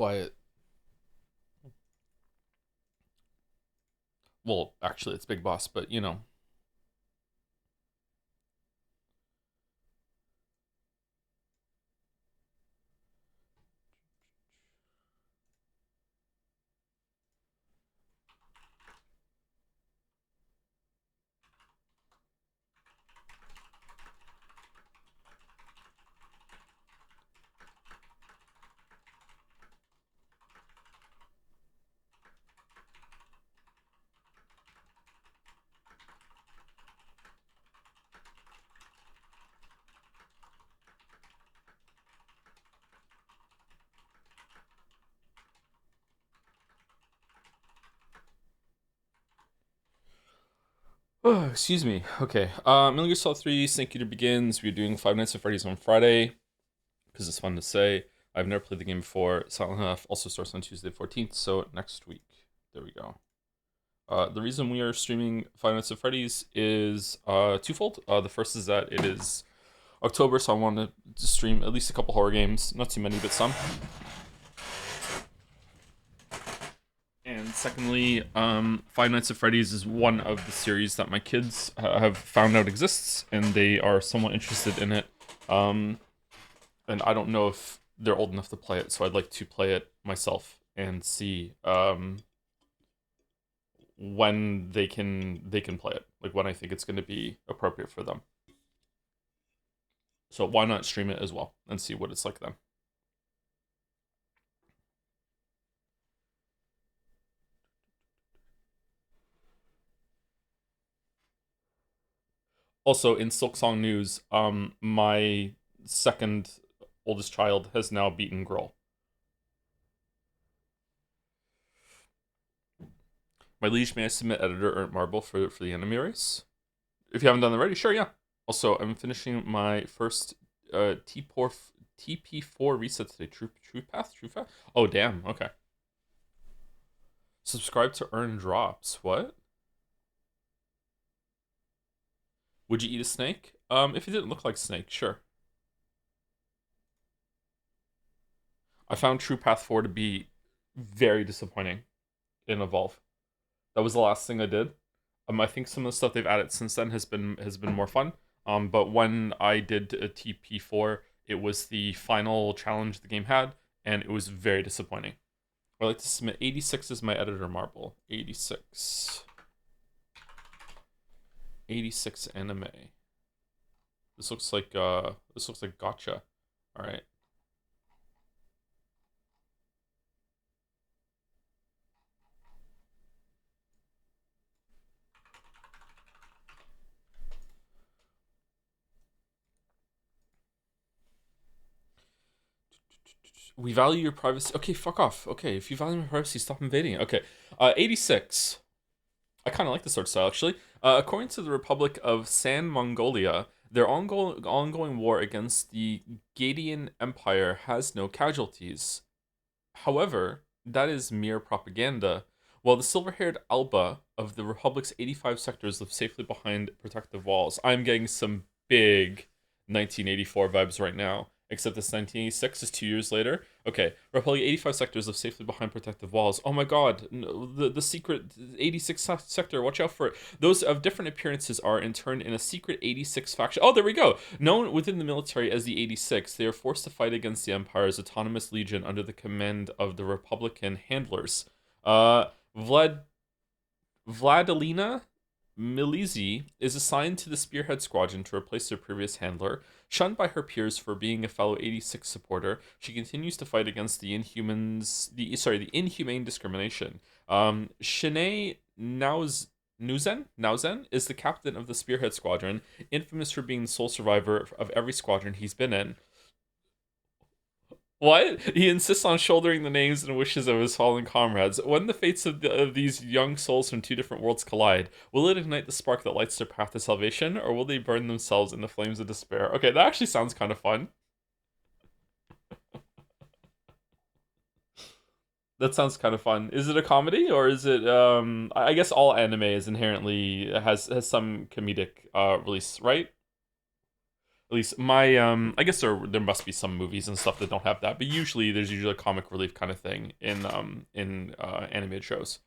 quiet. Well, actually, it's Big Boss, but you know. Oh, excuse me. Okay. Metal Gear Solid 3 Snake Eater begins. We're doing Five Nights at Freddy's on Friday because it's fun to say. I've never played the game before. Silent Hill also starts on Tuesday 14th, so next week. There we go. The reason we are streaming Five Nights at Freddy's is twofold. The first is that it is October, so I wanted to stream at least a couple horror games. Not too many, but some. And secondly, Five Nights at Freddy's is one of the series that my kids have found out exists, and they are somewhat interested in it. And I don't know if they're old enough to play it, so I'd like to play it myself and see when they can play it, like when I think it's going to be appropriate for them. So why not stream it as well and see what it's like then? Also, in Silksong news, my second oldest child has now beaten Girl. My liege, may I submit editor Ernst Marble for the enemy race? If you haven't done that already, sure, yeah. Also, I'm finishing my first TP4 reset today. True Path? Oh, damn, okay. Subscribe to earn drops. What? Would you eat a snake? If it didn't look like snake, sure. I found True Path 4 to be very disappointing in Evolve. That was the last thing I did. I think some of the stuff they've added since then has been more fun. But when I did a TP4, it was the final challenge the game had, and it was very disappointing. I like to submit 86 as my editor marble. 86. 86 anime. This looks like gotcha. All right. We value your privacy. Okay, fuck off. Okay, if you value my privacy, stop invading it. Okay. 86. I kind of like this art style, actually. According to the Republic of San Mongolia, their ongoing war against the Gadian Empire has no casualties. However, that is mere propaganda. While the silver-haired Alba of the Republic's 85 sectors live safely behind protective walls, I'm getting some big 1984 vibes right now. Except this 1986 is 2 years later. Okay, Republic 85 sectors live safely behind protective walls. Oh my god, no, the secret 86 sector, watch out for it. Those of different appearances are interned in a secret 86 faction. Oh, there we go. Known within the military as the 86, they are forced to fight against the Empire's autonomous legion under the command of the Republican handlers. Vlad Vladilena Milizi is assigned to the Spearhead Squadron to replace their previous handler. Shunned by her peers for being a fellow 86 supporter, she continues to fight against the the inhumane discrimination. Shanae Nauzen is the captain of the Spearhead Squadron, infamous for being the sole survivor of every squadron he's been in. What? He insists on shouldering the names and wishes of his fallen comrades. When the fates of these young souls from two different worlds collide, will it ignite the spark that lights their path to salvation, or will they burn themselves in the flames of despair? Okay, that actually sounds kind of fun. That sounds kind of fun. Is it a comedy, or is it? I guess all anime is inherently has some comedic release, right? At least my I guess there must be some movies and stuff that don't have that, but usually there's usually a comic relief kind of thing in animated shows.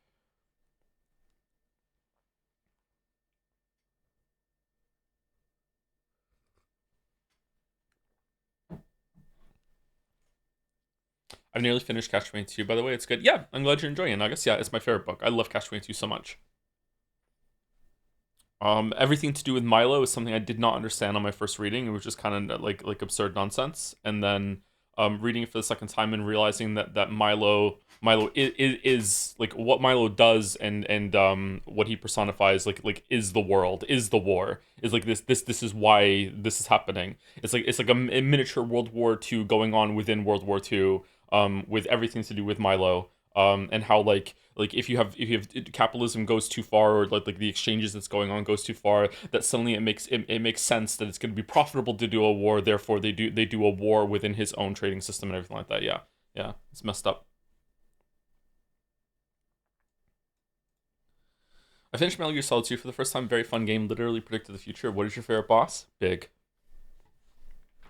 I've nearly finished Catch 22, by the way. It's good. Yeah, I'm glad you're enjoying it. I guess yeah, it's my favorite book. I love Catch 22 so much. Everything to do with Milo is something I did not understand on my first reading. It was just kind of like absurd nonsense, and then reading it for the second time and realizing that Milo is like what Milo does and what he personifies is the world, is the war, is like this is why this is happening. It's like a miniature World War II going on within World War II, with everything to do with Milo, and how if you have capitalism goes too far, or like the exchanges that's going on goes too far, that suddenly it makes sense that it's going to be profitable to do a war, therefore they do a war within his own trading system and everything like that. Yeah, yeah, it's messed up. I finished Metal Gear Solid 2 for the first time. Very fun game, literally predicted the future. What is your favorite boss? Big.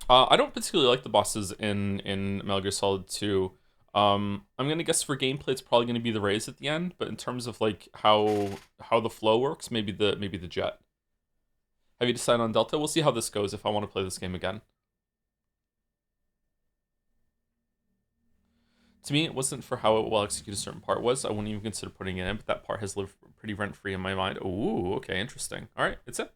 I don't particularly like the bosses in Metal Gear Solid 2. I'm gonna guess for gameplay it's probably gonna be the raise at the end, but in terms of like how the flow works, maybe the jet. Have you decided on Delta? We'll see how this goes if I want to play this game again. To me, it wasn't for how well executed a certain part was. I wouldn't even consider putting it in, but that part has lived pretty rent free in my mind. Ooh, okay, interesting. All right, it's it.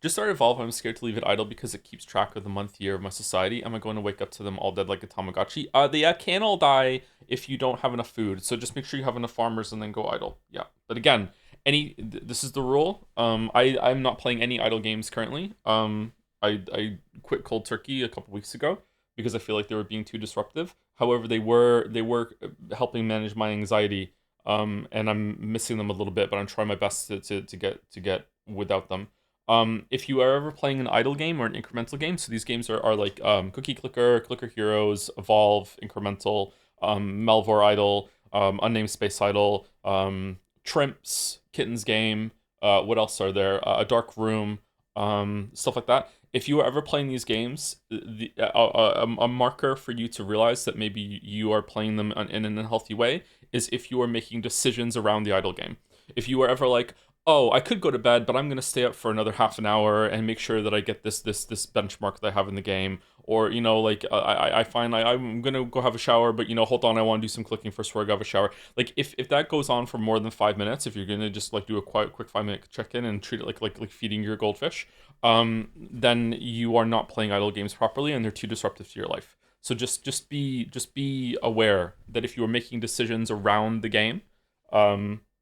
Just started Evolve. I'm scared to leave it idle because it keeps track of the month year of my society. Am I going to wake up to them all dead like a Tamagotchi? They can all die if you don't have enough food. So just make sure you have enough farmers and then go idle. Yeah. But again, this is the rule. I'm not playing any idle games currently. I quit cold turkey a couple weeks ago because I feel like they were being too disruptive. However, they were helping manage my anxiety. And I'm missing them a little bit, but I'm trying my best to get without them. If you are ever playing an idle game or an incremental game, so these games are like Cookie Clicker, Clicker Heroes, Evolve, Incremental, Melvor Idle, Unnamed Space Idle, Trimps, Kitten's Game, what else are there? A Dark Room, stuff like that. If you are ever playing these games, a marker for you to realize that maybe you are playing them in an unhealthy way is if you are making decisions around the idle game. If you are ever like, oh, I could go to bed, but I'm gonna stay up for another half an hour and make sure that I get this benchmark that I have in the game. Or like I find I'm gonna go have a shower, but hold on, I want to do some clicking first before I go have a shower. Like if that goes on for more than 5 minutes, if you're gonna just like do a quick 5 minute check in and treat it like feeding your goldfish, then you are not playing idle games properly and they're too disruptive to your life. So just be aware that if you are making decisions around the game,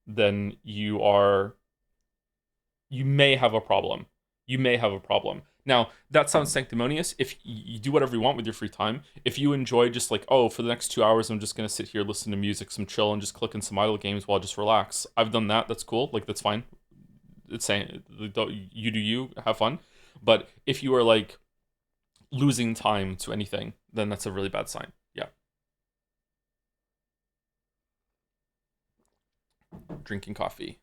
then you may have a problem. You may have a problem. Now, that sounds sanctimonious. If you do whatever you want with your free time, if you enjoy just like, oh, for the next 2 hours, I'm just going to sit here, listen to music, some chill, and just click in some idle games while I just relax. I've done that. That's cool. Like, that's fine. It's saying, you do you, have fun. But if you are like losing time to anything, then that's a really bad sign. Yeah. Drinking coffee.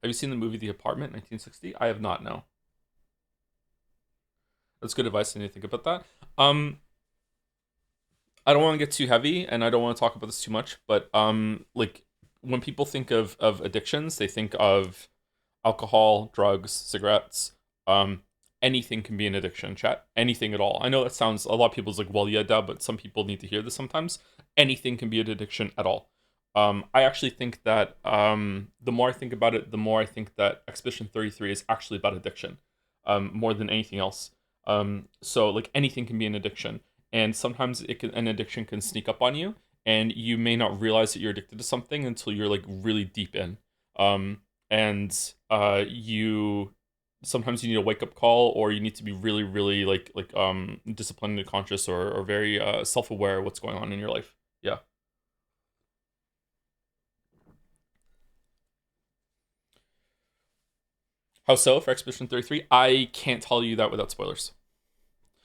Have you seen the movie The Apartment, 1960? I have not, no. That's good advice. I need to think about that. I don't want to get too heavy, and I don't want to talk about this too much, but like when people think of addictions, they think of alcohol, drugs, cigarettes. Um, Anything can be an addiction, chat. Anything at all. I know that sounds a lot of people's like, well, yeah, duh, but some people need to hear this sometimes. Anything can be an addiction at all. I actually think that the more I think about it, the more I think that Expedition 33 is actually about addiction, more than anything else. So like anything can be an addiction, and sometimes an addiction can sneak up on you, and you may not realize that you're addicted to something until you're like really deep in. And you sometimes you need a wake up call, or you need to be really, really disciplined and conscious, or very self aware of what's going on in your life. Yeah. How so for Expedition 33? I can't tell you that without spoilers.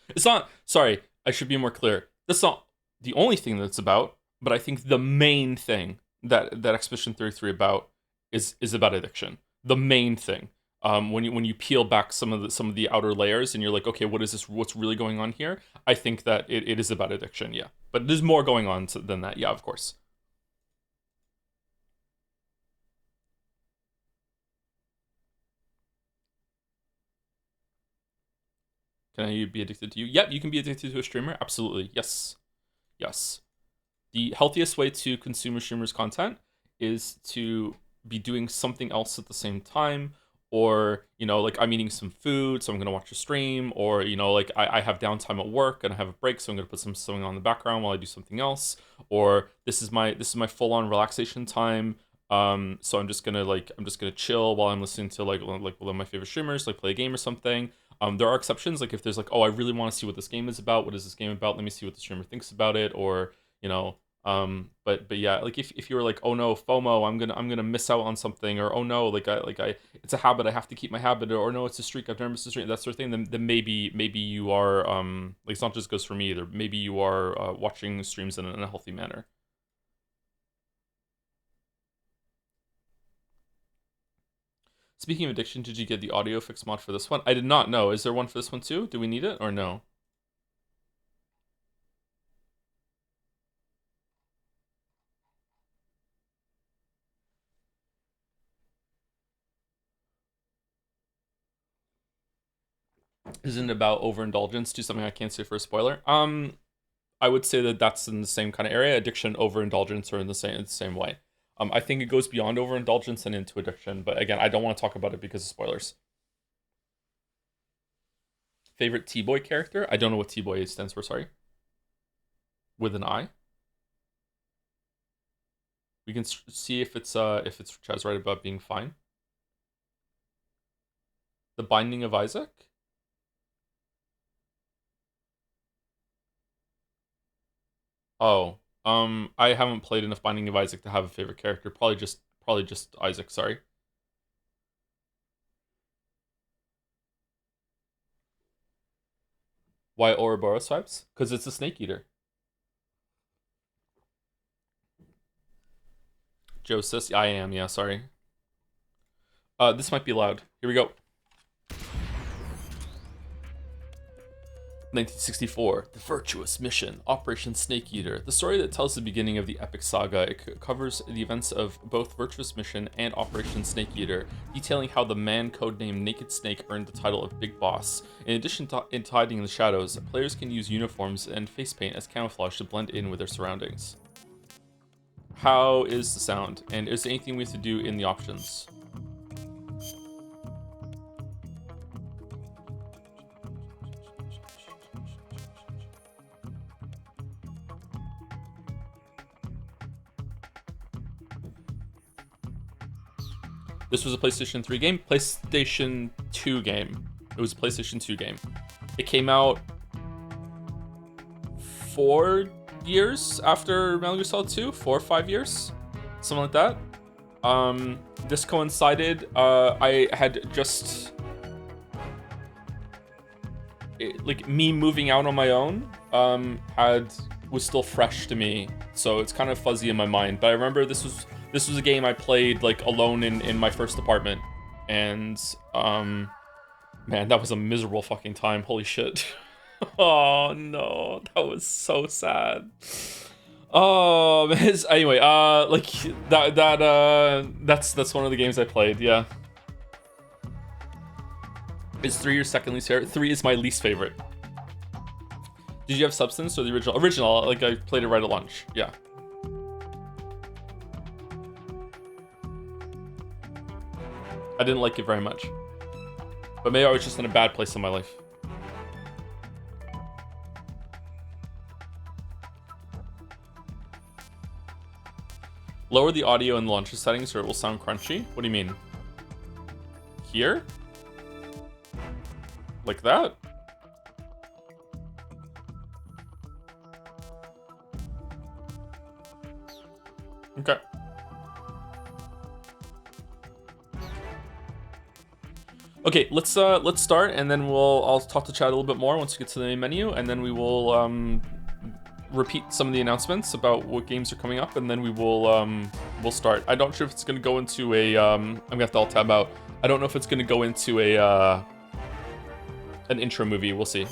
It's not, sorry, I should be more clear. That's not the only thing that it's about, but I think the main thing that Expedition 33 about is about addiction. The main thing. When you peel back some of the outer layers and you're like, okay, what is this? What's really going on here? I think that it is about addiction, yeah. But there's more going on than that, yeah, of course. Can I be addicted to you? Yep, you can be addicted to a streamer. Absolutely, yes, yes. The healthiest way to consume a streamer's content is to be doing something else at the same time, or like I'm eating some food, so I'm gonna watch a stream, or like I have downtime at work and I have a break, so I'm gonna put something on the background while I do something else, or this is my full-on relaxation time. So I'm just gonna chill while I'm listening to like one of my favorite streamers, like play a game or something. There are exceptions, like if there's like, oh, I really want to see what this game is about. What is this game about? Let me see what the streamer thinks about it, or you know, but yeah, like if you were like, oh no, FOMO, I'm gonna miss out on something, or oh no, like I it's a habit, I have to keep my habit, or no, it's a streak, I've never missed a streak, that sort of thing. Then maybe you are like, it's not just goes for me either. Maybe you are watching streams in a healthy manner. Speaking of addiction, did you get the audio fix mod for this one? I did not know. Is there one for this one too? Do we need it or no? Isn't it about overindulgence? Do something I can't say for a spoiler. I would say that that's in the same kind of area. Addiction, overindulgence are in the same way. I think it goes beyond overindulgence and into addiction, but again, I don't want to talk about it because of spoilers. Favorite T-Boy character? I don't know what T-Boy stands for, sorry. With an I. We can see if it's Chaz right about being fine. The Binding of Isaac? Oh, I haven't played enough Binding of Isaac to have a favorite character. Probably just Isaac, sorry. Why Ouroboros Vibes? Because it's a snake eater. Joe says, I am, yeah, sorry. This might be loud. Here we go. 1964, The Virtuous Mission, Operation Snake Eater, the story that tells the beginning of the epic saga. It covers the events of both Virtuous Mission and Operation Snake Eater, detailing how the man codenamed Naked Snake earned the title of Big Boss. In addition to hiding in the shadows, players can use uniforms and face paint as camouflage to blend in with their surroundings. How is the sound? And is there anything we have to do in the options? This was a PlayStation 3 game, PlayStation 2 game. It was a PlayStation 2 game. It came out 4 years after Metal Gear Solid 2, 4 or 5 years, something like that. This coincided. I had just like me moving out on my own. Was still fresh to me, so it's kind of fuzzy in my mind. But I remember this was a game I played like alone in my first apartment, and man, that was a miserable fucking time. Holy shit. Oh no, that was so sad. Oh man. Anyway, like that's one of the games I played. Yeah. Is 3 your second least favorite? 3 is my least favorite. Did you have Substance or the original? Original, like I played it right at launch. Yeah. I didn't like it very much. But maybe I was just in a bad place in my life. Lower the audio in the launcher settings or it will sound crunchy. What do you mean? Here? Like that? Okay. Okay, let's start, and then I'll talk to Chad a little bit more once we get to the main menu, and then we will repeat some of the announcements about what games are coming up, and then we'll start. I'm not sure if it's gonna go into a I'm gonna have to alt tab out. I don't know if it's gonna go into a an intro movie. We'll see.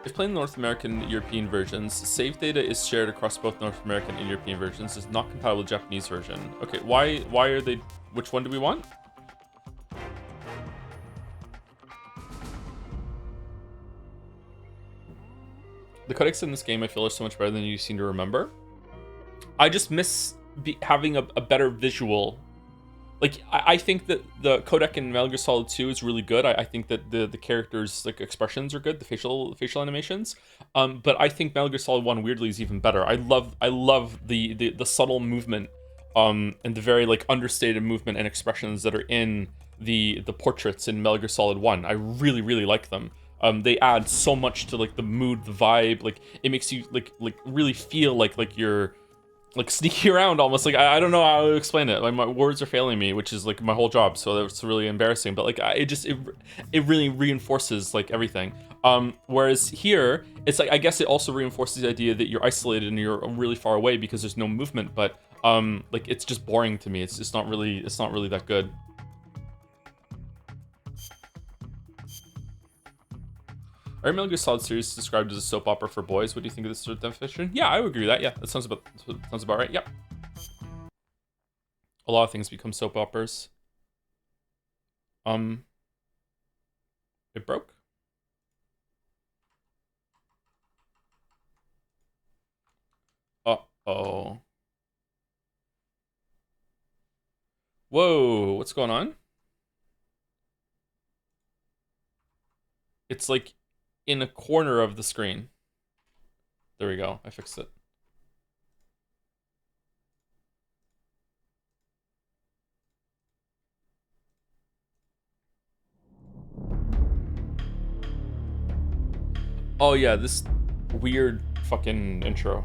If playing North American and European versions, save data is shared across both North American and European versions. Is not compatible with Japanese version. Okay, why are they? Which one do we want? The codecs in this game I feel are so much better than you seem to remember. I just miss having a better visual. Like, I think that the codec in Metal Gear Solid 2 is really good. I think that the characters' like expressions are good, the facial animations. But I think Metal Gear Solid 1 weirdly is even better. I love the subtle movement, and the very like understated movement and expressions that are in the portraits in Metal Gear Solid 1. I really like them. They add so much to like the mood, the vibe. Like it makes you like really feel like you're like sneaking around almost. Like I don't know how to explain it. Like my words are failing me, which is like my whole job, so that's really embarrassing. But like it really reinforces like everything. Whereas here it's like I guess it also reinforces the idea that you're isolated and you're really far away because there's no movement. But like it's just boring to me. It's not really that good. Our Metal Gear Solid series is described as a soap opera for boys. What do you think of this sort of definition? Yeah, I would agree with that. Yeah, that sounds about right. Yep. A lot of things become soap operas. It broke. Uh-oh. Whoa, what's going on? It's like in a corner of the screen. There we go. I fixed it. Oh yeah, this weird fucking intro.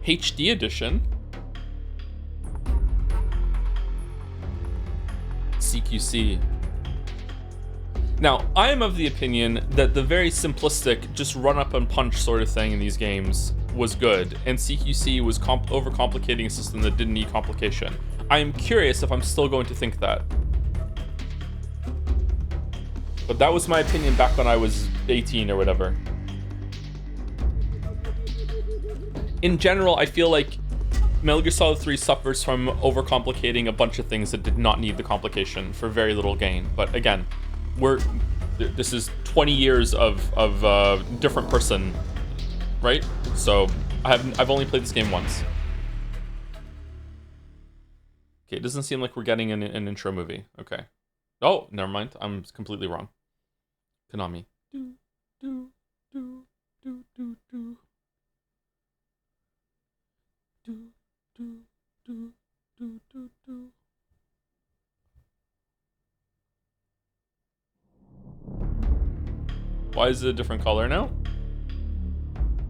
HD edition. CQC. Now, I am of the opinion that the very simplistic, just run up and punch sort of thing in these games was good, and CQC was overcomplicating a system that didn't need complication. I am curious if I'm still going to think that. But that was my opinion back when I was 18 or whatever. In general, I feel like Metal Gear Solid 3 suffers from overcomplicating a bunch of things that did not need the complication for very little gain. But again, this is 20 years of different person, right? So I've only played this game once. Okay, it doesn't seem like we're getting an intro movie. Okay. Oh, never mind. I'm completely wrong. Konami. Do, do, do, do, do, do. Do, do, do, do, do, do. Why is it a different color now?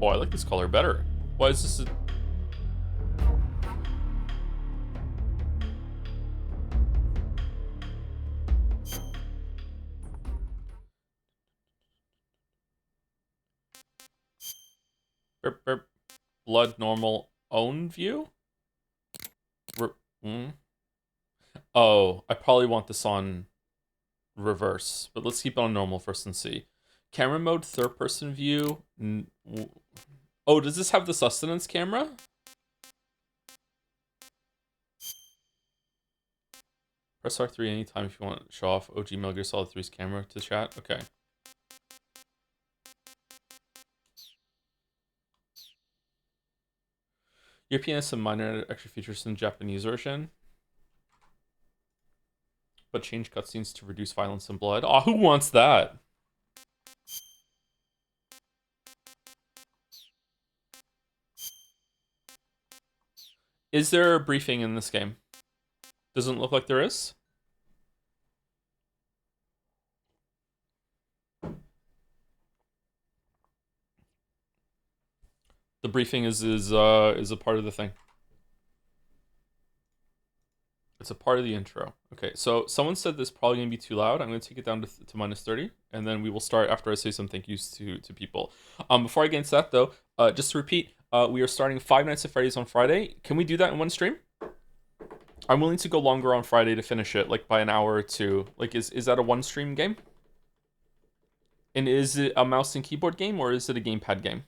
Oh, I like this color better. Why is this Burp, burp. Blood normal own view? Oh, I probably want this on reverse, but let's keep it on normal first and see. Camera mode, third person view. Oh, does this have the sustenance camera? Press R3 anytime if you want to show off OG Metal Gear Solid 3's camera to chat. Okay. European has some minor extra features in the Japanese version, but change cutscenes to reduce violence and blood. Oh, who wants that? Is there a briefing in this game? Doesn't look like there is. The briefing is a part of the thing. It's a part of the intro. Okay, so someone said this probably gonna be too loud. I'm gonna take it down to minus 30, and then we will start after I say some thank yous to people. Before I get into that though, just to repeat, we are starting Five Nights at Freddy's on Friday. Can we do that in one stream? I'm willing to go longer on Friday to finish it, like by an hour or two. Like, is that a one stream game? And is it a mouse and keyboard game or is it a gamepad game?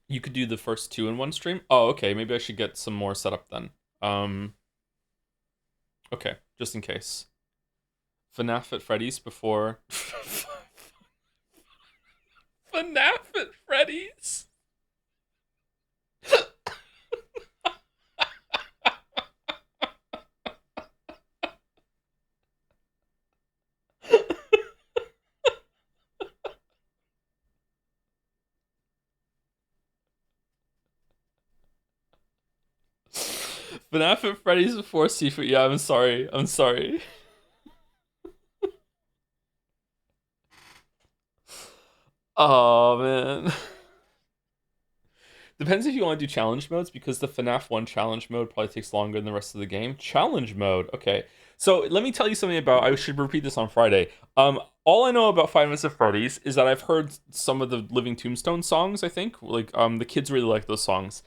You could do the first two in one stream. Oh, okay. Maybe I should get some more set up then. Um, okay, just in case. FNAF at Freddy's before. FNAF at Freddy's. FNAF at Freddy's before Seafood. Yeah, I'm sorry. I'm sorry. Oh man. Depends if you want to do challenge modes because the FNAF 1 challenge mode probably takes longer than the rest of the game. Challenge mode. Okay. So let me tell you something about I should repeat this on Friday. All I know about Five Nights at Freddy's is that I've heard some of the Living Tombstone songs, I think. Like the kids really like those songs.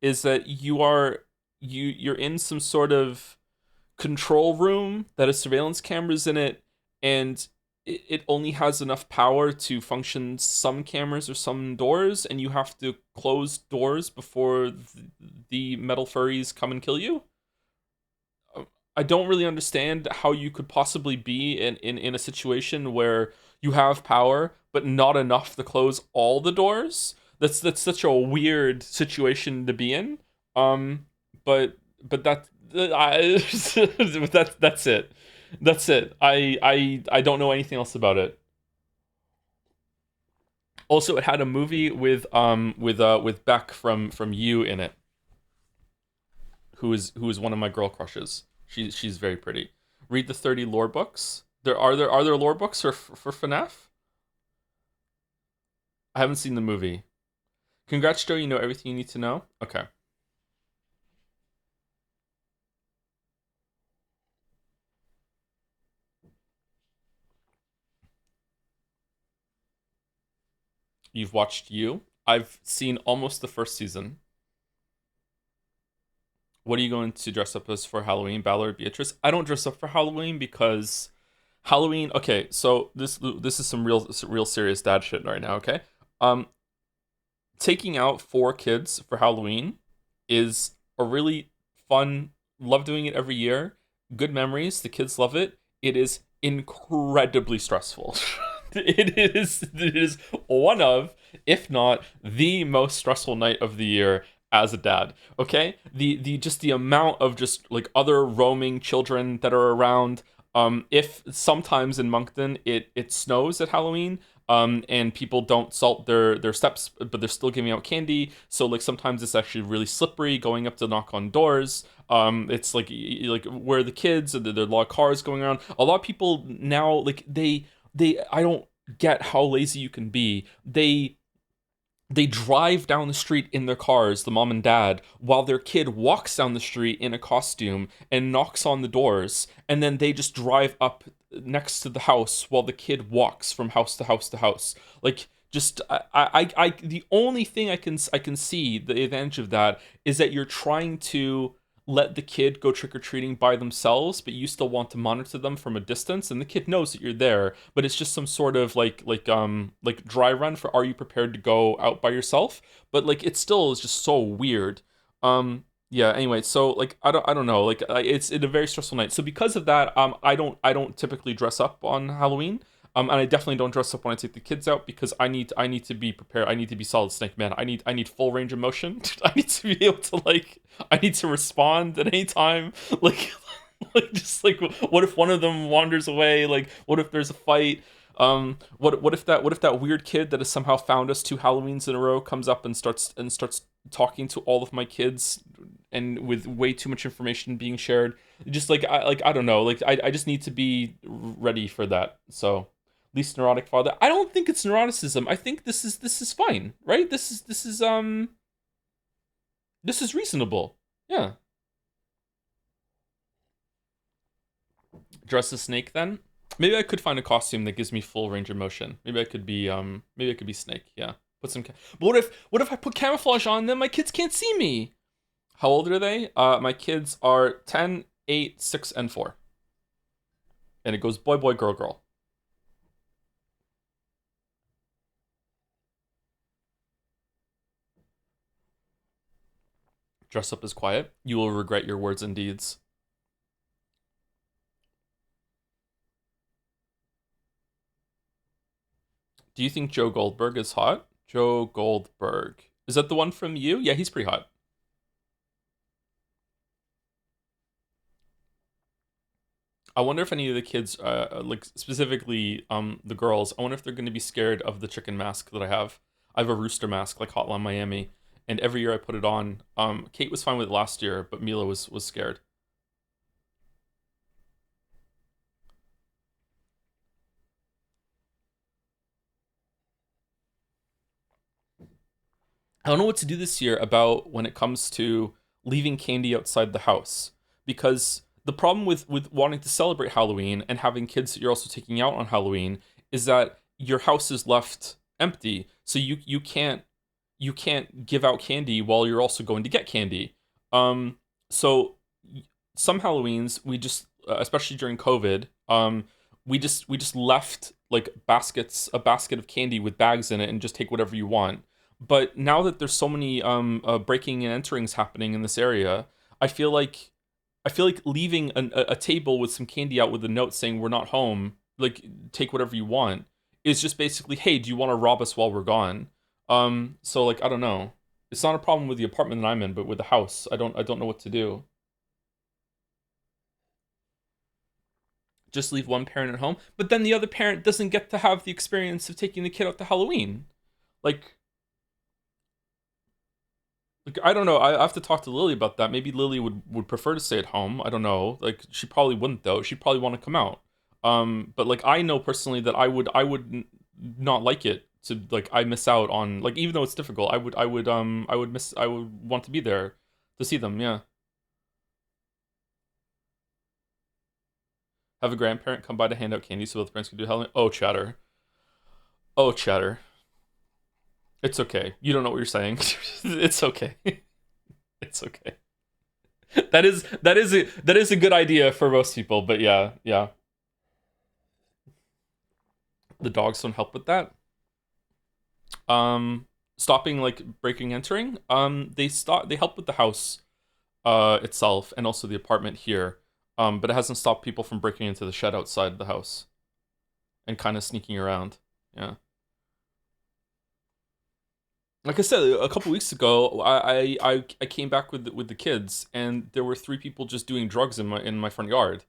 Is that you're in some sort of control room that has surveillance cameras in it, and it only has enough power to function some cameras or some doors, and you have to close doors before the metal furries come and kill you. I don't really understand how you could possibly be in a situation where you have power but not enough to close all the doors. That's such a weird situation to be in. But that's it. That's it. I don't know anything else about it. Also, it had a movie with Beck from You in it, who is one of my girl crushes. She's very pretty. Read the 30 lore books. There lore books for FNAF? I haven't seen the movie. Congrats, Joe. You know everything you need to know. Okay. You've watched You. I've seen almost the first season. What are you going to dress up as for Halloween, Ballard or Beatrice? I don't dress up for Halloween because Halloween. Okay, so this is some real serious dad shit right now. Okay, um, taking out four kids for Halloween is a really fun. Love doing it every year. Good memories. The kids love it. It is incredibly stressful. It is one of, if not the most stressful night of the year as a dad. Okay, the just the amount of just like other roaming children that are around. If sometimes in Moncton it snows at Halloween, and people don't salt their steps, but they're still giving out candy. So like sometimes it's actually really slippery going up to knock on doors. It's like where are the kids? There are a lot of cars going around. A lot of people now like they I don't get how lazy you can be. They drive down the street in their cars, the mom and dad, while their kid walks down the street in a costume and knocks on the doors, and then they just drive up next to the house while the kid walks from house to house to house. Like, just the only thing I can see the advantage of that is that you're trying to let the kid go trick or treating by themselves, but you still want to monitor them from a distance, and the kid knows that you're there, but it's just some sort of like dry run for are you prepared to go out by yourself? But like it still is just so weird. Yeah, anyway, so like I don't know, like it's a very stressful night. So because of that, I don't typically dress up on Halloween. And I definitely don't dress up when I take the kids out because I need to be prepared. I need to be Solid Snake Man. I need full range of motion. I need to be able to like I need to respond at any time. Like like just like what if one of them wanders away? Like what if there's a fight? What if that weird kid that has somehow found us two Halloweens in a row comes up and starts talking to all of my kids and with way too much information being shared? Just like I don't know. Like I just need to be ready for that. So Least neurotic father. I don't think it's neuroticism. I think this is fine, right? This is reasonable. Yeah. Dress as Snake then. Maybe I could find a costume that gives me full range of motion. Maybe I could be Snake. Yeah. Put some. But what if I put camouflage on, then my kids can't see me? How old are they? My kids are 10, 8, 6, and 4. And it goes boy, boy, girl, girl. Dress up as quiet. You will regret your words and deeds. Do you think Joe Goldberg is hot? Joe Goldberg. Is that the one from you? Yeah, he's pretty hot. I wonder if any of the kids, like specifically the girls, I wonder if they're going to be scared of the chicken mask that I have. I have a rooster mask like Hotline Miami, and every year I put it on. Kate was fine with it last year, but Mila was scared. I don't know what to do this year about when it comes to leaving candy outside the house, because the problem with wanting to celebrate Halloween and having kids that you're also taking out on Halloween is that your house is left empty, so you can't give out candy while you're also going to get candy. So some Halloweens we just, especially during COVID, we just left like a basket of candy with bags in it, and just take whatever you want. But now that there's so many breaking and enterings happening in this area, I feel like I feel like leaving a table with some candy out with a note saying we're not home, like take whatever you want, is just basically, hey, do you want to rob us while we're gone? So like I don't know. It's not a problem with the apartment that I'm in, but with the house, I don't know what to do. Just leave one parent at home, but then the other parent doesn't get to have the experience of taking the kid out to Halloween. Like I don't know. I have to talk to Lily about that. Maybe Lily would prefer to stay at home. I don't know. Like she probably wouldn't though. She'd probably want to come out. But like I know personally that not like it to like I miss out on like even though it's difficult. I would want to be there to see them. Yeah. Have a grandparent come by to hand out candy so both parents can do Halloween. Oh chatter. Oh chatter. It's okay. You don't know what you're saying. It's okay. It's okay. That is a good idea for most people, but yeah, yeah. The dogs don't help with that. Stopping like breaking entering. They help with the house itself and also the apartment here. But it hasn't stopped people from breaking into the shed outside the house and kind of sneaking around. Yeah. Like I said a couple weeks ago, I came back with the kids, and there were three people just doing drugs in my front yard.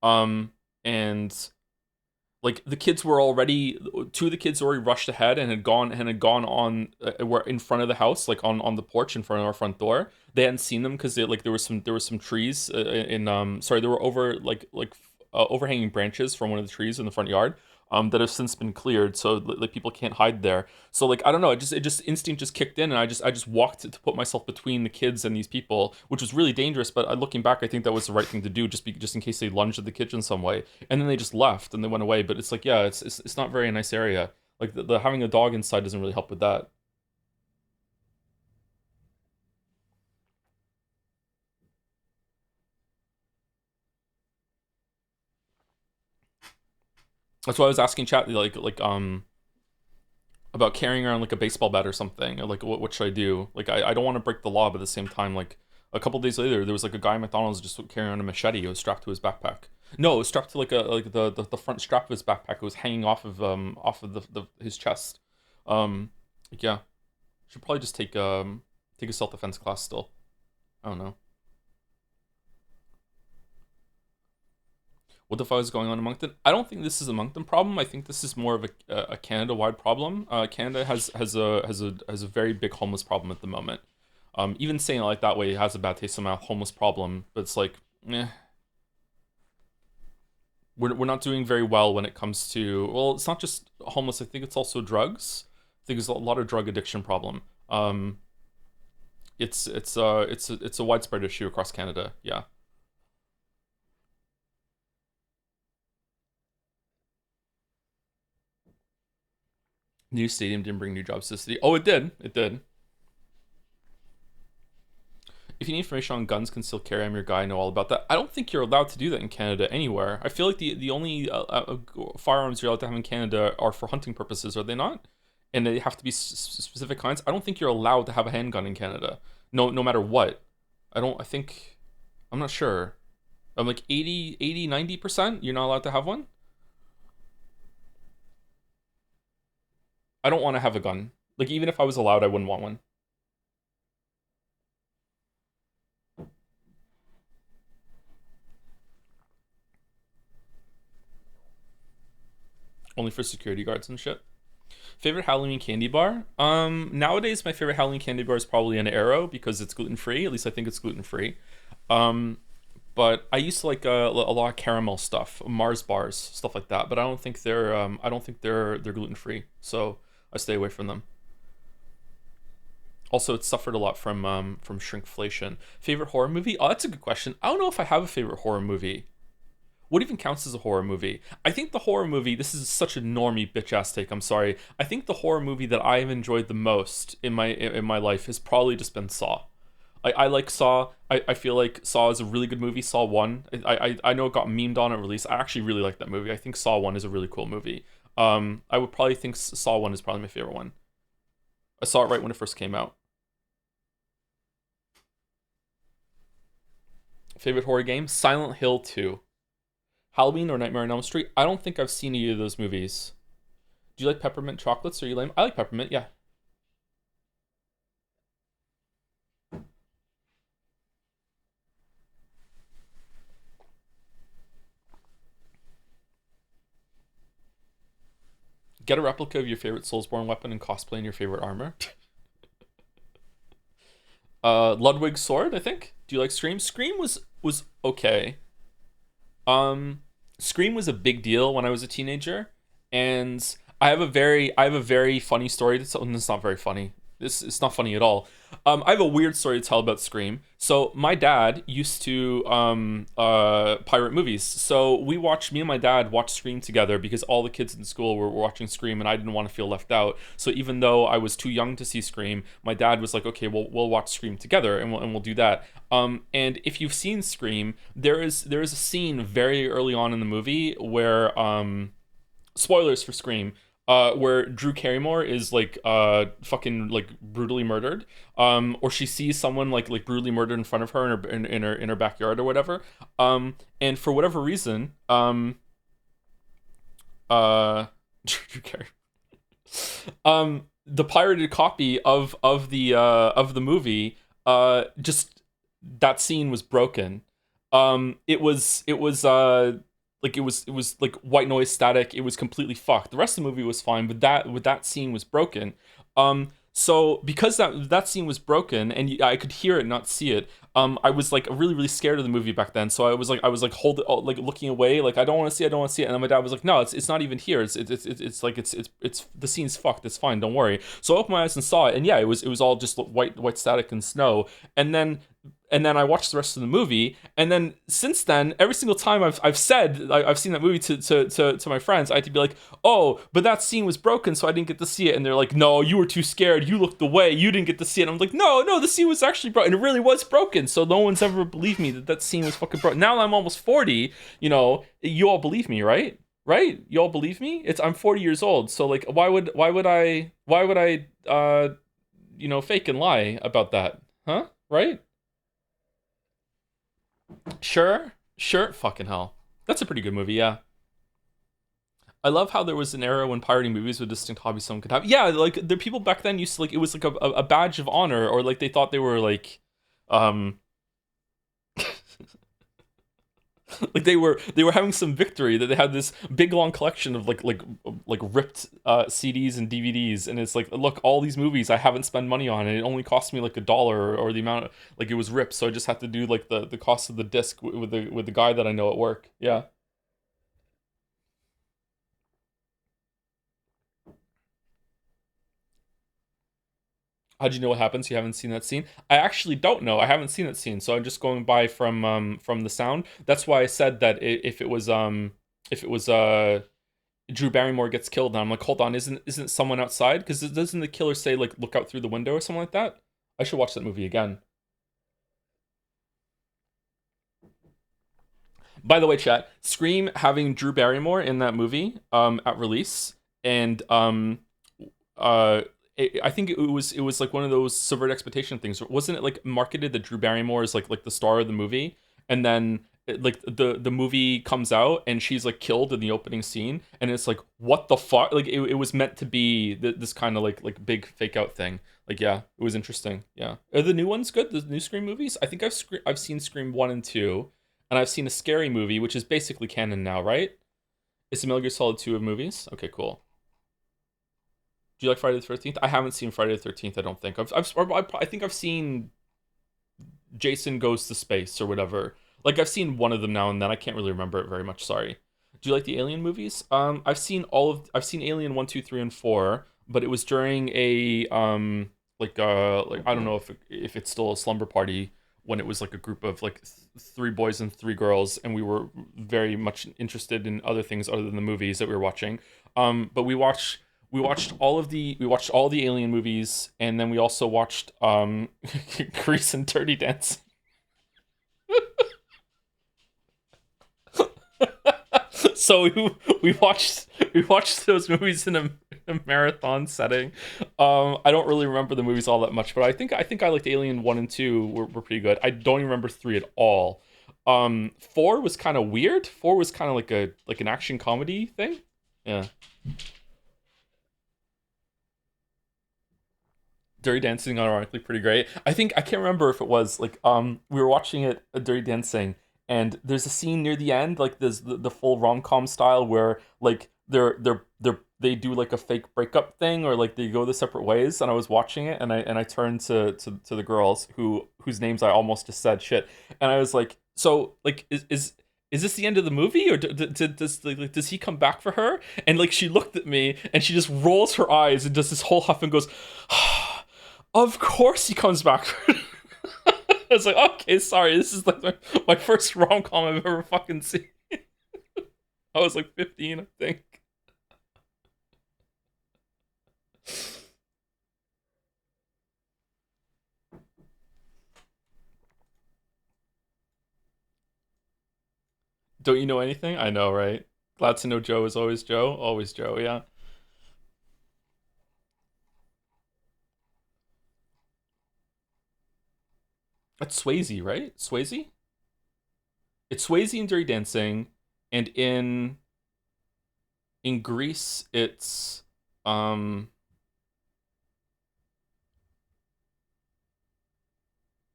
Um, and like the kids were already two of the kids already rushed ahead and had gone on were in front of the house, like on the porch in front of our front door. They hadn't seen them because like there was some trees in sorry, there were overhanging branches from one of the trees in the front yard that have since been cleared, so like people can't hide there. So like I don't know, it just instinct just kicked in, and I just walked to put myself between the kids and these people, which was really dangerous. But looking back, I think that was the right thing to do, just in case they lunged at the kids in some way, and then they just left and they went away. But it's like yeah, it's not very nice area. Like the having a dog inside doesn't really help with that. That's why I was asking chat about carrying around like a baseball bat or something. Or, like what should I do? Like I don't want to break the law, but at the same time, like a couple days later, there was like a guy at McDonald's just carrying around a machete. It was strapped to his backpack. No, it was strapped to the front strap of his backpack. It was hanging off of the his chest. Like, yeah, should probably just take a self defense class still. I don't know. What if I was going on in Moncton? I don't think this is a Moncton problem. I think this is more of a Canada wide problem. Canada has a very big homeless problem at the moment. Even saying it like that way has a bad taste in my mouth. Homeless problem, but it's like, eh, We're not doing very well when it comes to, well, it's not just homeless. I think it's also drugs. I think there's a lot of drug addiction problem. It's a widespread issue across Canada. Yeah. New stadium didn't bring new jobs to the city. Oh, it did. It did. If you need information on guns, concealed carry, I'm your guy. I know all about that. I don't think you're allowed to do that in Canada anywhere. I feel like the only firearms you're allowed to have in Canada are for hunting purposes, are they not? And they have to be specific kinds. I don't think you're allowed to have a handgun in Canada. No matter what. I don't. I think. I'm not sure. I'm like 90%. You're not allowed to have one. I don't want to have a gun. Like even if I was allowed, I wouldn't want one. Only for security guards and shit. Favorite Halloween candy bar? Nowadays my favorite Halloween candy bar is probably an Arrow because it's gluten free. At least I think it's gluten free. Um, but I used to like a lot of caramel stuff, Mars bars, stuff like that. But I don't think they're gluten free, so I stay away from them. Also, it suffered a lot from shrinkflation. Favorite horror movie? Oh, that's a good question. I don't know if I have a favorite horror movie. What even counts as a horror movie? I think the horror movie, this is such a normie bitch ass take, I'm sorry. I think the horror movie that I have enjoyed the most in my life has probably just been Saw. I like Saw. I feel like Saw is a really good movie. Saw 1. I know it got memed on at release. I actually really like that movie. I think Saw 1 is a really cool movie. I would probably think Saw 1 is probably my favorite one. I saw it right when it first came out. Favorite horror game? Silent Hill 2. Halloween or Nightmare on Elm Street? I don't think I've seen either of those movies. Do you like peppermint chocolates? Or you lame? I like peppermint, yeah. Get a replica of your favorite Soulsborne weapon and cosplay in your favorite armor. Ludwig's sword, I think. Do you like Scream? Scream was okay. Um, Scream was a big deal when I was a teenager, and I have a very funny story. It's not very funny. It's not funny at all. I have a weird story to tell about Scream. So my dad used to pirate movies. So me and my dad watched Scream together because all the kids in school were watching Scream, and I didn't want to feel left out. So even though I was too young to see Scream, my dad was like, "Okay, we'll watch Scream together, and we'll do that." And if you've seen Scream, there is a scene very early on in the movie where spoilers for Scream, where Drew Carrymore is like fucking like brutally murdered, or she sees someone like brutally murdered in front of her in her backyard or whatever, and for whatever reason, Drew Carrey, the pirated copy of the movie, just that scene was broken. It was like white noise static. It was completely fucked. The rest of the movie was fine, but that scene was broken. So because that scene was broken and I could hear it, not see it. I was like really really scared of the movie back then. So I was like looking away, like I don't want to see it. And then my dad was like, no, it's not even here. It's the scene's fucked. It's fine. Don't worry. So I opened my eyes and saw it, and yeah, it was all just white static and snow. And then I watched the rest of the movie, and then since then, every single time I've seen that movie to my friends, I had to be like, oh, but that scene was broken, so I didn't get to see it, and they're like, no, you were too scared, you looked away, you didn't get to see it. And I'm like, no, the scene was actually broken, and it really was broken, so no one's ever believed me that scene was fucking broken. Now that I'm almost 40, you all believe me, right? Right? You all believe me? I'm 40 years old, so like, why would I fake and lie about that, huh? Right? Sure, fucking hell. That's a pretty good movie, yeah. I love how there was an era when pirating movies was a distinct hobby someone could have. Yeah, like the people back then used to like it was like a badge of honor, or like they thought they were um like they were having some victory, that they had this big long collection of like ripped CDs and DVDs, and it's like, look, all these movies I haven't spent money on, and it only cost me like $1, or the amount like it was ripped, so I just had to do like the cost of the disc with the guy that I know at work. Yeah. How'd you know what happens? You haven't seen that scene? I actually don't know. I haven't seen that scene, so I'm just going by from the sound. That's why I said that if it was Drew Barrymore gets killed, and I'm like, hold on, isn't someone outside? Because doesn't the killer say like look out through the window or something like that? I should watch that movie again. By the way, chat, Scream having Drew Barrymore in that movie at release, and uh I think it was like one of those subvert expectation things. Wasn't it like marketed that Drew Barrymore is like the star of the movie, and then like the movie comes out and she's like killed in the opening scene, and it's like what the fuck? Like it was meant to be this kind of like big fake out thing. Like yeah, it was interesting. Yeah, are the new ones good? The new Scream movies? I think I've seen Scream 1 and 2, and I've seen a scary movie, which is basically canon now, right? It's a Metal Gear Solid 2 of movies. Okay, cool. Do you like Friday the 13th? I haven't seen Friday the 13th. I don't think I think I've seen Jason Goes to Space or whatever. Like I've seen one of them now and then. I can't really remember it very much. Sorry. Do you like the Alien movies? I've seen Alien 1, 2, 3, and 4, but it was during a like I don't know if it's still a slumber party when it was like a group of like 3 boys and 3 girls, and we were very much interested in other things other than the movies that we were watching. But we watched all the Alien movies, and then we also watched Grease and Dirty Dancing. So we watched those movies in a marathon setting. I don't really remember the movies all that much, but I think I liked Alien 1 and 2 were pretty good. I don't even remember 3 at all. 4 was kind of weird. 4 was kind of like an action comedy thing. Yeah. Dirty Dancing, ironically pretty great. I think I can't remember if it was like we were watching it Dirty Dancing, and there's a scene near the end like there's the full rom-com style where like they do like a fake breakup thing, or like they go the separate ways, and I was watching it, and I turned to the girls whose names I almost just said shit, and I was like, so like is this the end of the movie, or does he come back for her? And like she looked at me and she just rolls her eyes and does this whole huff and goes, of course he comes back. I was like, okay, sorry, this is like my first rom com I've ever fucking seen. I was like 15, I think. Don't you know anything? I know, right? Glad to know Joe is always Joe. Always Joe, yeah. That's Swayze, right? Swayze? It's Swayze in Dirty Dancing, and in Greece it's um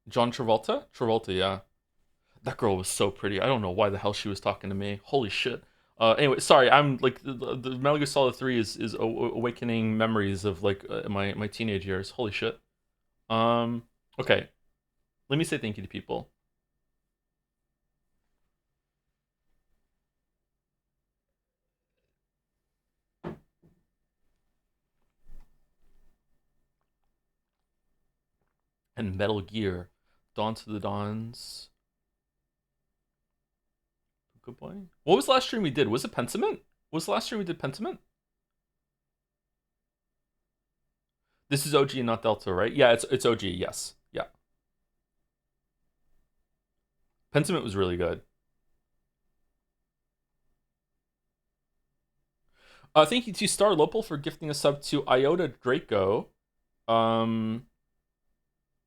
John Travolta? Travolta, yeah. That girl was so pretty. I don't know why the hell she was talking to me. Holy shit. Anyway, sorry. I'm like the Metal Gear Solid 3 is awakening memories of like my teenage years. Holy shit. Um. Okay. Let me say thank you to people. And Metal Gear, Dawn to the Dawns. Good boy. What was the last stream we did? Was it Pentiment? Was the last stream we did Pentiment? This is OG and not Delta, right? Yeah, it's OG. Yes. Yeah. Pentiment was really good. Thank you to Star Lopal for gifting a sub to Iota Draco. Um,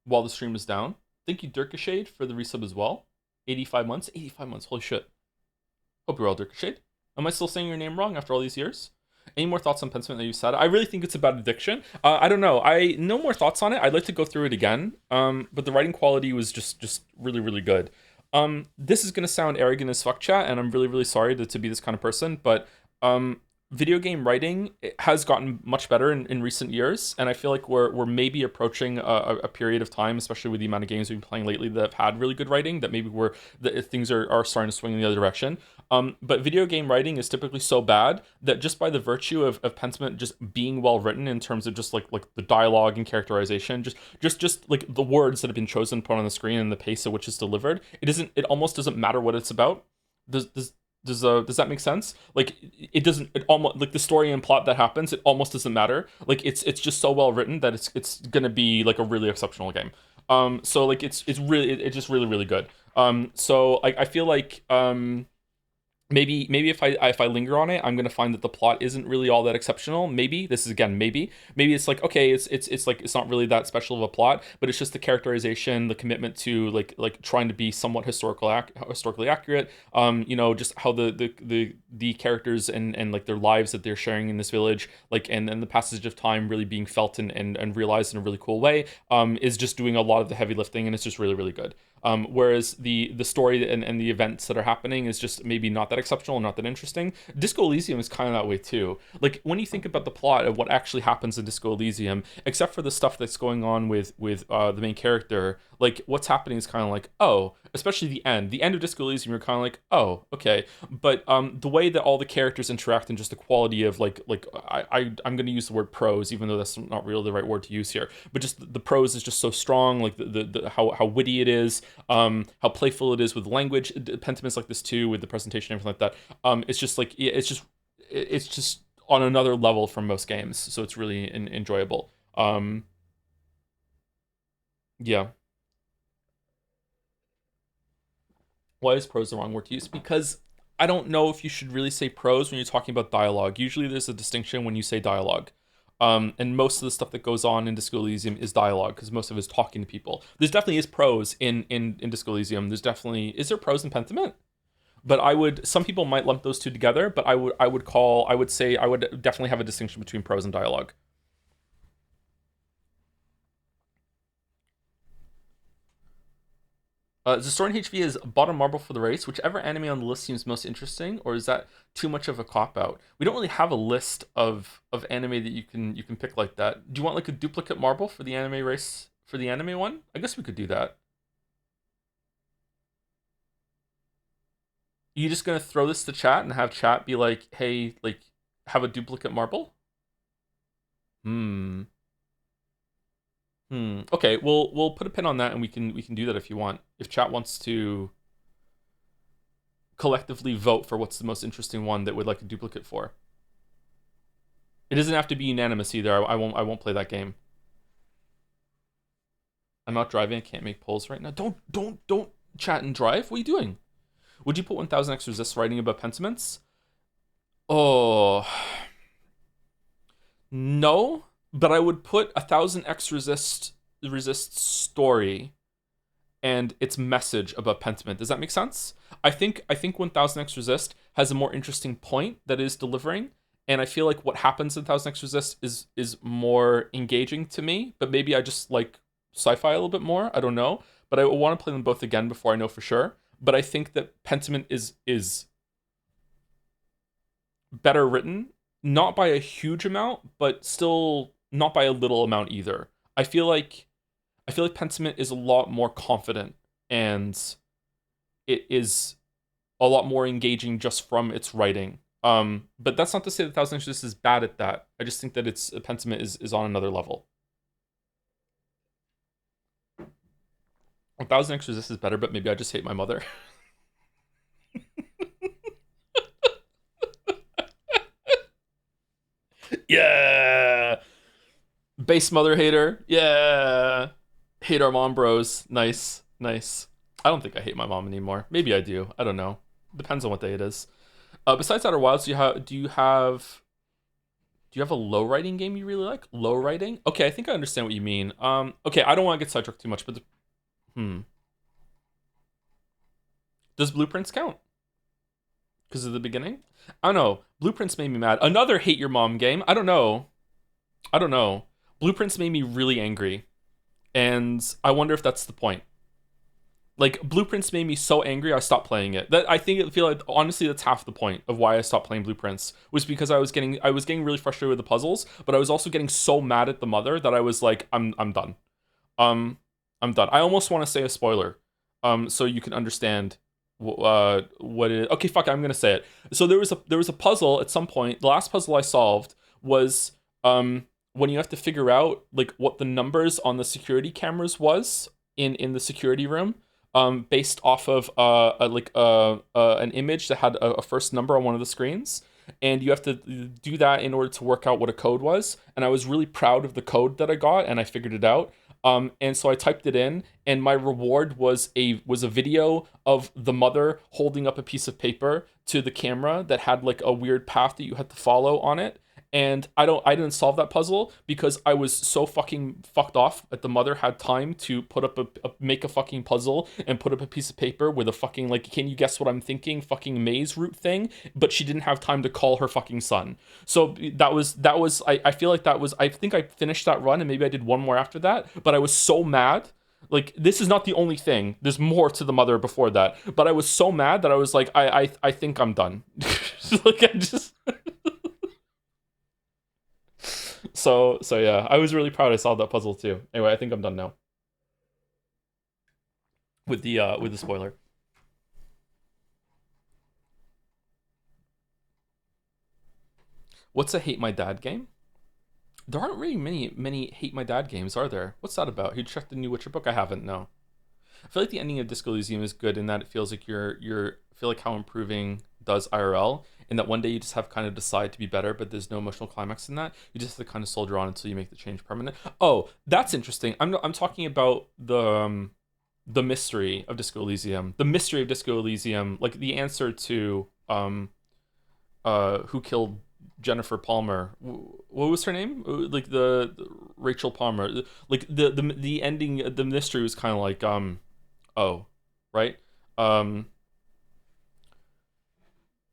while the stream is down. Thank you, Dirkashade, for the resub as well. 85 months. 85 months. Holy shit. Hope you're well, Dirkashade. Am I still saying your name wrong after all these years? Any more thoughts on Pentiment that you said? I really think it's about addiction. I don't know. I no more thoughts on it. I'd like to go through it again. But the writing quality was just really really good. This is gonna sound arrogant as fuck, chat, and I'm really really sorry to be this kind of person. But video game writing has gotten much better in recent years, and I feel like we're maybe approaching a period of time, especially with the amount of games we've been playing lately that have had really good writing, that maybe things are starting to swing in the other direction. But video game writing is typically so bad that just by the virtue of Pentiment just being well written in terms of just like the dialogue and characterization, just like the words that have been chosen put on the screen and the pace at which it's delivered, it almost doesn't matter what it's about. Does that make sense? Like it doesn't, it almost, like the story and plot that happens, it almost doesn't matter. Like it's just so well written that it's gonna be like a really exceptional game. So like it's just really really good. So I feel like maybe if I linger on it, I'm gonna find that the plot isn't really all that exceptional. Maybe this is, again, maybe it's like, okay, it's like it's not really that special of a plot, but it's just the characterization, the commitment to like trying to be somewhat historically accurate. Just how the characters and like their lives that they're sharing in this village, like and the passage of time really being felt and realized in a really cool way, is just doing a lot of the heavy lifting, and it's just really really good. Whereas the story and the events that are happening is just maybe not that exceptional, not that interesting. Disco Elysium is kind of that way too. Like when you think about the plot of what actually happens in Disco Elysium, except for the stuff that's going on with the main character, like what's happening is kind of like, oh, especially the end of Disco Elysium, you're kind of like, oh, okay. But the way that all the characters interact and just the quality of I'm going to use the word prose, even though that's not really the right word to use here, but just the prose is just so strong, like the how witty it is, how playful it is with language. Pentiments like this too, with the presentation and everything like that. It's just like it's just on another level from most games, so it's really enjoyable. Yeah. Why is prose the wrong word to use? Because I don't know if you should really say prose when you're talking about dialogue. Usually there's a distinction when you say dialogue. And most of the stuff that goes on in Disco Elysium is dialogue, because most of it is talking to people. There's definitely is prose in Disco Elysium. Is there prose in Pentiment? But some people might lump those two together, but I would say I would definitely have a distinction between prose and dialogue. Is the story in HV is bottom marble for the race? Whichever anime on the list seems most interesting, or is that too much of a cop out? We don't really have a list of anime that you can pick like that. Do you want like a duplicate marble for the anime race, for the anime one? I guess we could do that. You just gonna throw this to chat and have chat be like, hey, like, have a duplicate marble? Hmm. Hmm. Okay, we'll put a pin on that, and we can do that if you want. If chat wants to collectively vote for what's the most interesting one that would like a duplicate for. It doesn't have to be unanimous either. I won't play that game. I'm not driving. I can't make polls right now. Don't chat and drive. What are you doing? Would you put 1000 X resist writing about pentiments? Oh, no. But I would put 1000 X resist story and its message about Pentiment. Does that make sense? I think 1000 X resist has a more interesting point that is delivering, and I feel like what happens in 1000 X resist is more engaging to me. But maybe I just like sci-fi a little bit more. I don't know, but I want to play them both again before I know for sure. But I think that Pentiment is better written, not by a huge amount, but still not by a little amount either. I feel like I feel like Pentiment is a lot more confident, and it is a lot more engaging just from its writing. But that's not to say that Thousand Inches is bad at that. I just think that its Pentiment is on another level. 1000 X Resist is better, but maybe I just hate my mother. Yeah. Base mother hater. Yeah. Hate our mom bros. Nice. Nice. I don't think I hate my mom anymore. Maybe I do. I don't know. Depends on what day it is. Besides Outer Wilds, do you have a low writing game you really like? Low writing? Okay, I think I understand what you mean. Okay, I don't want to get sidetracked too much, but hmm. Does Blueprints count? Because of the beginning? I don't know. Blueprints made me mad. Another hate your mom game. I don't know. I don't know. Blueprints made me really angry, and I wonder if that's the point. Like Blueprints made me so angry I stopped playing it. That I think, feel like honestly that's half the point of why I stopped playing Blueprints, was because I was getting really frustrated with the puzzles, but I was also getting so mad at the mother that I was like, I'm done. Um I'm done. I almost want to say a spoiler, so you can understand what it. Okay, fuck it, I'm gonna say it. So there was a puzzle at some point. The last puzzle I solved was when you have to figure out like what the numbers on the security cameras was in the security room, based off of an image that had a first number on one of the screens, and you have to do that in order to work out what a code was. And I was really proud of the code that I got, and I figured it out. And so I typed it in, and my reward was a video of the mother holding up a piece of paper to the camera that had like a weird path that you had to follow on it. And I didn't solve that puzzle because I was so fucking fucked off that the mother had time to put up make a fucking puzzle and put up a piece of paper with a fucking, like, can you guess what I'm thinking, fucking maze route thing, but she didn't have time to call her fucking son. So that was I feel like that was, I think I finished that run, and maybe I did one more after that, but I was so mad. Like, this is not the only thing. There's more to the mother before that. But I was so mad that I was like, I think I'm done. Like, I just so yeah, I was really proud I solved that puzzle too. Anyway, I think I'm done now with the spoiler. What's a Hate My Dad game? There aren't really many Hate My Dad games, are there? What's that about? You checked the new Witcher book? I haven't. No. I feel like the ending of Disco Elysium is good in that it feels like you're feel like how improving does IRL, and that one day you just have kind of decide to be better, but there's no emotional climax in that. You just have to kind of soldier on until you make the change permanent. Oh, that's interesting. I'm talking about the mystery of Disco Elysium. The mystery of Disco Elysium, like the answer to who killed Jennifer Palmer. What was her name? Like the Rachel Palmer. Like the ending, the mystery was kind of like oh, right? Um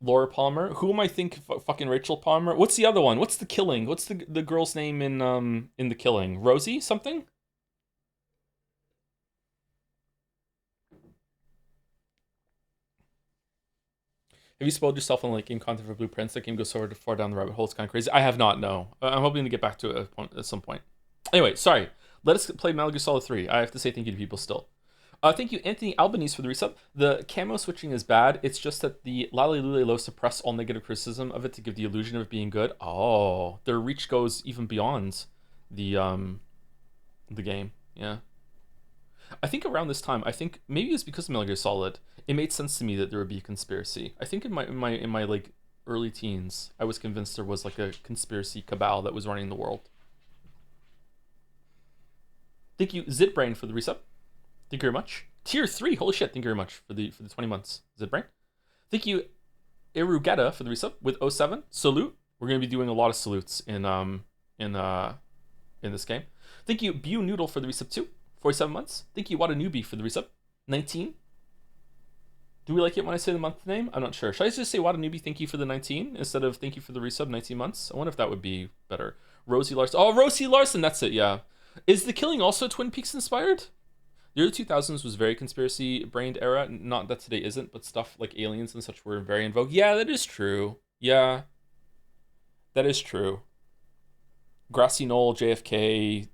Laura Palmer. Who am I think fucking Rachel Palmer? What's the other one? What's the killing? What's the girl's name in the killing? Rosie something? Have you spoiled yourself on like in content for Blueprints? That game goes so far down the rabbit hole. It's kind of crazy. I have not. No, I'm hoping to get back to it at some point. Anyway, sorry. Let us play Metal Gear Solid 3. I have to say thank you to people still. Thank you, Anthony Albanese, for the resub. The camo switching is bad. It's just that the Lale Lule Lo suppress all negative criticism of it to give the illusion of it being good. Oh, their reach goes even beyond the game. Yeah. I think around this time, I think maybe it's because of Metal Gear Solid, it made sense to me that there would be a conspiracy. I think in my like early teens, I was convinced there was like a conspiracy cabal that was running the world. Thank you, Zitbrain, for the resub. Thank you very much. Tier 3, holy shit, thank you very much for the 20 months, Zitbrain. Thank you, Irugeta, for the resub with '07. Salute. We're gonna be doing a lot of salutes in this game. Thank you, Bu Noodle, for the resub too. 47 months. Thank you, Watanubi, for the resub. 19. Do we like it when I say the month name? I'm not sure. Should I just say Watanubi, thank you for the 19 instead of thank you for the resub, 19 months? I wonder if that would be better. Rosie Larson. Oh, Rosie Larson, that's it, yeah. Is the killing also Twin Peaks inspired? The early 2000s was very conspiracy brained era. Not that today isn't, but stuff like aliens and such were very in vogue. Yeah, that is true. Yeah, that is true. Grassy Knoll, JFK,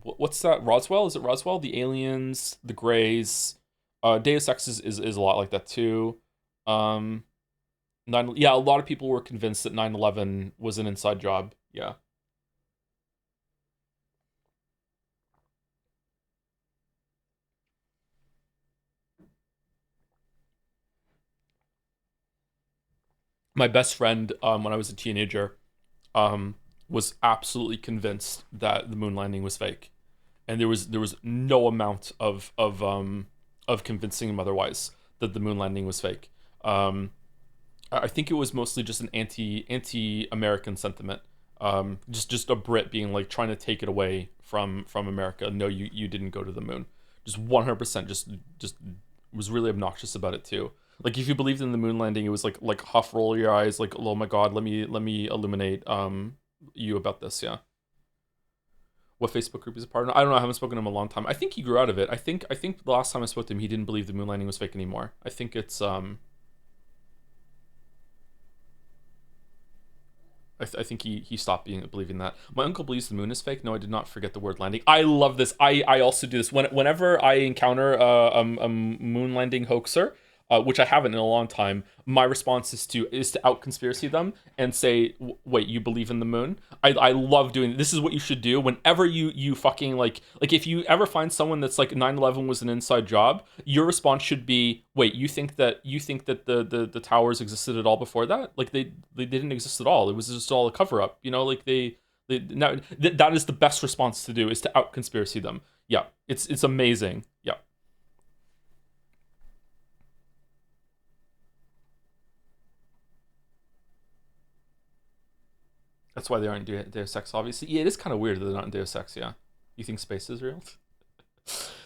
what's that? Roswell? Is it Roswell? The aliens, the Greys. Deus Ex is a lot like that too. Yeah, a lot of people were convinced that 9/11 was an inside job. Yeah. My best friend, when I was a teenager, um, was absolutely convinced that the moon landing was fake, and there was no amount of convincing him otherwise that the moon landing was fake. I think it was mostly just an anti American sentiment. Just a Brit being like trying to take it away from America. No, you didn't go to the moon. Just 100%. Just was really obnoxious about it too. Like if you believed in the moon landing, it was like huff, roll your eyes, like oh my god, let me illuminate you about this. Yeah. What Facebook group he's a part of? I don't know. I haven't spoken to him in a long time. I think he grew out of it. I think the last time I spoke to him, he didn't believe the moon landing was fake anymore. I think it's I think he stopped believing that. My uncle believes the moon is fake. No, I did not forget the word landing. I love this. I also do this whenever I encounter a moon landing hoaxer, which I haven't in a long time. My response is to out conspiracy them and say, wait, you believe in the moon? I love doing this. Is what you should do whenever you fucking like if you ever find someone that's like 9/11 was an inside job, your response should be, wait, you think that the towers existed at all before that? Like they didn't exist at all. It was just all a cover up. You know, like they now that is the best response to do, is to out conspiracy them. Yeah, it's amazing. Yeah. That's why they aren't in Deus Ex, obviously. Yeah, it is kind of weird that they're not in Deus Ex, yeah. You think space is real?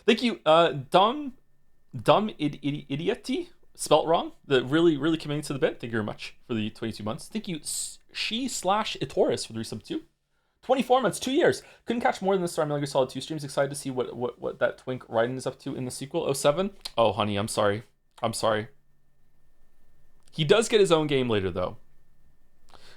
Thank you, dumb idiot, spelt wrong. The really committing to the bit. Thank you very much for the 22 months. Thank you, she/Itoris for the resub 2. 24 months, 2 years. Couldn't catch more than the Star Metal Gear Solid 2 streams. Excited to see what that twink Raiden is up to in the sequel. Oh 07? Oh, honey, I'm sorry. I'm sorry. He does get his own game later, though.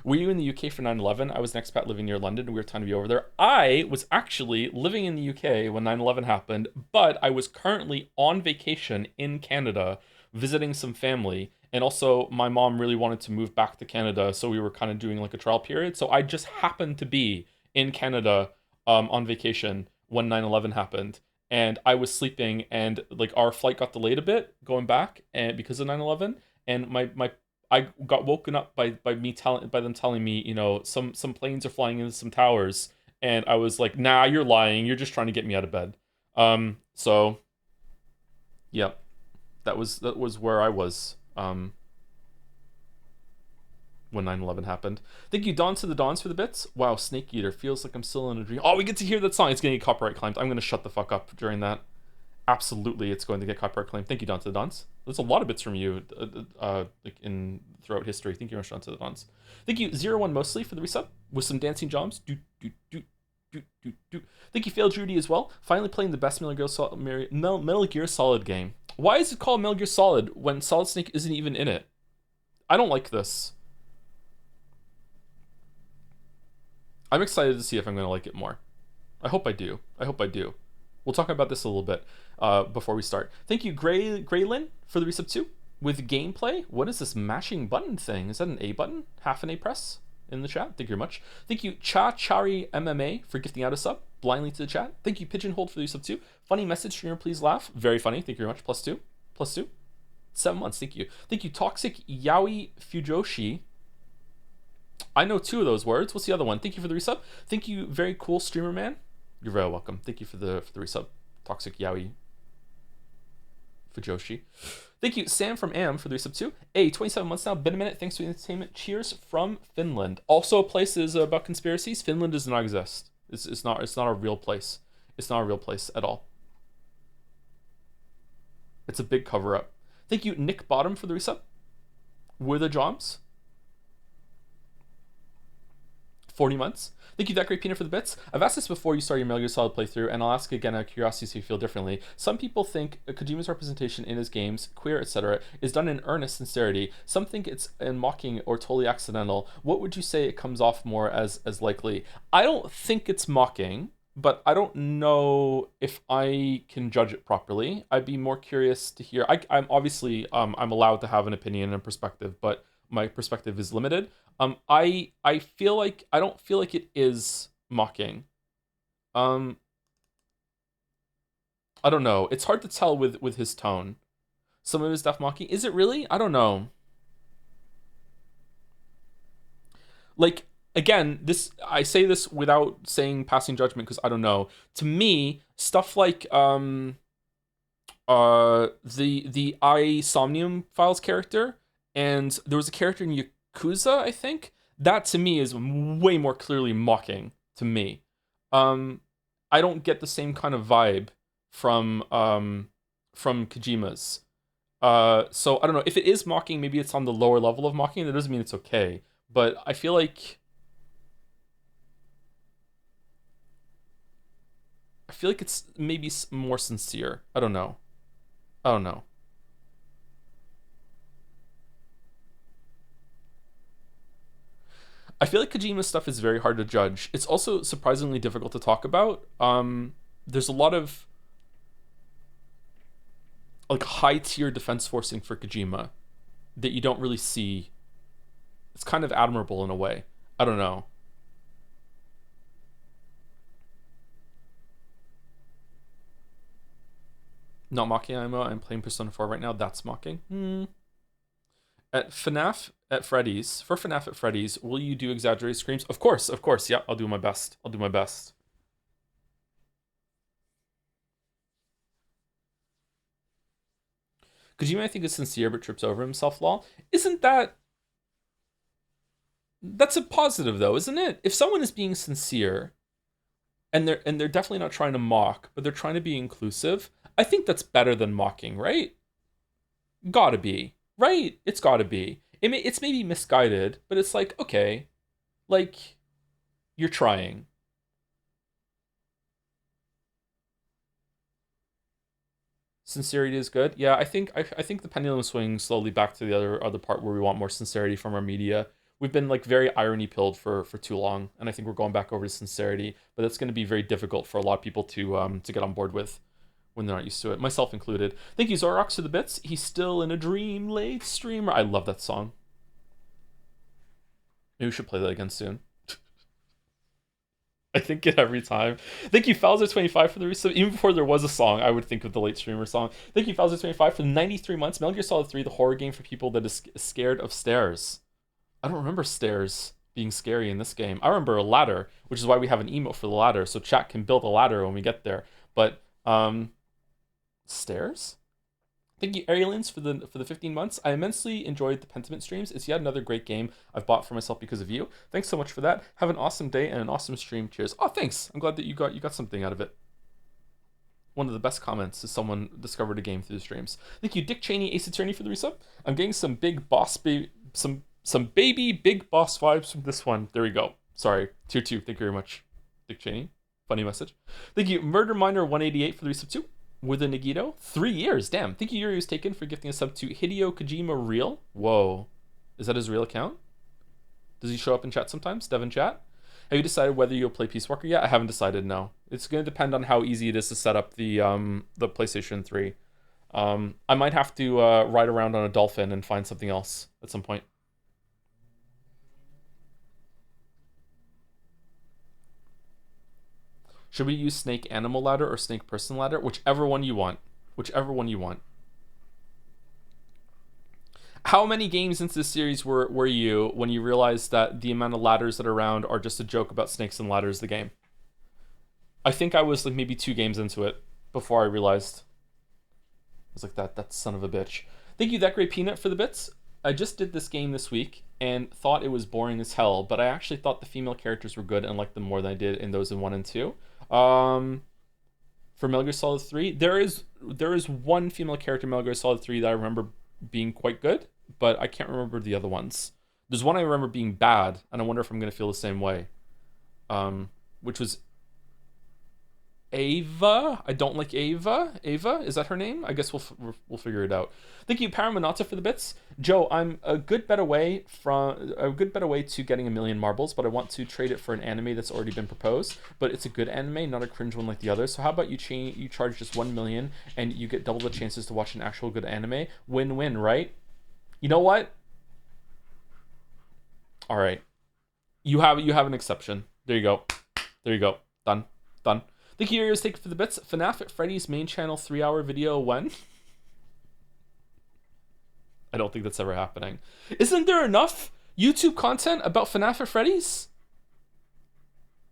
Were you in the UK for 9/11? I was an expat living near London. We were trying to be over there. I was actually living in the UK when 9/11 happened, but I was currently on vacation in Canada visiting some family. And also, my mom really wanted to move back to Canada, so we were kind of doing like a trial period. So I just happened to be in Canada on vacation when 9/11 happened. And I was sleeping, and like our flight got delayed a bit going back, and because of 9/11, and my I got woken up by them telling me, you know, some planes are flying into some towers, and I was like, nah, you're lying. You're just trying to get me out of bed. So yeah, that was where I was when 9/11 happened. Thank you, Dawn to the Dawns, for the bits. Wow, Snake Eater feels like I'm still in a dream. Oh, we get to hear that song. It's gonna get copyright claimed. I'm gonna shut the fuck up during that. Absolutely, it's going to get copyright claim. Thank you, Don to the Dons. There's a lot of bits from you, like in throughout history. Thank you, much, Don to the Dons. Thank you, 01 mostly for the resub with some dancing jobs. Thank you, Fail Judy as well. Finally playing the best Metal Gear Solid game. Why is it called Metal Gear Solid when Solid Snake isn't even in it? I don't like this. I'm excited to see if I'm going to like it more. I hope I do. I hope I do. We'll talk about this a little bit before we start. Thank you, Graylin, for the resub 2. With gameplay, what is this mashing button thing? Is that an A button? Half an A press in the chat. Thank you very much. Thank you, Chari MMA, for gifting out a sub blindly to the chat. Thank you, Pigeonhole, for the resub 2. Funny message, streamer, please laugh. Very funny. Thank you very much. +2. +2. 7 months. Thank you. Thank you, Toxic Yaoi Fujoshi. I know 2 of those words. What's the other one? Thank you for the resub. Thank you, very cool streamer man. You're very welcome. Thank you for the resub, Toxic Yaoi Fujoshi. Thank you, Sam from Am, for the resub too. 27 months now. Been a minute. Thanks for the entertainment. Cheers from Finland. Also, a place is about conspiracies. Finland does not exist. It's not a real place. It's not a real place at all. It's a big cover up. Thank you, Nick Bottom, for the resub. Were the jobs? 40 months. Thank you, That Great Peanut, for the bits. I've asked this before you start your Metal Gear Solid playthrough, and I'll ask again out of curiosity so you feel differently. Some people think Kojima's representation in his games, queer, etc., is done in earnest sincerity. Some think it's in mocking or totally accidental. What would you say it comes off more as likely? I don't think it's mocking, but I don't know if I can judge it properly. I'd be more curious to hear. I'm obviously I'm allowed to have an opinion and perspective, but my perspective is limited. I feel like I don't feel like it is mocking. I don't know. It's hard to tell with his tone. Some of his stuff mocking. Is it really? I don't know. Like, again, I say this without saying passing judgment because I don't know. To me, stuff like the I Somnium Files character, and there was a character in Yakuza, I think. That to me is way more clearly mocking to me. I don't get the same kind of vibe from Kojima's. So I don't know if it is mocking. Maybe it's on the lower level of mocking. That doesn't mean it's okay. But I feel like I feel like it's maybe more sincere. I don't know. I don't know. I feel like Kojima's stuff is very hard to judge. It's also surprisingly difficult to talk about. There's a lot of like high tier defense forcing for Kojima that you don't really see. It's kind of admirable in a way. I don't know. Not mocking Imo. I'm playing Persona 4 right now. That's mocking. At FNAF at Freddy's, for FNAF at Freddy's, will you do exaggerated screams? Of course, of course. Yeah, I'll do my best. I'll do my best. Kojima, I think, is sincere but trips over himself, lol. Isn't that... That's a positive, though, isn't it? If someone is being sincere, and they're definitely not trying to mock, but they're trying to be inclusive, I think that's better than mocking, right? Gotta be. Right? It's gotta be. It's maybe misguided, but it's like, okay, like, you're trying. Sincerity is good. Yeah, I think the pendulum swings slowly back to the other part where we want more sincerity from our media. We've been like very irony pilled for too long, and I think we're going back over to sincerity. But that's going to be very difficult for a lot of people to get on board with when they're not used to it, myself included. Thank you, Zorox, for the bits. He's still in a dream, late streamer. I love that song. Maybe we should play that again soon. I think it every time. Thank you, Falzer25, for the resub. Even before there was a song, I would think of the late streamer song. Thank you, Falzer25, for the 93 months. Metal Gear Solid 3, the horror game for people that is scared of stairs. I don't remember stairs being scary in this game. I remember a ladder, which is why we have an emote for the ladder, so chat can build a ladder when we get there. But, stairs? Thank you, Arielins, for the 15 months. I immensely enjoyed the Pentiment streams. It's yet another great game I've bought for myself because of you. Thanks so much for that. Have an awesome day and an awesome stream. Cheers. Oh, thanks. I'm glad that you got something out of it. One of the best comments is someone discovered a game through the streams. Thank you, Dick Cheney, Ace Attorney, for the resub. I'm getting some big boss some baby big boss vibes from this one. There we go. Sorry. Tier 2. Thank you very much, Dick Cheney. Funny message. Thank you, Murder Miner 188, for the resub too. With a Nagito, 3 years. Damn. Thank you, Yuri was taken, for gifting a sub to Hideo Kojima Real. Whoa. Is that his real account? Does he show up in chat sometimes? Devin chat? Have you decided whether you'll play Peace Walker yet? I haven't decided, no. It's going to depend on how easy it is to set up the PlayStation 3. I might have to ride around on a dolphin and find something else at some point. Should we use snake animal ladder or snake person ladder? Whichever one you want. Whichever one you want. How many games into the series were you when you realized that the amount of ladders that are around are just a joke about snakes and ladders, the game? I think I was like maybe 2 games into it before I realized. I was like, that son of a bitch. Thank you, That Great Peanut, for the bits. I just did this game this week and thought it was boring as hell, but I actually thought the female characters were good and liked them more than I did in those in 1 and 2. For Metal Gear Solid 3, there is one female character in Metal Gear Solid 3 that I remember being quite good, but I can't remember the other ones. There's one I remember being bad, and I wonder if I'm going to feel the same way. Which was Ava. I don't like Ava. Ava, is that her name? I guess we'll figure it out. Thank you, Paramanata, for the bits. Joe, I'm a good bet away to getting 1,000,000 marbles, but I want to trade it for an anime that's already been proposed. But it's a good anime, not a cringe one like the others. So how about you charge just 1,000,000 and you get double the chances to watch an actual good anime? Win-win, right? You know what? All right. You have an exception. There you go. There you go. Done. Thank you, Arios, for the bits. FNAF at Freddy's main channel 3-hour video when? I don't think that's ever happening. Isn't there enough YouTube content about FNAF at Freddy's?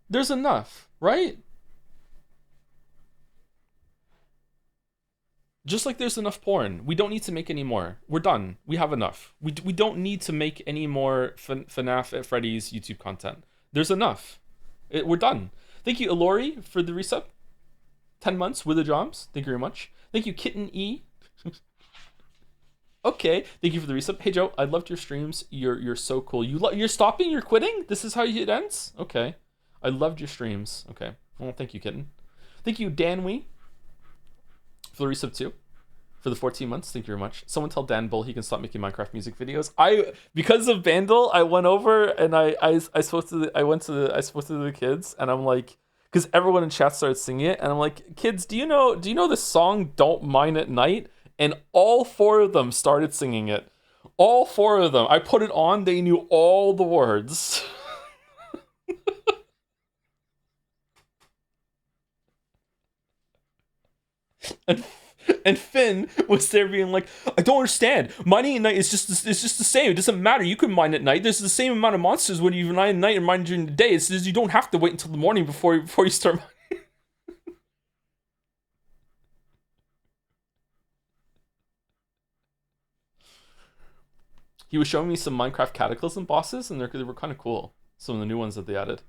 There's enough, right? Just like there's enough porn. We don't need to make any more. We're done. We have enough. We don't need to make any more FNAF at Freddy's YouTube content. There's enough. We're done. Thank you, Alori, for the resub. 10 months with the jobs. Thank you very much. Thank you, Kitten E. Okay. Thank you for the resub. Hey, Joe, I loved your streams. You're so cool. You're stopping? You're quitting? This is how it ends? Okay. I loved your streams. Okay. Well, thank you, Kitten. Thank you, Dan Wee, for the resub 2. For the 14 months, thank you very much. Someone tell Bandle he can stop making Minecraft music videos. Because of Bandle, I went over and I spoke to the kids, and I'm like, because everyone in chat started singing it, and I'm like, kids, do you know this song "Don't Mine at Night"? And all 4 of them started singing it. All 4 of them. I put it on; they knew all the words. And Finn was there being like, I don't understand. Mining at night is just the same. It doesn't matter. You can mine at night. There's the same amount of monsters when you mine at night and mine during the day. It's just you don't have to wait until the morning before you start mining. He was showing me some Minecraft Cataclysm bosses, and they were kind of cool. Some of the new ones that they added.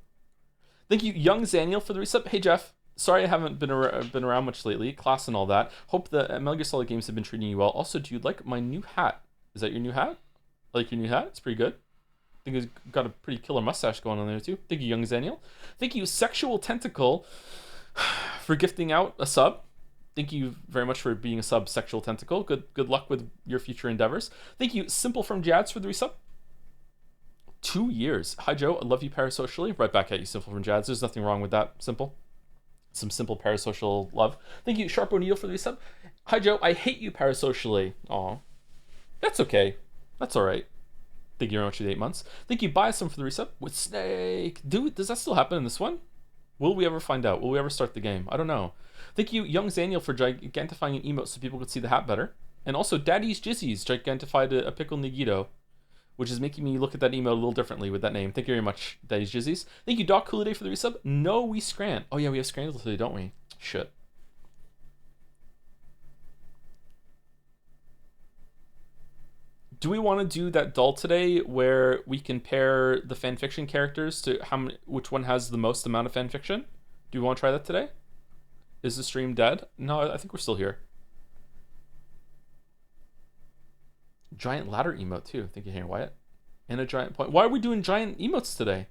Thank you, Young Zaniel, for the resub. Hey, Jeff. Sorry I haven't been around much lately, class and all that. Hope the Metal Gear Solid games have been treating you well. Also, do you like my new hat? Is that your new hat? I like your new hat? It's pretty good. I think it's got a pretty killer mustache going on there too. Thank you, Young Zaniel. Thank you, Sexual Tentacle, for gifting out a sub. Thank you very much for being a sub, Sexual Tentacle. Good luck with your future endeavors. Thank you, Simple from Jads, for the resub. 2 years. Hi, Joe. I love you parasocially. Right back at you, Simple from Jads. There's nothing wrong with that, Simple. Some simple parasocial love. Thank you, Sharp O'Neill, for the resub. Hi, Joe. I hate you parasocially. Aw. That's okay. That's all right. Thank you very much for the 8 months. Thank you, Biasum, for the resub. With Snake. Dude, does that still happen in this one? Will we ever find out? Will we ever start the game? I don't know. Thank you, Young Zaniel, for gigantifying an emote so people could see the hat better. And also, Daddy's Jizzies gigantified a pickle Nigito, which is making me look at that emote a little differently with that name. Thank you very much, Daddy's Jizzies. Thank you, Doc Cooliday, for the resub. No, we Scran. Oh, yeah, we have Scrandle today, don't we? Shit. Do we want to do that dull today where we compare the fanfiction characters to which one has the most amount of fanfiction? Do we want to try that today? Is the stream dead? No, I think we're still here. Giant ladder emote too. Thank you, Henry Wyatt. And a giant point. Why are we doing giant emotes today?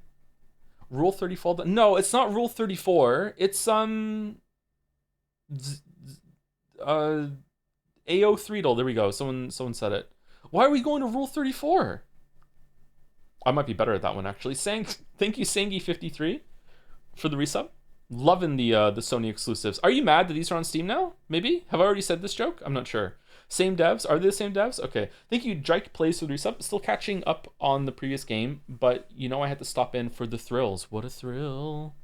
Rule 34. No, it's not Rule 34. It's AO Threedle. There we go. Someone said it. Why are we going to Rule 34? I might be better at that one actually. Thank you, Sangi53, for the resub. Loving the Sony exclusives. Are you mad that these are on Steam now? Maybe? Have I already said this joke? I'm not sure. Same devs? Are they the same devs? Okay. Thank you, Drake Plays, for the resub. Still catching up on the previous game, but you know I had to stop in for the thrills. What a thrill.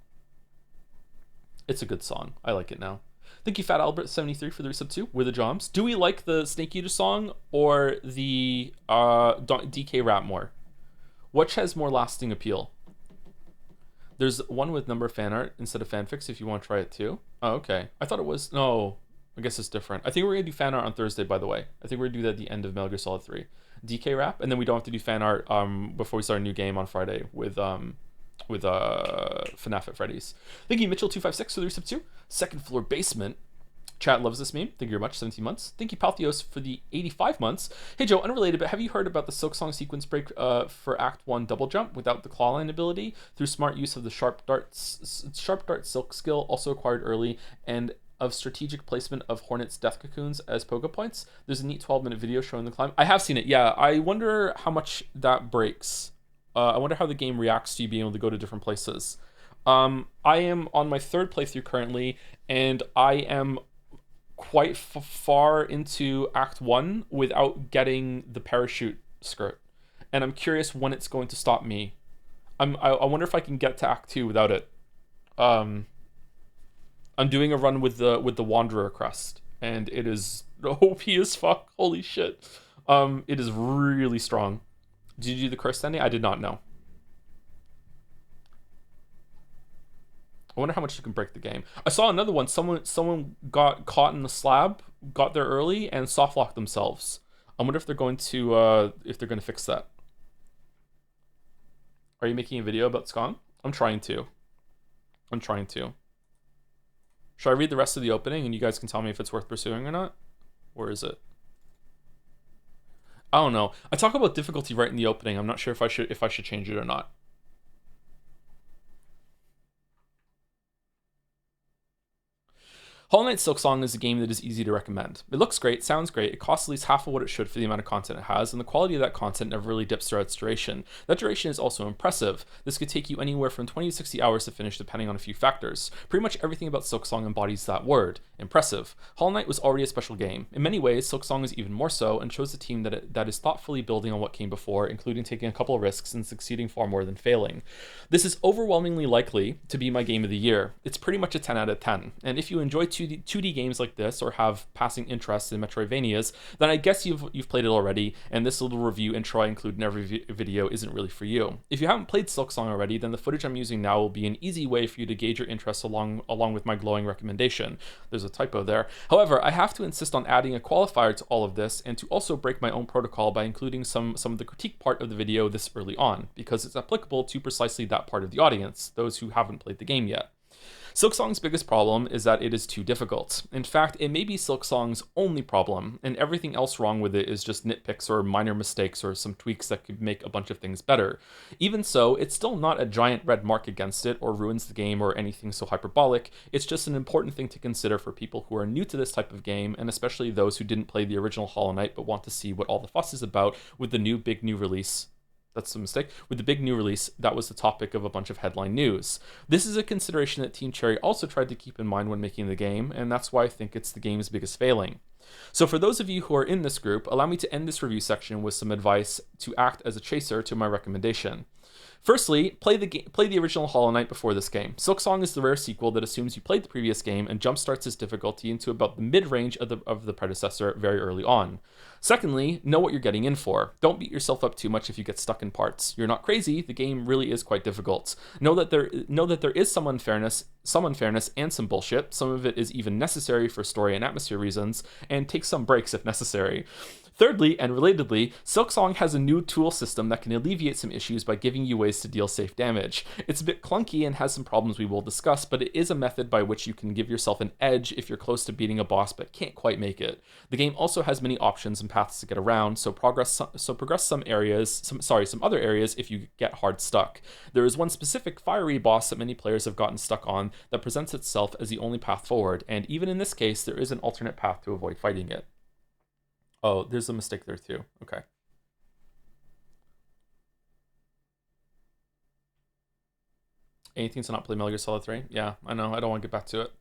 It's a good song. I like it now. Thank you, Fat Albert73, for the resub too. We're the Joms. Do we like the Snake Eater song or the DK rap more? Which has more lasting appeal? There's one with number fan art instead of fanfics if you want to try it too. Oh, okay. I thought it was... No, I guess it's different. I think we're going to do fan art on Thursday, by the way. I think we're going to do that at the end of Metal Gear Solid 3. DK rap, and then we don't have to do fan art before we start a new game on Friday with FNAF at Freddy's. Thank you, Mitchell256, for the resub 2. Second Floor Basement. Chat loves this meme. Thank you very much. 17 months. Thank you, Palthios, for the 85 months. Hey, Joe, unrelated, but have you heard about the Silk Song sequence break for Act 1 double jump without the claw line ability through smart use of the Sharp Dart Silk skill, also acquired early, and of strategic placement of Hornet's death cocoons as pogo points? There's a neat 12-minute video showing the climb. I have seen it, yeah. I wonder how much that breaks. I wonder how the game reacts to you being able to go to different places. I am on my 3rd playthrough currently, and I am quite far into Act 1 without getting the parachute skirt, and I'm curious when it's going to stop me. I wonder if I can get to Act 2 without it. I'm doing a run with the Wanderer crest, and it is OP as fuck. Holy shit. It is really strong. Did you do the curse ending? I did not know. I wonder how much you can break the game. I saw another one. Someone got caught in the slab, got there early, and soft locked themselves. I wonder if they're going to fix that. Are you making a video about Skong? I'm trying to. Should I read the rest of the opening and you guys can tell me if it's worth pursuing or not? Or is it? I don't know. I talk about difficulty right in the opening. I'm not sure if I should change it or not. Hollow Knight Silksong is a game that is easy to recommend. It looks great, sounds great, it costs at least half of what it should for the amount of content it has, and the quality of that content never really dips throughout its duration. That duration is also impressive. This could take you anywhere from 20 to 60 hours to finish depending on a few factors. Pretty much everything about Silksong embodies that word, impressive. Hollow Knight was already a special game. In many ways, Silksong is even more so, and shows a team that is thoughtfully building on what came before, including taking a couple of risks and succeeding far more than failing. This is overwhelmingly likely to be my game of the year. It's pretty much a 10 out of 10, and if you enjoy 2D games like this or have passing interest in Metroidvanias, then I guess you've played it already, and this little review intro I include in every video isn't really for you. If you haven't played Silksong already, then the footage I'm using now will be an easy way for you to gauge your interest along with my glowing recommendation. There's a typo there. However, I have to insist on adding a qualifier to all of this, and to also break my own protocol by including some of the critique part of the video this early on, because it's applicable to precisely that part of the audience, those who haven't played the game yet. Silksong's biggest problem is that it is too difficult. In fact, it may be Silksong's only problem, and everything else wrong with it is just nitpicks or minor mistakes or some tweaks that could make a bunch of things better. Even so, it's still not a giant red mark against it or ruins the game or anything so hyperbolic. It's just an important thing to consider for people who are new to this type of game, and especially those who didn't play the original Hollow Knight but want to see what all the fuss is about with the big new release. That's a mistake. With the big new release, that was the topic of a bunch of headline news. This is a consideration that Team Cherry also tried to keep in mind when making the game, and that's why I think it's the game's biggest failing. So for those of you who are in this group, allow me to end this review section with some advice to act as a chaser to my recommendation. Firstly, play the original Hollow Knight before this game. Silksong is the rare sequel that assumes you played the previous game and jumpstarts its difficulty into about the mid-range of the predecessor very early on. Secondly, know what you're getting in for. Don't beat yourself up too much if you get stuck in parts. You're not crazy, the game really is quite difficult. Know that there is some unfairness and some bullshit. Some of it is even necessary for story and atmosphere reasons, and take some breaks if necessary. Thirdly, and relatedly, Silksong has a new tool system that can alleviate some issues by giving you ways to deal safe damage. It's a bit clunky and has some problems we will discuss, but it is a method by which you can give yourself an edge if you're close to beating a boss but can't quite make it. The game also has many options and paths to get around, so progress some other areas if you get hard stuck. There is one specific fiery boss that many players have gotten stuck on that presents itself as the only path forward, and even in this case, there is an alternate path to avoid fighting it. Oh, there's a mistake there too. Okay. Anything to not play Metal Gear Solid 3? Yeah, I know. I don't want to get back to it.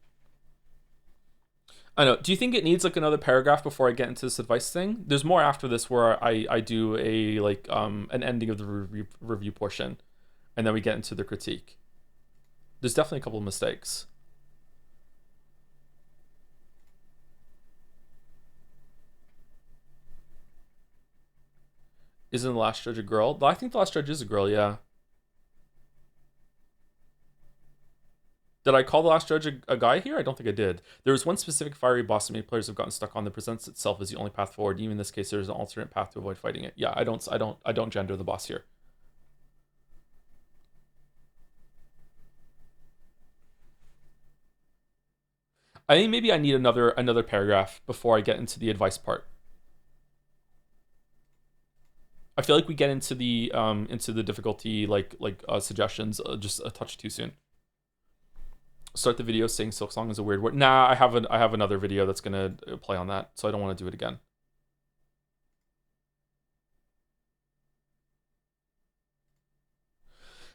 I know. Do you think it needs like another paragraph before I get into this advice thing? There's more after this where I do a an ending of the review portion, and then we get into the critique. There's definitely a couple of mistakes. Isn't the last judge a girl? I think the last judge is a girl, yeah. Did I call the last judge a guy here? I don't think I did. There is one specific fiery boss that many players have gotten stuck on that presents itself as the only path forward. Even in this case, there's an alternate path to avoid fighting it. Yeah, I don't gender the boss here. I think maybe I need another paragraph before I get into the advice part. I feel like we get into the difficulty suggestions just a touch too soon. Start the video saying Silksong is a weird word. Nah, I have another video that's gonna play on that, so I don't want to do it again.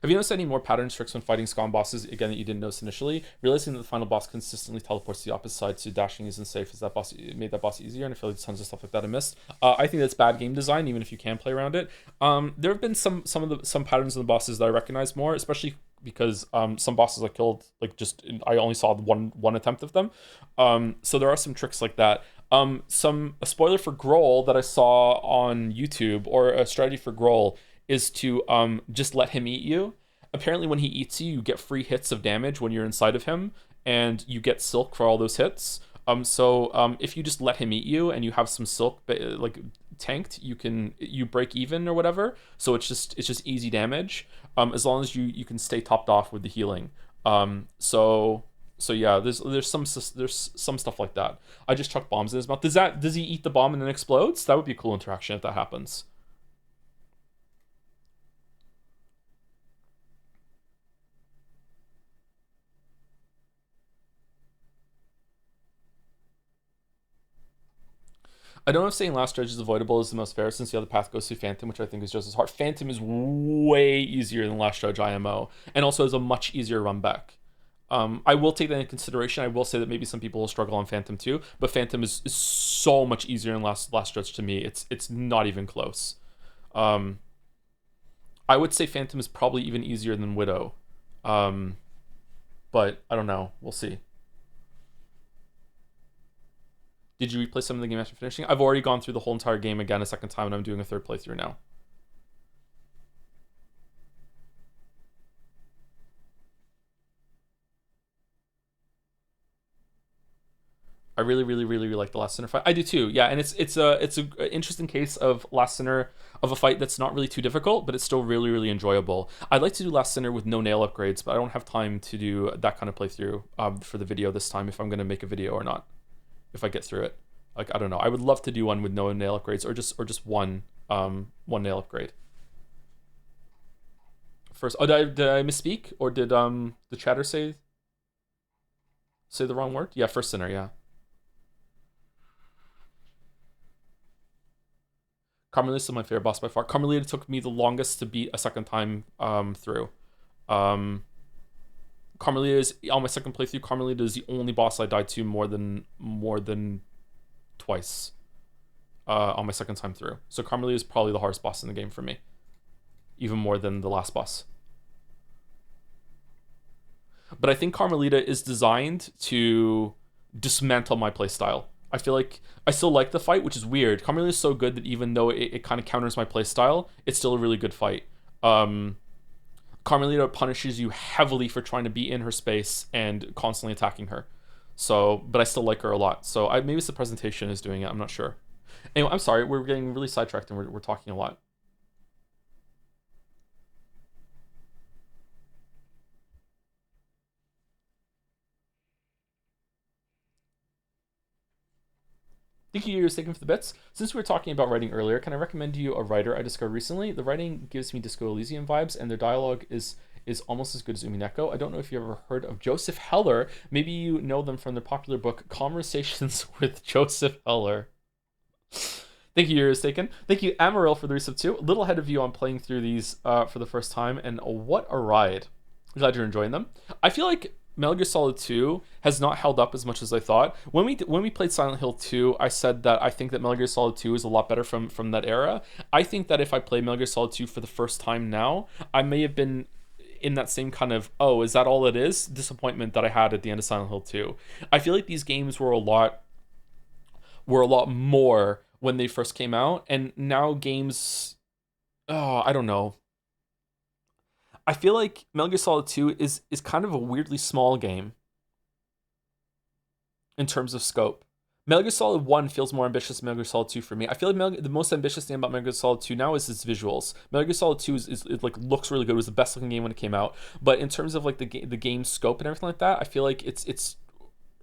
Have you noticed any more patterns, tricks when fighting Scum bosses, again, that you didn't notice initially? Realizing that the final boss consistently teleports to the opposite side, so dashing isn't safe. Has that boss made that boss easier? And I feel like there's tons of stuff like that I missed. I think that's bad game design, even if you can play around it. There have been some patterns in the bosses that I recognize more, especially because some bosses I killed, I only saw one attempt of them. So there are some tricks like that. A spoiler for Grohl that I saw on YouTube, or a strategy for Grohl, is to just let him eat you. Apparently when he eats you, you get free hits of damage when you're inside of him, and you get silk for all those hits. So if you just let him eat you and you have some silk tanked, you break even or whatever. So it's just easy damage, as long as you can stay topped off with the healing. So yeah, there's some stuff like that. I just chuck bombs in his mouth. Does he eat the bomb and then explodes? That would be a cool interaction if that happens. I don't know if saying Last Dredge is avoidable is the most fair since the other path goes through Phantom, which I think is just as hard. Phantom is way easier than Last Dredge IMO and also has a much easier run back. I will take that into consideration. I will say that maybe some people will struggle on Phantom too, but Phantom is so much easier than Last Dredge to me. It's not even close. I would say Phantom is probably even easier than Widow. But I don't know. We'll see. Did you replay some of the game after finishing? I've already gone through the whole entire game again a second time, and I'm doing a third playthrough now. I really, really, really, really like the Last Sinner fight. I do too. Yeah, and it's a interesting case of Last Sinner of a fight that's not really too difficult, but it's still really, really enjoyable. I'd like to do Last Sinner with no nail upgrades, but I don't have time to do that kind of playthrough for the video this time. If I'm gonna make a video or not, if I get through it, like I don't know. I would love to do one with no nail upgrades or just one nail upgrade. First, oh, did I misspeak or did the chatter say the wrong word? Yeah, first Sinner. Yeah. Carmelita is my favorite boss by far. Carmelita took me the longest to beat a second time through. Um, Carmelita is on my second playthrough. Carmelita is the only boss I died to more than twice on my second time through. So Carmelita is probably the hardest boss in the game for me, even more than the last boss. But I think Carmelita is designed to dismantle my playstyle. I feel like I still like the fight, which is weird. Carmelita is so good that even though it kind of counters my playstyle, it's still a really good fight. Carmelita punishes you heavily for trying to be in her space and constantly attacking her. So, but I still like her a lot. So maybe it's the presentation is doing it. I'm not sure. Anyway, I'm sorry. We're getting really sidetracked and we're talking a lot. Thank you, Taken for the bits. Since we were talking about writing earlier, can I recommend you a writer I discovered recently? The writing gives me Disco Elysium vibes, and their dialogue is almost as good as Umineko. I don't know if you ever heard of Joseph Heller. Maybe you know them from their popular book Conversations with Joseph Heller. Thank you, Yours Taken. Thank you, Amaryl, for the resub too. A little ahead of you on playing through these for the first time, and what a ride. I'm glad you're enjoying them. I feel like Metal Gear Solid 2 has not held up as much as I thought. When we played Silent Hill 2, I said that I think that Metal Gear Solid 2 is a lot better from that era. I think that if I play Metal Gear Solid 2 for the first time now, I may have been in that same kind of, oh, is that all it is? Disappointment that I had at the end of Silent Hill 2. I feel like these games were a lot more when they first came out, and now games, oh, I don't know. I feel like Metal Gear Solid 2 is kind of a weirdly small game in terms of scope. Metal Gear Solid 1 feels more ambitious than Metal Gear Solid 2 for me. I feel like the most ambitious thing about Metal Gear Solid 2 now is its visuals. Metal Gear Solid 2 is like looks really good. It was the best looking game when it came out. But in terms of like the game scope and everything like that, I feel like it's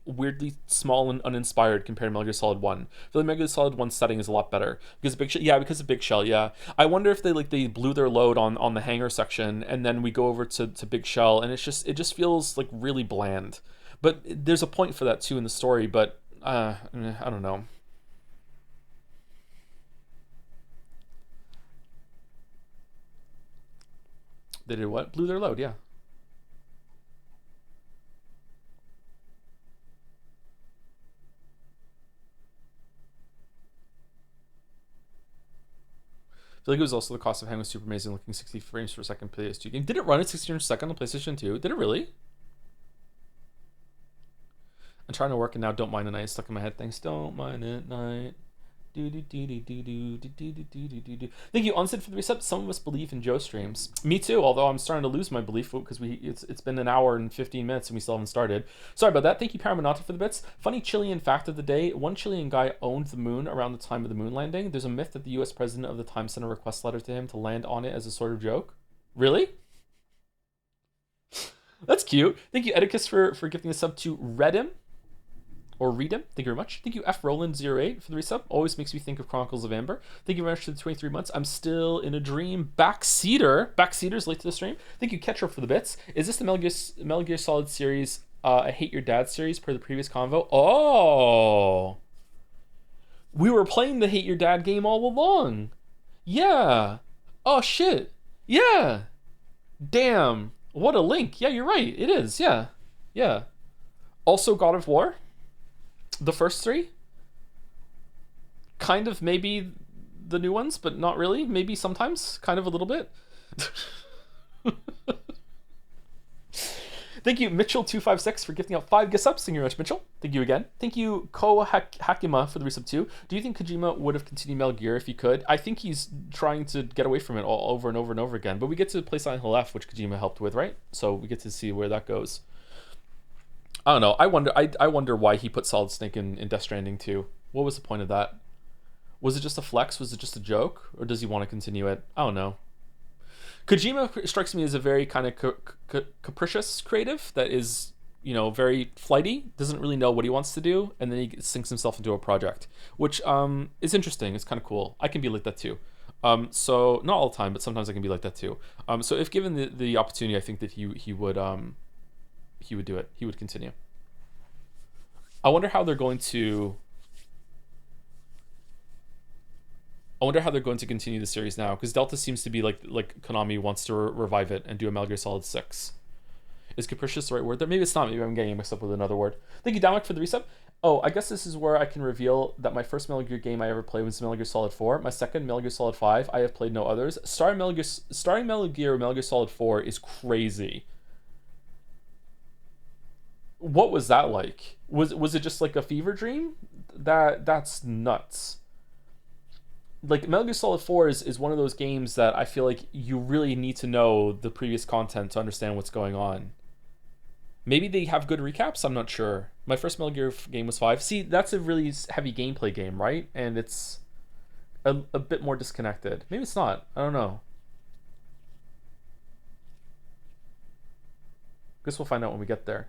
weirdly small and uninspired compared to Metal Gear Solid 1. I feel like Metal Gear Solid 1 setting is a lot better. Because of Big Shell, yeah. I wonder if they blew their load on the hangar section and then we go over to Big Shell and it just feels like really bland. But there's a point for that too in the story, but I don't know. They did what? Blew their load, yeah. I feel like it was also the cost of having a super amazing looking 60 frames per second PS2 game. Did it run at 60 frames per second on PlayStation 2? Did it really? I'm trying to work and now Don't Mind the Night stuck in my head. Thanks, Don't Mind at Night. Thank you, Onsid, for the reset. Some of us believe in Joe streams. Me too, although I'm starting to lose my belief because it's been an hour and 15 minutes and we still haven't started. Sorry about that. Thank you, Paramonata, for the bits. Funny Chilean fact of the day. One Chilean guy owned the moon around the time of the moon landing. There's a myth that the US president of the time sent a request letter to him to land on it as a sort of joke. Really? That's cute. Thank you, Edicus, for giving a sub to Redim. Or read him. Thank you very much. Thank you, F Roland08 for the resub. Always makes me think of Chronicles of Amber. Thank you very much for the 23 months. I'm still in a dream. Backseater's late to the stream. Thank you, Ketchup, for the bits. Is this the Metal Gear Solid series, I Hate Your Dad series per the previous convo? Oh. We were playing the Hate Your Dad game all along. Yeah. Oh, shit. Yeah. Damn. What a link. Yeah, you're right. It is. Yeah. Yeah. Also God of War. The first three. Kind of maybe the new ones, but not really. Maybe sometimes. Kind of a little bit. Thank you, Mitchell256, for gifting out 5 gift subs. Thank you very much, Mitchell. Thank you again. Thank you, Ko Hakima, for the resub 2. Do you think Kojima would have continued Metal Gear if he could? I think he's trying to get away from it all over and over and over again. But we get to play Silent Hill F, which Kojima helped with, right? So we get to see where that goes. I don't know. I wonder why he put Solid Snake in Death Stranding 2. What was the point of that? Was it just a flex? Was it just a joke? Or does he want to continue it? I don't know. Kojima strikes me as a very kind of capricious creative that is, you know, very flighty, doesn't really know what he wants to do, and then he sinks himself into a project, which is interesting. It's kind of cool. I can be like that too. So not all the time, but sometimes I can be like that too. So if given the opportunity, I think that he would do it. He would continue. I wonder how they're going to continue the series now, because Delta seems to be like Konami wants to revive it and do a Metal Gear Solid 6. Is capricious the right word there? Maybe it's not. Maybe I'm getting mixed up with another word. Thank you, Damek, for the resub. Oh, I guess this is where I can reveal that my first Metal Gear game I ever played was Metal Gear Solid 4. My second, Metal Gear Solid 5. I have played no others. Starring Metal Gear Solid 4 is crazy. What was that like? Was it just like a fever dream? That's nuts. Like, Metal Gear Solid 4 is one of those games that I feel like you really need to know the previous content to understand what's going on. Maybe they have good recaps, I'm not sure. My first Metal Gear game was 5. See, that's a really heavy gameplay game, right? And it's a bit more disconnected. Maybe it's not. I don't know. Guess we'll find out when we get there.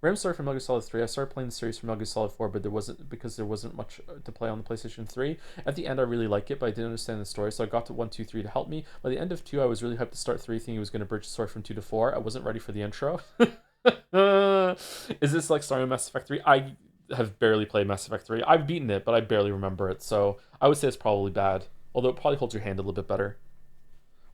Random story from Metal Gear Solid 3. I started playing the series from Metal Gear Solid 4, but there wasn't much to play on the PlayStation 3. At the end, I really liked it, but I didn't understand the story, so I got to 1, 2, 3 to help me. By the end of 2, I was really hyped to start 3, thinking it was going to bridge the story from 2 to 4. I wasn't ready for the intro. Is this like starting Mass Effect 3? I have barely played Mass Effect 3. I've beaten it, but I barely remember it, so I would say it's probably bad. Although it probably holds your hand a little bit better.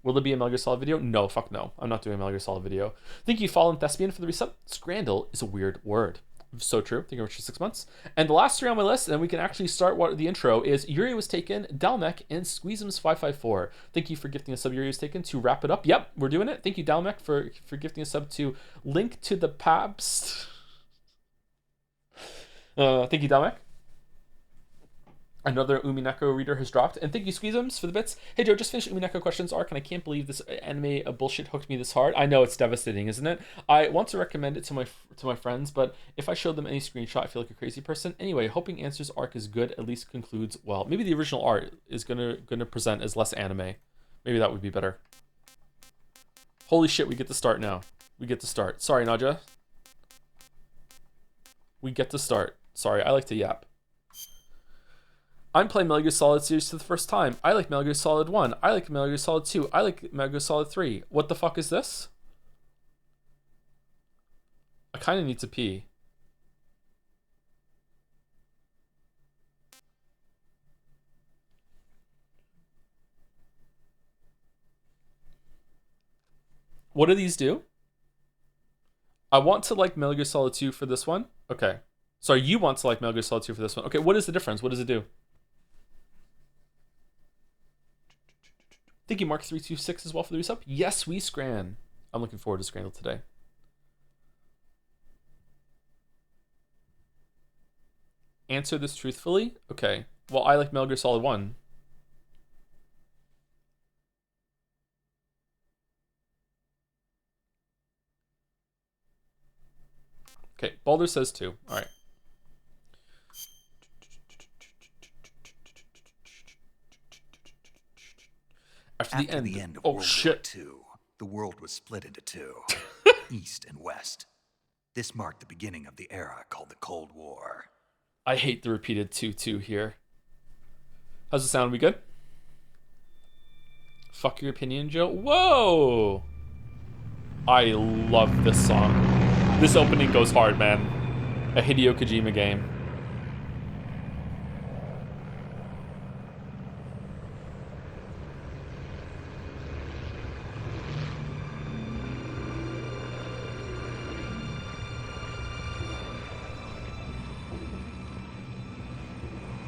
Will there be a Metal Gear Solid video? No, fuck no. I'm not doing a Metal Gear Solid video. Thank you, Fallen Thespian, for the resub. Scrandle is a weird word. So true. Thank you very much for 6 months. And the last 3 on my list, and then we can actually start what the intro is. Yuri Was Taken, Dalmec, and Squeezums554. Thank you for gifting a sub. Yuri Was Taken to wrap it up. Yep, we're doing it. Thank you, Dalmec, for gifting a sub to Link to the Pabst. Thank you, Dalmec. Another Umineko reader has dropped. And thank you, Squeezums, for the bits. Hey, Joe, just finished Umineko questions arc, and I can't believe this anime bullshit hooked me this hard. I know, it's devastating, isn't it? I want to recommend it to my friends, but if I showed them any screenshot, I feel like a crazy person. Anyway, hoping Answers arc is good, at least concludes well. Maybe the original art is gonna present as less anime. Maybe that would be better. Holy shit, we get to start now. We get to start. Sorry, Naja. We get to start. Sorry, I like to yap. I'm playing Metal Gear Solid series for the first time. I like Metal Gear Solid 1. I like Metal Gear Solid 2. I like Metal Gear Solid 3. What the fuck is this? I kind of need to pee. What do these do? I want to like Metal Gear Solid 2 for this one. Okay. Sorry, you want to like Metal Gear Solid 2 for this one. Okay, what is the difference? What does it do? Thank you, Mark326, as well, for the resub. Yes, we Scran. I'm looking forward to Scrandle today. Answer this truthfully? Okay. Well, I like Metal Gear Solid 1. Okay, Baldur says 2. All right. After the end of oh World shit. War II, the world was split into two, East and West. This marked the beginning of the era called the Cold War. I hate the repeated 2-2 here. How's it sound? We good? Fuck your opinion, Joe. Whoa! I love this song. This opening goes hard, man. A Hideo Kojima game.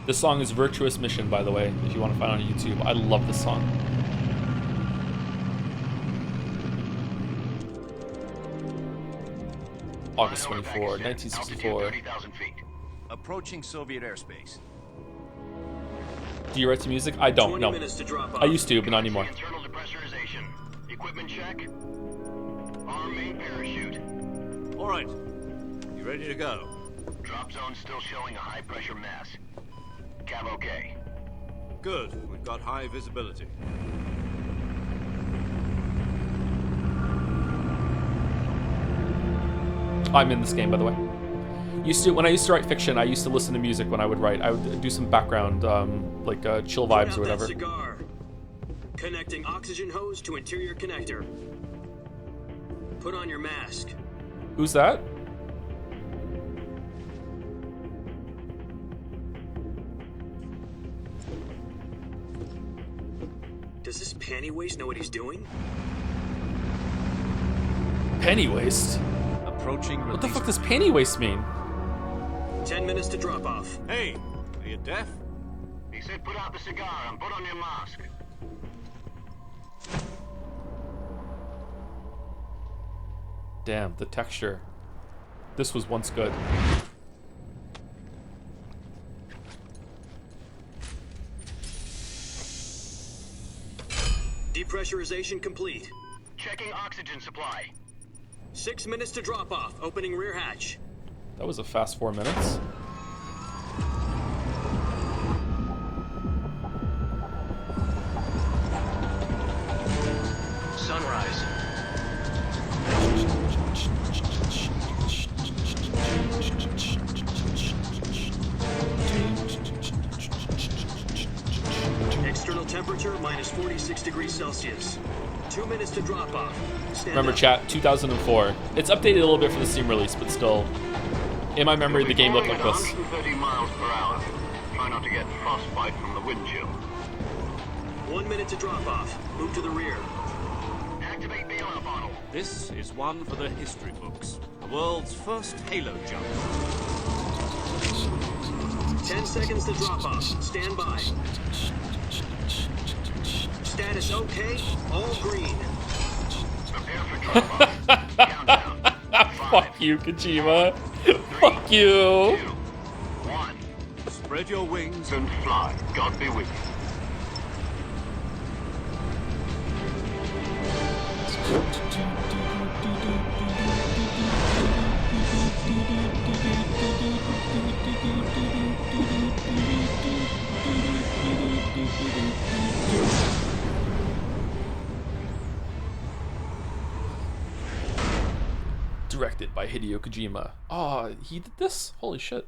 This song is Virtuous Mission, by the way, if you want to find it on YouTube. I love this song. August 24, 1964. Approaching Soviet airspace. Do you write to music? I don't, no. I used to, but not anymore. Internal depressurization. Equipment check. Arm main parachute. All right. You ready to go? Drop zone still showing a high pressure mass. Cav okay. Good. We've got high visibility. I'm in this game, by the way. When I used to write fiction, I used to listen to music when I would write. I would do some background, like chill vibes or whatever. Cigar. Connecting oxygen hose to interior connector. Put on your mask. Who's that? Does this panty waste know what he's doing? Penny waste? Approaching release. What the fuck does penny waste mean? 10 minutes to drop off. Hey, are you deaf? He said put out the cigar and put on your mask. Damn, the texture. This was once good. Depressurization complete. Checking oxygen supply. 6 minutes to drop off. Opening rear hatch. That was a fast 4 minutes. Sunrise. External temperature minus 46 degrees Celsius. 2 minutes to drop off. Stand Remember, up. chat, 2004. It's updated a little bit for the Steam release, but still, in my memory, the game looked like this. 130 miles per hour. Try not to get frostbite from the wind chill. 1 minute to drop off. Move to the rear. Activate the alarm bottle. This is one for the history books. The world's first halo jump. 10 seconds to drop off. Stand by. Status okay. All green. Prepare for drop-off. Countdown. 5, Fuck you, Kojima. Fuck you. 2, 1. Spread your wings. And fly. God be with you. Directed by Hideo Kojima. Oh, he did this? Holy shit.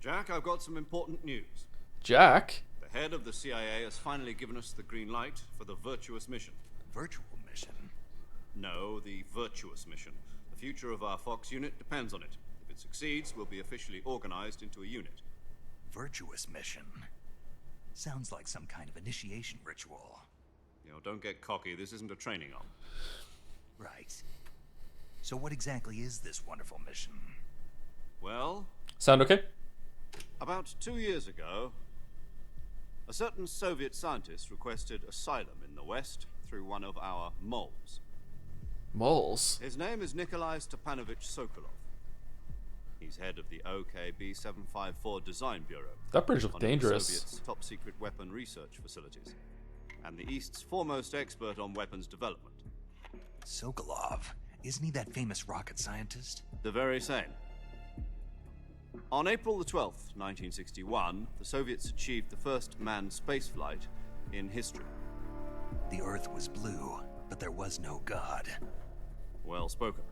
Jack, I've got some important news. Jack? The head of the CIA has finally given us the green light for the virtuous mission. Virtual mission? No, the virtuous mission. The future of our Fox unit depends on it. If it succeeds, we'll be officially organized into a unit. Virtuous mission? Sounds like some kind of initiation ritual. You know, don't get cocky. This isn't a training arm. Right. So what exactly is this wonderful mission? Well, Sound okay? about 2 years ago, a certain Soviet scientist requested asylum in the West through one of our moles. Moles. His name is Nikolai Stepanovich Sokolov. He's head of the OKB 754 Design Bureau. That bridge looked one of the dangerous. Soviet's top secret weapon research facilities, and the East's foremost expert on weapons development. Sokolov. Isn't he that famous rocket scientist? The very same. On April the 12th, 1961, the Soviets achieved the first manned spaceflight in history. The Earth was blue, but there was no God. Well spoken.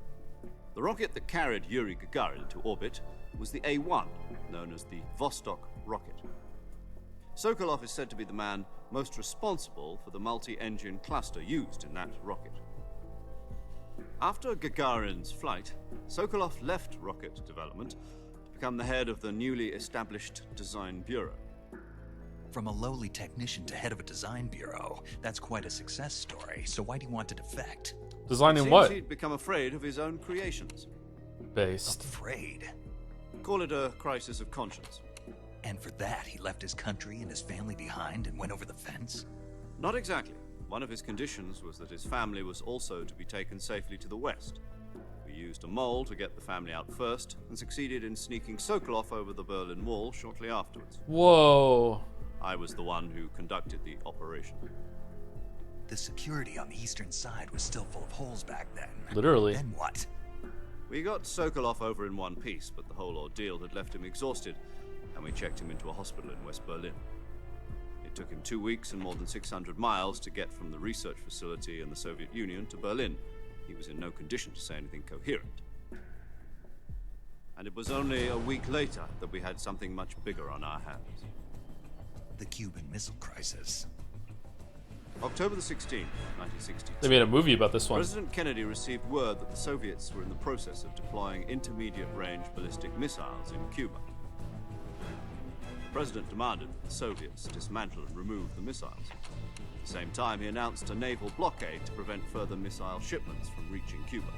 The rocket that carried Yuri Gagarin to orbit was the A-1, known as the Vostok rocket. Sokolov is said to be the man most responsible for the multi-engine cluster used in that rocket. After Gagarin's flight, Sokolov left rocket development to become the head of the newly established Design Bureau. From a lowly technician to head of a design bureau, that's quite a success story. So why do you want to defect? Designing Seems what? he'd become afraid of his own creations. Based. Afraid? Call it a crisis of conscience. And for that, he left his country and his family behind and went over the fence? Not exactly. One of his conditions was that his family was also to be taken safely to the west. We used a mole to get the family out first, and succeeded in sneaking Sokolov over the Berlin Wall shortly afterwards. Whoa. I was the one who conducted the operation. The security on the eastern side was still full of holes back then. Literally. Then what? We got Sokolov over in one piece, but the whole ordeal had left him exhausted, and we checked him into a hospital in West Berlin. It took him 2 weeks and more than 600 miles to get from the research facility in the Soviet Union to Berlin. He was in no condition to say anything coherent. And it was only a week later that we had something much bigger on our hands. The Cuban Missile Crisis. October the 16th, 1962. They made a movie about this one. President Kennedy received word that the Soviets were in the process of deploying intermediate-range ballistic missiles in Cuba. The President demanded that the Soviets dismantle and remove the missiles. At the same time, he announced a naval blockade to prevent further missile shipments from reaching Cuba.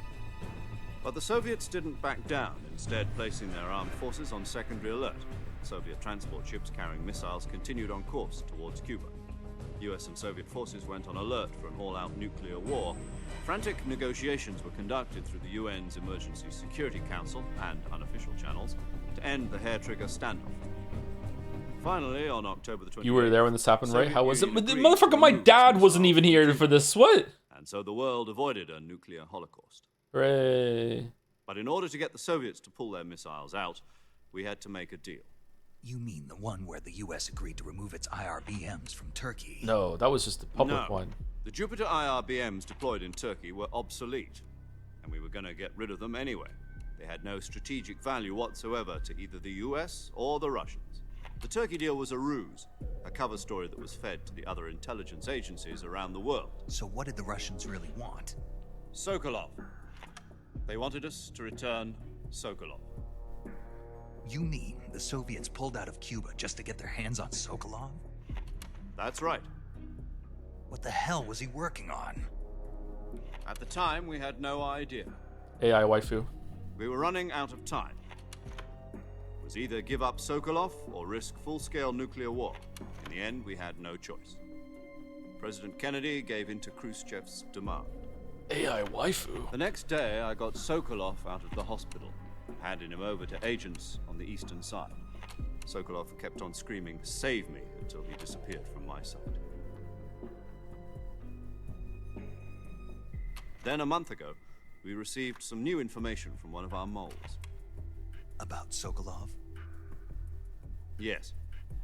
But the Soviets didn't back down, instead placing their armed forces on secondary alert. Soviet transport ships carrying missiles continued on course towards Cuba. US and Soviet forces went on alert for an all-out nuclear war. Frantic negotiations were conducted through the UN's Emergency Security Council and unofficial channels to end the hair-trigger standoff. Finally, on October the 28th... You were there when this happened, right? How was it? Soviet Union Motherfucker, my agreed to dad remove wasn't even here missiles for this. What? And so the world avoided a nuclear holocaust. Hooray. But in order to get the Soviets to pull their missiles out, we had to make a deal. You mean the one where the US agreed to remove its IRBMs from Turkey? No, that was just the public No. one. The Jupiter IRBMs deployed in Turkey were obsolete, and we were going to get rid of them anyway. They had no strategic value whatsoever to either the US or the Russians. The Turkey deal was a ruse, a cover story that was fed to the other intelligence agencies around the world. So what did the Russians really want? Sokolov. They wanted us to return Sokolov. You mean the Soviets pulled out of Cuba just to get their hands on Sokolov? That's right. What the hell was he working on? At the time, we had no idea. AI waifu. We were running out of time. It was either give up Sokolov or risk full-scale nuclear war. In the end, we had no choice. President Kennedy gave in to Khrushchev's demand. AI waifu? The next day, I got Sokolov out of the hospital, handing him over to agents on the eastern side. Sokolov kept on screaming, "Save me," until he disappeared from my sight. Then, a month ago, we received some new information from one of our moles. About Sokolov? Yes.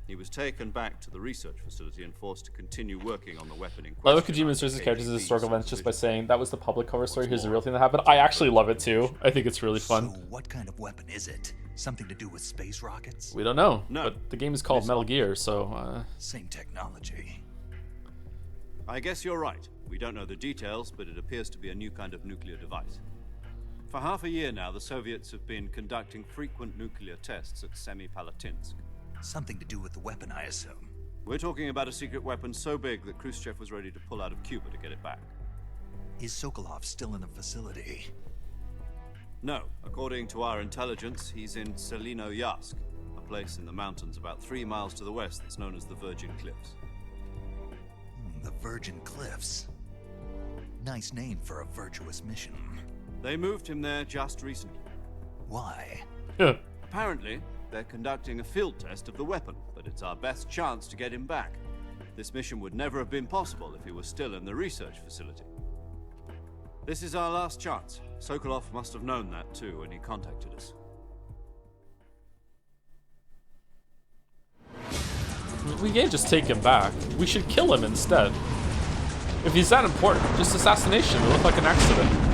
He was taken back to the research facility and forced to continue working on the weapon in I love question. Kojima inserts his characters as KGB historical events just by supervision. saying that was the public cover story, here's the real thing that happened. I actually love it too. I think it's really fun. So what kind of weapon is it? Something to do with space rockets? We don't know, No. but the game is called Metal Gear, so Same technology. I guess you're right. We don't know the details, but it appears to be a new kind of nuclear device. For half a year now, the Soviets have been conducting frequent nuclear tests at Semipalatinsk. Something to do with the weapon, I assume. We're talking about a secret weapon so big that Khrushchev was ready to pull out of Cuba to get it back. Is Sokolov still in the facility? No, according to our intelligence, he's in Selino-Yarsk, a place in the mountains about 3 miles to the west that's known as the Virgin Cliffs. The Virgin Cliffs. Nice name for a virtuous mission. They moved him there just recently. Why? Apparently, they're conducting a field test of the weapon, but it's our best chance to get him back. This mission would never have been possible if he was still in the research facility. This is our last chance. Sokolov must have known that too when he contacted us. we can't just take him back. We should kill him instead. If he's that important, just assassination. It looked like an accident.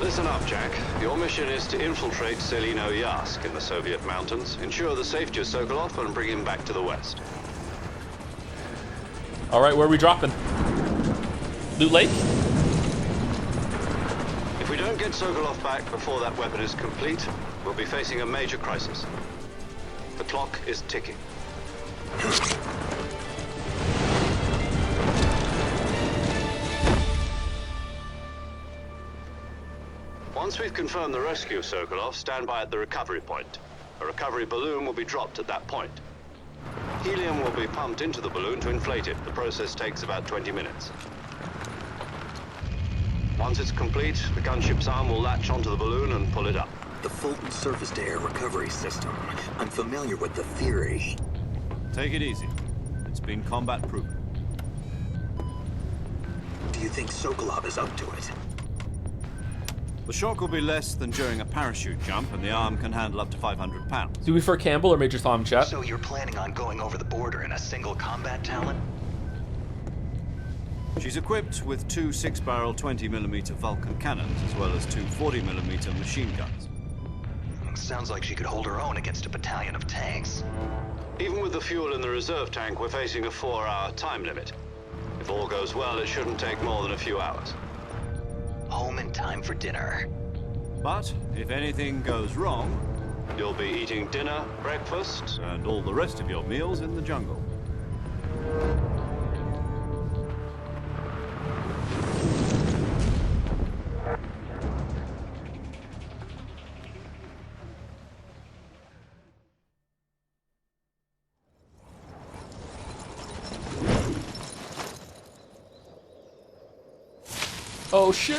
Listen up, Jack. Your mission is to infiltrate Selino-Yarsk in the Soviet mountains, ensure the safety of Sokolov, and bring him back to the west. All right, where are we dropping? Loot Lake? get Sokolov back before that weapon is complete, we'll be facing a major crisis. The clock is ticking. Once we've confirmed the rescue of Sokolov, stand by at the recovery point. A recovery balloon will be dropped at that point. Helium will be pumped into the balloon to inflate it. The process takes about 20 minutes. Once it's complete, the gunship's arm will latch onto the balloon and pull it up. The Fulton surface-to-air recovery system. I'm familiar with the theory. Take it easy. It's been combat-proven. Do you think Sokolov is up to it? The shock will be less than during a parachute jump, and the arm can handle up to 500 pounds. Do we prefer Campbell or Major Tom, chat? So you're planning on going over the border in a single combat talent? She's equipped with two 6-barrel 20mm Vulcan cannons, as well as two 40mm machine guns. Sounds like she could hold her own against a battalion of tanks. Even with the fuel in the reserve tank, we're facing a 4-hour time limit. If all goes well, it shouldn't take more than a few hours. Home in time for dinner. But if anything goes wrong, you'll be eating dinner, breakfast, and all the rest of your meals in the jungle. Oh shit!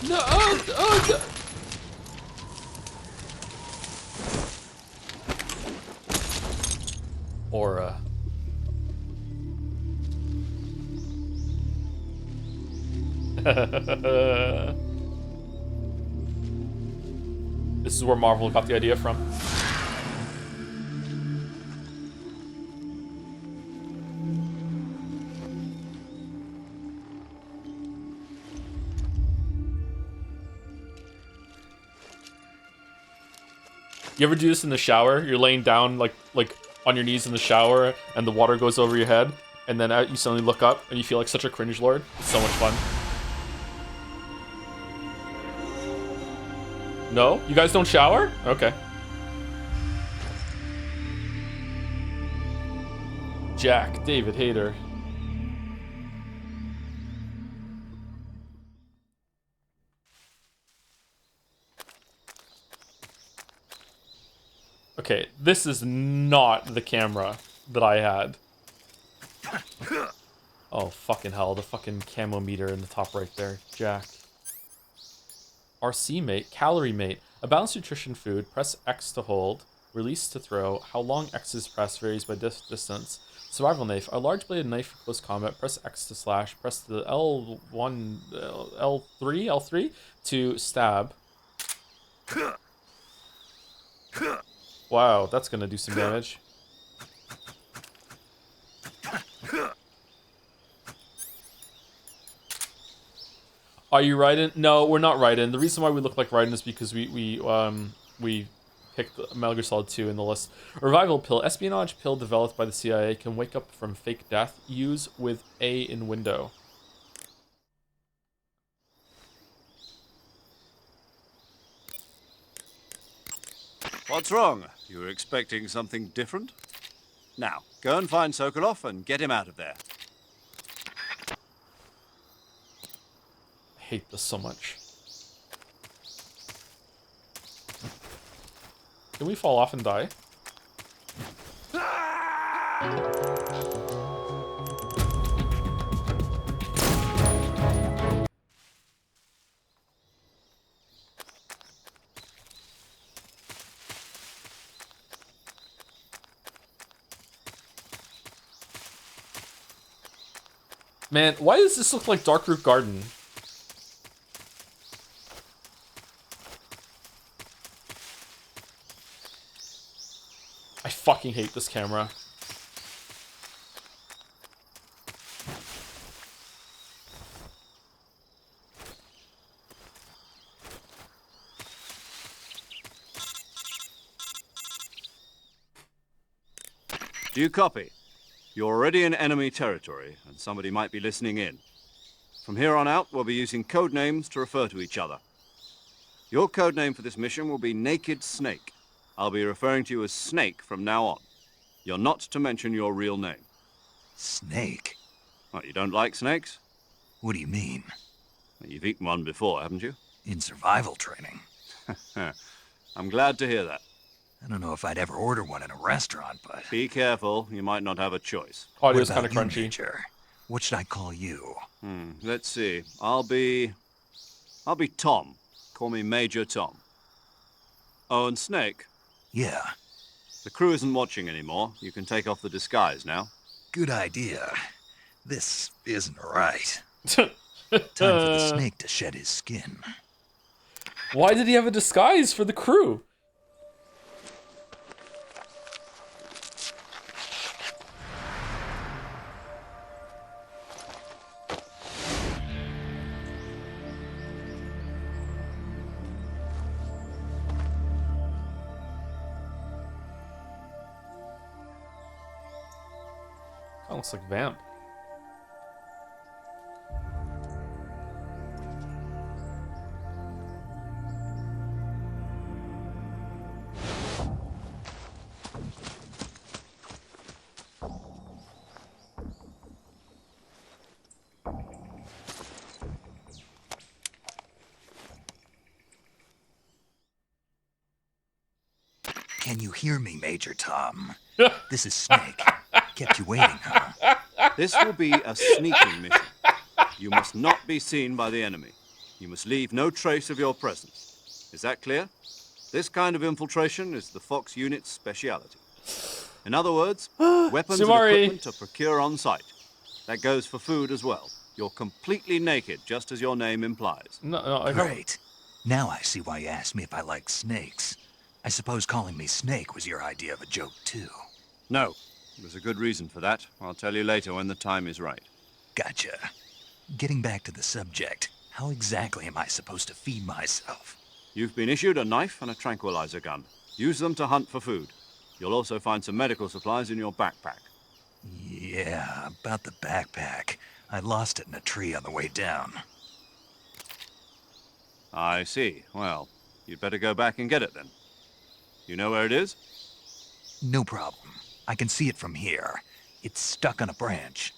No! Oh, no. Aura. This is where Marvel got the idea from. You ever do this in the shower? You're laying down like on your knees in the shower and the water goes over your head and then you suddenly look up and you feel like such a cringe lord. It's so much fun. No? You guys don't shower? Okay. Jack, David Hayter. Okay, this is not the camera that I had. Oh, fucking hell. The fucking camo meter in the top right there. Jack. RC mate. Calorie mate. A balanced nutrition food. Press X to hold. Release to throw. How long X is pressed varies by distance. Survival knife. A large bladed knife for close combat. Press X to slash. Press the L1, L3 to stab. Wow, that's gonna do some damage. Are you Raiden? No, we're not Raiden. The reason why we look like Raiden is because we picked Metal Gear Solid 2 in the list. Revival pill. Espionage pill developed by the CIA can wake up from fake death. Use with A in window. What's wrong? You were expecting something different? Now, go and find Sokolov and get him out of there. I hate this so much. Can we fall off and die? Man, why does this look like Darkroot Garden? I fucking hate this camera. Do you copy? You're already in enemy territory, and somebody might be listening in. From here on out, we'll be using code names to refer to each other. Your code name for this mission will be Naked Snake. I'll be referring to you as Snake from now on. You're not to mention your real name. Snake? What, you don't like snakes? What do you mean? Well, you've eaten one before, haven't you? In survival training? I'm glad to hear that. I don't know if I'd ever order one in a restaurant, but... Be careful, you might not have a choice. Audio's What kind of about you, crunchy. Major? What should I call you? Let's see. I'll be Tom. Call me Major Tom. Oh, and Snake. Yeah, The crew isn't watching anymore. You can take off the disguise now. good idea. This isn't right. Time for the snake to shed his skin. Why did he have a disguise for the crew? That looks like Vamp. Can you hear me, Major Tom? This is Snake. Kept you waiting, huh? This will be a sneaking mission. You must not be seen by the enemy. You must leave no trace of your presence. Is that clear? This kind of infiltration is the Fox unit's speciality. In other words, weapons and Sumari. equipment are procure on site. That goes for food as well. You're completely naked, just as your name implies. No, I haven't. Great. Now I see why you asked me if I like snakes. I suppose calling me Snake was your idea of a joke, too. No, there's a good reason for that. I'll tell you later when the time is right. Gotcha. Getting back to the subject, how exactly am I supposed to feed myself? You've been issued a knife and a tranquilizer gun. Use them to hunt for food. You'll also find some medical supplies in your backpack. Yeah, about the backpack. I lost it in a tree on the way down. I see. Well, you'd better go back and get it then. You know where it is? No problem. I can see it from here. It's stuck on a branch.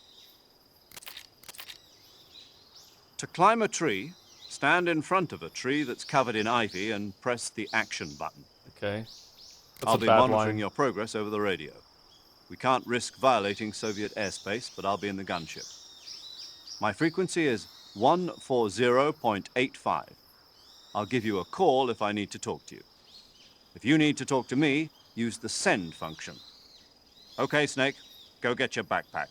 To climb a tree, stand in front of a tree that's covered in ivy and press the action button. Okay. That's I'll a be bad monitoring line. your progress over the radio. We can't risk violating Soviet airspace, but I'll be in the gunship. My frequency is 140.85. I'll give you a call if I need to talk to you. If you need to talk to me, use the send function. Okay, Snake, go get your backpack.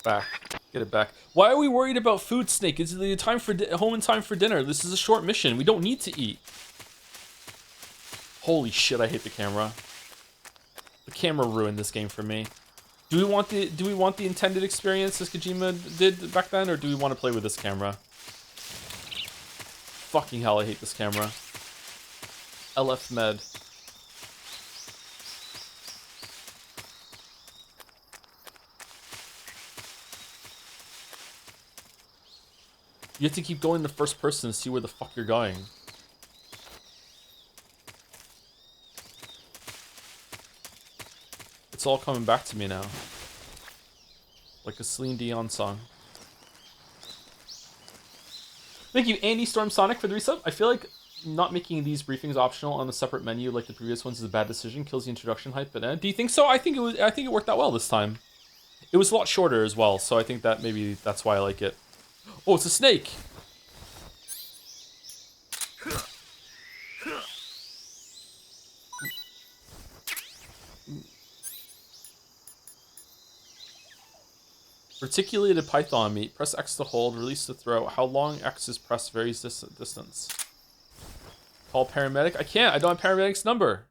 Back. Get it back. Why are we worried about food, Snake? It's the time for home in time for dinner. This is a short mission. We don't need to eat. Holy shit, I hate the camera. The camera ruined this game for me. Do we want the intended experience as Kojima did back then, or do we want to play with this camera? Fucking hell, I hate this camera. LF Med. You have to keep going to first person to see where the fuck you're going. It's all coming back to me now. Like a Celine Dion song. Thank you, Andy Storm Sonic, for the resub. I feel like not making these briefings optional on a separate menu like the previous ones is a bad decision. Kills the introduction hype. But do you think so? I think it worked out well this time. It was a lot shorter as well, so I think that maybe that's why I like it. Oh, it's a snake. Reticulated python meat. Press X to hold. Release to throw. How long X is pressed varies distance. Call paramedic. I can't. I don't have paramedic's number.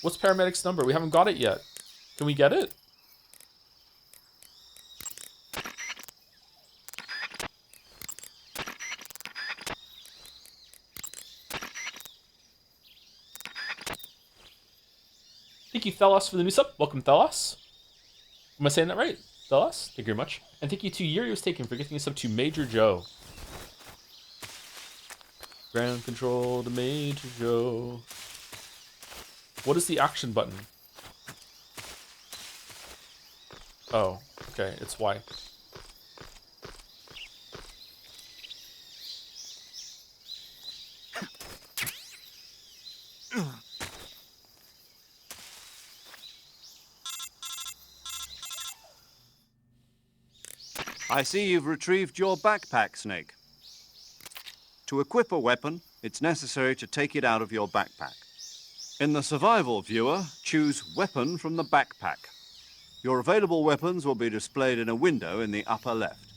What's paramedic's number? We haven't got it yet. Can we get it? Thank you, Thelos, for the new sub. Welcome, Thelos. Am I saying that right? Thelos? Thank you very much. And thank you to Yuri was taken for getting us up to Major Joe. Ground control to Major Joe. What is the action button? Oh, okay, it's Y. I see you've retrieved your backpack, Snake. To equip a weapon, it's necessary to take it out of your backpack. In the survival viewer, choose Weapon from the backpack. Your available weapons will be displayed in a window in the upper left.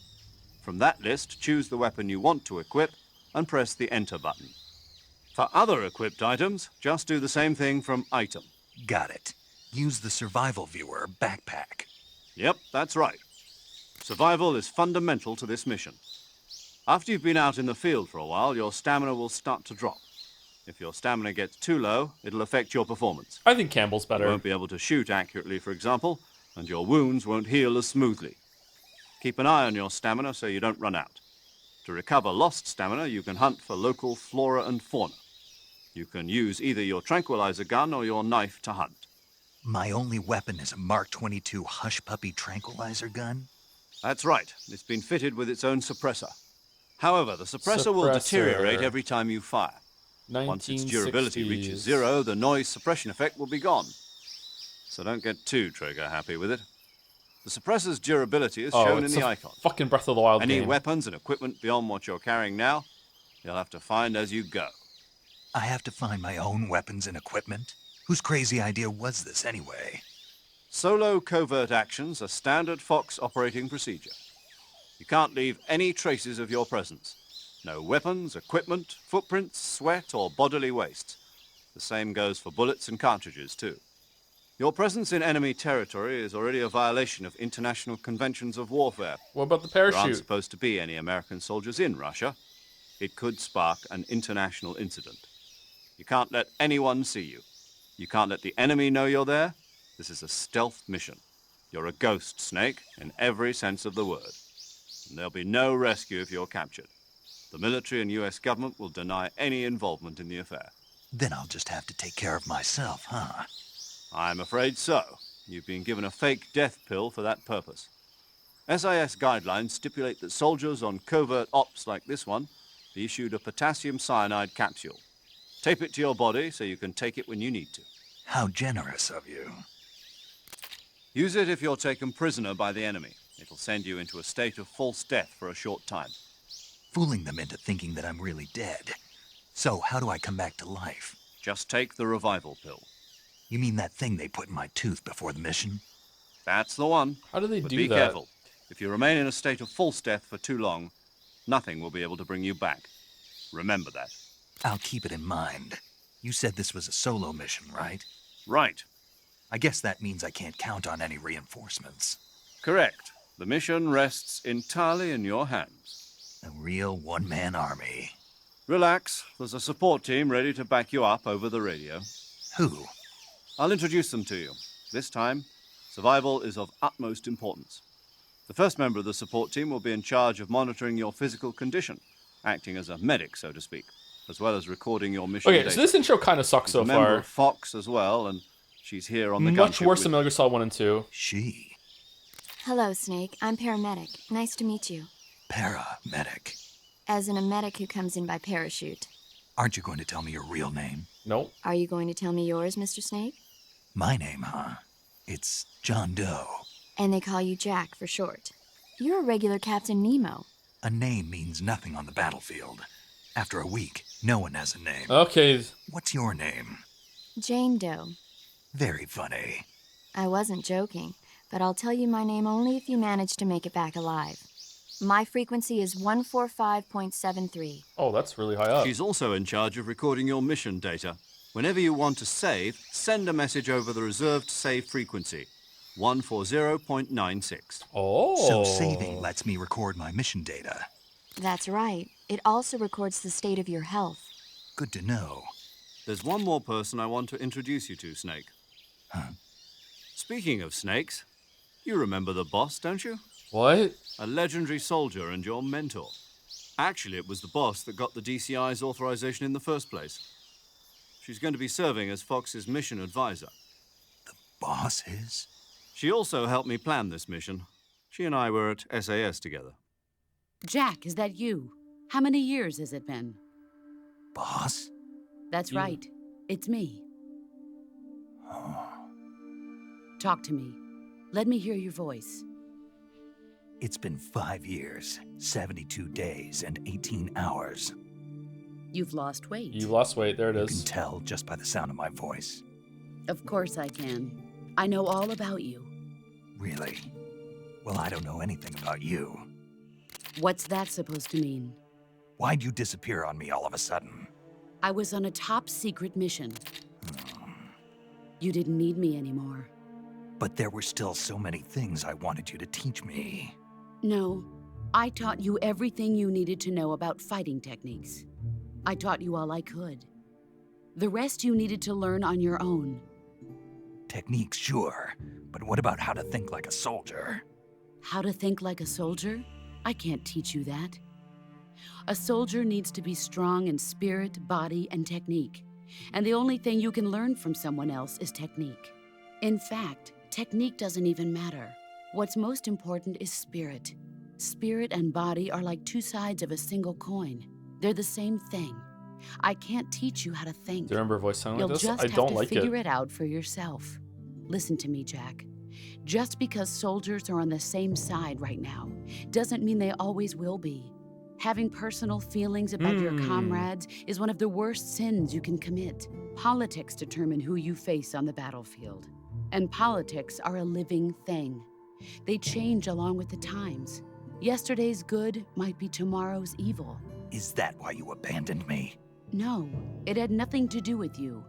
From that list, choose the weapon you want to equip and press the Enter button. For other equipped items, just do the same thing from Item. Got it. Use the survival viewer backpack. Yep, that's right. Survival is fundamental to this mission. After you've been out in the field for a while, your stamina will start to drop. If your stamina gets too low, it'll affect your performance. I think Campbell's better. You won't be able to shoot accurately, for example, and your wounds won't heal as smoothly. Keep an eye on your stamina so you don't run out. To recover lost stamina, you can hunt for local flora and fauna. You can use either your tranquilizer gun or your knife to hunt. My only weapon is a Mark 22 Hush Puppy tranquilizer gun? That's right. It's been fitted with its own suppressor. However, the suppressor will deteriorate every time you fire. Once its durability reaches 0, the noise suppression effect will be gone. So don't get too trigger-happy with it. The suppressor's durability is shown in the icon. Fucking Breath of the Wild Any game. weapons and equipment beyond what you're carrying now, you'll have to find as you go. I have to find my own weapons and equipment? Whose crazy idea was this anyway? Solo covert actions are standard Fox operating procedure. You can't leave any traces of your presence. No weapons, equipment, footprints, sweat, or bodily waste. The same goes for bullets and cartridges, too. Your presence in enemy territory is already a violation of international conventions of warfare. What about the There aren't parachute? supposed to be any American soldiers in Russia. It could spark an international incident. You can't let anyone see you. You can't let the enemy know you're there. This is a stealth mission. You're a ghost, Snake, in every sense of the word. And there'll be no rescue if you're captured. The military and US government will deny any involvement in the affair. Then I'll just have to take care of myself, huh? I'm afraid so. You've been given a fake death pill for that purpose. SIS guidelines stipulate that soldiers on covert ops like this one be issued a potassium cyanide capsule. Tape it to your body so you can take it when you need to. How generous of you. Use it if you're taken prisoner by the enemy. It'll send you into a state of false death for a short time. Fooling them into thinking that I'm really dead. So, how do I come back to life? Just take the revival pill. You mean that thing they put in my tooth before the mission? That's the one. How do they But do be that? careful. If you remain in a state of false death for too long, nothing will be able to bring you back. Remember that. I'll keep it in mind. You said this was a solo mission, right? Right. I guess that means I can't count on any reinforcements. Correct. The mission rests entirely in your hands. A real one-man army. Relax. There's a support team ready to back you up over the radio. Who? I'll introduce them to you. This time, survival is of utmost importance. The first member of the support team will be in charge of monitoring your physical condition, acting as a medic, so to speak, as well as recording your mission Okay, data. so this intro kind of sucks She's so a member far. of Fox as well, and she's here on the Much gunship worse with than Metal Gear Solid 1 and 2. She. Hello, Snake. I'm paramedic. Nice to meet you. Paramedic. As in a medic who comes in by parachute. Aren't you going to tell me your real name? Nope. Are you going to tell me yours, Mr. Snake? My name, huh? It's John Doe. And they call you Jack for short. You're a regular Captain Nemo. A name means nothing on the battlefield. After a week, no one has a name. Okay. What's your name? Jane Doe. Very funny. I wasn't joking, but I'll tell you my name only if you manage to make it back alive. My frequency is 145.73. Oh, that's really high up. She's also in charge of recording your mission data. Whenever you want to save, send a message over the reserved save frequency, 140.96. Oh. So saving lets me record my mission data. That's right. It also records the state of your health. Good to know. There's one more person I want to introduce you to, Snake. Huh? Speaking of snakes, you remember the boss, don't you? What? A legendary soldier and your mentor. Actually, it was the boss that got the DCI's authorization in the first place. She's going to be serving as Fox's mission advisor. Boss is? She also helped me plan this mission. She and I were at SAS together. Jack, is that you? How many years has it been? Boss? That's Yeah. right. It's me. Talk to me. Let me hear your voice. It's been 5 years, 72 days, and 18 hours. You've lost weight. You lost weight. There it You can is. tell just by the sound of my voice. Of course I can. I know all about you. Really? Well, I don't know anything about you. What's that supposed to mean? Why'd you disappear on me all of a sudden? I was on a top secret mission. You didn't need me anymore. But there were still so many things I wanted you to teach me. No, I taught you everything you needed to know about fighting techniques. I taught you all I could. The rest you needed to learn on your own. Techniques, sure. But what about how to think like a soldier? How to think like a soldier? I can't teach you that. A soldier needs to be strong in spirit, body, and technique. And the only thing you can learn from someone else is technique. In fact, technique doesn't even matter. What's most important is spirit. Spirit and body are like two sides of a single coin. They're the same thing. I can't teach you how to think. Do you remember a voice sounding You'll like this? just I have don't to like figure it. it out for yourself. Listen to me, Jack. Just because soldiers are on the same side right now doesn't mean they always will be. Having personal feelings about your comrades is one of the worst sins you can commit. Politics determine who you face on the battlefield. And politics are a living thing. They change along with the times. Yesterday's good might be tomorrow's evil. Is that why you abandoned me? No, it had nothing to do with you.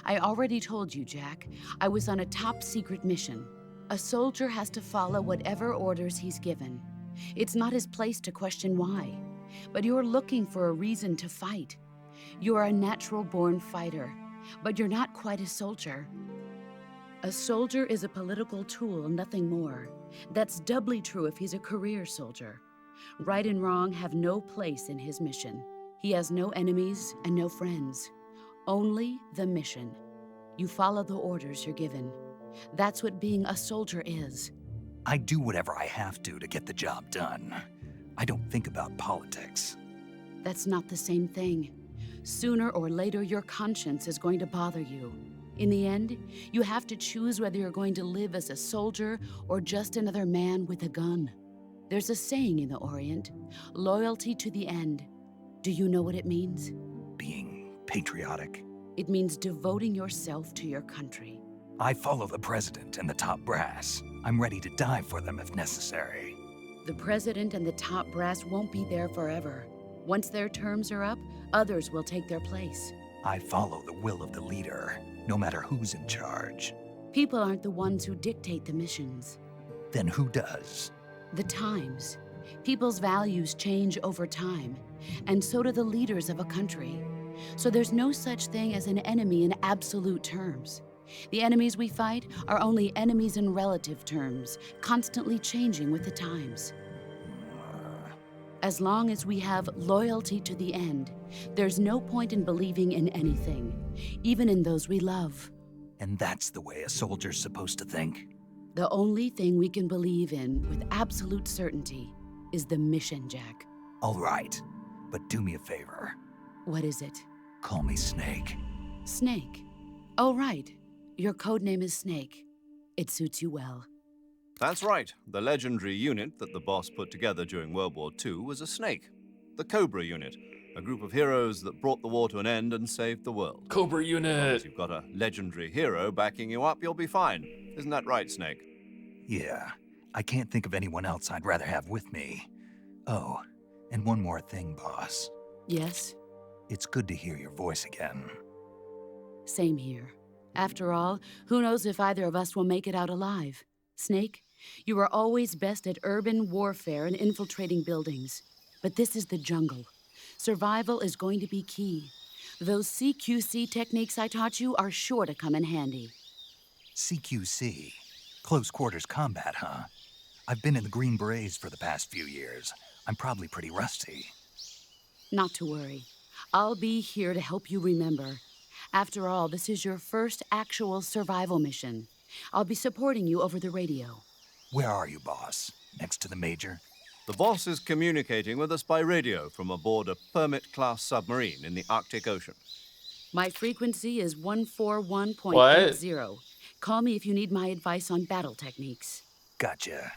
I already told you, Jack. I was on a top secret mission. A soldier has to follow whatever orders he's given. It's not his place to question why. But you're looking for a reason to fight. You're a natural-born fighter, but you're not quite a soldier. A soldier is a political tool, nothing more. That's doubly true if he's a career soldier. Right and wrong have no place in his mission. He has no enemies and no friends. Only the mission. You follow the orders you're given. That's what being a soldier is. I do whatever I have to get the job done. I don't think about politics. That's not the same thing. Sooner or later, your conscience is going to bother you. In the end, you have to choose whether you're going to live as a soldier or just another man with a gun. There's a saying in the Orient, loyalty to the end. Do you know what it means? Being patriotic. It means devoting yourself to your country. I follow the president and the top brass. I'm ready to die for them if necessary. The president and the top brass won't be there forever. Once their terms are up, others will take their place. I follow the will of the leader, no matter who's in charge. People aren't the ones who dictate the missions. Then who does? The times. People's values change over time, and so do the leaders of a country. So there's no such thing as an enemy in absolute terms. The enemies we fight are only enemies in relative terms, constantly changing with the times. As long as we have loyalty to the end, there's no point in believing in anything, even in those we love. And that's the way a soldier's supposed to think? The only thing we can believe in with absolute certainty is the mission, Jack. All right, but do me a favor. What is it? Call me Snake. Snake. Oh, right. Your code name is Snake. It suits you well. That's right. The legendary unit that the boss put together during World War II was a snake. The Cobra unit, a group of heroes that brought the war to an end and saved the world. Cobra If unit. you've got a legendary hero backing you up, you'll be fine. Isn't that right, Snake? Yeah, I can't think of anyone else I'd rather have with me. Oh, and one more thing, boss. Yes? It's good to hear your voice again. Same here. After all, who knows if either of us will make it out alive? Snake, you are always best at urban warfare and infiltrating buildings. But this is the jungle. Survival is going to be key. Those CQC techniques I taught you are sure to come in handy. CQC. Close quarters combat, huh? I've been in the Green Berets for the past few years. I'm probably pretty rusty. Not to worry. I'll be here to help you remember. After all, this is your first actual survival mission. I'll be supporting you over the radio. Where are you, boss? Next to the Major? The boss is communicating with us by radio from aboard a Permit-class submarine in the Arctic Ocean. My frequency is 141.80. What? Call me if you need my advice on battle techniques. Gotcha.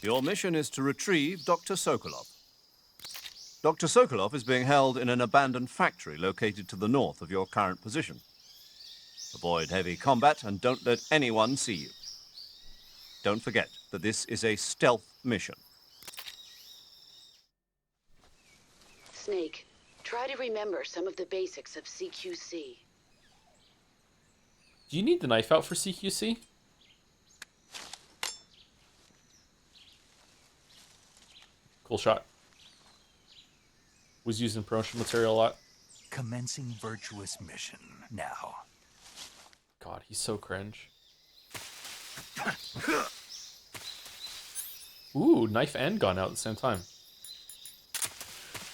Your mission is to retrieve Dr. Sokolov. Dr. Sokolov is being held in an abandoned factory located to the north of your current position. Avoid heavy combat and don't let anyone see you. Don't forget that this is a stealth mission. Snake, try to remember some of the basics of CQC. Do you need the knife out for CQC? Cool shot. Was used in promotional material a lot. Commencing virtuous mission now. God, he's so cringe. Ooh, knife and gun out at the same time.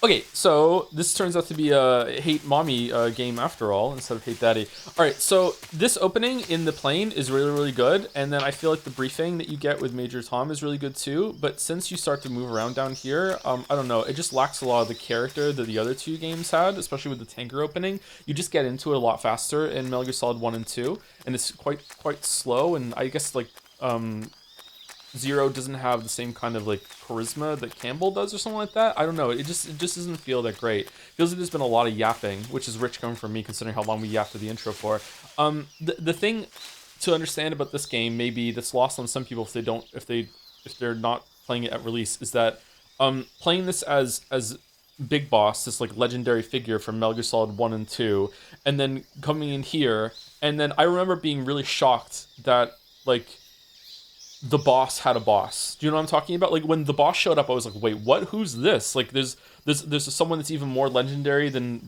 Okay, so this turns out to be a Hate Mommy game after all, instead of Hate Daddy. Alright, so this opening in the plane is really, really good, and then I feel like the briefing that you get with Major Tom is really good too, but since you start to move around down here, I don't know, it just lacks a lot of the character that the other two games had, especially with the tanker opening. You just get into it a lot faster in Metal Gear Solid 1 and 2, and it's quite slow, and I guess, like, Zero doesn't have the same kind of like charisma that Campbell does or something like that. I don't know. It just doesn't feel that great. It feels like there's been a lot of yapping, which is rich coming from me considering how long we yapped at the intro for. The thing to understand about this game, maybe that's lost on some people if they're not playing it at release, is that playing this as Big Boss, this like legendary figure from Metal Gear Solid 1 and 2, and then coming in here, and then I remember being really shocked that like the boss had a boss. Do you know what I'm talking about? Like when the boss showed up, I was like, wait, what? Who's this? Like there's someone that's even more legendary than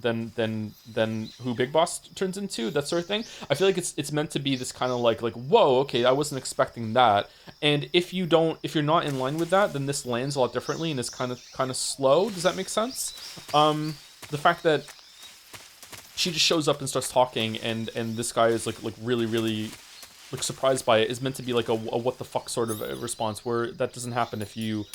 who Big Boss turns into, that sort of thing. I feel like it's meant to be this kind of like whoa, okay, I wasn't expecting that. And if you're not in line with that, then this lands a lot differently and is kind of slow. Does that make sense? The fact that she just shows up and starts talking, and this guy is like really like surprised by it, is meant to be like a what the fuck sort of a response, where that doesn't happen if you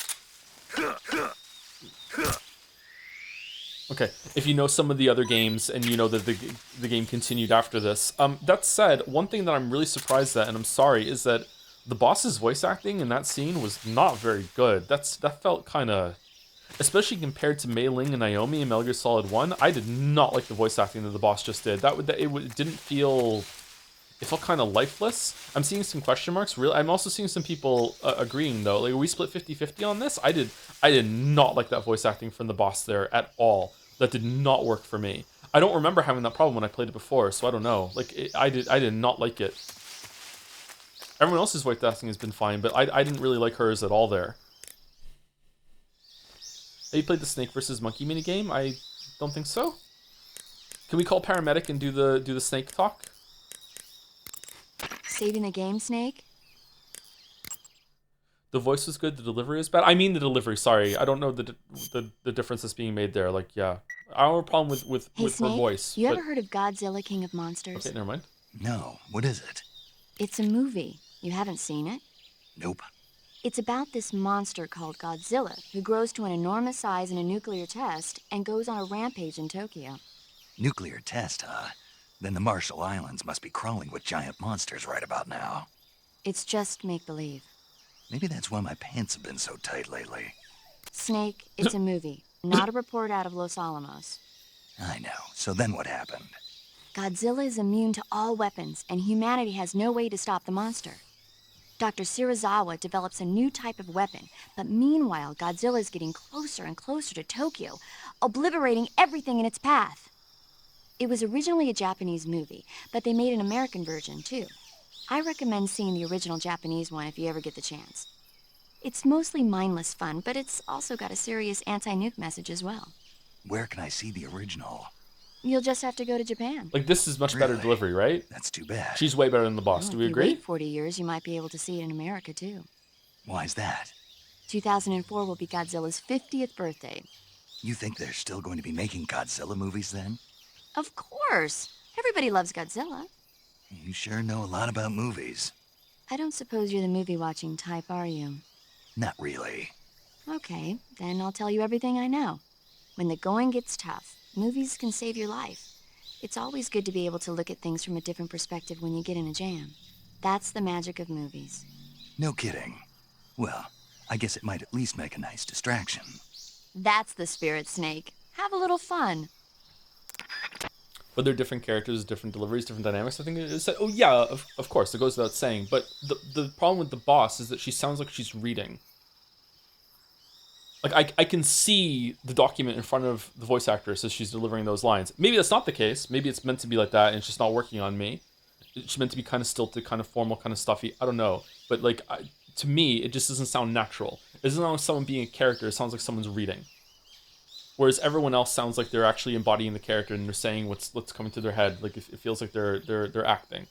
if you know some of the other games and you know that the game continued after this. That said, one thing that I'm really surprised at, and I'm sorry, is that the boss's voice acting in that scene was not very good. That felt kind of, especially compared to Mei Ling and Naomi in Metal Gear Solid 1, I did not like the voice acting that the boss just did. It didn't feel. It felt kind of lifeless. I'm seeing some question marks. I'm also seeing some people agreeing though. Like we split 50-50 on this. I did not like that voice acting from the boss there at all. That did not work for me. I don't remember having that problem when I played it before, so I don't know. Like I did not like it. Everyone else's voice acting has been fine, but I didn't really like hers at all there. Have you played the Snake versus Monkey minigame? I don't think so. Can we call paramedic and do the snake talk? Saving the game, Snake? The voice was good, the delivery is bad. I mean the delivery, sorry. I don't know the difference that's being made there. Like, yeah. I don't have a problem with Hey, her Snake, voice. you ever heard of Godzilla, King of Monsters? Okay, never mind. No, what is it? It's a movie. You haven't seen it? Nope. It's about this monster called Godzilla, who grows to an enormous size in a nuclear test and goes on a rampage in Tokyo. Nuclear test, huh? Then the Marshall Islands must be crawling with giant monsters right about now. It's just make-believe. Maybe that's why my pants have been so tight lately. Snake, it's a movie, not a report out of Los Alamos. I know. So then what happened? Godzilla is immune to all weapons, and humanity has no way to stop the monster. Dr. Shirazawa develops a new type of weapon, but meanwhile, Godzilla is getting closer and closer to Tokyo, obliterating everything in its path. It was originally a Japanese movie, but they made an American version, too. I recommend seeing the original Japanese one if you ever get the chance. It's mostly mindless fun, but it's also got a serious anti-nuke message as well. Where can I see the original? You'll just have to go to Japan. Like, this is much better delivery, right? That's too bad. She's way better than the boss. Well, Do we if you agree? wait 40 years, you might be able to see it in America, too. Why's that? 2004 will be Godzilla's 50th birthday. You think they're still going to be making Godzilla movies then? Of course. Everybody loves Godzilla. You sure know a lot about movies. I don't suppose you're the movie-watching type, are you? Not really. Okay, then I'll tell you everything I know. When the going gets tough, movies can save your life. It's always good to be able to look at things from a different perspective when you get in a jam. That's the magic of movies. No kidding. Well, I guess it might at least make a nice distraction. That's the spirit, Snake. Have a little fun. But they're different characters, different deliveries, different dynamics. I think it said, oh yeah, of course, it goes without saying. But the problem with the boss is that she sounds like she's reading. Like, I can see the document in front of the voice actress as she's delivering those lines. Maybe that's not the case. Maybe it's meant to be like that and it's just not working on me. It's meant to be kind of stilted, kind of formal, kind of stuffy. I don't know. But, like, to me, it just doesn't sound natural. It doesn't sound like someone being a character. It sounds like someone's reading. Whereas everyone else sounds like they're actually embodying the character and they're saying what's coming to their head. Like, it feels like they're acting.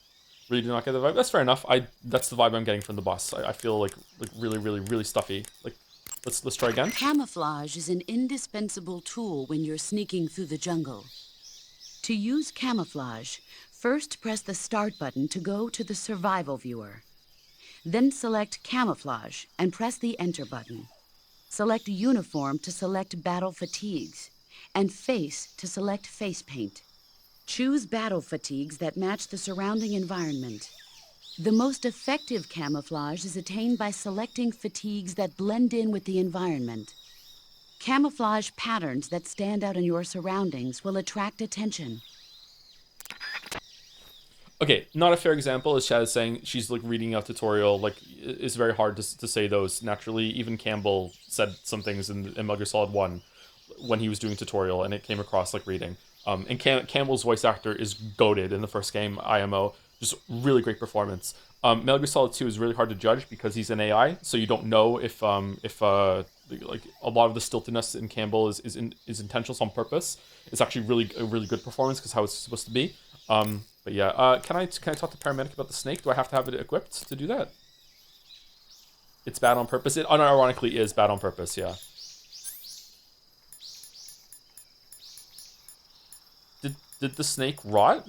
Really do not get the vibe. That's fair enough. That's the vibe I'm getting from the boss. I feel like really, really, really stuffy. Like, let's try again. Camouflage is an indispensable tool when you're sneaking through the jungle. To use camouflage, first press the start button to go to the survival viewer. Then select camouflage and press the enter button. Select uniform to select battle fatigues, and face to select face paint. Choose battle fatigues that match the surrounding environment. The most effective camouflage is attained by selecting fatigues that blend in with the environment. Camouflage patterns that stand out in your surroundings will attract attention. Okay, not a fair example is Chad saying she's like reading a tutorial. Like, it's very hard to say those naturally. Even Campbell said some things in Metal Gear Solid 1 when he was doing a tutorial, and it came across like reading. And Campbell's voice actor is goated in the first game, IMO. Just really great performance. Metal Gear Solid 2 is really hard to judge because he's an AI, so you don't know if like a lot of the stiltedness in Campbell is intentional, on purpose. It's actually a really good performance because how it's supposed to be. But yeah, can I talk to paramedic about the snake? Do I have to have it equipped to do that? It's bad on purpose. It unironically is bad on purpose. Yeah. Did the snake rot?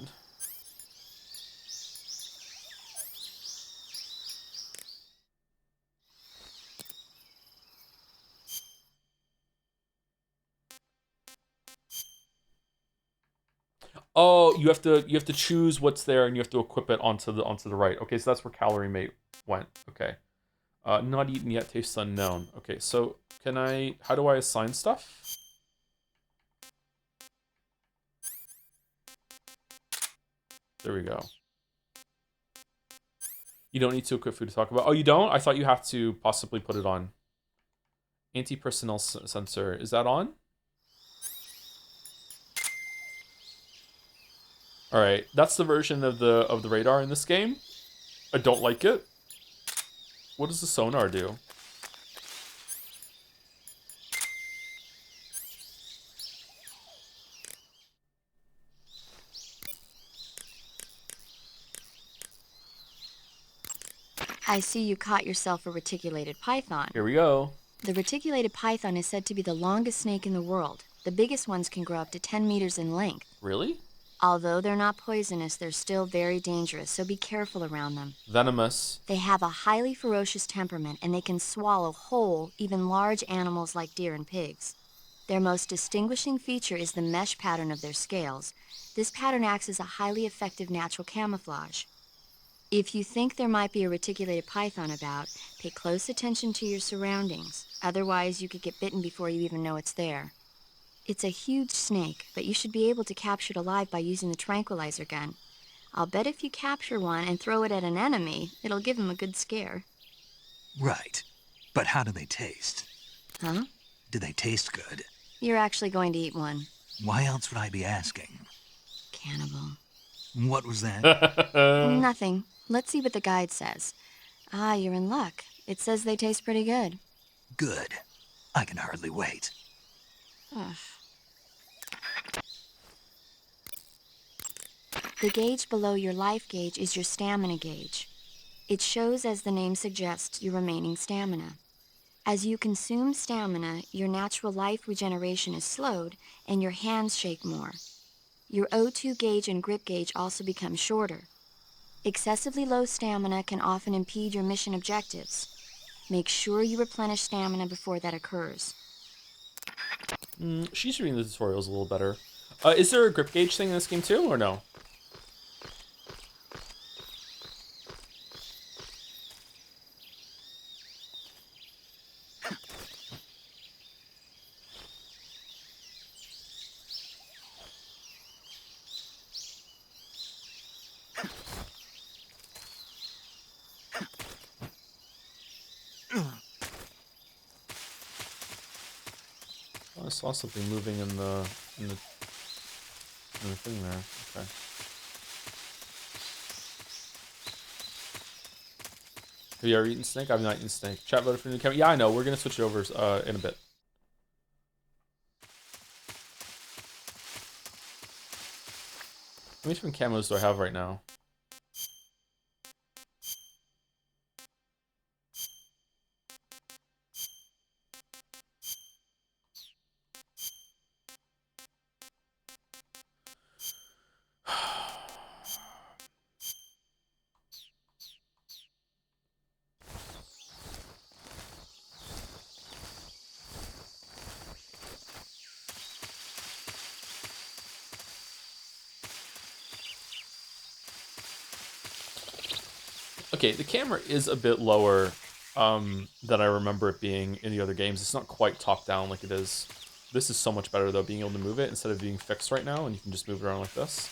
Oh, you have to choose what's there and you have to equip it onto the right. Okay, so that's where calorie mate went. Okay. Not eaten yet, tastes unknown. Okay, so how do I assign stuff? There we go. You don't need to equip food to talk about. Oh, you don't? I thought you have to possibly put it on. Anti-personnel sensor. Is that on? All right, that's the version of the radar in this game. I don't like it. What does the sonar do? I see you caught yourself a reticulated python. Here we go. The reticulated python is said to be the longest snake in the world. The biggest ones can grow up to 10 meters in length. Really? Although they're not poisonous, they're still very dangerous, so be careful around them. Venomous. They have a highly ferocious temperament, and they can swallow whole, even large animals like deer and pigs. Their most distinguishing feature is the mesh pattern of their scales. This pattern acts as a highly effective natural camouflage. If you think there might be a reticulated python about, pay close attention to your surroundings. Otherwise, you could get bitten before you even know it's there. It's a huge snake, but you should be able to capture it alive by using the tranquilizer gun. I'll bet if you capture one and throw it at an enemy, it'll give him a good scare. Right. But how do they taste? Huh? Do they taste good? You're actually going to eat one. Why else would I be asking? Cannibal. What was that? Nothing. Let's see what the guide says. Ah, you're in luck. It says they taste pretty good. Good. I can hardly wait. Ugh. The gauge below your life gauge is your stamina gauge. It shows, as the name suggests, your remaining stamina. As you consume stamina, your natural life regeneration is slowed and your hands shake more. Your O2 gauge and grip gauge also become shorter. Excessively low stamina can often impede your mission objectives. Make sure you replenish stamina before that occurs. She's reading the tutorials a little better. Is there a grip gauge thing in this game too, or no? I saw something moving in the thing there. Okay. Have you ever eaten snake? I've not eaten snake. Chat voted for new camera. Yeah, I know. We're gonna switch it over in a bit. How many different camos do I have right now? Okay, the camera is a bit lower than I remember it being in the other games. It's not quite top down like it is. This is so much better though, being able to move it instead of being fixed right now, and you can just move it around like this.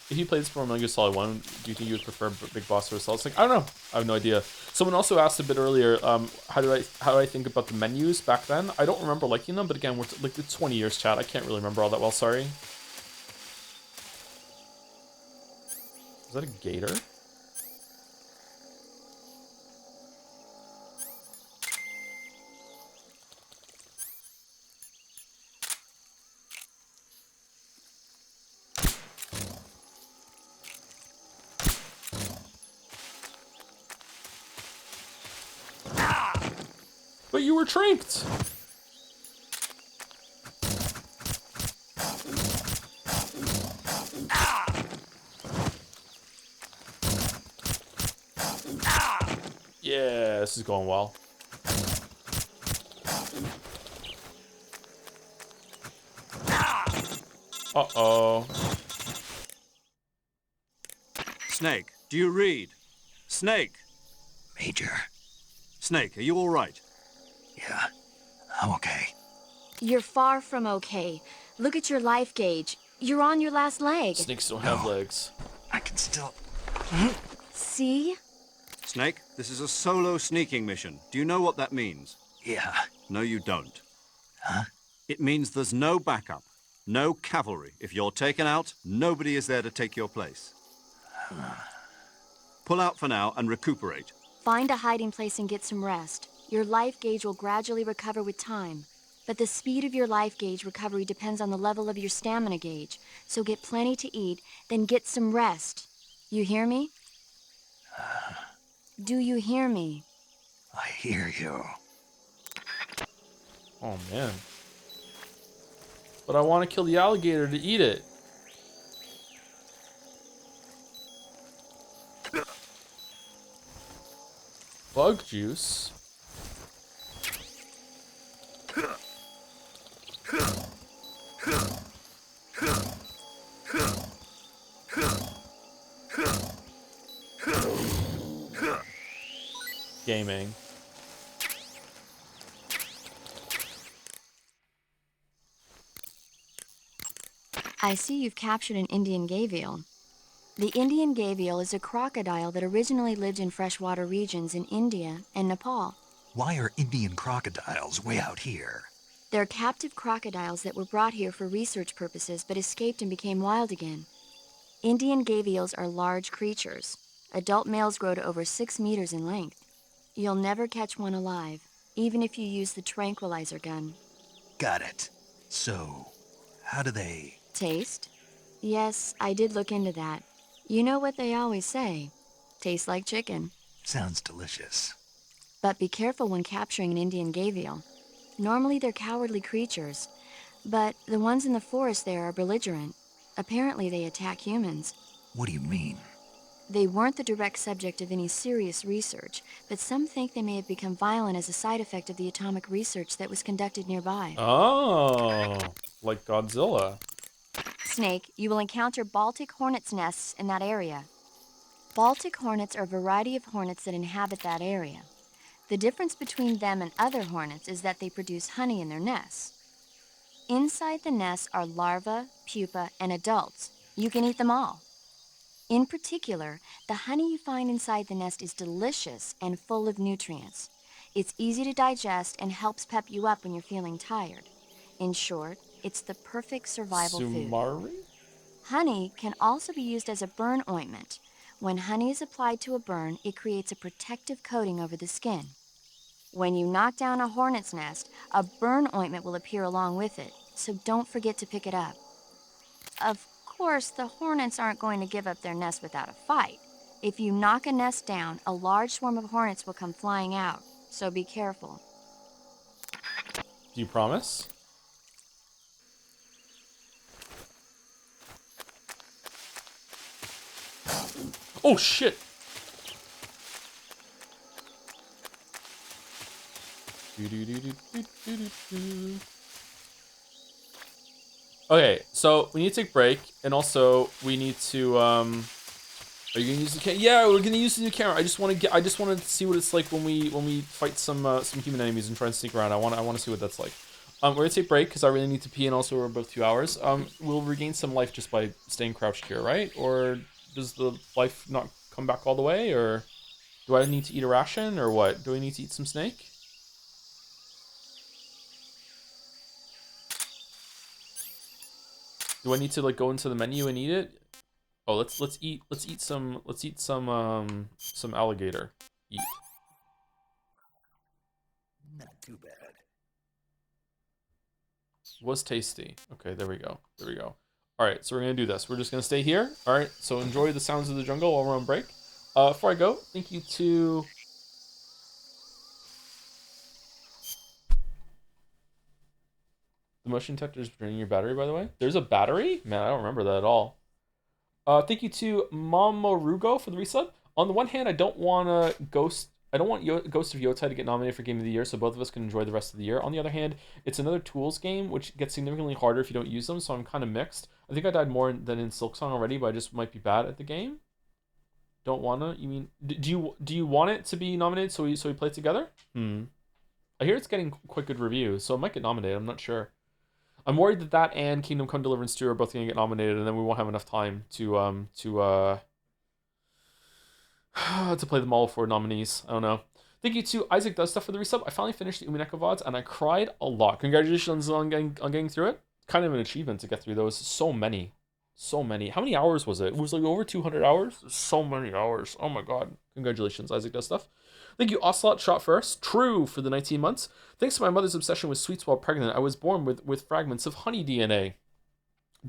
If you played this before Metal Gear Solid 1, do you think you would prefer Big Boss or Solid Snake? I don't know. I have no idea. Someone also asked a bit earlier, how do I think about the menus back then? I don't remember liking them, but again, we're like it's 20 years, chat. I can't really remember all that well. Sorry. Is that a gator? But you were tranked. Yeah, this is going well. Uh-oh. Snake, do you read? Snake! Major. Snake, are you all right? Yeah, I'm okay. You're far from okay. Look at your life gauge. You're on your last leg. Snakes don't have legs. I can still... See? Snake, this is a solo sneaking mission. Do you know what that means? Yeah. No, you don't. Huh? It means there's no backup, no cavalry. If you're taken out, nobody is there to take your place. Pull out for now and recuperate. Find a hiding place and get some rest. Your life gauge will gradually recover with time. But the speed of your life gauge recovery depends on the level of your stamina gauge. So get plenty to eat, then get some rest. You hear me? Do you hear me? I hear you. Oh, man. But I want to kill the alligator to eat it. Bug juice. Gaming. I see you've captured an Indian gavial. The Indian gavial is a crocodile that originally lived in freshwater regions in India and Nepal. Why are Indian crocodiles way out here? They're captive crocodiles that were brought here for research purposes but escaped and became wild again. Indian gavials are large creatures. Adult males grow to over 6 meters in length. You'll never catch one alive, even if you use the tranquilizer gun. Got it. So, how do they... Taste? Yes, I did look into that. You know what they always say, tastes like chicken. Sounds delicious. But be careful when capturing an Indian gavial. Normally they're cowardly creatures, but the ones in the forest there are belligerent. Apparently they attack humans. What do you mean? They weren't the direct subject of any serious research, but some think they may have become violent as a side effect of the atomic research that was conducted nearby. Oh, like Godzilla. Snake, you will encounter Baltic hornets' nests in that area. Baltic hornets are a variety of hornets that inhabit that area. The difference between them and other hornets is that they produce honey in their nests. Inside the nests are larvae, pupa, and adults. You can eat them all. In particular, the honey you find inside the nest is delicious and full of nutrients. It's easy to digest and helps pep you up when you're feeling tired. In short, it's the perfect survival food. Sumari? Honey can also be used as a burn ointment. When honey is applied to a burn, it creates a protective coating over the skin. When you knock down a hornet's nest, a burn ointment will appear along with it, so don't forget to pick it up. Of course, the hornets aren't going to give up their nest without a fight. If you knock a nest down, a large swarm of hornets will come flying out, so be careful. Do you promise? Oh shit! Okay, so we need to take a break, and also we need to are you gonna use the camera? Yeah, we're gonna use the new camera. I just want to see what it's like when we fight some human enemies and try and sneak around. I want to see what that's like. We're gonna take a break because I really need to pee, and also we're about 2 hours. We'll regain some life just by staying crouched here, right? Or does the life not come back all the way, or do I need to eat a ration, or what? Do I need to eat some snake? Do I need to like go into the menu and eat it? Oh, let's eat some alligator. Eat. Not too bad. Was tasty. Okay, there we go. There we go. All right, so we're gonna do this. We're just gonna stay here. All right, so enjoy the sounds of the jungle while we're on break. Before I go, thank you to the motion detector is draining your battery. By the way, there's a battery. Man, I don't remember that at all. Thank you to Mamorugo for the resub. On the one hand, I don't want Ghost of Yotai to get nominated for Game of the Year, so both of us can enjoy the rest of the year. On the other hand, it's another Tools game, which gets significantly harder if you don't use them, so I'm kind of mixed. I think I died more than in Silksong already, but I just might be bad at the game. Don't wanna? You mean do you want it to be nominated so we play it together? I hear it's getting quite good reviews, so it might get nominated. I'm not sure. I'm worried that and Kingdom Come Deliverance 2 are both going to get nominated, and then we won't have enough time to play them all for nominees. I don't know. Thank you to Isaac Does Stuff for the resub. I finally finished the Umineko VODs, and I cried a lot. Congratulations on getting through it. Kind of an achievement to get through those. So many. How many hours was it? It was like over 200 hours. So many hours. Oh my god. Congratulations, Isaac Does Stuff. Thank you, Ocelot Shot First. True for the 19 months. Thanks to my mother's obsession with sweets while pregnant, I was born with fragments of honey DNA.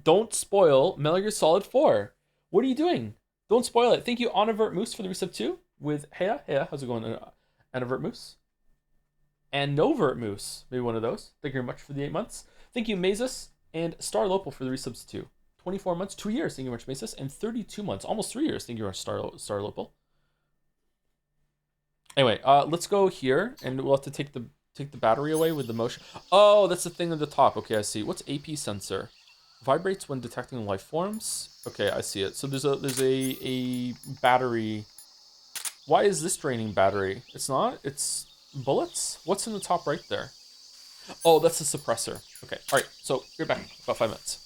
Don't spoil Metal Gear Solid 4. What are you doing? Don't spoil it. Thank you, Anavert Moose, for the resub 2 with Heya. Heya, how's it going, Anavert Moose? And Novert Moose, maybe one of those. Thank you very much for the 8 months. Thank you, Mazes and Star Lopal for the resubs 2. 24 months, 2 years. Thank you very much, Mazes. And 32 months, almost 3 years. Thank you very much, Star Lopal. Anyway, let's go here, and we'll have to take the battery away with the motion. Oh, that's the thing at the top. Okay, I see. What's AP sensor? Vibrates when detecting life forms. Okay, I see it. So there's a battery. Why is this draining battery? It's not. It's bullets. What's in the top right there? Oh, that's the suppressor. Okay. All right. So be right back. About 5 minutes.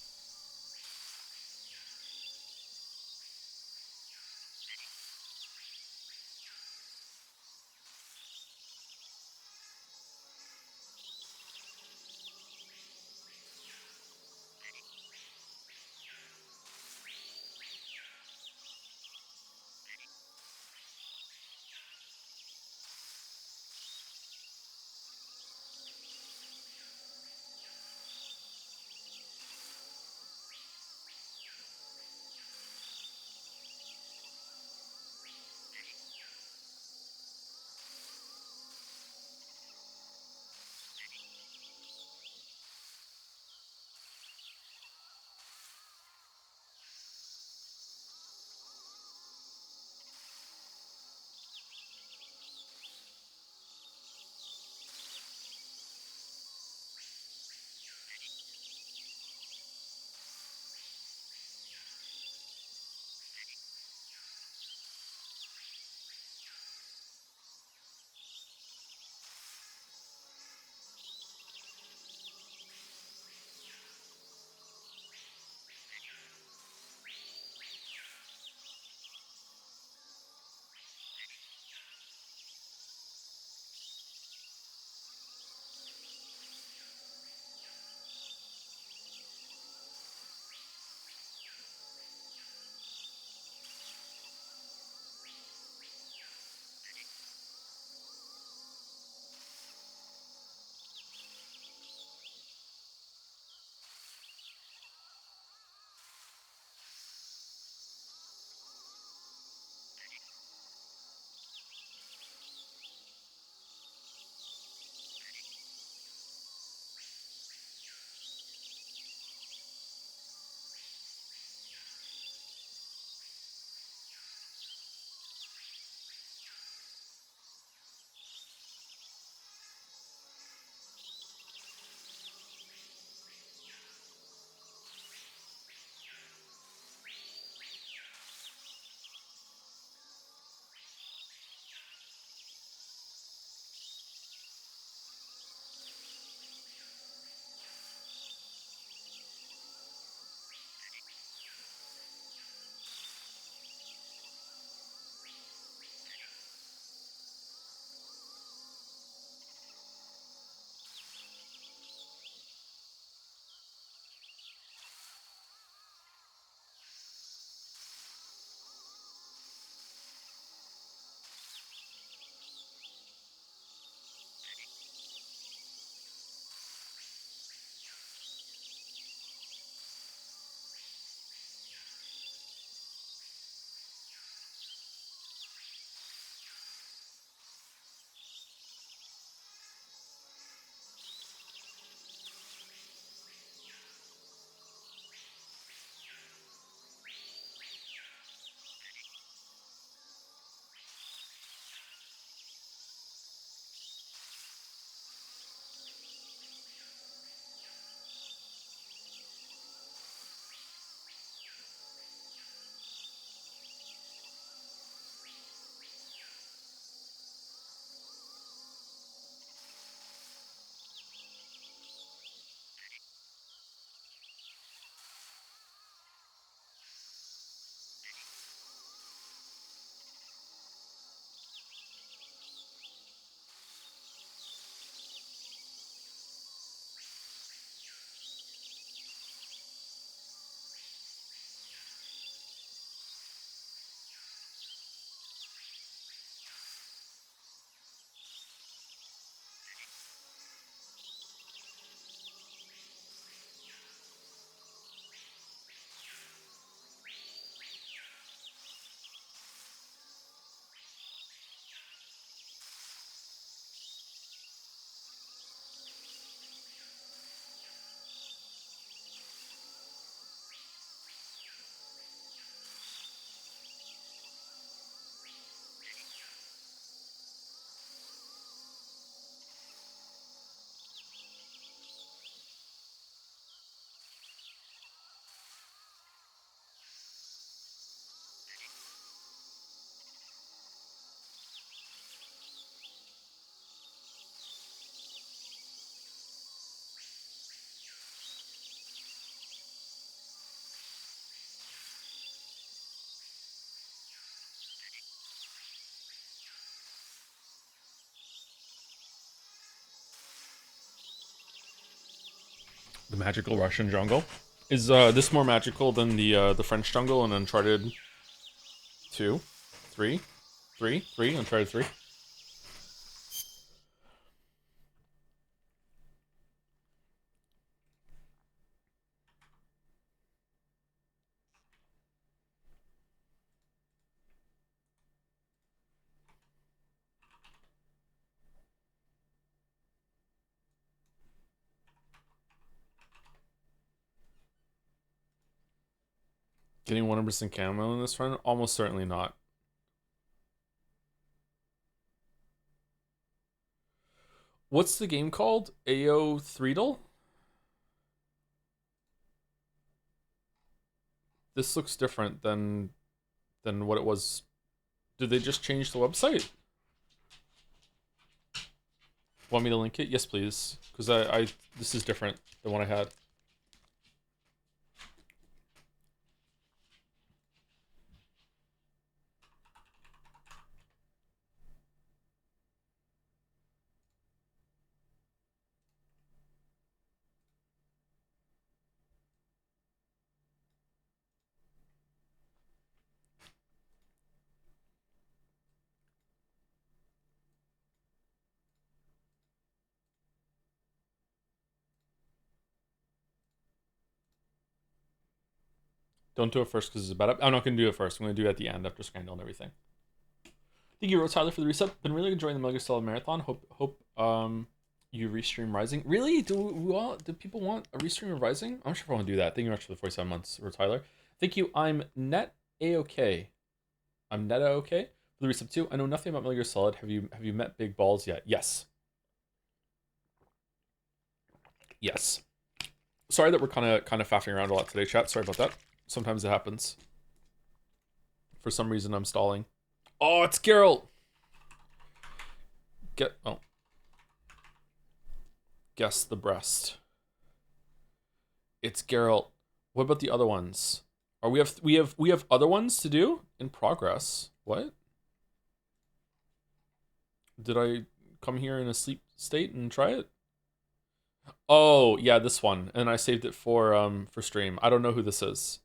The magical Russian jungle. Is this more magical than the French jungle in Uncharted 2? 3? 3? Uncharted 3? Getting 100% camo in this run? Almost certainly not. What's the game called? AO Threedle? This looks different than what it was. Did they just change the website? Want me to link it? Yes, please. Because I this is different than what I had. Don't do it first because it's bad. I'm not going to do it first. I'm going to do it at the end after Scrandle and everything. Thank you, Tyler, for the reset. Been really enjoying the Metal Gear Solid Marathon. Hope you restream Rising. Really? Do people want a restream of Rising? I'm sure I want to do that. Thank you very much for the 47 months, Tyler. Thank you. I'm net a-okay. I'm net a-okay for the reset too. I know nothing about Metal Gear Solid. Have you met Big Balls yet? Yes. Yes. Sorry that we're kind of faffing around a lot today, chat. Sorry about that. Sometimes it happens. For some reason, I'm stalling. Oh, it's Geralt. Guess the breast. It's Geralt. What about the other ones? We have other ones to do in progress. What? Did I come here in a sleep state and try it? Oh, yeah, this one. And I saved it for stream. I don't know who this is.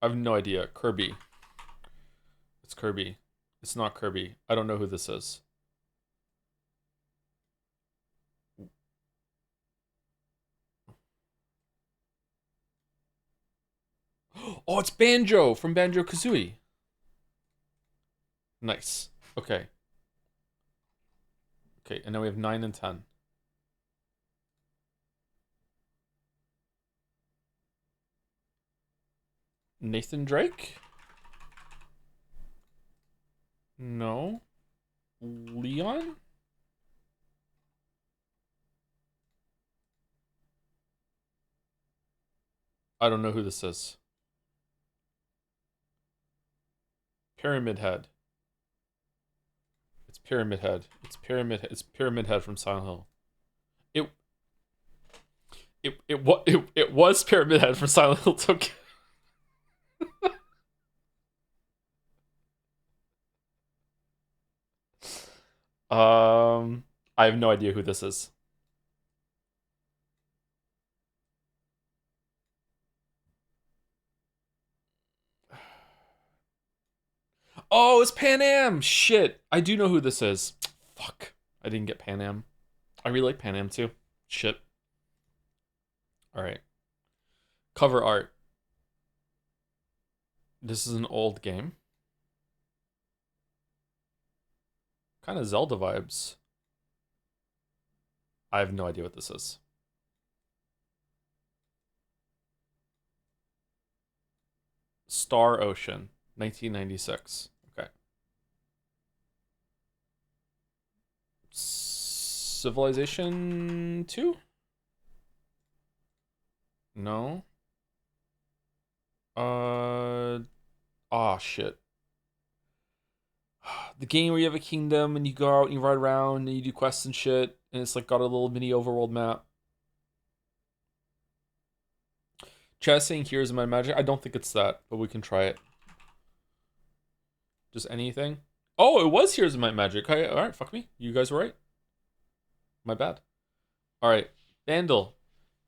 I have no idea. Kirby. It's Kirby. It's not Kirby. I don't know who this is. Oh, it's Banjo from Banjo-Kazooie. Nice. Okay. Okay, and now we have 9 and 10. Nathan Drake? No. Leon? I don't know who this is. Pyramid Head. It's Pyramid Head. It's Pyramid Head from Silent Hill. It was Pyramid Head from Silent Hill Tokyo. I have no idea who this is. Oh, it's Pan Am! Shit. I do know who this is. Fuck. I didn't get Pan Am. I really like Pan Am too. Shit. Alright. Cover art. This is an old game. Kind of Zelda vibes. I have no idea what this is. Star Ocean, 1996. Okay. Civilization 2? No. Shit. The game where you have a kingdom and you go out and you ride around and you do quests and shit, and it's like got a little mini overworld map. Chat saying Heroes of Might and Magic. I don't think it's that, but we can try it. Just anything. Oh, it was Heroes of Might and Magic. Okay, all right, fuck me. You guys were right. My bad. All right, Bandle.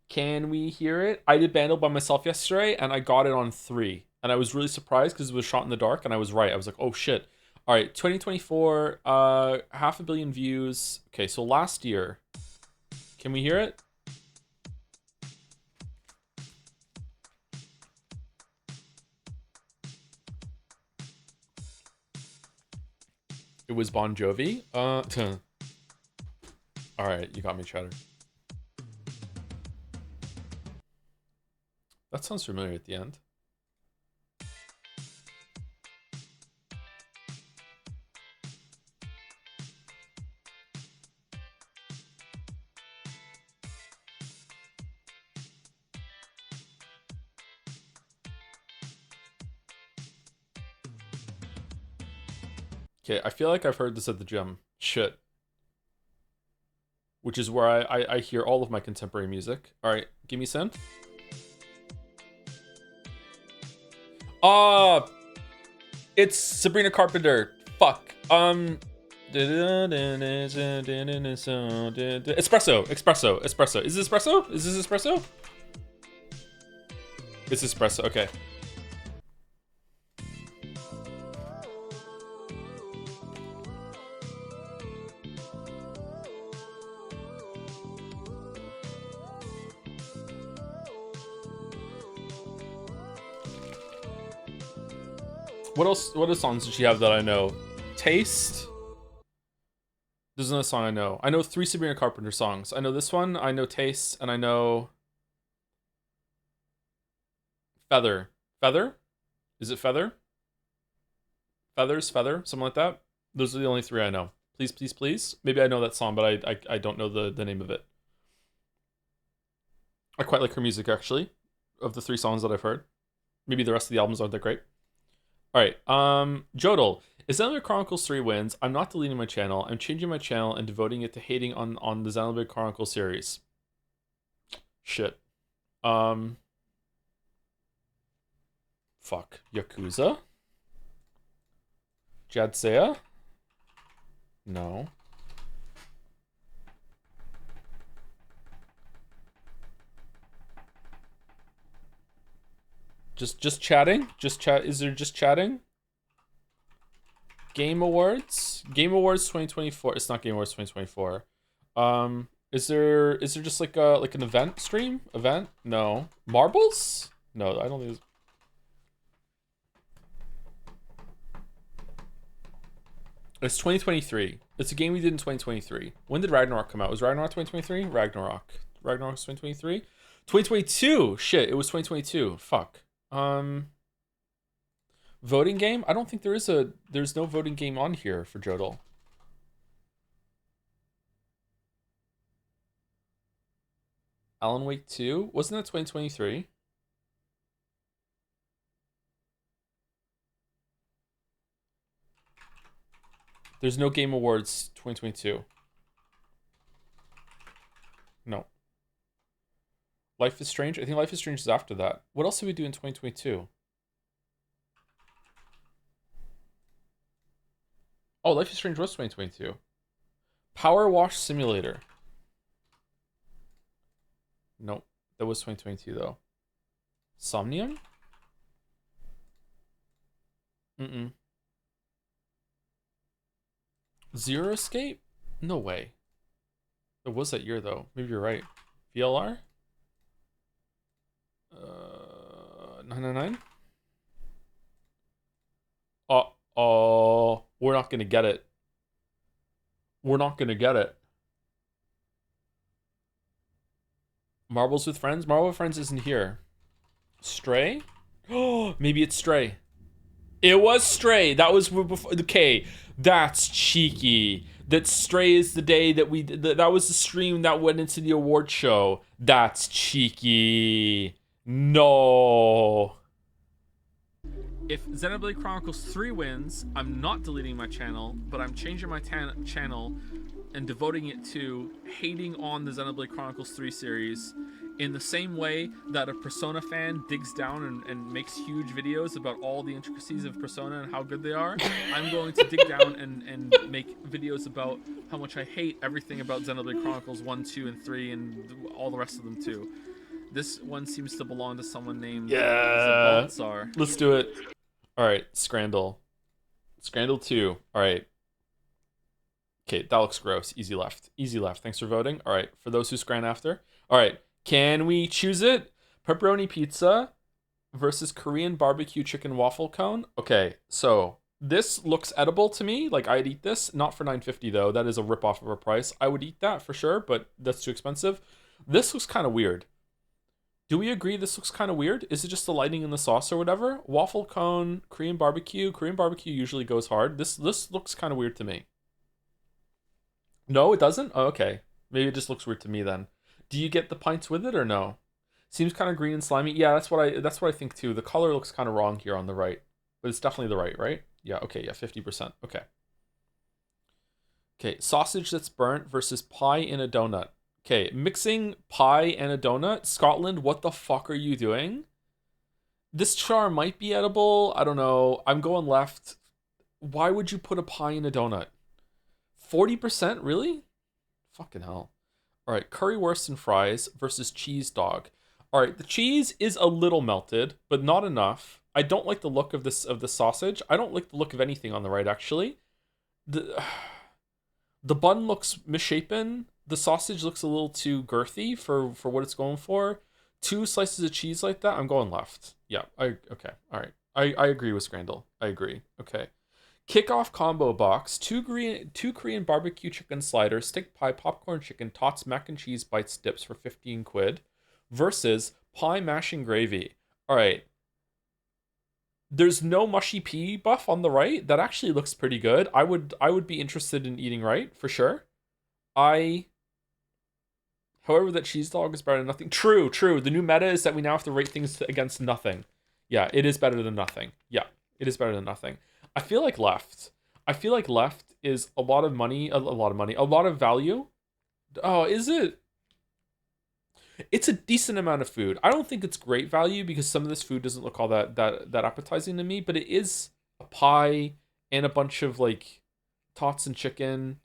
Can we hear it? I did Bandle by myself yesterday, and I got it on 3. And I was really surprised because it was shot in the dark, and I was right. I was like, oh shit. All right, 2024, 500 million views. Okay, so last year. Can we hear it? It was Bon Jovi. All right, you got me, Cheddar. That sounds familiar at the end. Okay, I feel like I've heard this at the gym. Shit. Which is where I hear all of my contemporary music. All right, give me synth. It's Sabrina Carpenter. Fuck. Espresso. Is this espresso? It's espresso. Okay. What else? What other songs did she have that I know? Taste. There's another song I know. I know 3 Sabrina Carpenter songs. I know this one. I know Taste, and I know Feather. Feather? Is it Feather? Feathers, Feather, something like that. Those are the only 3 I know. Please, please, please. Maybe I know that song, but I don't know the name of it. I quite like her music, actually, of the 3 songs that I've heard. Maybe the rest of the albums aren't that great. All right, Joedle. If Xenoblade Chronicles 3 wins, I'm not deleting my channel. I'm changing my channel and devoting it to hating on the Xenoblade Chronicles series. Shit. Fuck. Yakuza? Jadsea? No. Just chatting? Just chat. Is there just chatting? Game Awards? Game Awards 2024. It's not Game Awards 2024. Is there just like an event stream? Event? No. Marbles? No, I don't think it's 2023. It's a game we did in 2023. When did Ragnarok come out? Was Ragnarok 2023? Ragnarok was 2023? 2022! Shit, it was 2022. Fuck. Voting game? I don't think there's no voting game on here for Joedle. Alan Wake 2? Wasn't that 2023? There's no Game Awards 2022. No. Life is Strange? I think Life is Strange is after that. What else did we do in 2022? Oh, Life is Strange was 2022. Power Wash Simulator. Nope. That was 2022 though. Somnium? Zero Escape? No way. It was that year though. Maybe you're right. VLR? 999? Oh, we're not gonna get it. We're not gonna get it. Marbles with Friends? Marble with Friends isn't here. Stray? Oh, maybe it's Stray. It was Stray. That was before. Okay, that's cheeky. That Stray is the day that we. That was the stream that went into the award show. That's cheeky. No. If Xenoblade Chronicles 3 wins, I'm not deleting my channel, but I'm changing my channel and devoting it to hating on the Xenoblade Chronicles 3 series In the same way that a Persona fan digs down and makes huge videos about all the intricacies of Persona and how good they are, I'm going to dig down and make videos about how much I hate everything about Xenoblade Chronicles 1, 2, and 3, and all the rest of them too. This one seems to belong to someone named Zabaltzar. Let's do it. All right, Scrandle. Scrandle 2. All right. Okay, that looks gross. Easy left. Easy left. Thanks for voting. All right, for those who scran after. All right, can we choose it? Pepperoni pizza versus Korean barbecue chicken waffle cone. Okay, so this looks edible to me. Like, I'd eat this. Not for $9.50 though. That is a ripoff of a price. I would eat that for sure, but that's too expensive. This looks kind of weird. Do we agree this looks kind of weird? Is it just the lighting in the sauce or whatever? Waffle cone, Korean barbecue. Korean barbecue usually goes hard. This looks kind of weird to me. No, it doesn't? Oh, okay. Maybe it just looks weird to me then. Do you get the pints with it or no? Seems kind of green and slimy. Yeah, that's what I think too. The color looks kind of wrong here on the right. But it's definitely the right? Yeah, okay, yeah, 50%. Okay. Okay, sausage that's burnt versus pie in a donut. Okay, mixing pie and a donut. Scotland, what the fuck are you doing? This char might be edible. I don't know. I'm going left. Why would you put a pie in a donut? 40%? Really? Fucking hell. All right, currywurst and fries versus cheese dog. All right, the cheese is a little melted, but not enough. I don't like the look of the sausage. I don't like the look of anything on the right, actually. The bun looks misshapen. The sausage looks a little too girthy for what it's going for. 2 slices of cheese like that, I'm going left. Yeah, okay, all right. I agree with Scrandle. I agree. Okay. Kickoff combo box, 2 Korean barbecue chicken sliders, steak pie, popcorn chicken, tots, mac and cheese bites dips for 15 quid versus pie mashing gravy. All right. There's no mushy pea buff on the right. That actually looks pretty good. I would be interested in eating right for sure. However, that cheese dog is better than nothing. True. The new meta is that we now have to rate things against nothing. Yeah, it is better than nothing. Yeah, it is better than nothing. I feel like left is a lot of money, a lot of value. Oh, is it? It's a decent amount of food. I don't think it's great value because some of this food doesn't look all that appetizing to me, but it is a pie and a bunch of like tots and chicken.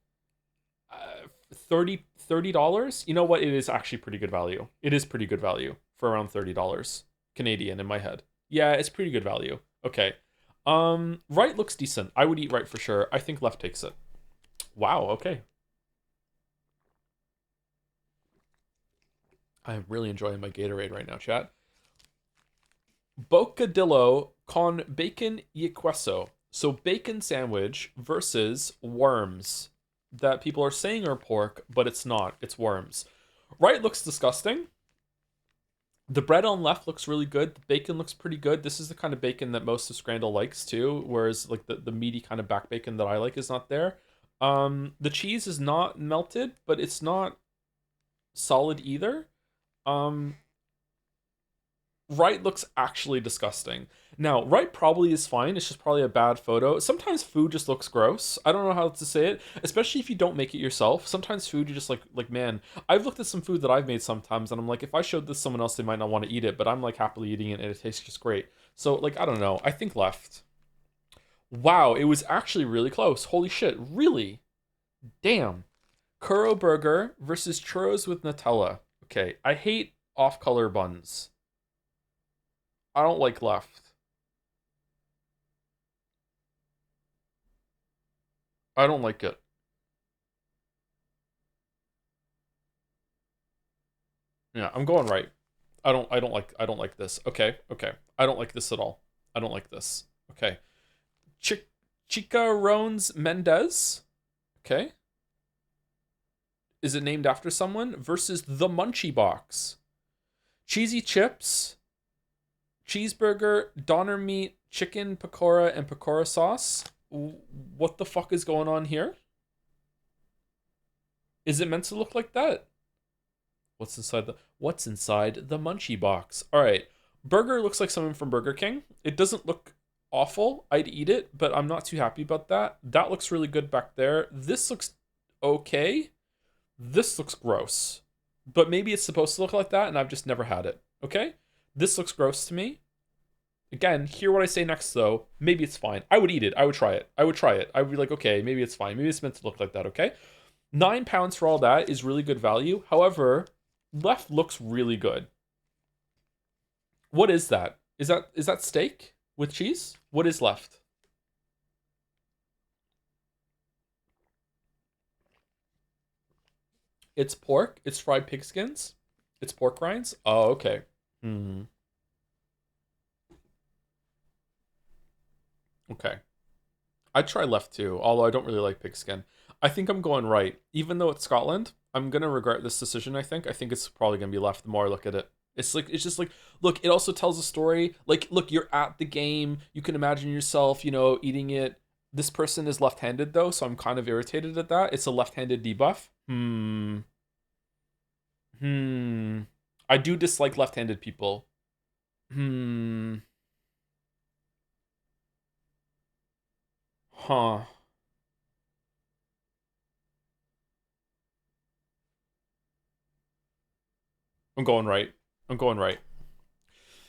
$30. You know what? It is actually pretty good value. It is pretty good value for around $30 Canadian in my head. Yeah, it's pretty good value. Okay. Right looks decent. I would eat right for sure. I think left takes it. Wow, okay. I'm really enjoying my Gatorade right now, chat. Bocadillo con bacon y queso. So bacon sandwich versus worms that people are saying are pork, but it's not. It's worms. Right looks disgusting. The bread on left looks really good. The bacon looks pretty good. This is the kind of bacon that most of Scrandle likes too, whereas like the meaty kind of back bacon that I like is not there. The cheese is not melted, but it's not solid either. Right looks actually disgusting. Now, right probably is fine. It's just probably a bad photo. Sometimes food just looks gross. I don't know how to say it, especially if you don't make it yourself. Sometimes food, you're just like, man, I've looked at some food that I've made sometimes, and I'm like, if I showed this to someone else, they might not want to eat it, but I'm like happily eating it, and it tastes just great. So, like, I don't know. I think left. Wow, it was actually really close. Holy shit, really? Damn. Churro burger versus churros with Nutella. Okay, I hate off-color buns. I don't like left. I don't like it. Yeah, I'm going right. I don't like this. Okay. I don't like this at all. I don't like this. Okay. Chicarones Mendez. Okay. Is it named after someone? Versus the Munchie Box. Cheesy chips, cheeseburger, doner meat, chicken pakora, and pakora sauce. What the fuck is going on here? Is it meant to look like that? What's inside the Munchie Box? All right. Burger looks like something from Burger King. It doesn't look awful. I'd eat it, but I'm not too happy about that. That looks really good back there. This looks okay. This looks gross. But maybe it's supposed to look like that, and I've just never had it. Okay? This looks gross to me. Again, hear what I say next, though. Maybe it's fine. I would eat it. I would try it. I would be like, okay, maybe it's fine. Maybe it's meant to look like that, okay? £9 for all that is really good value. However, left looks really good. What is that? Is that steak with cheese? What is left? It's pork. It's fried pig skins. It's pork rinds. Oh, okay. Okay. I'd try left too, although I don't really like pig skin. I think I'm going right. Even though it's Scotland, I'm gonna regret this decision, I think. I think it's probably gonna be left the more I look at it. It's just like, look, it also tells a story. Like, look, you're at the game. You can imagine yourself, eating it. This person is left-handed though, so I'm kind of irritated at that. It's a left-handed debuff. I do dislike left-handed people. Huh. I'm going right. I'm going right.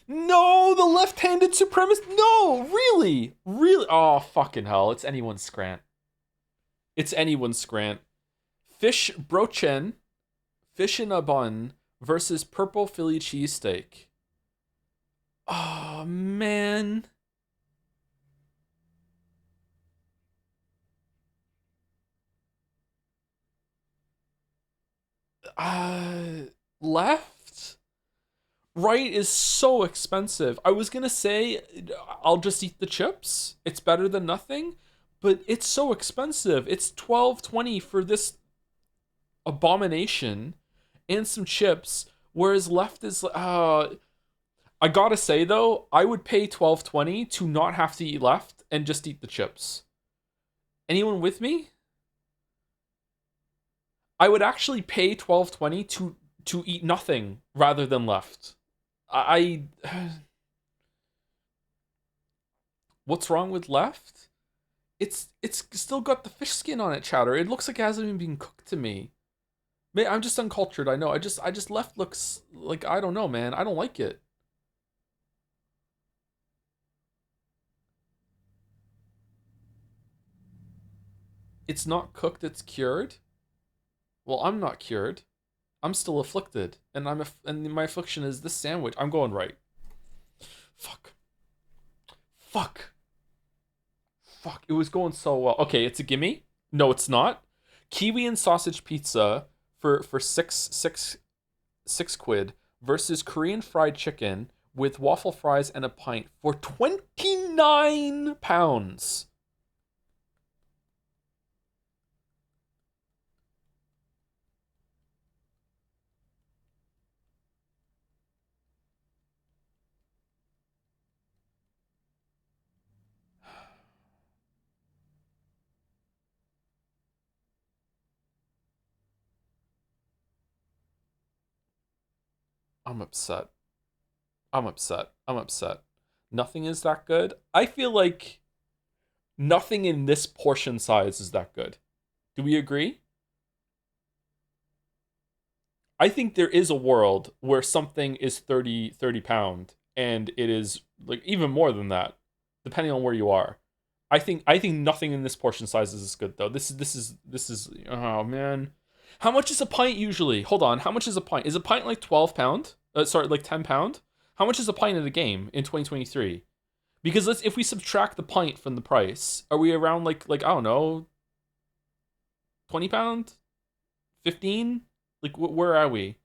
No, the left-handed supremacist. No, really? Really? Oh, fucking hell. It's anyone's scrant. It's anyone's scrant. Fish brochen, fish in a bun versus purple Philly cheesesteak. Oh, man. Left? Right is so expensive. I was gonna say I'll just eat the chips. It's better than nothing, but it's so expensive. It's $12.20 for this abomination and some chips, whereas left is I gotta say though, I would pay $12.20 to not have to eat left and just eat the chips. Anyone with me? I would actually pay $12.20 to eat nothing rather than left. I What's wrong with left? It's still got the fish skin on it, Chowder. It looks like it hasn't even been cooked to me. I'm just uncultured, I know. I just left looks like, I don't know, man. I don't like it. It's not cooked, it's cured. Well, I'm not cured. I'm still afflicted, and and my affliction is this sandwich. I'm going right. Fuck. Fuck. Fuck. It was going so well. Okay, it's a gimme. No, it's not. Kiwi and sausage pizza for six quid versus Korean fried chicken with waffle fries and a pint for £29. I'm upset. I'm upset. I'm upset. Nothing is that good. I feel like nothing in this portion size is that good. Do we agree? I think there is a world where something is 30 pound and it is like even more than that, depending on where you are. I think nothing in this portion size is good though. This is oh man. How much is a pint usually? Hold on. How much is a pint? Is a pint like 12 pound? Sorry, like 10 pound? How much is a pint in a game in 2023? Because if we subtract the pint from the price, are we around like I don't know, 20 pound? 15? Like where are we?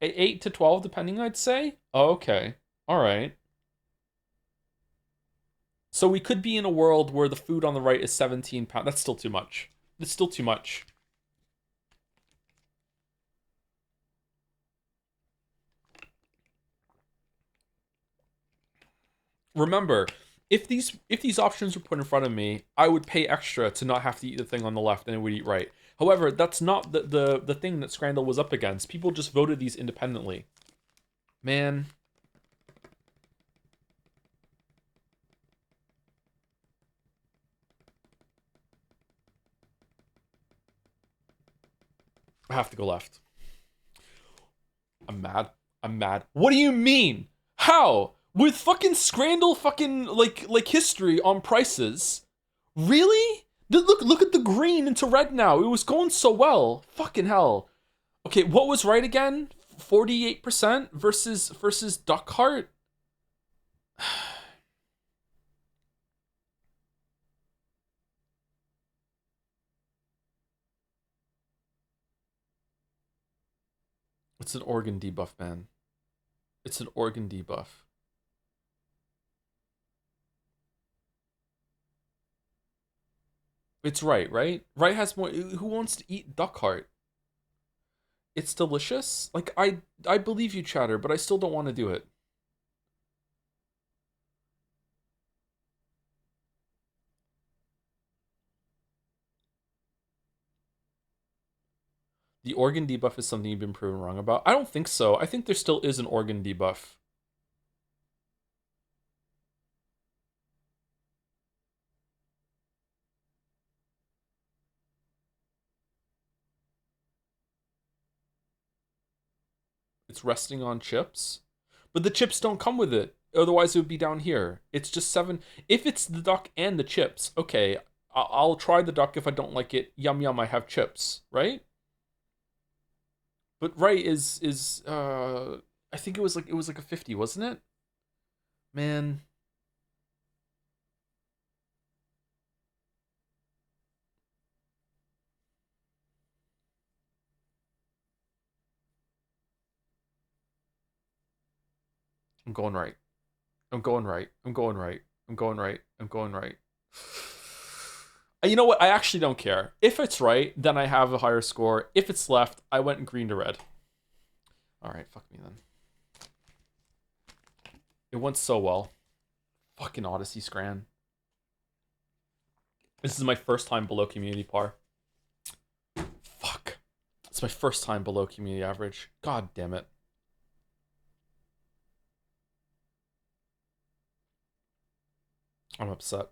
8 to 12 depending, I'd say. Oh, okay. All right. So we could be in a world where the food on the right is 17 pounds. That's still too much. It's still too much. Remember, if these options were put in front of me, I would pay extra to not have to eat the thing on the left and it would eat right. However, that's not the thing that Scrandle was up against. People just voted these independently. Man. I have to go left. I'm mad. I'm mad. What do you mean? How? With fucking Scrandle fucking like history on prices? Really? Look at the green into red now. It was going so well. Fucking hell. Okay, what was right again? 48% versus Duck Heart? It's an organ debuff, man. It's an organ debuff. It's right? Right has more. Who wants to eat duck heart? It's delicious. Like, I believe you, chatter, but I still don't want to do it. The organ debuff is something you've been proven wrong about. I don't think so. I think there still is an organ debuff. It's resting on chips. But the chips don't come with it. Otherwise, it would be down here. It's just 7. If it's the duck and the chips, okay, I'll try the duck. If I don't like it, yum yum, I have chips, right? But right is I think it was like a 50, wasn't it? Man. I'm going right. I'm going right. I'm going right. I'm going right. I'm going right. You know what? I actually don't care. If it's right, then I have a higher score. If it's left, I went green to red. Alright, fuck me then. It went so well. Fucking Odyssey Scran. This is my first time below community par. Fuck. It's my first time below community average. God damn it. I'm upset.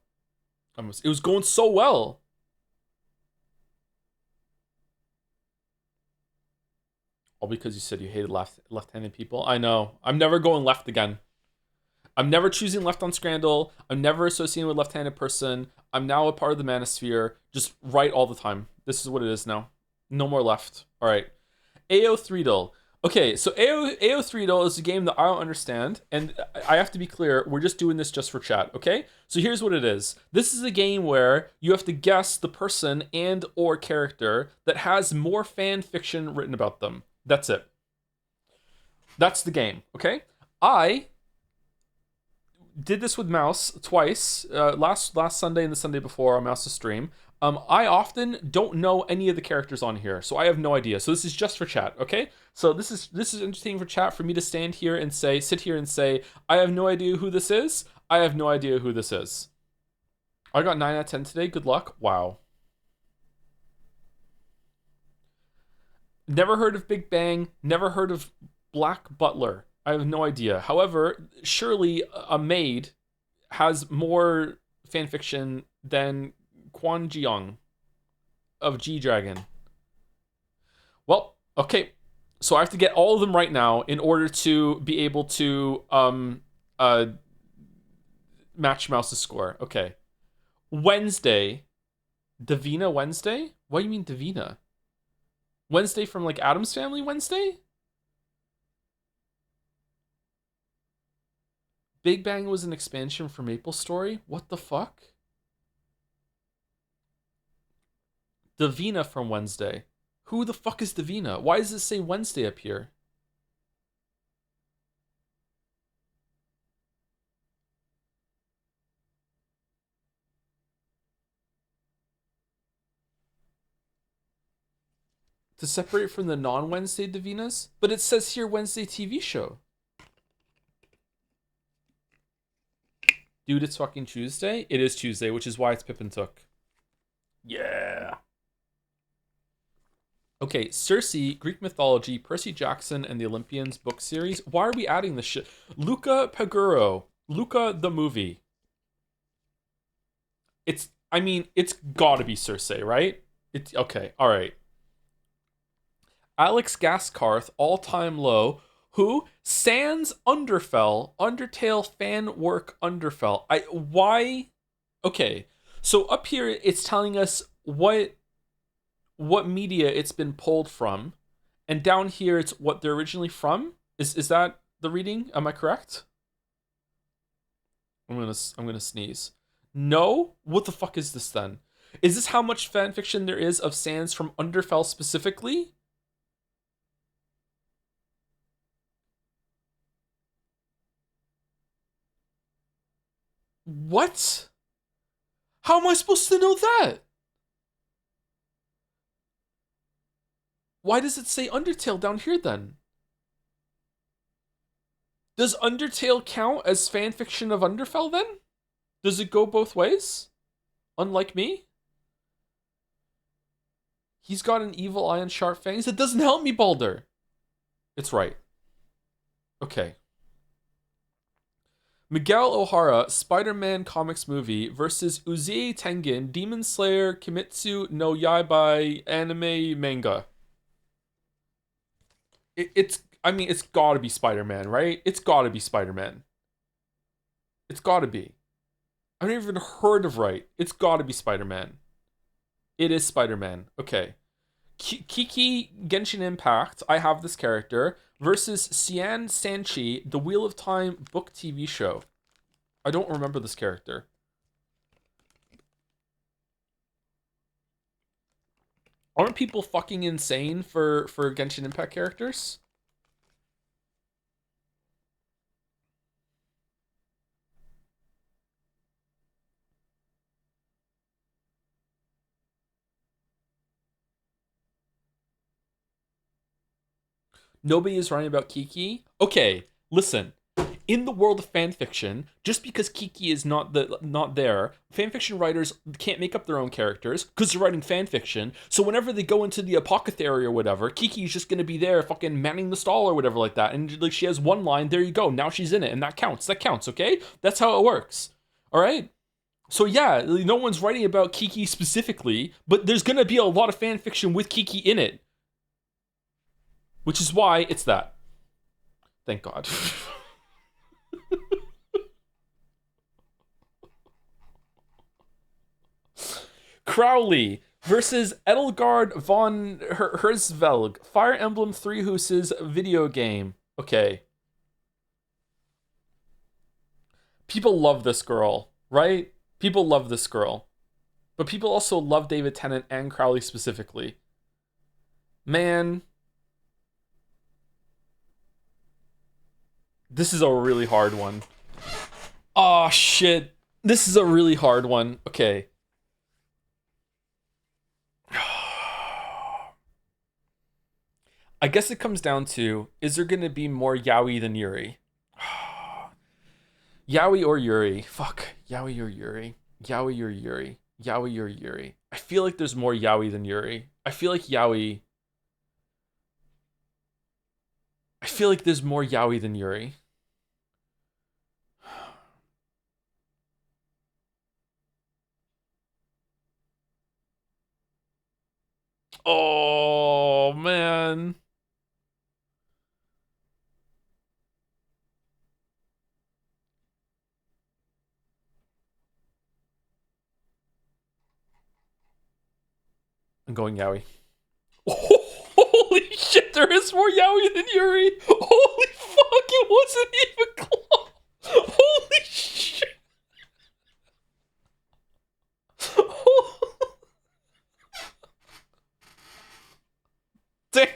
It was going so well. All because you said you hated left-handed people. I know. I'm never going left again. I'm never choosing left on Scrandle. I'm never associating with left-handed person. I'm now a part of the manosphere. Just right all the time. This is what it is now. No more left. All right. AO Threedle. Okay, so AO Threedle is a game that I don't understand, and I have to be clear, we're just doing this just for chat, okay? So here's what it is. This is a game where you have to guess the person and or character that has more fan fiction written about them. That's it. That's the game, okay? I did this with Mouse twice, last Sunday and the Sunday before on Mouse's stream. I often don't know any of the characters on here, so I have no idea. So this is just for chat, okay? So this is interesting for chat, for me to sit here and say, I have no idea who this is. I have no idea who this is. I got 9 out of 10 today. Good luck. Wow. Never heard of Big Bang. Never heard of Black Butler. I have no idea. However, surely a maid has more fanfiction than Quan Jiong of G-Dragon. Well, okay. So I have to get all of them right now in order to be able to match Mouse's score. Okay. Wednesday. Davina Wednesday? What do you mean Davina? Wednesday from like Addams Family Wednesday? Big Bang was an expansion for Maple Story? What the fuck? Davina from Wednesday. Who the fuck is Davina? Why does it say Wednesday up here? To separate from the non-Wednesday Davinas? But it says here Wednesday TV show. Dude, it's fucking Tuesday? It is Tuesday, which is why it's Pippin Took. Yeah. Okay, Circe, Greek mythology, Percy Jackson, and the Olympians book series. Why are we adding this shit? Luca Paguro. Luca the movie. It's gotta be Circe, right? It's okay, alright. Alex Gaskarth, all-time low. Who? Sans Undertale fan work Underfell. Why? Okay, so up here it's telling us what media it's been pulled from, and down here it's what they're originally from. Is that the reading? Am I correct? I'm gonna sneeze. No? What the fuck is this then? Is this how much fan fiction there is of Sans from Underfell specifically? What? How am I supposed to know that? Why does it say Undertale down here then? Does Undertale count as fanfiction of Underfell then? Does it go both ways? Unlike me? He's got an evil eye and sharp fangs. It doesn't help me, Balder. It's right. Okay. Miguel O'Hara, Spider-Man comics movie versus Uzie Tengen, Demon Slayer, Kimetsu no Yaiba anime manga. It's gotta be Spider-Man, right? It's gotta be Spider-Man. It's gotta be. I've never even heard of right. It's gotta be Spider-Man. It is Spider-Man. Okay. Kiki Genshin Impact, I have this character, versus Cian Sanchi, the Wheel of Time book TV show. I don't remember this character. Aren't people fucking insane for Genshin Impact characters? Nobody is writing about Kiki. Okay, listen. In the world of fanfiction, just because Kiki is not there, fanfiction writers can't make up their own characters because they're writing fanfiction. So whenever they go into the apothecary or whatever, Kiki is just gonna be there, fucking manning the stall or whatever like that. And like she has one line, there you go. Now she's in it, and that counts. That counts. Okay, that's how it works. All right. So yeah, no one's writing about Kiki specifically, but there's gonna be a lot of fanfiction with Kiki in it. Which is why it's that. Thank God. Crowley versus Edelgard von Herzvelg. Fire Emblem Three Houses video game. Okay. People love this girl, right? People love this girl. But people also love David Tennant and Crowley specifically. Man. This is a really hard one. Oh, shit. This is a really hard one. Okay. I guess it comes down to, is there going to be more Yaoi than Yuri? Yaoi or Yuri? Fuck. Yaoi or Yuri? Yaoi or Yuri? Yaoi or Yuri? I feel like there's more Yaoi than Yuri. I feel like Yaoi... I feel like there's more Yaoi than Yuri. Oh, man. I'm going Yaoi. Holy shit, there is more Yaoi than Yuri. Holy fuck, it wasn't even close. Holy shit. Damn.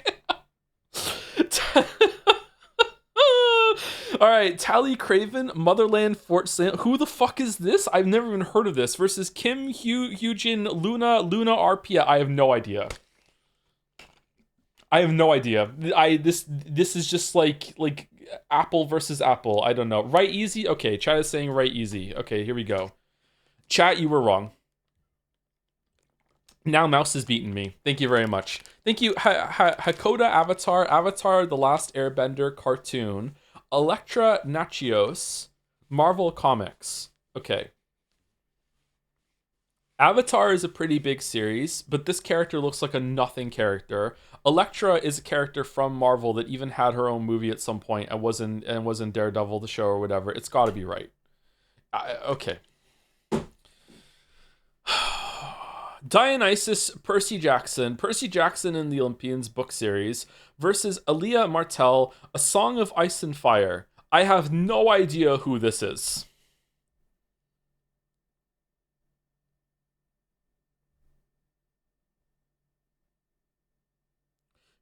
All right, Tally Craven, Motherland, Fort St. Who the fuck is this? I've never even heard of this. Versus Kim Hyujin, Luna Arpia. I have no idea. I have no idea. This is just like Apple versus Apple. I don't know. Right easy? Okay, chat is saying right easy. Okay, here we go. Chat, you were wrong. Now Mouse is beating me. Thank you very much. Thank you, Hakoda Avatar, The Last Airbender cartoon, Electra Nachios, Marvel Comics. Okay. Avatar is a pretty big series, but this character looks like a nothing character. Elektra is a character from Marvel that even had her own movie at some point and was in Daredevil the show or whatever. It's got to be right. Okay. Dionysus, Percy Jackson in the Olympians book series versus Aaliyah Martell, A Song of Ice and Fire. I have no idea who this is.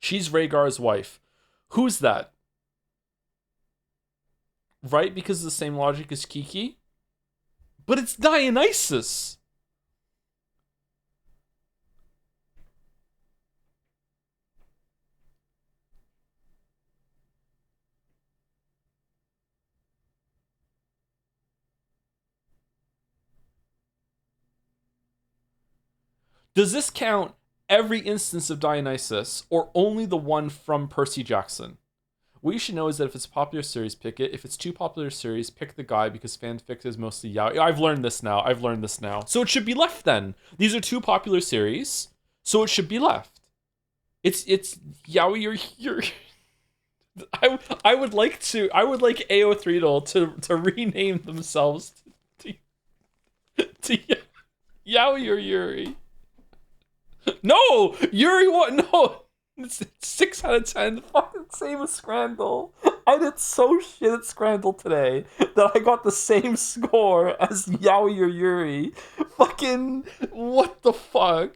She's Rhaegar's wife. Who's that? Right, because of the same logic as Kiki? But it's Dionysus! Does this count every instance of Dionysus, or only the one from Percy Jackson? What you should know is that if it's a popular series, pick it. If it's too popular series, pick the guy, because fanfic is mostly yaoi. I've learned this now. So it should be left then. These are two popular series, so it should be left. It's yaoi or yuri. I would like AO3 to rename themselves to yaoi or yuri. No! Yuri, what? No! It's 6 out of 10. Fucking same as Scrandle. I did so shit at Scrandle today that I got the same score as Yaoi or Yuri. Fucking, what the fuck?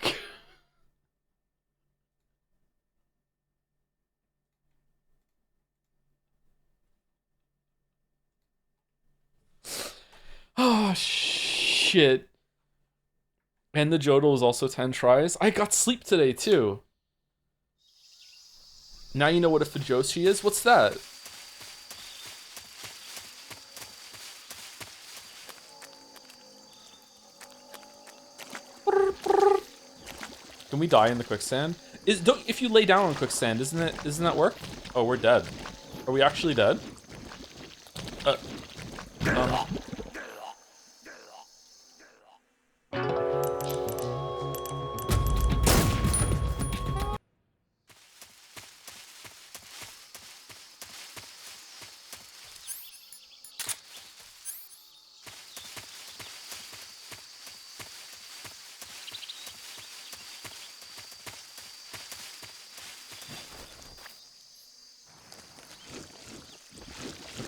Oh, shit. And the Joedle was also 10 tries. I got sleep today, too. Now you know what a Fujoshi is? What's that? Can we die in the quicksand? If you lay down on quicksand, doesn't that work? Oh, we're dead. Are we actually dead?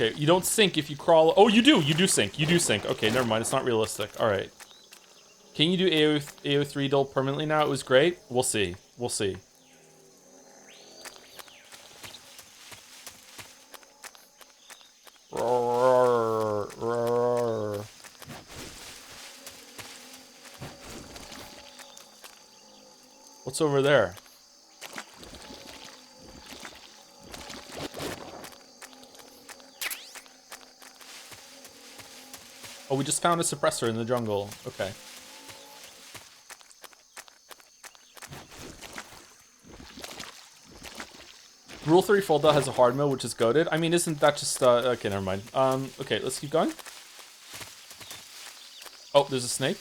Okay, you don't sink if you crawl. Oh, you do sink. Okay, never mind. It's not realistic. All right. Can you do AO3 dull permanently now? It was great. We'll see. What's over there? Oh, we just found a suppressor in the jungle. Okay. Rule 3 Folda has a hard mode, which is goated. I mean, isn't that just... okay, never mind. Okay, let's keep going. Oh, there's a snake.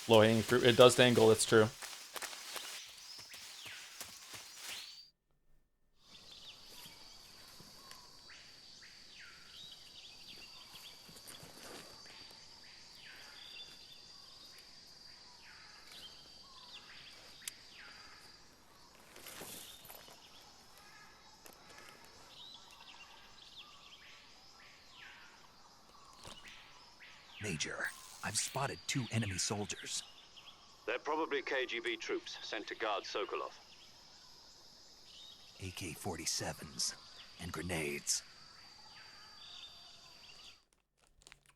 Low-hanging fruit. It does dangle, that's true. Major, I've spotted 2 enemy soldiers. They're probably KGB troops sent to guard Sokolov. AK-47s and grenades.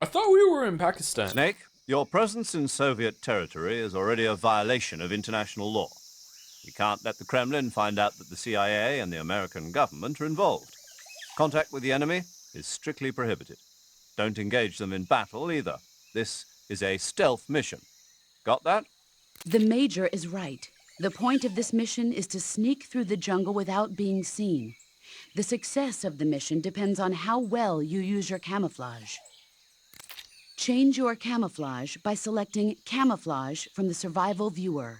I thought we were in Pakistan. Snake, your presence in Soviet territory is already a violation of international law. We can't let the Kremlin find out that the CIA and the American government are involved. Contact with the enemy is strictly prohibited. Don't engage them in battle either. This is a stealth mission. Got that? The Major is right. The point of this mission is to sneak through the jungle without being seen. The success of the mission depends on how well you use your camouflage. Change your camouflage by selecting Camouflage from the Survival Viewer.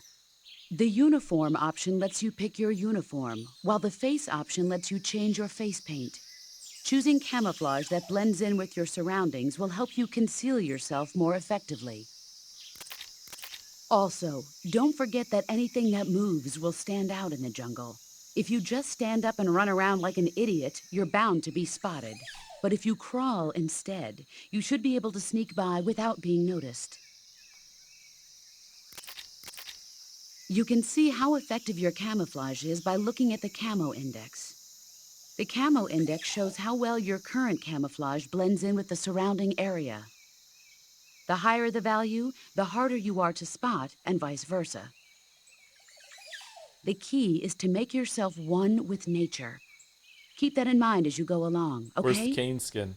The Uniform option lets you pick your uniform, while the Face option lets you change your face paint. Choosing camouflage that blends in with your surroundings will help you conceal yourself more effectively. Also, don't forget that anything that moves will stand out in the jungle. If you just stand up and run around like an idiot, you're bound to be spotted. But if you crawl instead, you should be able to sneak by without being noticed. You can see how effective your camouflage is by looking at the Camo Index. The Camo Index shows how well your current camouflage blends in with the surrounding area. The higher the value, the harder you are to spot, and vice versa. The key is to make yourself one with nature. Keep that in mind as you go along, okay? Where's the cane skin?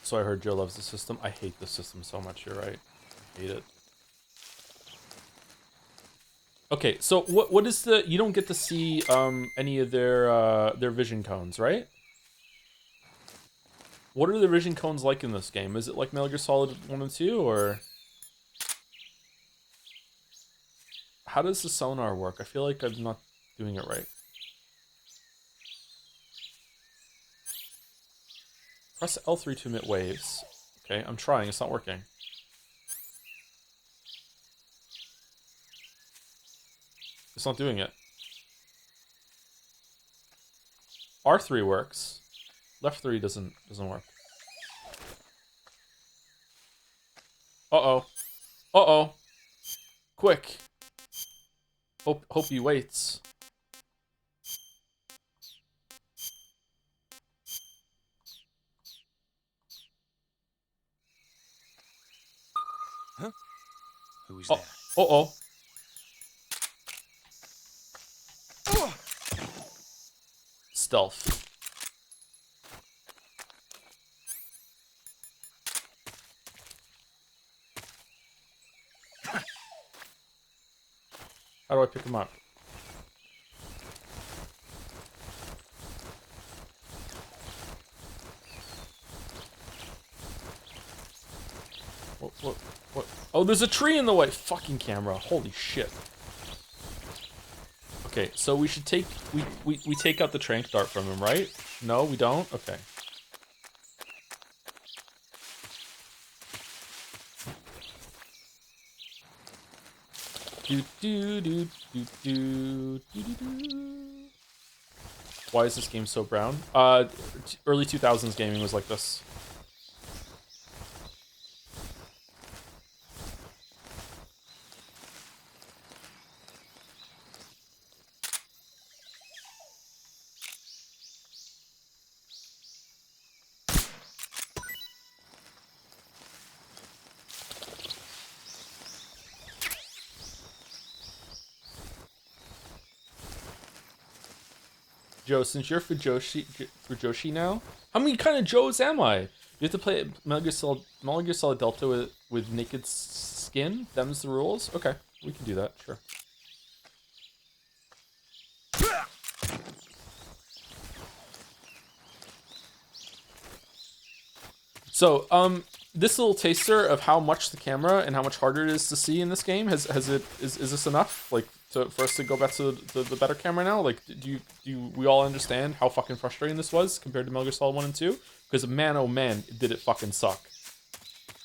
So I heard Joe loves the system. I hate the system so much, you're right. I hate it. Okay, so what is the... You don't get to see any of their vision cones, right? What are the vision cones like in this game? Is it like Metal Gear Solid 1 and 2, or... How does the sonar work? I feel like I'm not doing it right. Press L3 to emit waves. Okay, I'm trying, it's not working. It's not doing it. R3 works. Left 3 doesn't work. Uh-oh. Uh-oh. Quick. Hope he waits. Huh? Who's that? Uh-oh. Stealth. How do I pick him up? What? Oh, there's a tree in the way. Fucking camera. Holy shit. Okay, so we should take... We take out the trank dart from him, right? No, we don't? Okay. Why is this game so brown? Early 2000s gaming was like this. Joe, since you're Fujoshi now, how many kind of Joes am I? You have to play Metal Gear Solid Delta with naked skin? Them's the rules? Okay, we can do that, sure. So, this little taster of how much the camera and how much harder it is to see in this game, is this enough? Like, for us to go back to the better camera now? Like, do we all understand how fucking frustrating this was compared to Metal Gear Solid 1 and 2? Because man, oh man, did it fucking suck.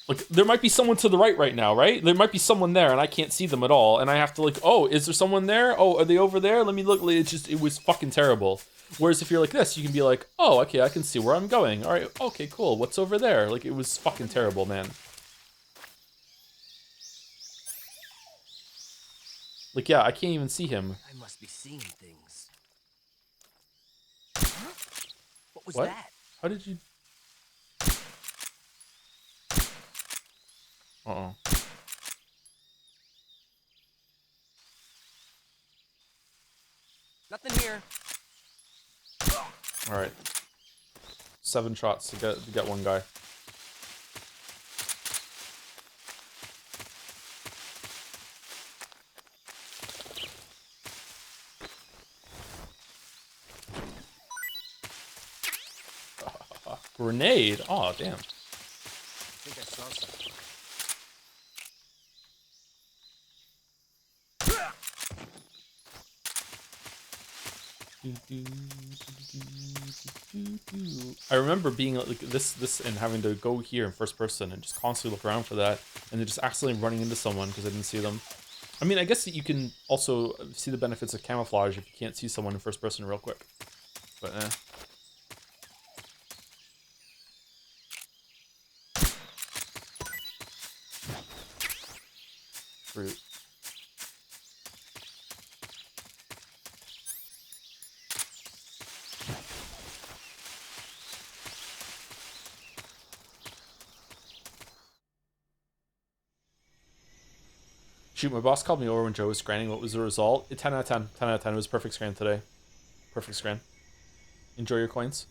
Like, there might be someone to the right now, right? There might be someone there, and I can't see them at all, and I have to, like, oh, is there someone there? Oh, are they over there? Let me look. It was fucking terrible. Whereas if you're like this, you can be like, oh, okay, I can see where I'm going. All right, okay, cool. What's over there? Like, it was fucking terrible, man. Like, yeah, I can't even see him. I must be seeing things. What was What? that? How did you... Uh-oh. Nothing here. All right. 7 shots to get one guy. Grenade? Oh, damn. I think I saw something. I remember being like this and having to go here in first person and just constantly look around for that, and then just accidentally running into someone because I didn't see them. I mean, I guess that you can also see the benefits of camouflage if you can't see someone in first person real quick. But Fruit. Shoot, my boss called me over when Joe was scranding. What was the result? 10 out of 10. 10 out of 10. It was perfect scran today. Perfect scran. Enjoy your coins.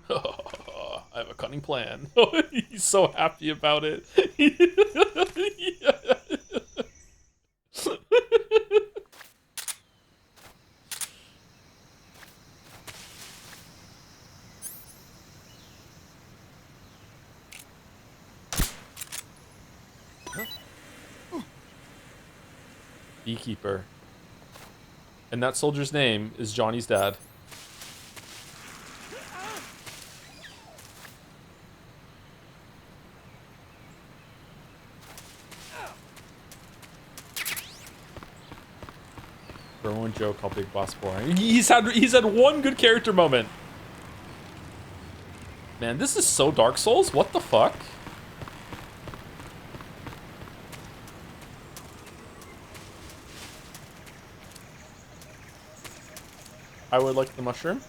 I have a cunning plan. He's so happy about it. Beekeeper. And that soldier's name is Johnny's dad. Bro and Joe call Big Boss boring. He's had one good character moment. Man, this is so Dark Souls. What the fuck? I would like the mushroom.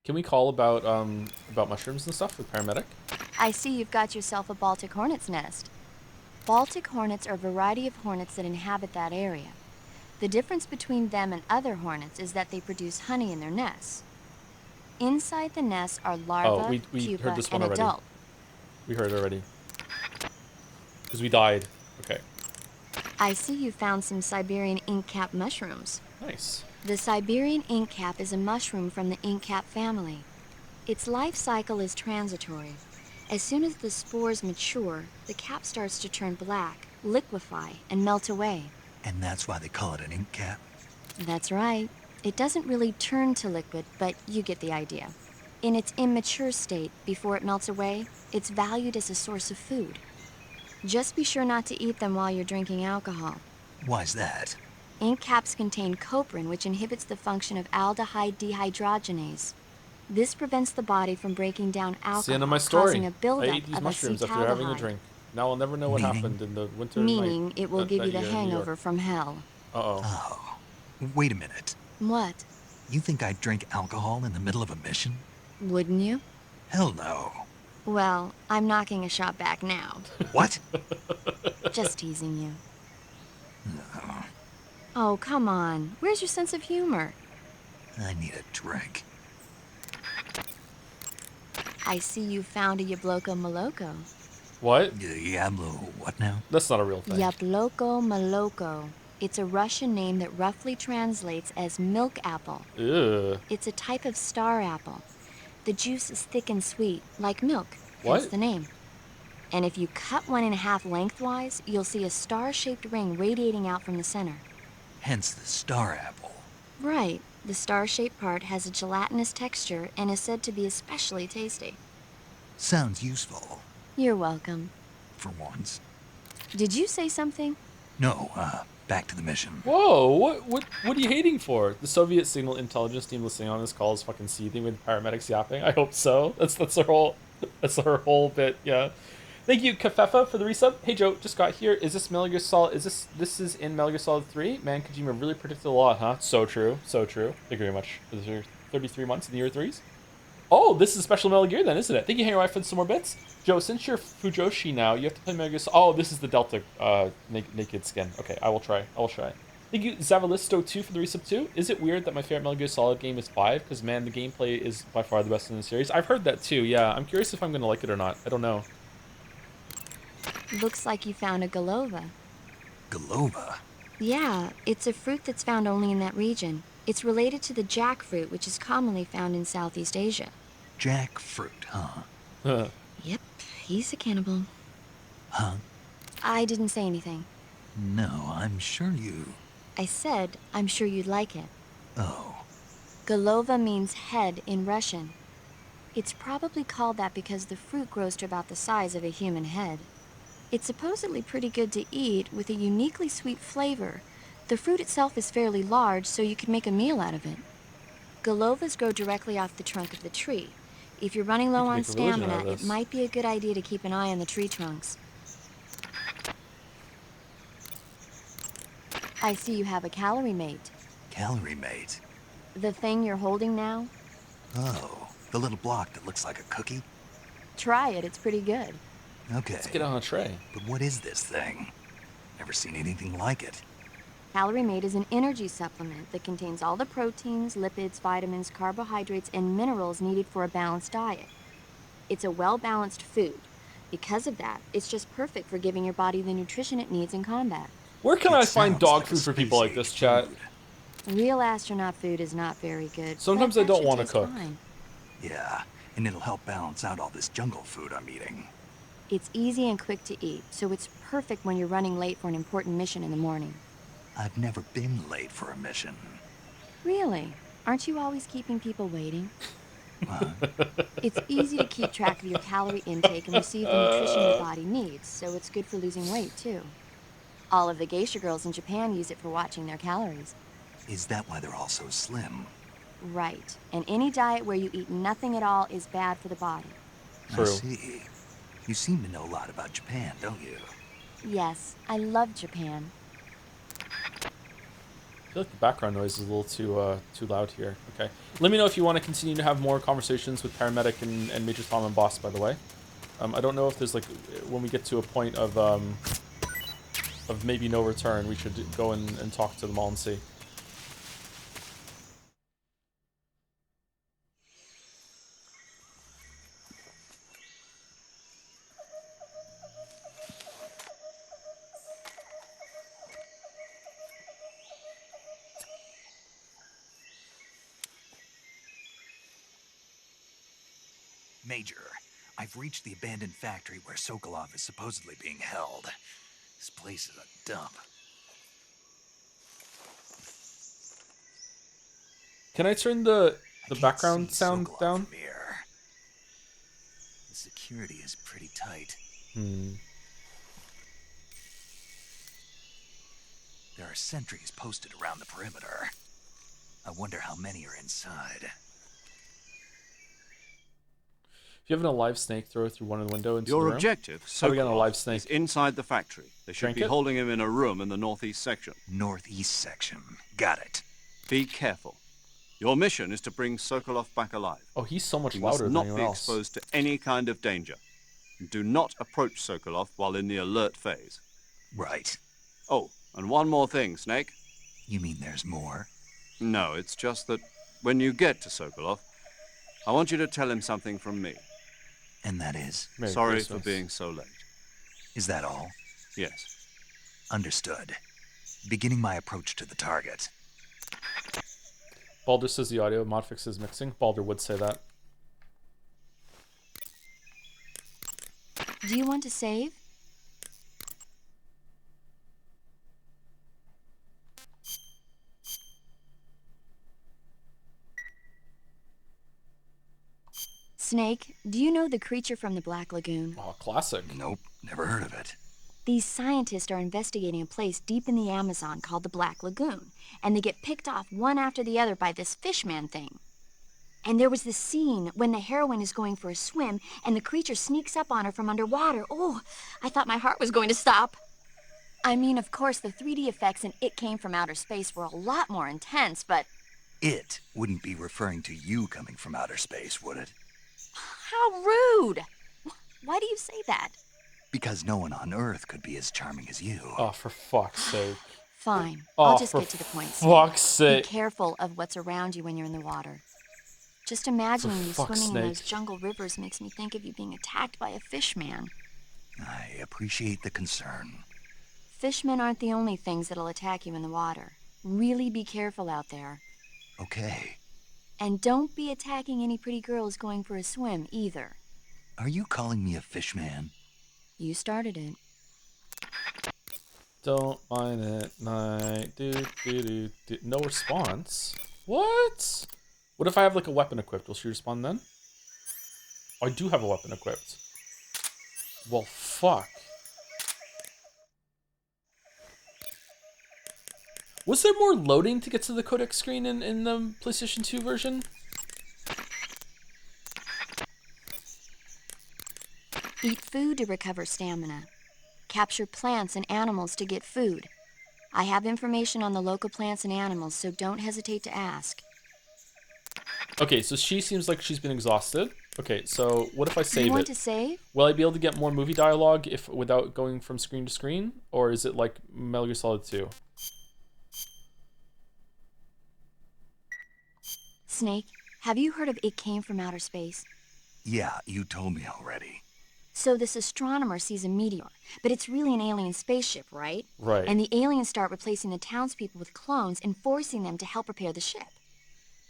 Can we call about mushrooms and stuff with paramedic? I see you've got yourself a Baltic hornet's nest. Baltic hornets are a variety of hornets that inhabit that area. The difference between them and other hornets is that they produce honey in their nests. Inside the nest are larvae, we pupa, heard this one and already. adult. We heard it already. Because we died. Okay. I see you found some Siberian inkcap mushrooms. Nice. The Siberian inkcap is a mushroom from the inkcap family. Its life cycle is transitory. As soon as the spores mature, the cap starts to turn black, liquefy, and melt away. And that's why they call it an ink cap. That's right. It doesn't really turn to liquid, but you get the idea. In its immature state, before it melts away, it's valued as a source of food. Just be sure not to eat them while you're drinking alcohol. Why's that? Ink caps contain coprin, which inhibits the function of aldehyde dehydrogenase. This prevents the body from breaking down alcohol, It's the end of my story. causing a buildup I ate these of mushrooms after having a acetaldehyde. drink. Now I'll never know what Meaning? happened in the winter. Meaning it will that give you the year in New York. hangover from hell. Uh-oh. Oh, wait a minute. What? You think I'd drink alcohol in the middle of a mission? Wouldn't you? Hell no. Well, I'm knocking a shot back now. What? Just teasing you. No, Oh, come on. Where's your sense of humor? I need a drink. I see you found a Yabloko Maloko. What? Diablo, what now? That's not a real thing. Yabloko Maloko. It's a Russian name that roughly translates as milk apple. Ew. It's a type of star apple. The juice is thick and sweet, like milk. What? Hence the name. And if you cut one in half lengthwise, you'll see a star-shaped ring radiating out from the center. Hence the star apple. Right. The star-shaped part has a gelatinous texture and is said to be especially tasty. Sounds useful, You're welcome. for once. Did you say something? No, back to the mission. Whoa, what are you hating for? The Soviet signal intelligence team listening on this call is fucking seething with paramedics yapping. I hope so. That's their whole That's her whole bit, yeah. Thank you, Kafefa, for the resub. Hey Joe, just got here. Is this Metal Gear Solid? This is in Metal Gear Solid 3? Man, Kojima really predicted a lot, huh? So true, so true. Thank you very much for the 33 months in the year 3s. Oh, this is special Metal Gear then, isn't it? Thank you, Hangar for some more bits. Joe, since you're Fujoshi now, you have to play Metal Gear Solid. Oh, this is the Delta naked skin. Okay, I will try. Thank you, Zavalisto2 for the resub too. Is it weird that my favorite Metal Gear Solid game is 5? Because, man, the gameplay is by far the best in the series. I've heard that too, yeah. I'm curious if I'm going to like it or not. I don't know. Looks like you found a Golova. Golova? Yeah, it's a fruit that's found only in that region. It's related to the jackfruit, which is commonly found in Southeast Asia. Jackfruit, huh? Yep, he's a cannibal. Huh? I didn't say anything. No, I'm sure you... I said, I'm sure you'd like it. Oh. Golova means head in Russian. It's probably called that because the fruit grows to about the size of a human head. It's supposedly pretty good to eat, with a uniquely sweet flavor. The fruit itself is fairly large, so you can make a meal out of it. Golovas grow directly off the trunk of the tree. If you're running low on stamina, it might be a good idea to keep an eye on the tree trunks. I see you have a calorie mate. Calorie mate? The thing you're holding now? Oh, the little block that looks like a cookie? Try it, it's pretty good. Okay. Let's get on a tray. But what is this thing? Never seen anything like it. Calorie Mate is an energy supplement that contains all the proteins, lipids, vitamins, carbohydrates, and minerals needed for a balanced diet. It's a well-balanced food. Because of that, it's just perfect for giving your body the nutrition it needs in combat. Where can I find dog food for people like this, chat? Real astronaut food is not very good. Sometimes I don't want to cook. Fine. Yeah, and it'll help balance out all this jungle food I'm eating. It's easy and quick to eat, so it's perfect when you're running late for an important mission in the morning. I've never been late for a mission. Really? Aren't you always keeping people waiting? It's easy to keep track of your calorie intake and receive the nutrition your body needs, so it's good for losing weight, too. All of the geisha girls in Japan use it for watching their calories. Is that why they're all so slim? Right. And any diet where you eat nothing at all is bad for the body. True. I see. You seem to know a lot about Japan, don't you? Yes, I love Japan. I feel like the background noise is a little too loud here. Okay. Let me know if you want to continue to have more conversations with Paramedic and Major Tom and Boss, by the way. I don't know if there's like, when we get to a point of maybe no return, we should go and talk to them all and see. Major, I've reached the abandoned factory where Sokolov is supposedly being held. This place is a dump. Can I turn the background sound down? From here. The security is pretty tight. There are sentries posted around the perimeter. I wonder how many are inside. If you have a live snake, throw it through one of the window into the room. Your objective, How do we get on a live snake? is inside the factory. They should Shrink be it? holding him in a room in the northeast section. Northeast section. Got it. Be careful. Your mission is to bring Sokolov back alive. Oh, he's so much He louder must than not anyone be else. exposed to any kind of danger. And do not approach Sokolov while in the alert phase. Right. Oh, and one more thing, Snake. You mean there's more? No, it's just that when you get to Sokolov, I want you to tell him something from me. And that is? Merry Sorry Christmas. for being so late. Is that all? Yes. Understood. Beginning my approach to the target. Baldur says the audio, Modfix is mixing. Baldur would say that. Do you want to save? Snake, do you know the creature from the Black Lagoon? Oh, classic. Nope, never heard of it. These scientists are investigating a place deep in the Amazon called the Black Lagoon, and they get picked off one after the other by this fishman thing. And there was this scene when the heroine is going for a swim and the creature sneaks up on her from underwater. Oh, I thought my heart was going to stop. I mean, of course, the 3D effects in It Came from Outer Space were a lot more intense, but... It wouldn't be referring to you coming from outer space, would it? How rude! Why do you say that? Because no one on Earth could be as charming as you. Oh, for fuck's sake. Fine. Oh, I'll just for get to the point. fuck's sake. Be careful of what's around you when you're in the water. Just imagining you swimming in those jungle rivers makes me think of you being attacked by a fish man. I appreciate the concern. Fishmen aren't the only things that'll attack you in the water. Really be careful out there. Okay. And don't be attacking any pretty girls going for a swim, either. Are you calling me a fish man? You started it. Don't mind it, night. No response? What? What if I have like a weapon equipped? Will she respond then? Oh, I do have a weapon equipped. Well, fuck. Was there more loading to get to the codec screen in the PlayStation 2 version? Eat food to recover stamina. Capture plants and animals to get food. I have information on the local plants and animals, so don't hesitate to ask. Okay, so she seems like she's been exhausted. Okay, so what if I save it? You want to save? Will I be able to get more movie dialogue if without going from screen to screen? Or is it like Metal Gear Solid 2? Snake, have you heard of It Came from Outer Space? Yeah, you told me already. So this astronomer sees a meteor, but it's really an alien spaceship, right? Right. And the aliens start replacing the townspeople with clones and forcing them to help repair the ship.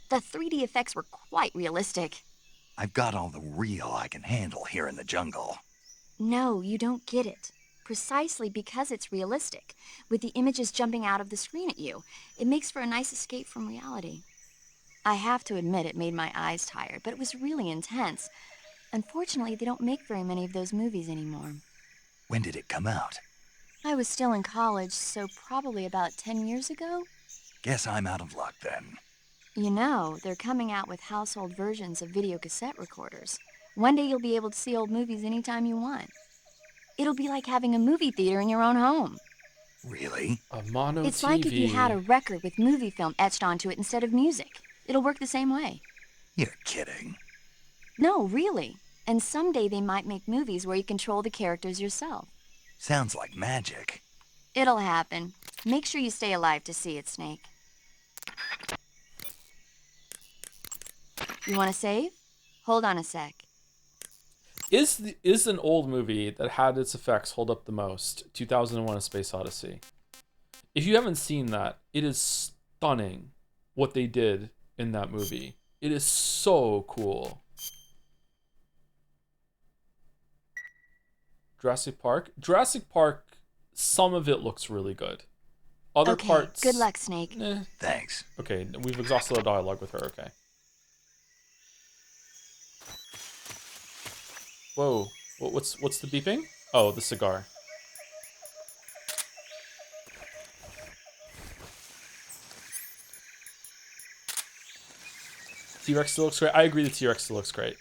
The 3D effects were quite realistic. I've got all the real I can handle here in the jungle. No, you don't get it. Precisely because it's realistic, with the images jumping out of the screen at you, it makes for a nice escape from reality. I have to admit it made my eyes tired, but it was really intense. Unfortunately, they don't make very many of those movies anymore. When did it come out? I was still in college, so probably about 10 years ago? Guess I'm out of luck then. You know, they're coming out with household versions of video cassette recorders. One day you'll be able to see old movies anytime you want. It'll be like having a movie theater in your own home. Really? A mono It's TV. like if you had a record with movie film etched onto it instead of music. It'll work the same way. You're kidding. No, really. And someday they might make movies where you control the characters yourself. Sounds like magic. It'll happen. Make sure you stay alive to see it, Snake. You want to save? Hold on a sec. Is an old movie that had its effects hold up the most 2001: A Space Odyssey? If you haven't seen that, it is stunning what they did in that movie. It is so cool. Jurassic Park, some of it looks really good. Other okay, parts... good luck, Snake. Thanks. Okay, we've exhausted our dialogue with her, okay. Whoa, what's the beeping? Oh, the cigar. T-Rex still looks great. I agree the T-Rex still looks great.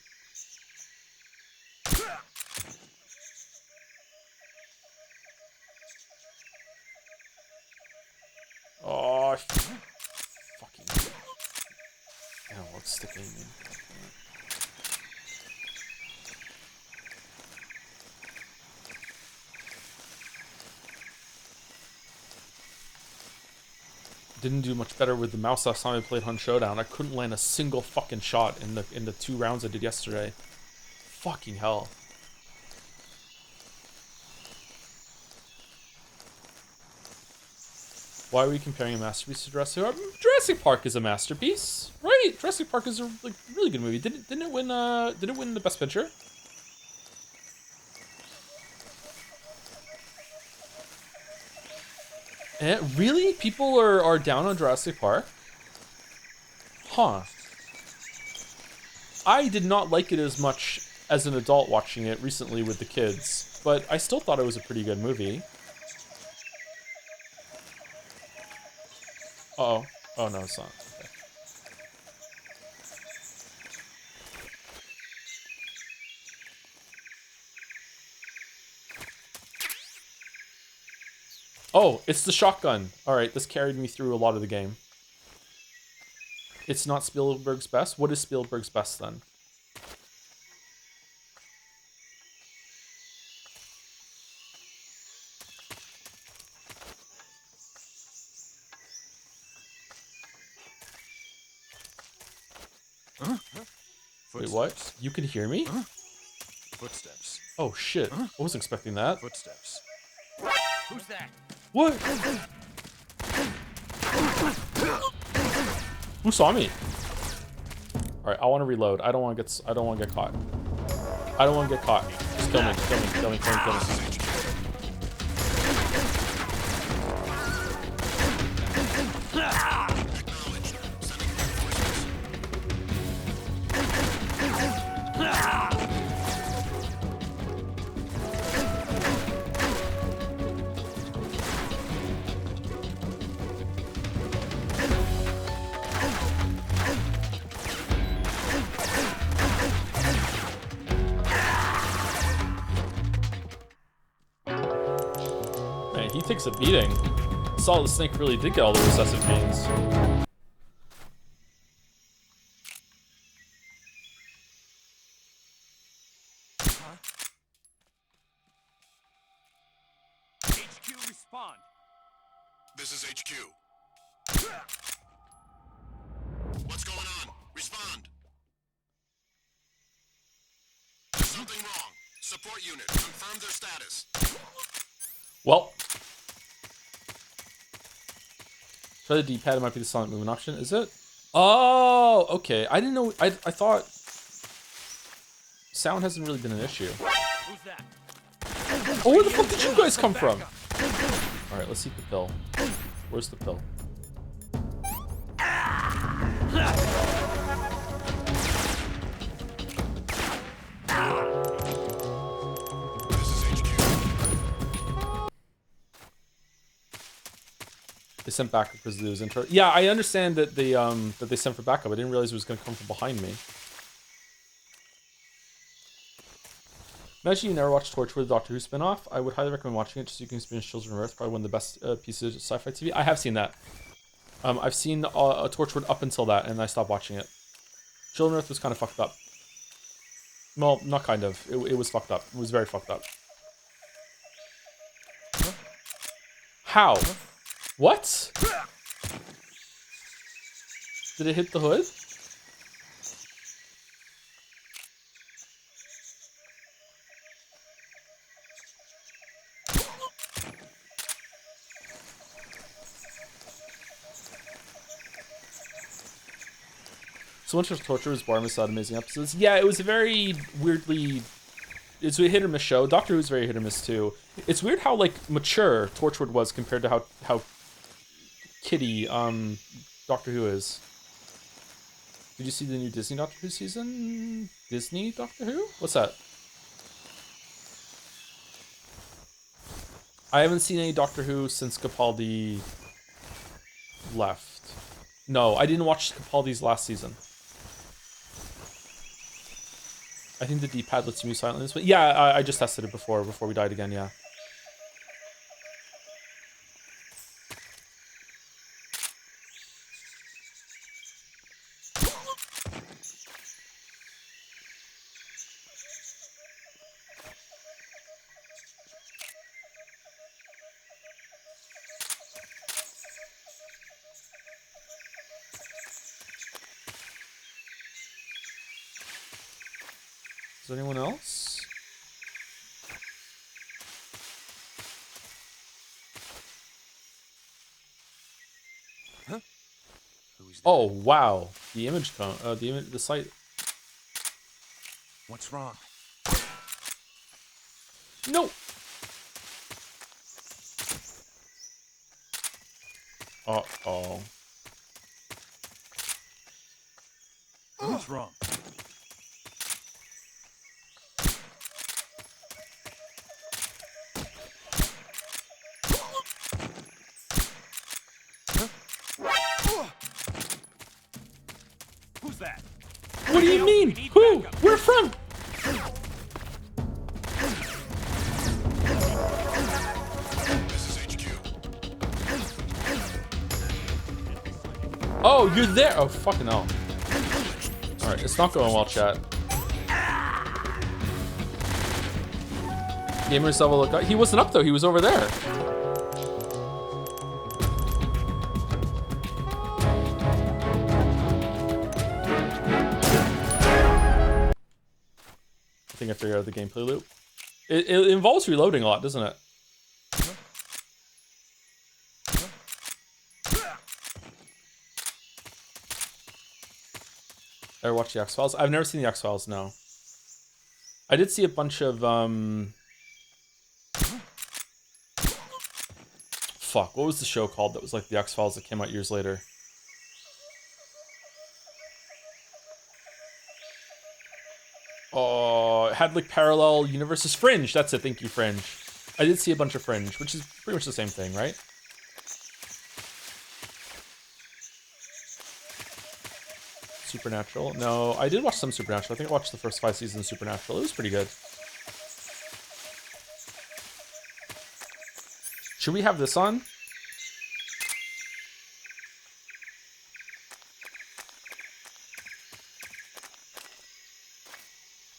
Oh, fucking... Oh, let's stick aiming. Didn't do much better with the mouse last time I played Hunt Showdown. I couldn't land a single fucking shot in the 2 rounds I did yesterday. Fucking hell. Why are we comparing a masterpiece to Jurassic Park? Jurassic Park is a masterpiece, right? Jurassic Park is a really good movie. Didn't it win the Best Picture? Really? People are down on Jurassic Park? Huh. I did not like it as much as an adult watching it recently with the kids, but I still thought it was a pretty good movie. Uh-oh. Oh, no, it's not. Okay. Oh, it's the shotgun. All right, this carried me through a lot of the game. It's not Spielberg's best. What is Spielberg's best then? Wait, what? You can hear me? Footsteps. Oh shit! I wasn't expecting that. Footsteps. Who's that? What? Who saw me? All right, I want to reload. I don't want to get. I don't want to get caught. I don't want to get caught. Just kill me. Kill me. Kill me. Kill me. Kill me. Man, he takes a beating. Solid Snake really did get all the recessive genes. HQ respond. This is HQ. What's going on? Respond. There's something wrong. Support unit, confirm their status. Well, try the D-pad. It might be the silent movement option. Is it? Oh, okay. I didn't know. I thought sound hasn't really been an issue. Who's that? Oh, where the fuck did you guys come from? All right, let's see the pill. Where's the pill? They sent backup because it was intro. Yeah, I understand that they sent for backup. I didn't realize it was going to come from behind me. Imagine you never watched Torchwood, the Doctor Who spinoff. I would highly recommend watching it just so you can experience Children of Earth. Probably one of the best pieces of sci-fi TV. I have seen that. I've seen Torchwood up until that, and I stopped watching it. Children of Earth was kind of fucked up. Well, not kind of. It was fucked up. It was very fucked up. How? What? Did it hit the hood? So much of Torture was Barmas had amazing episodes. Yeah, it was a very weirdly... It's a hit or miss show. Doctor Who's very hit or miss too. It's weird how like mature Torchwood was compared to how kiddie Doctor Who is. Did you see the new Disney Doctor Who season? Disney Doctor Who? What's that? I haven't seen any Doctor Who since Capaldi left. No, I didn't watch Capaldi's last season. I think the D-pad lets you move silently this way. Yeah, I just tested it before we died again, yeah. Is anyone else? Huh? Who's Oh wow, the image the site. What's wrong? No. Uh-oh. What's wrong? Who's that? What do you mean? Who? Where from? This is HQ. Oh, you're there. Oh, fucking hell. All right, it's not going well, chat. Gamers level look up. He wasn't up though. He was over there. I think I figured out the gameplay loop. It involves reloading a lot, doesn't it? Ever watch the X-Files? I've never seen the X-Files, no. I did see a bunch of, fuck, what was the show called that was like the X-Files that came out years later? Oh, it had like parallel universes. Fringe, that's it, thank you, Fringe. I did see a bunch of Fringe, which is pretty much the same thing, right? Supernatural? No, I did watch some Supernatural. I think I watched the first 5 seasons of Supernatural. It was pretty good. Should we have this on?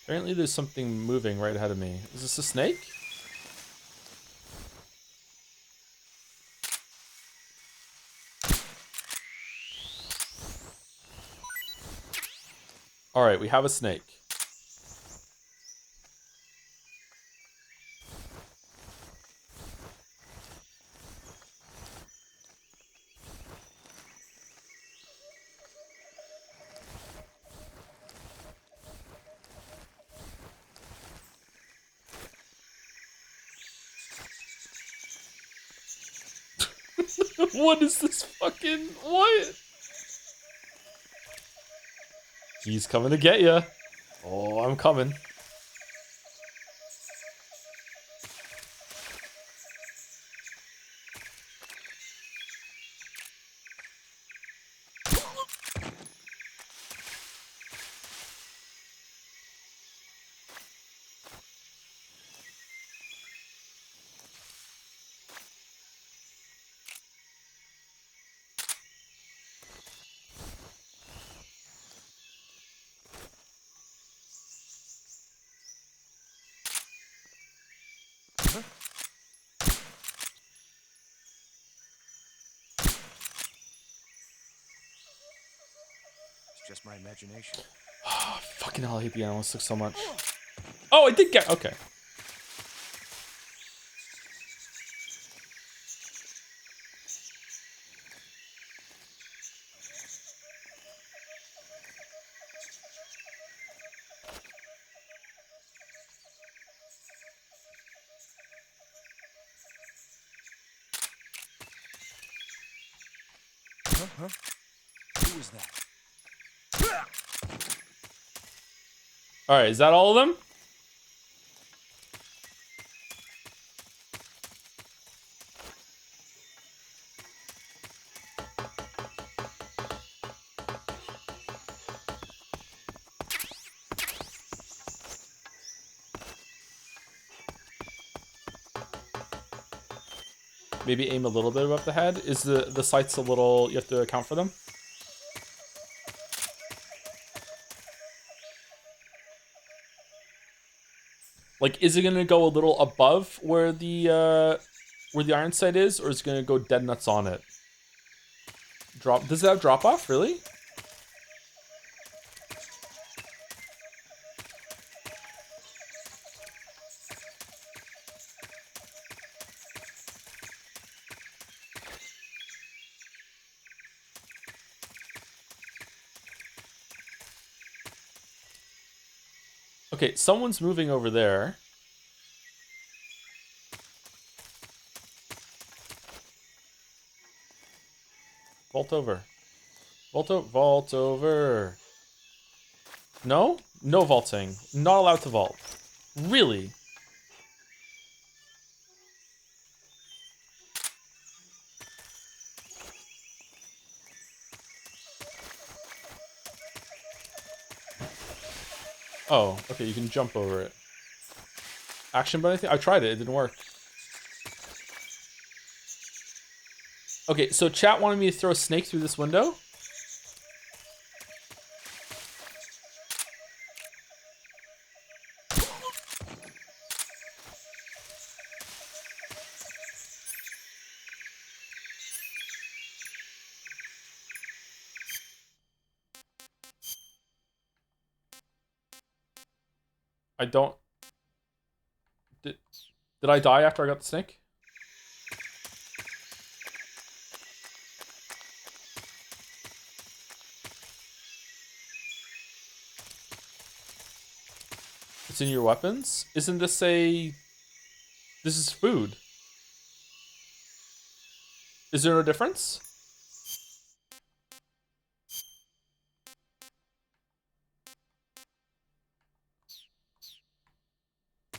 Apparently there's something moving right ahead of me. Is this a snake? All right, we have a snake. What is this fucking... What? He's coming to get you. Oh, I'm coming. Just my imagination. Oh, fucking hell, I hate the analysts so much. Oh, I did get... Okay. Huh? Who was that? All right, is that all of them? Maybe aim a little bit above the head. Is the sights a little... You have to account for them? Like, is it gonna go a little above where the iron sight is, or is it gonna go dead nuts on it? Drop? Does it have drop off? Really? Okay, someone's moving over there. Vault over. Vault over. No? No vaulting. Not allowed to vault. Really? Oh, okay, you can jump over it. Action button, I think? I tried it, it didn't work. Okay, so chat wanted me to throw a snake through this window. I don't... Did I die after I got the snake? It's in your weapons? Isn't this a... This is food. Is there no difference?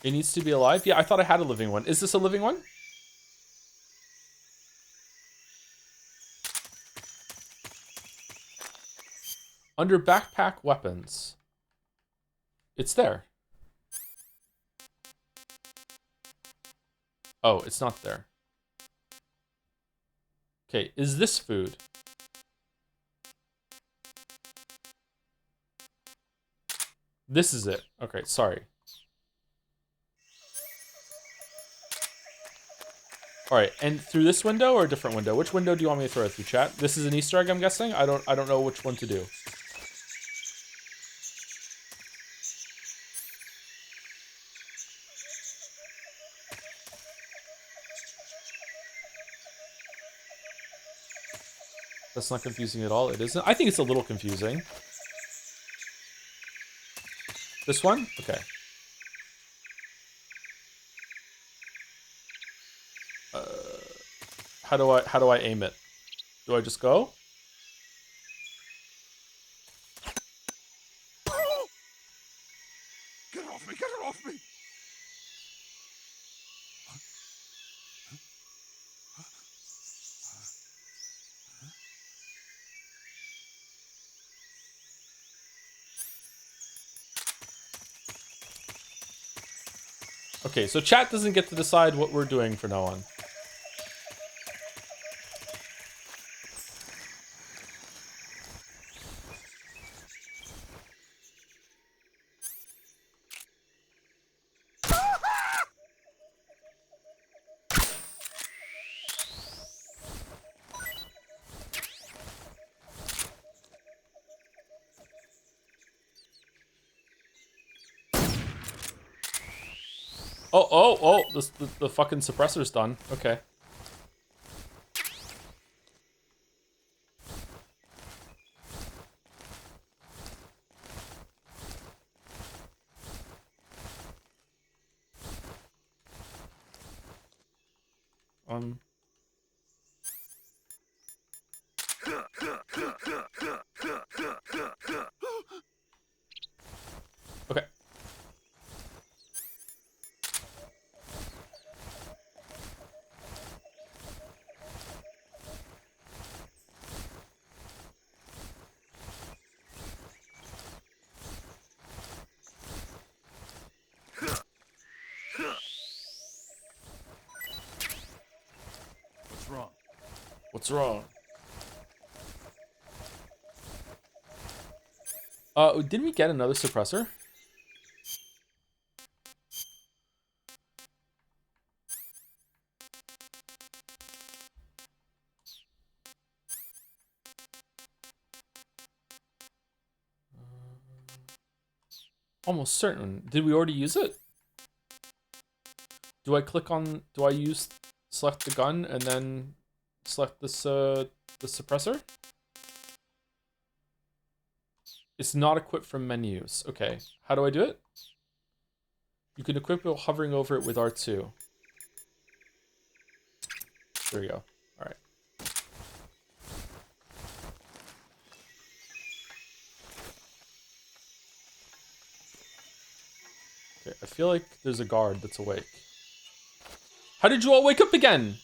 It needs to be alive? Yeah, I thought I had a living one. Is this a living one? Under backpack weapons. It's there. Oh, it's not there. Okay, is this food? This is it. Okay, sorry. Alright, and through this window or a different window? Which window do you want me to throw it through, chat? This is an Easter egg, I'm guessing? I don't know which one to do. That's not confusing at all. It isn't. I think it's a little confusing. This one? Okay. How do I aim it? Do I just go? Get off me! Get her off me! Okay, so chat doesn't get to decide what we're doing from now on. Oh, the fucking suppressor's done. Okay. Okay. What's wrong? What's wrong? Didn't we get another suppressor? Almost certain. Did we already use it? Do I click on... Do I use... Select the gun and then select this, the suppressor? It's not equipped from menus. Okay. How do I do it? You can equip it while hovering over it with R2. There we go. Alright. Okay, I feel like there's a guard that's awake. How did you all wake up again?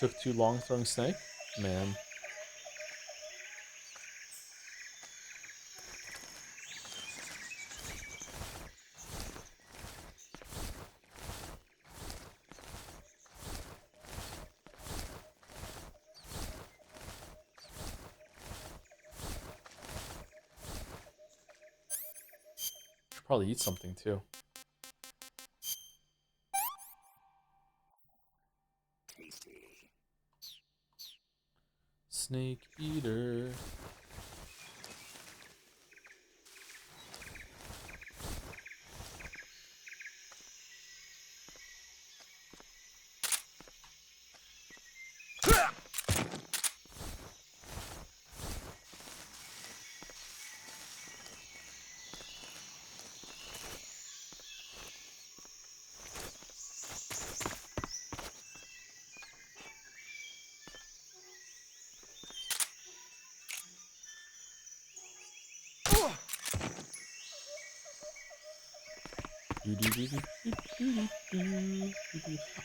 Took too long throwing snake? Man. Should probably eat something too. snake eater.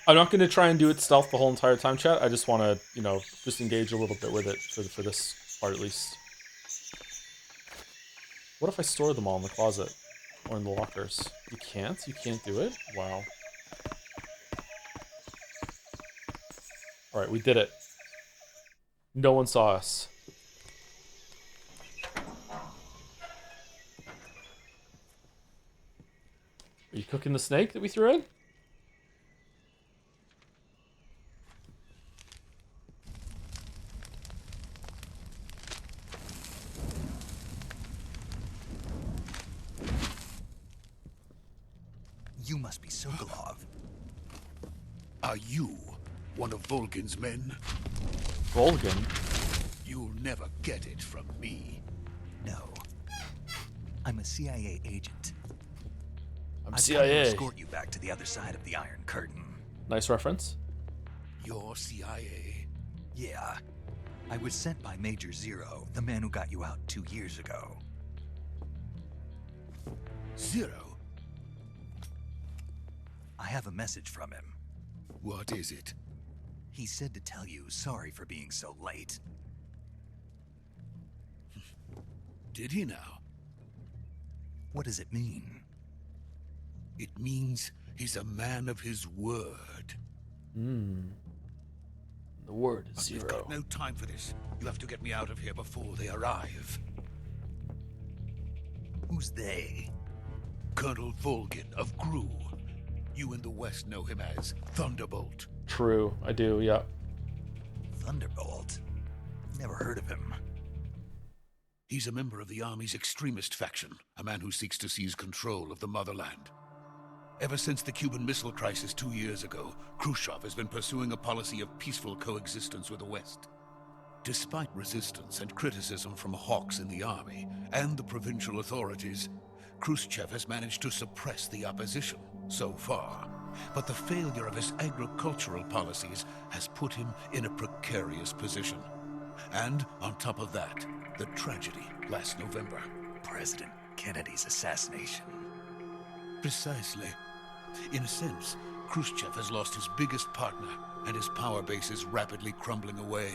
I'm not going to try and do it stealth the whole entire time, chat. I just want to, you know, just engage a little bit with it for this part at least. What if I store them all in the closet or in the lockers? You can't? You can't do it? Wow. Alright, we did it. No one saw us. Are you cooking the snake that we threw in? You must be Sokolov. Are you one of Volgin's men? Volgin? You'll never get it from me. No. I'm a CIA agent. I'm I've CIA. come to escort you back to the other side of the Iron Curtain. Nice reference. You're CIA? Yeah. I was sent by Major Zero, the man who got you out 2 years ago. Zero? I have a message from him. What is it? He said to tell you sorry for being so late. Did he now? What does it mean? It means he's a man of his word. The word is But zero. we've got no time for this. You have to get me out of here before they arrive. Who's they? Colonel Volgin of Gru. You in the West know him as Thunderbolt. True, I do, yeah. Thunderbolt? Never heard of him. He's a member of the Army's extremist faction, a man who seeks to seize control of the motherland. Ever since the Cuban Missile Crisis 2 years ago, Khrushchev has been pursuing a policy of peaceful coexistence with the West. Despite resistance and criticism from hawks in the army and the provincial authorities, Khrushchev has managed to suppress the opposition so far. But the failure of his agricultural policies has put him in a precarious position. And on top of that, the tragedy last November. President Kennedy's assassination. Precisely. In a sense, Khrushchev has lost his biggest partner, and his power base is rapidly crumbling away.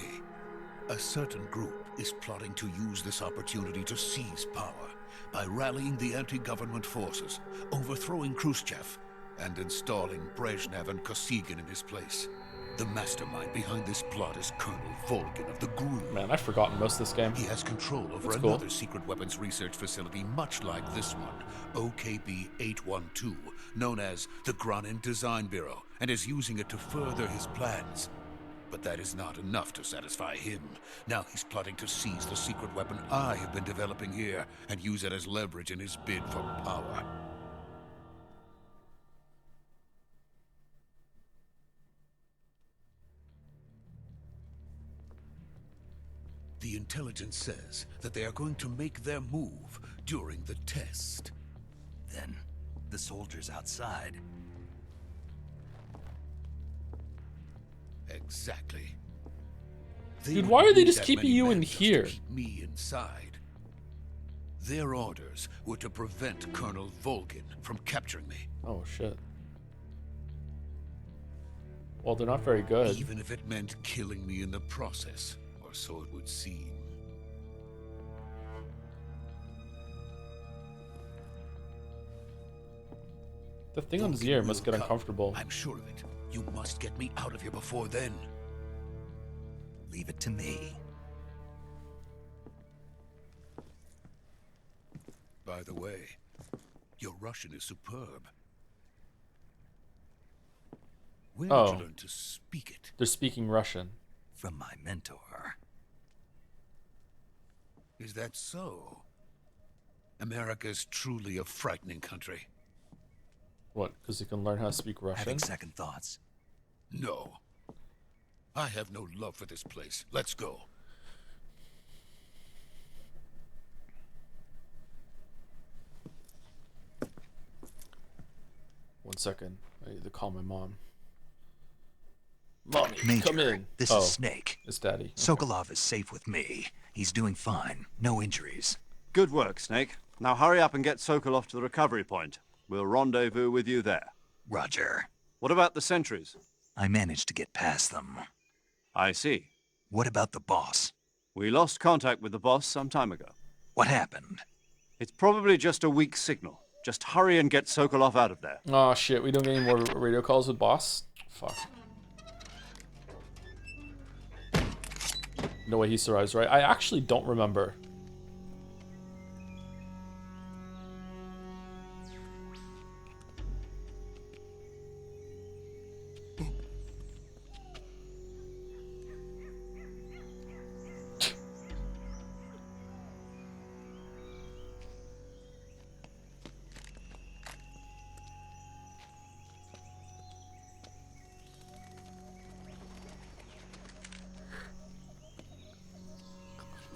A certain group is plotting to use this opportunity to seize power by rallying the anti-government forces, overthrowing Khrushchev, and installing Brezhnev and Kosygin in his place. The mastermind behind this plot is Colonel Volgin of the Gru. Man, I've forgotten most of this game. He has control over That's cool. another secret weapons research facility much like this one, OKB-812, known as the Granin Design Bureau, and is using it to further his plans. But that is not enough to satisfy him. Now he's plotting to seize the secret weapon I have been developing here and use it as leverage in his bid for power. The intelligence says that they are going to make their move during the test. Then, the soldiers outside. Exactly. Dude, why are they just keeping you in here? To keep me inside. Their orders were to prevent Colonel Volgin from capturing me. Oh, shit. Well, they're not very good. Even if it meant killing me in the process, or so it would seem. The thing on his Volgin ear will must get come. uncomfortable. I'm sure of it. You must get me out of here before then. Leave it to me. By the way, your Russian is superb. Where did you learn to speak it? They're speaking Russian. From my mentor. Is that so? America's truly a frightening country. What? Because he can learn how to speak Russian? Having second thoughts? No. I have no love for this place. Let's go. One second. I need to call my mom. Mommy, Major, come in. this Oh, is Snake. it's Daddy. Okay. Sokolov is safe with me. He's doing fine. No injuries. Good work, Snake. Now hurry up and get Sokolov to the recovery point. We'll rendezvous with you there. Roger. What about the sentries? I managed to get past them. I see. What about the boss? We lost contact with the boss some time ago. What happened? It's probably just a weak signal. Just hurry and get Sokolov out of there. Oh shit, we don't get any more radio calls with boss? Fuck. No way he survives, right? I actually don't remember.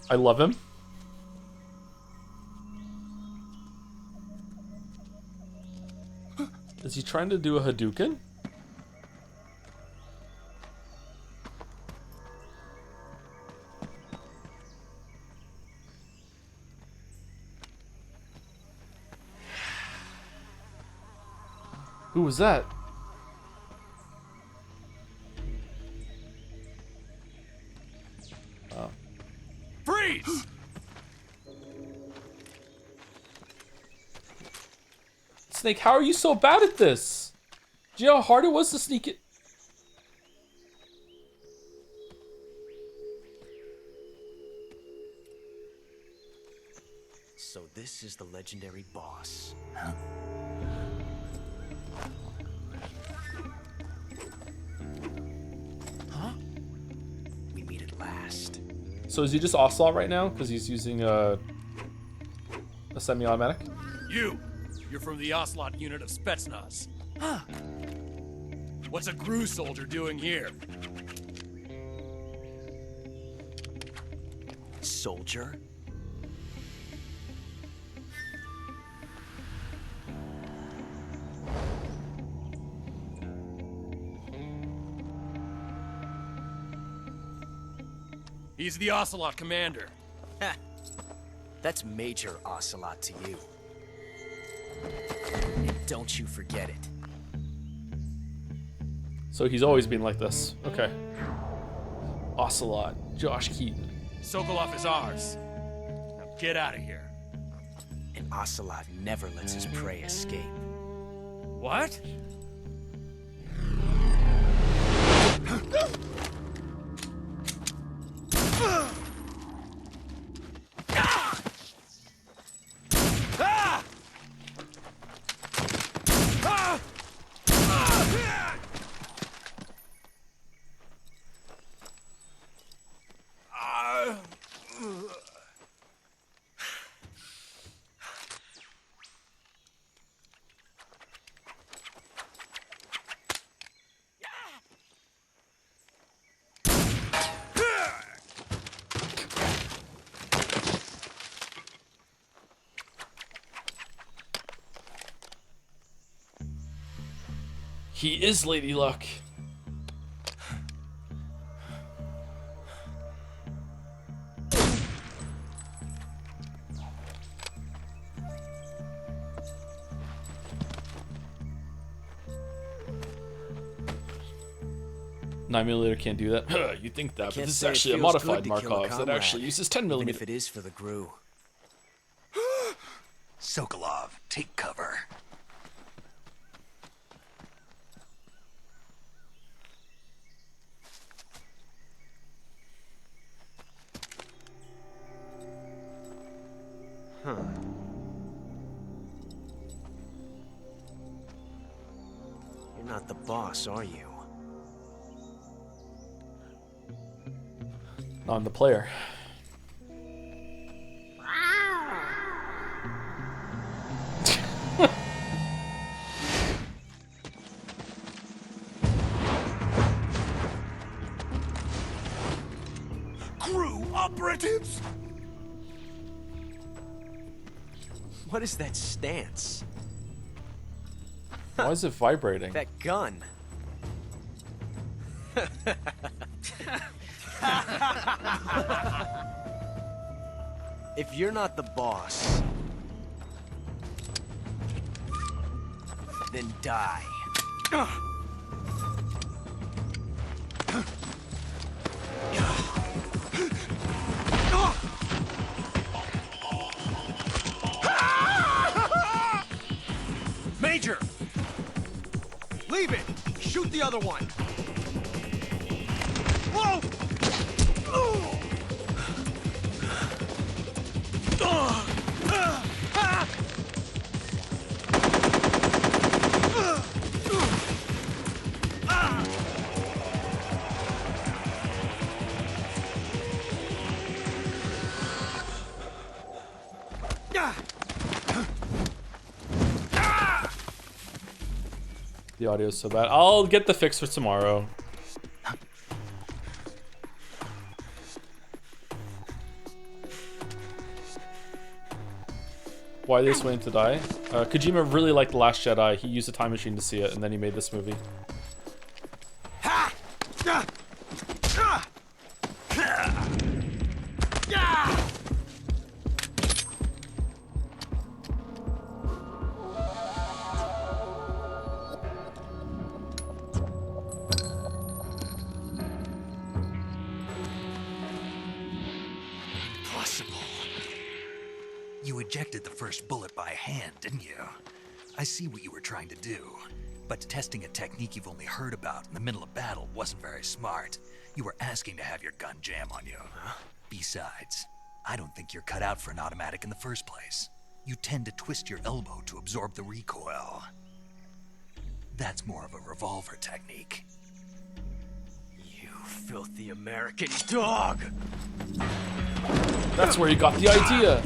I love him. Is he trying to do a Hadouken? Who was that? Oh. Freeze! Snake, how are you so bad at this? Do you know how hard it was to sneak it? So this is the legendary boss. Huh? Huh? We meet at last. So is he just Ocelot right now? Because he's using a semi-automatic? You're from the Ocelot unit of Spetsnaz. Huh. What's a Gru soldier doing here? Soldier? He's the Ocelot commander. Ha! That's Major Ocelot to you. And don't you forget it. So he's always been like this. Okay. Ocelot. Josh Keaton. Sokolov is ours. Now get out of here. And Ocelot never lets his prey escape. What? He is Lady Luck. $9mm can't do that. You think that, but this is actually a modified Markov that actually uses 10mm. Even if it is for the Gru. Sokolov, take cover. Huh. You're not the boss, are you? I'm the player. Crew operatives? What is that stance? Why is it vibrating? That gun. If you're not the boss, then die. Major! Leave it! Shoot the other one! Whoa! The audio's so bad. I'll get the fix for tomorrow. Why they waiting to die? Kojima really liked The Last Jedi. He used a time machine to see it, and then he made this movie. You ejected the first bullet by hand, didn't you? I see what you were trying to do, but testing a technique you've only heard about in the middle of battle wasn't very smart. You were asking to have your gun jam on you. Besides, I don't think you're cut out for an automatic in the first place. You tend to twist your elbow to absorb the recoil. That's more of a revolver technique. You filthy American dog! That's where you got the idea.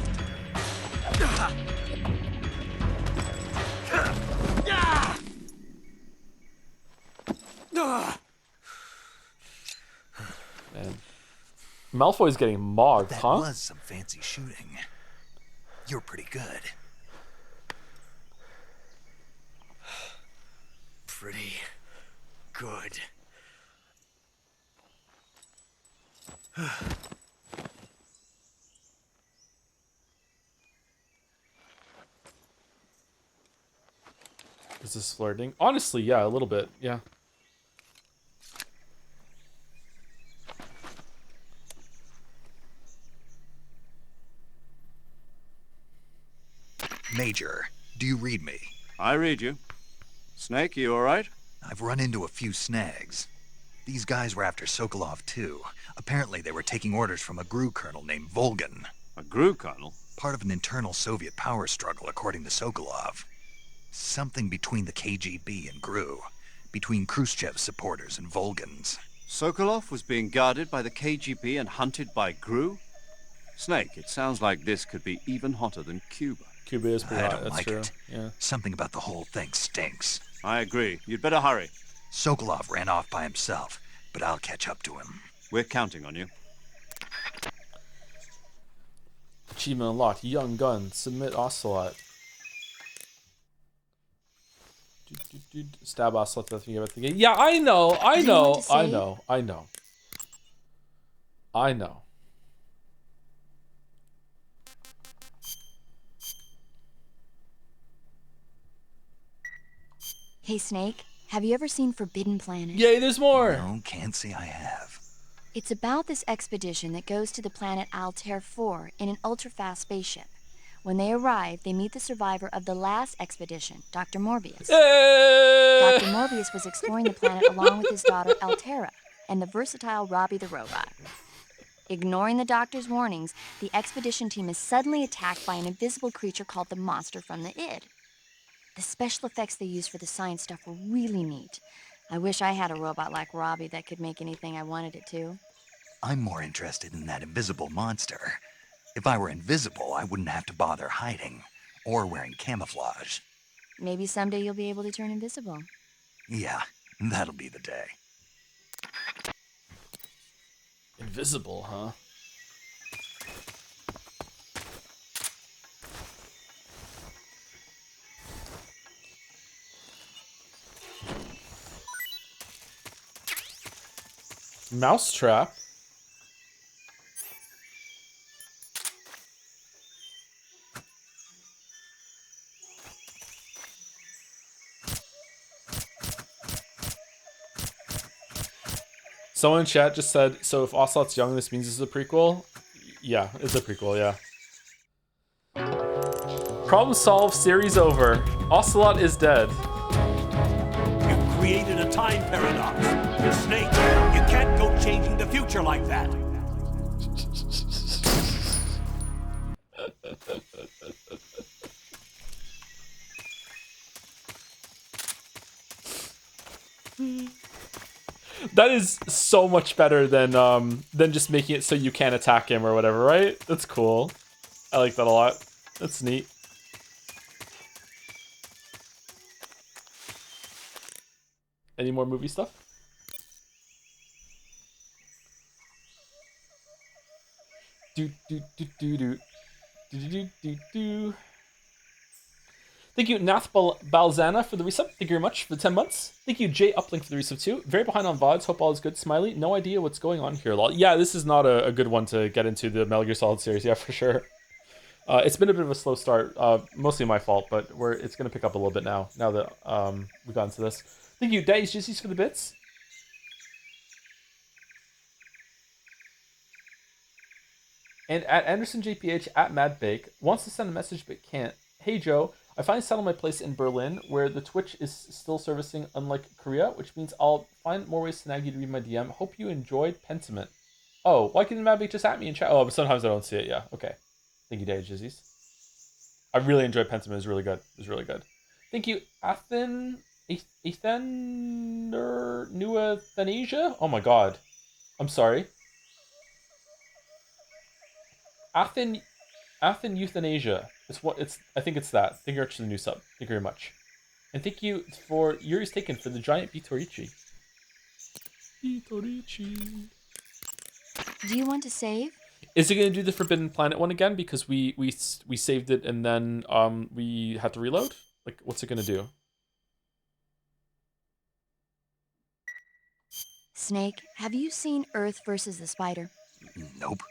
Man. Malfoy's getting mogged, that huh? That was some fancy shooting. You're pretty good. Pretty good. Is this flirting? Honestly, yeah, a little bit, yeah. Major, do you read me? I read you. Snake, you all right? I've run into a few snags. These guys were after Sokolov, too. Apparently they were taking orders from a GRU colonel named Volgan. A GRU colonel? Part of an internal Soviet power struggle, according to Sokolov. Something between the KGB and GRU. Between Khrushchev's supporters and Volgan's. Sokolov was being guarded by the KGB and hunted by GRU? Snake, it sounds like this could be even hotter than Cuba. Cuba is pretty hot, I don't that's like true. it. Yeah. Something about the whole thing stinks. I agree. You'd better hurry. Sokolov ran off by himself, but I'll catch up to him. We're counting on you. Achievement unlocked. Young gun. Submit Ocelot. Stab Ocelot. That's what you get the game. Yeah, I know. I know. I know. I know. I know. Hey, Snake, have you ever seen Forbidden Planet? Yay, there's more! No, can't say I have. It's about this expedition that goes to the planet Altair 4 in an ultra-fast spaceship. When they arrive, they meet the survivor of the last expedition, Dr. Morbius. Dr. Morbius was exploring the planet along with his daughter Altera and the versatile Robbie the robot. Ignoring the doctor's warnings, the expedition team is suddenly attacked by an invisible creature called the Monster from the Id. The special effects they used for the science stuff were really neat. I wish I had a robot like Robbie that could make anything I wanted it to. I'm more interested in that invisible monster. If I were invisible, I wouldn't have to bother hiding or wearing camouflage. Maybe someday you'll be able to turn invisible. Yeah, that'll be the day. Invisible, huh? Mousetrap. Someone in chat just said, so if Ocelot's young, this means it's a prequel? Yeah, it's a prequel, yeah. Problem solved, series over. Ocelot is dead. You've created a time paradox. Snake, you can't go changing the future like that. That is so much better than just making it so you can't attack him or whatever, right? That's cool. I like that a lot. That's neat. Any more movie stuff? Thank you, Nath Balzana, for the resub. Thank you very much for the 10 months. Thank you, Jay Uplink, for the resub too. Very behind on VODs. Hope all is good. Smiley. No idea what's going on here. Lol. Yeah, this is not a good one to get into the Metal Gear Solid series. Yeah, for sure. It's been a bit of a slow start. Mostly my fault, but it's going to pick up a little bit now that we've gotten to this. Thank you, Dice Jizzys, for the bits. And at AndersonJPH at MadBake wants to send a message but can't. Hey Joe, I finally settled my place in Berlin where the Twitch is still servicing unlike Korea, which means I'll find more ways to nag you to read my DM. Hope you enjoyed Pentiment. Oh, why couldn't MadBake just at me in chat? Oh, but sometimes I don't see it. Yeah, okay. Thank you, Dave Jizzies. I really enjoyed Pentiment. It was really good. It was really good. Thank you, Ethan Nuathanasia? Oh my god. I'm sorry. Athen Euthanasia. I think it's that. Thank you for the new sub. Thank you very much. And thank you for Yuri's Taken for the giant Bitorichi. Bitorichi. Do you want to save? Is it going to do the Forbidden Planet one again? Because we saved it and then we had to reload? Like, what's it going to do? Snake, have you seen Earth versus the Spider? Nope.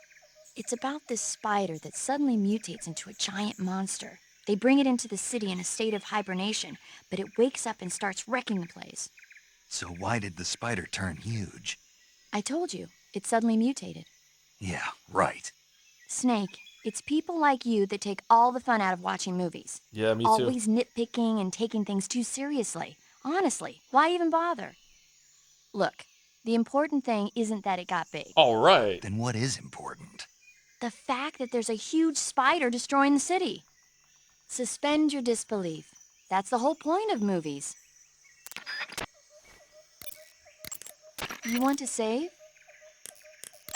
It's about this spider that suddenly mutates into a giant monster. They bring it into the city in a state of hibernation, but it wakes up and starts wrecking the place. So why did the spider turn huge? I told you, it suddenly mutated. Yeah, right. Snake, it's people like you that take all the fun out of watching movies. Yeah, me too. Always nitpicking and taking things too seriously. Honestly, why even bother? Look, the important thing isn't that it got big. All right. Then what is important? The fact that there's a huge spider destroying the city. Suspend your disbelief. That's the whole point of movies. You want to save?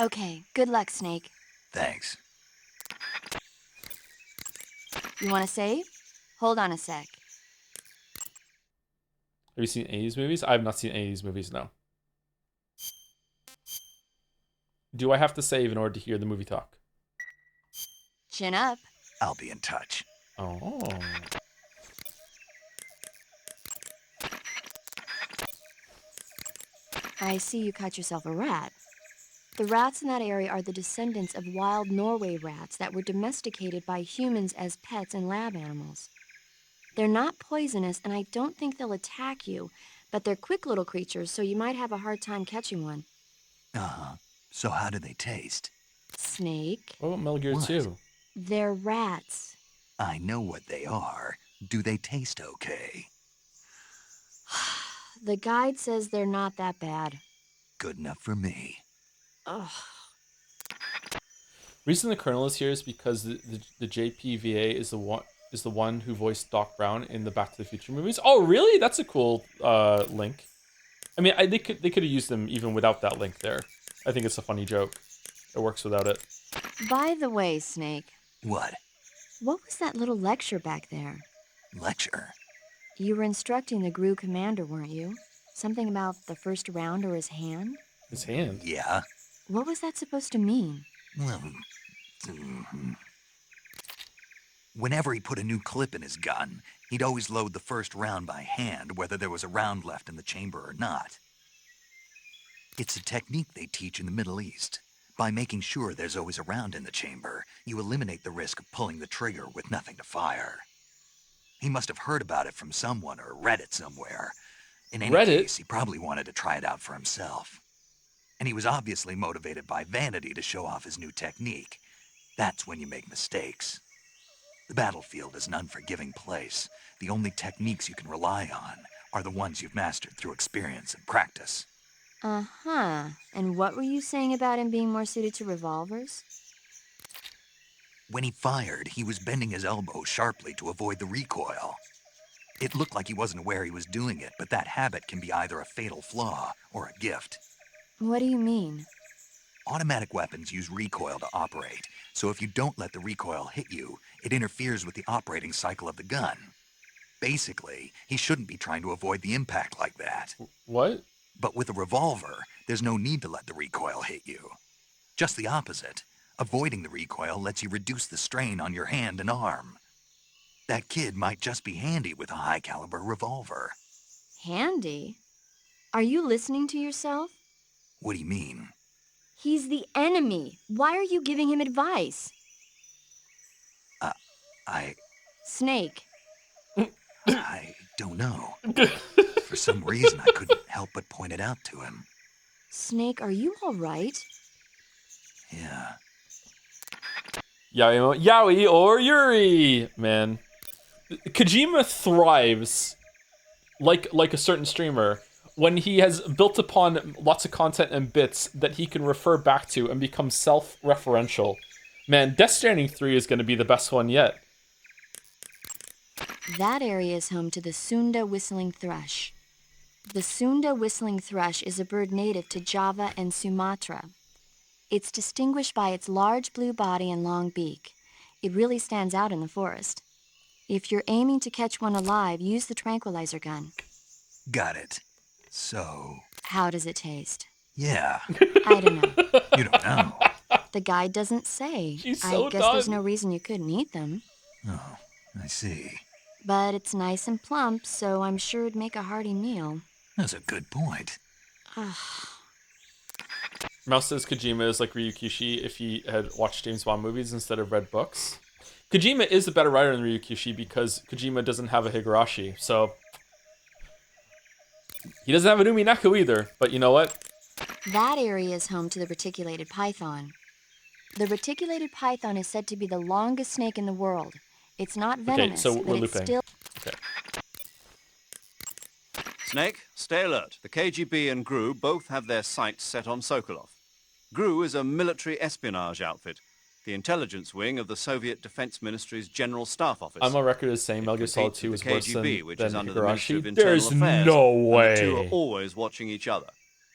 Okay, good luck, Snake. Thanks. You want to save? Hold on a sec. Have you seen any of these movies? I have not seen any of these movies, no. Do I have to save in order to hear the movie talk? Chin up. I'll be in touch. Oh. I see you caught yourself a rat. The rats in that area are the descendants of wild Norway rats that were domesticated by humans as pets and lab animals. They're not poisonous, and I don't think they'll attack you, but they're quick little creatures, so you might have a hard time catching one. Uh-huh. So how do they taste? Snake. What about Metal Gear 2? They're rats. I know what they are. Do they taste okay? The guide says they're not that bad. Good enough for me. Ugh. Reason the Colonel is here is because the JPVA is the one who voiced Doc Brown in the Back to the Future movies. Oh, really? That's a cool link. I mean, they could have used them even without that link there. I think it's a funny joke. It works without it. By the way, Snake. What? What was that little lecture back there? Lecture? You were instructing the GRU commander, weren't you? Something about the first round or his hand? His hand? Yeah. What was that supposed to mean? Well, whenever he put a new clip in his gun, he'd always load the first round by hand, whether there was a round left in the chamber or not. It's a technique they teach in the Middle East. By making sure there's always a round in the chamber, you eliminate the risk of pulling the trigger with nothing to fire. He must have heard about it from someone or read it somewhere. In any case, he probably wanted to try it out for himself. And he was obviously motivated by vanity to show off his new technique. That's when you make mistakes. The battlefield is an unforgiving place. The only techniques you can rely on are the ones you've mastered through experience and practice. Uh-huh. And what were you saying about him being more suited to revolvers? When he fired, he was bending his elbow sharply to avoid the recoil. It looked like he wasn't aware he was doing it, but that habit can be either a fatal flaw or a gift. What do you mean? Automatic weapons use recoil to operate, so if you don't let the recoil hit you, it interferes with the operating cycle of the gun. Basically, he shouldn't be trying to avoid the impact like that. What? But with a revolver, there's no need to let the recoil hit you. Just the opposite. Avoiding the recoil lets you reduce the strain on your hand and arm. That kid might just be handy with a high-caliber revolver. Handy? Are you listening to yourself? What do you mean? He's the enemy. Why are you giving him advice? Snake. I don't know. For some reason, I couldn't help but point it out to him. Snake, are you all right? Yeah. Yaoi or Yuri, man. Kojima thrives like a certain streamer when he has built upon lots of content and bits that he can refer back to and become self-referential. Man, Death Stranding 3 is going to be the best one yet. That area is home to the Sunda whistling thrush. The Sunda whistling thrush is a bird native to Java and Sumatra. It's distinguished by its large blue body and long beak. It really stands out in the forest. If you're aiming to catch one alive, use the tranquilizer gun. Got it. So... How does it taste? Yeah. I don't know. You don't know. The guide doesn't say. She's so I guess done. there's no reason you couldn't eat them. Oh, I see. But it's nice and plump, so I'm sure it'd make a hearty meal. That's a good point. Mouse says Kojima is like Ryukishi if he had watched James Bond movies instead of read books. Kojima is a better writer than Ryukishi because Kojima doesn't have a Higurashi, so... He doesn't have a Uminaku either, but you know what? That area is home to the reticulated python. The reticulated python is said to be the longest snake in the world. It's not venomous, okay, so we're but it's looping. still... Okay. Snake, stay alert. The KGB and GRU both have their sights set on Sokolov. GRU is a military espionage outfit, the intelligence wing of the Soviet Defense Ministry's General Staff Office. I'm on record as saying Metal Gear Solid 2 is worse KGB, than which is under the Ministry of Higurashi. Internal There's Affairs, no and way. the two are always watching each other.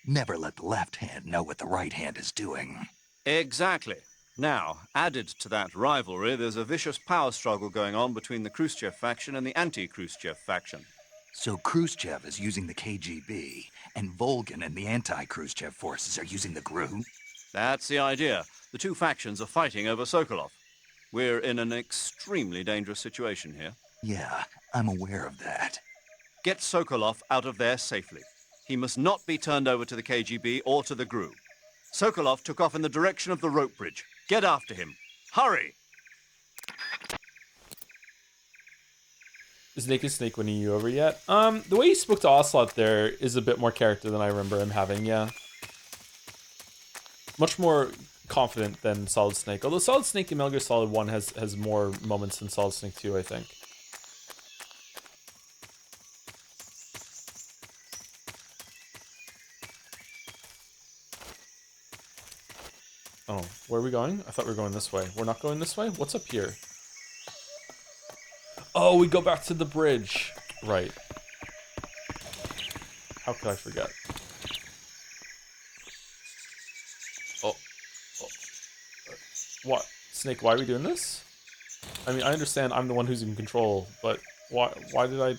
Never let the left hand know what the right hand is doing. Exactly. Now, added to that rivalry, there's a vicious power struggle going on between the Khrushchev faction and the anti-Khrushchev faction. So Khrushchev is using the KGB, and Volgin and the anti-Khrushchev forces are using the GRU? That's the idea. The two factions are fighting over Sokolov. We're in an extremely dangerous situation here. Yeah, I'm aware of that. Get Sokolov out of there safely. He must not be turned over to the KGB or to the GRU. Sokolov took off in the direction of the rope bridge. Get after him. Hurry! Is Naked Snake winning you over yet? The way he spoke to Ocelot there is a bit more character than I remember him having, yeah. Much more confident than Solid Snake. Although Solid Snake in Metal Gear Solid 1 has more moments than Solid Snake 2, I think. Oh, where are we going? I thought we were going this way. We're not going this way? What's up here? Oh, we go back to the bridge. Right. How could I forget? Oh. What? Snake, why are we doing this? I mean, I understand I'm the one who's in control, but why did I...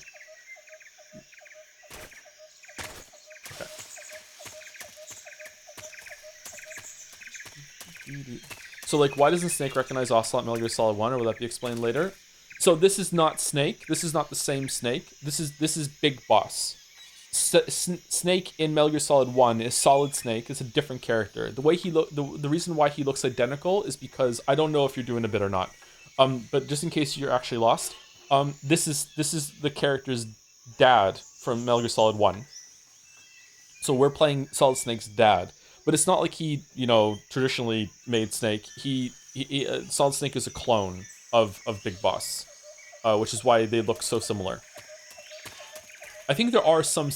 So, like, why doesn't Snake recognize Ocelot in Metal Gear Solid 1, or will that be explained later? So this is not Snake. This is not the same Snake. This is Big Boss. Snake in Metal Gear Solid 1 is Solid Snake. It's a different character. The way he the reason why he looks identical is because I don't know if you're doing a bit or not. But just in case you're actually lost, this is the character's dad from Metal Gear Solid 1. So we're playing Solid Snake's dad, but it's not like he, traditionally made Snake. He Solid Snake is a clone of Big Boss, which is why they look so similar. I think there are some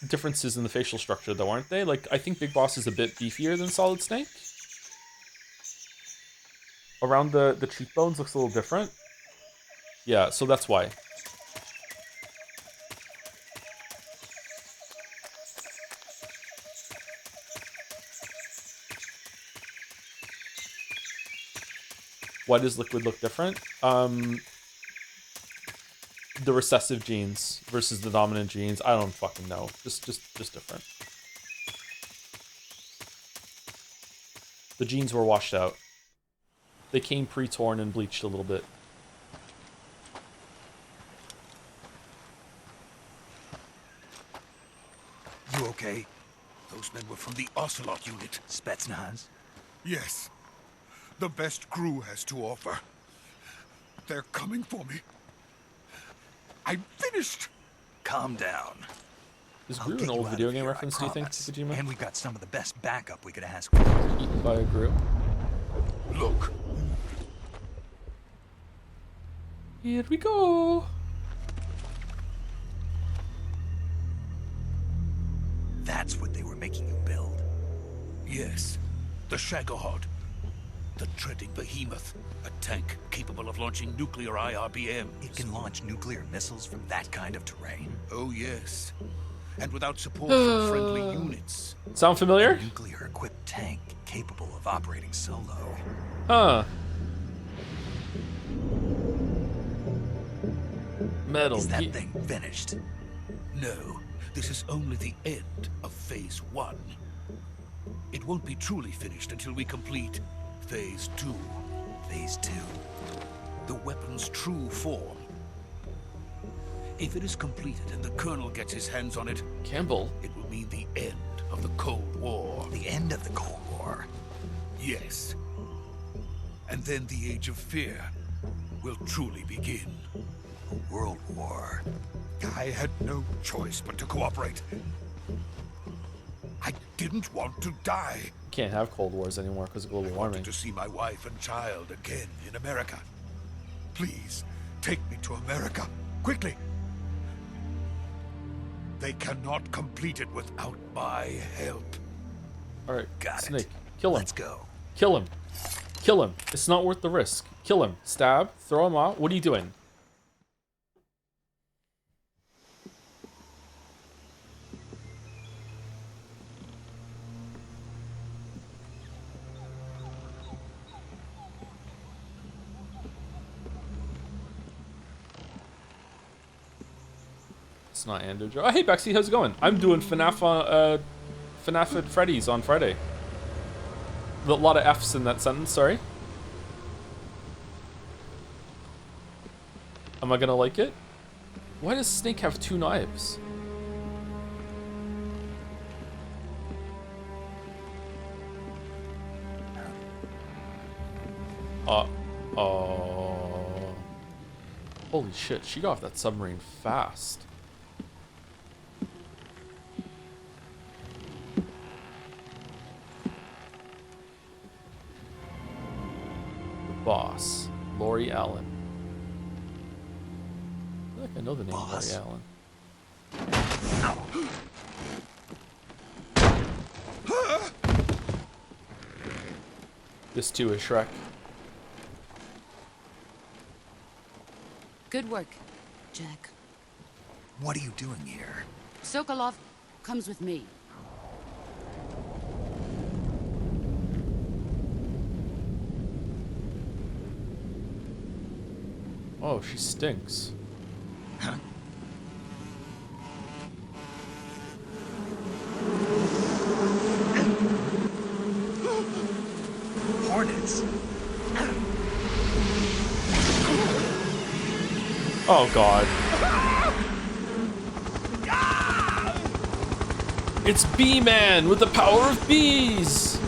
differences in the facial structure, though, aren't they? Like, I think Big Boss is a bit beefier than Solid Snake. Around the cheekbones looks a little different. Yeah, so that's why. Why does Liquid look different? The recessive genes versus the dominant genes. I don't fucking know. Just different. The genes were washed out. They came pre-torn and bleached a little bit. You okay? Those men were from the Ocelot unit. Spetsnaz? Yes. The best crew has to offer. They're coming for me. I'm finished. Calm down. Is Gru an old video game reference, do you think, Kojima? And we've got some of the best backup we could ask for. Eaten by a Gru. Look. Here we go. That's what they were making you build. Yes. The Shagohod. The treading behemoth. A tank capable of launching nuclear IRBMs. It can launch nuclear missiles from that kind of terrain? Oh, yes. And without support from friendly units. Sound familiar? A nuclear-equipped tank capable of operating solo. Huh. Metal. Is that thing finished? No. This is only the end of Phase 1. It won't be truly finished until we complete Phase 2. Phase 2? The weapon's true form. If it is completed and the Colonel gets his hands on it, Campbell, it will mean the end of the Cold War. The end of the Cold War? Yes. And then the Age of Fear will truly begin. A world war. I had no choice but to cooperate. I didn't want to die. Can't have Cold Wars anymore because of global warming. To see my wife and child again in America. Please, take me to America. Quickly. They cannot complete it without my help. Alright, Got Snake. it. Kill him. Let's go. Kill him. Kill him. It's not worth the risk. Kill him. Stab. Throw him out. What are you doing? It's not Ando Joe. Oh, hey, Bexy, how's it going? I'm doing FNAF at Freddy's on Friday. A lot of F's in that sentence, sorry. Am I gonna like it? Why does Snake have 2 knives? Oh. Holy shit, she got off that submarine fast. Boss, Lori Allen. I feel like I know the name Lori Allen. This too is Shrek. Good work, Jack. What are you doing here? Sokolov comes with me. Oh, she stinks. Huh? Hornets. Oh, God. It's Bee-Man with the power of bees!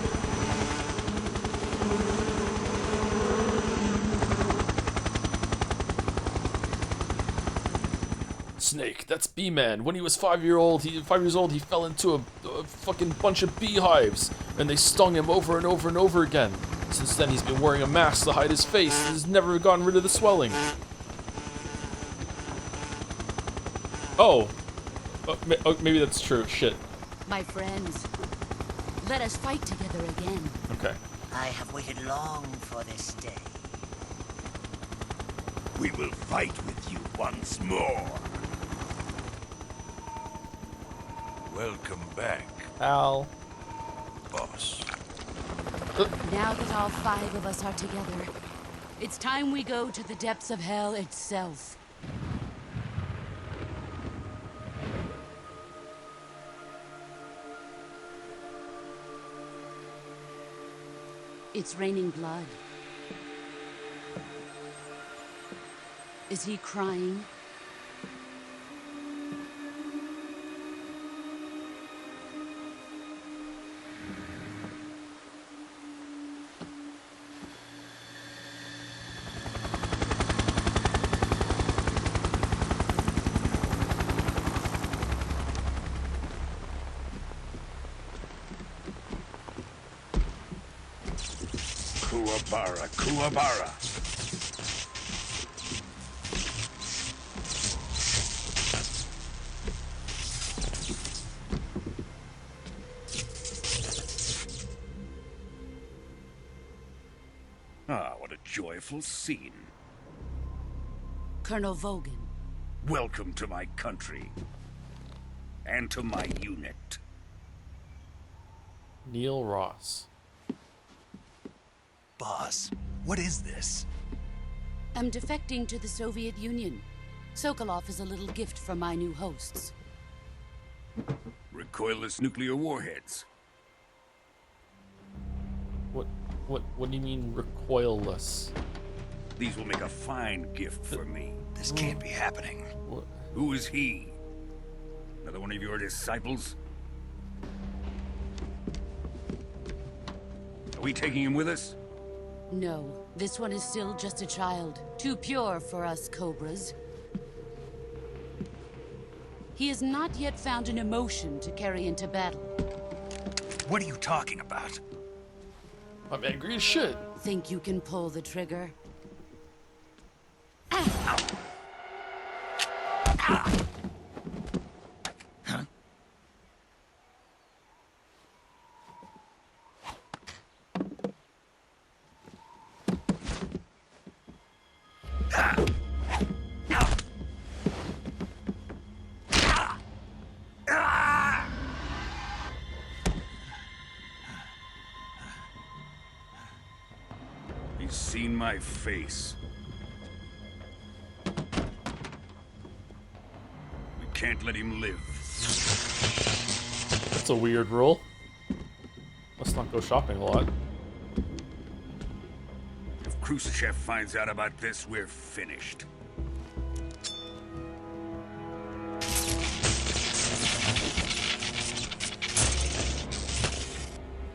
Snake, that's Bee-Man. When he was 5 years old, he fell into a fucking bunch of beehives, and they stung him over and over and over again. Since then, he's been wearing a mask to hide his face, and has never gotten rid of the swelling. Oh, maybe that's true. Shit. My friends, let us fight together again. Okay. I have waited long for this day. We will fight with you once more. Welcome back, Al. boss. Now that all 5 of us are together, it's time we go to the depths of hell itself. It's raining blood. Is he crying? Kuwabara, Kuwabara. Ah, what a joyful scene. Colonel Vogan. Welcome to my country. And to my unit. Neil Ross. Boss, what is this? I'm defecting to the Soviet Union. Sokolov is a little gift from my new hosts. Recoilless nuclear warheads. What do you mean recoilless? These will make a fine gift for me. This can't be happening. What? Who is he? Another one of your disciples? Are we taking him with us? No, this one is still just a child. Too pure for us Cobras. He has not yet found an emotion to carry into battle. What are you talking about? I'm angry as shit. Think you can pull the trigger? He's seen my face. We can't let him live. That's a weird rule. Let's not go shopping a lot. If Khrushchev finds out about this, we're finished.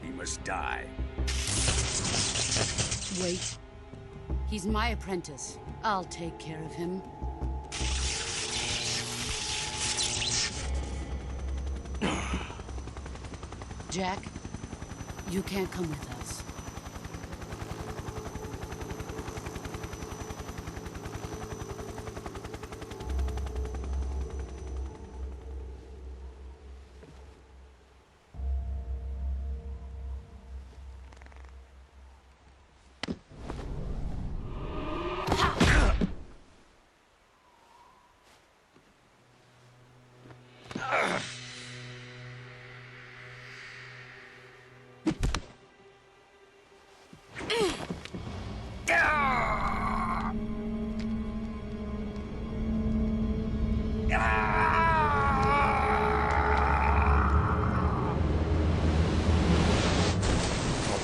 He must die. Wait. He's my apprentice. I'll take care of him. Jack, you can't come with us.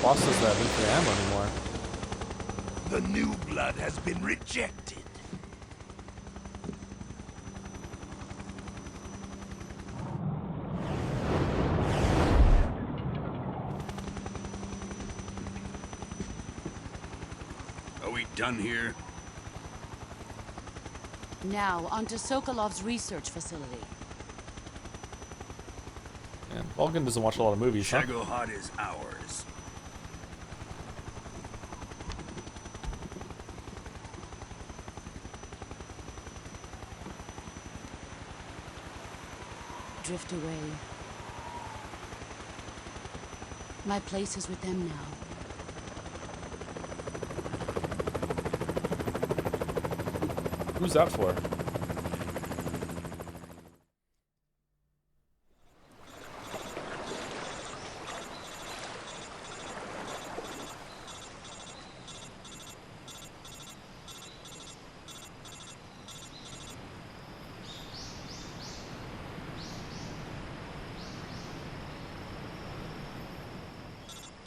Boss doesn't have infinite ammo anymore. The new blood has been rejected. we done here? Now, onto Sokolov's research facility. Man, Vulcan doesn't watch a lot of movies, huh? Shagohod is ours. Drift away. My place is with them now. Who's that for?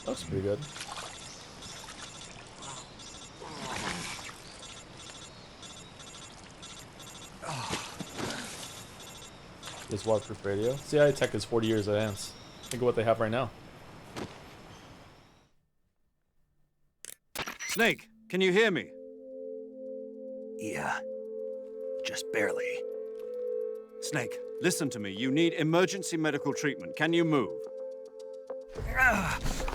Looks pretty good. This waterproof radio. CIA tech is 40 years advanced. Think of what they have right now. Snake, can you hear me? Yeah. Just barely. Snake, listen to me. You need emergency medical treatment. Can you move?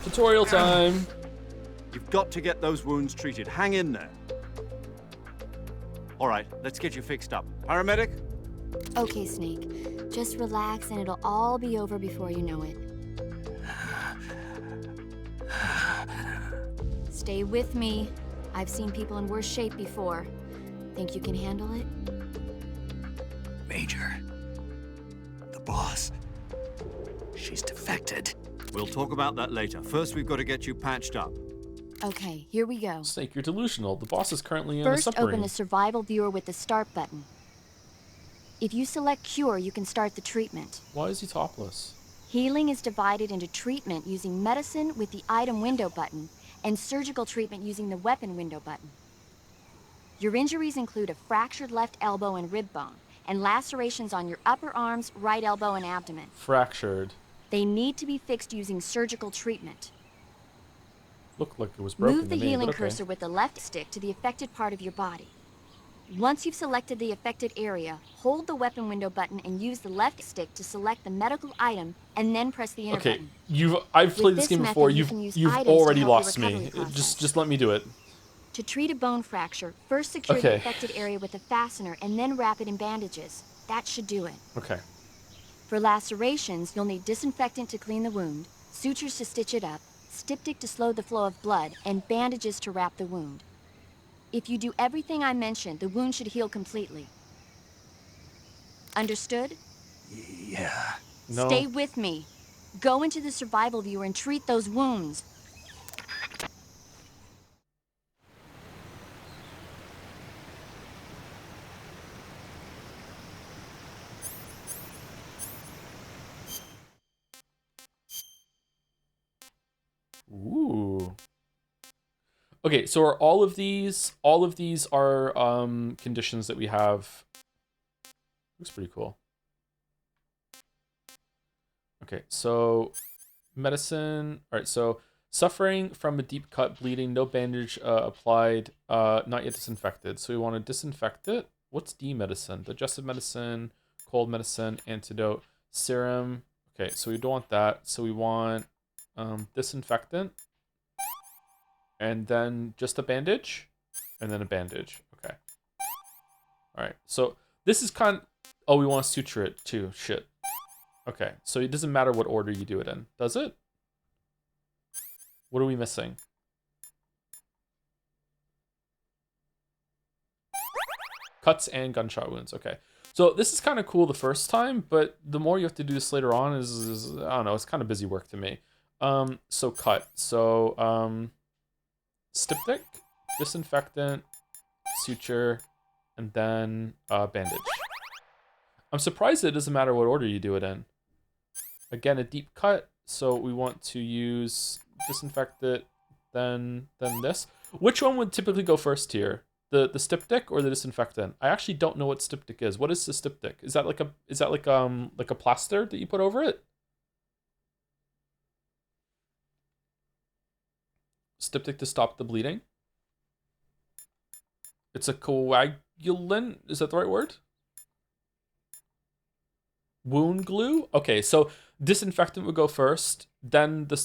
Tutorial time. You've got to get those wounds treated. Hang in there. All right, let's get you fixed up. Paramedic? Okay, Snake. Just relax and it'll all be over before you know it. Stay with me. I've seen people in worse shape before. Think you can handle it? Major. The boss. She's defected. We'll talk about that later. First, we've got to get you patched up. Okay, here we go. Snake, you're delusional. The boss is currently in a First, submarine. open the survival viewer with the start button. If you select cure, you can start the treatment. Why is he topless? Healing is divided into treatment using medicine with the item window button and surgical treatment using the weapon window button. Your injuries include a fractured left elbow and rib bone and lacerations on your upper arms, right elbow, and abdomen. Fractured. They need to be fixed using surgical treatment. Looked like it was broken. Move the to me, healing but okay. cursor with the left stick to the affected part of your body. Once you've selected the affected area, hold the weapon window button and use the left stick to select the medical item and then press the enter Okay, button. I've played With this this game before. method, you You've can use you've items to already help your lost me. recovery process. Just let me do it. To treat a bone fracture, first secure the Okay. affected area with a fastener and then wrap it in bandages. That should do it. Okay. For lacerations, you'll need disinfectant to clean the wound, sutures to stitch it up, styptic to slow the flow of blood, and bandages to wrap the wound. If you do everything I mentioned, the wound should heal completely. Understood? Yeah. No. Stay with me. Go into the survival viewer and treat those wounds. Ooh. Okay, so are all of these are conditions that we have. Looks pretty cool. Okay, so medicine. All right, so suffering from a deep cut, bleeding, no bandage applied, not yet disinfected. So we want to disinfect it. What's D medicine? Digestive medicine, cold medicine, antidote, serum. Okay, so we don't want that. So we want disinfectant, and then just a bandage, and then a bandage. Okay. All right. So this is kind of, oh, we want to suture it too. Shit. Okay. So it doesn't matter what order you do it in, does it? What are we missing? Cuts and gunshot wounds. Okay. So this is kind of cool the first time, but the more you have to do this later on is I don't know, it's kind of busy work to me. So cut. So styptic, disinfectant, suture, and then bandage. I'm surprised it doesn't matter what order you do it in. Again, a deep cut, so we want to use disinfect it, then this. Which one would typically go first here? The styptic or the disinfectant? I actually don't know what styptic is. What is the styptic? Is that like a plaster that you put over it? Styptic to stop the bleeding. It's a coagulant. Is that the right word? Wound glue? Okay, so disinfectant would go first, then the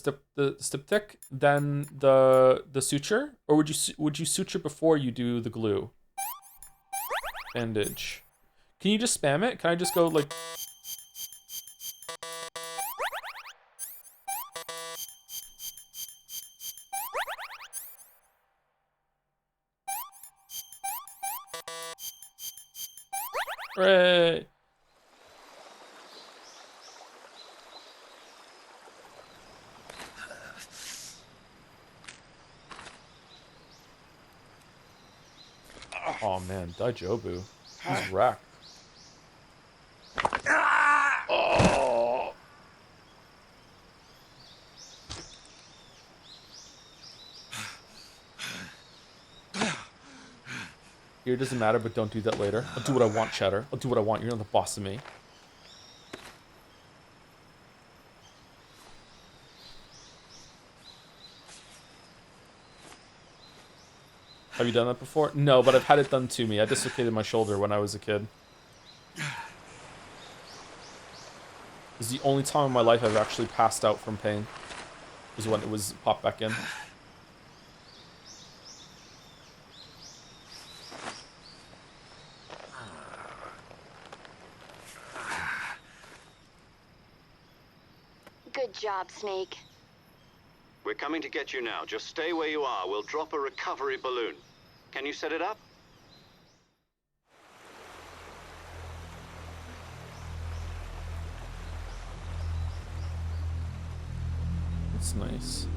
styptic, then the suture, or would you suture before you do the glue? Bandage. Can you just spam it? Can I just go like? Hooray! Oh man, Daijobu. He's wrecked. Oh. Here doesn't matter, but don't do that later. I'll do what I want, Cheddar. I'll do what I want. You're not the boss of me. Have you done that before? No, but I've had it done to me. I dislocated my shoulder when I was a kid. This is the only time in my life I've actually passed out from pain. Is when it was popped back in. Good job, Snake. We're coming to get you now. Just stay where you are. We'll drop a recovery balloon. Can you set it up? That's nice.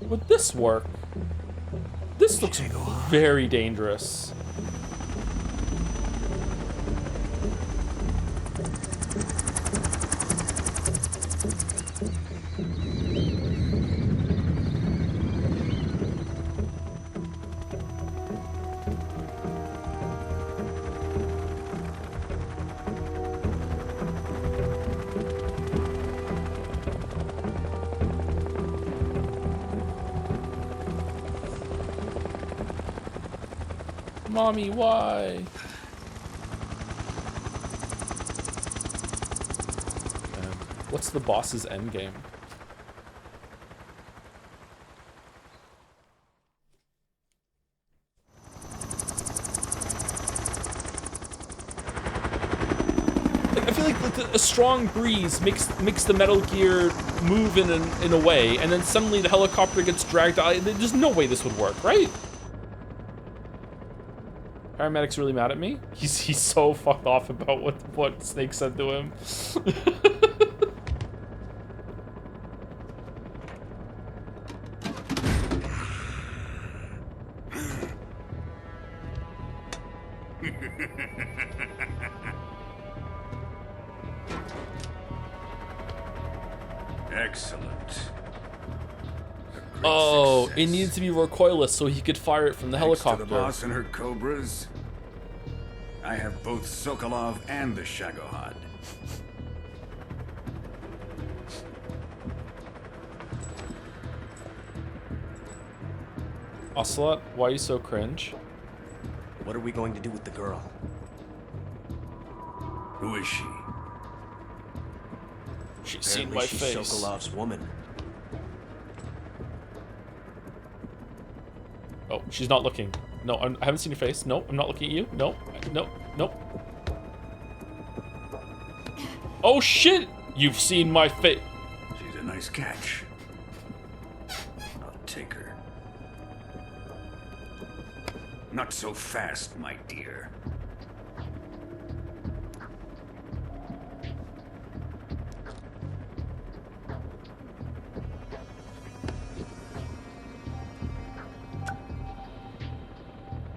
Would this work? This looks very dangerous. Mommy, why? What's the boss's endgame? Like, I feel like a strong breeze makes the Metal Gear move in a way, and then suddenly the helicopter gets dragged out. There's no way this would work, right? Paramedic's really mad at me. He's so fucked off about what Snake said to him. Excellent. Oh, it needed to be recoilless so he could fire it from the helicopter. To the boss and her cobras, I have both Sokolov and the Shagohod. Ocelot, why are you so cringe? What are we going to do with the girl? Who is she? She's seen my face. Sokolov's woman. Oh, she's not looking. No, I haven't seen your face. No, I'm not looking at you. No, no, no. Oh shit! You've seen my face. She's a nice catch. I'll take her. Not so fast, my dear.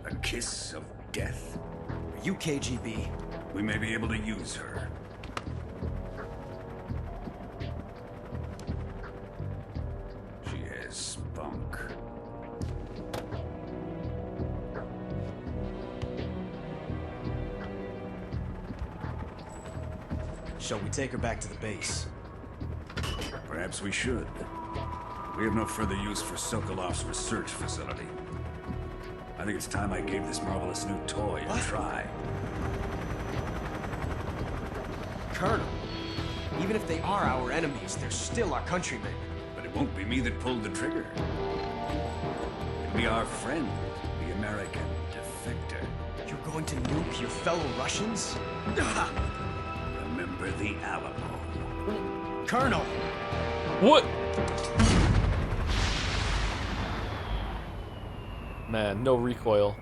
A kiss of death. Are you KGB? We may be able to use her. She has spunk. Shall we take her back to the base? Perhaps we should. We have no further use for Sokolov's research facility. I think it's time I gave this marvelous new toy a try. Colonel, even if they are our enemies, they're still our countrymen. But it won't be me that pulled the trigger. It'll be our friend, the American defector. You're going to nuke your fellow Russians? Remember the Alamo. Colonel! What? Man, no recoil.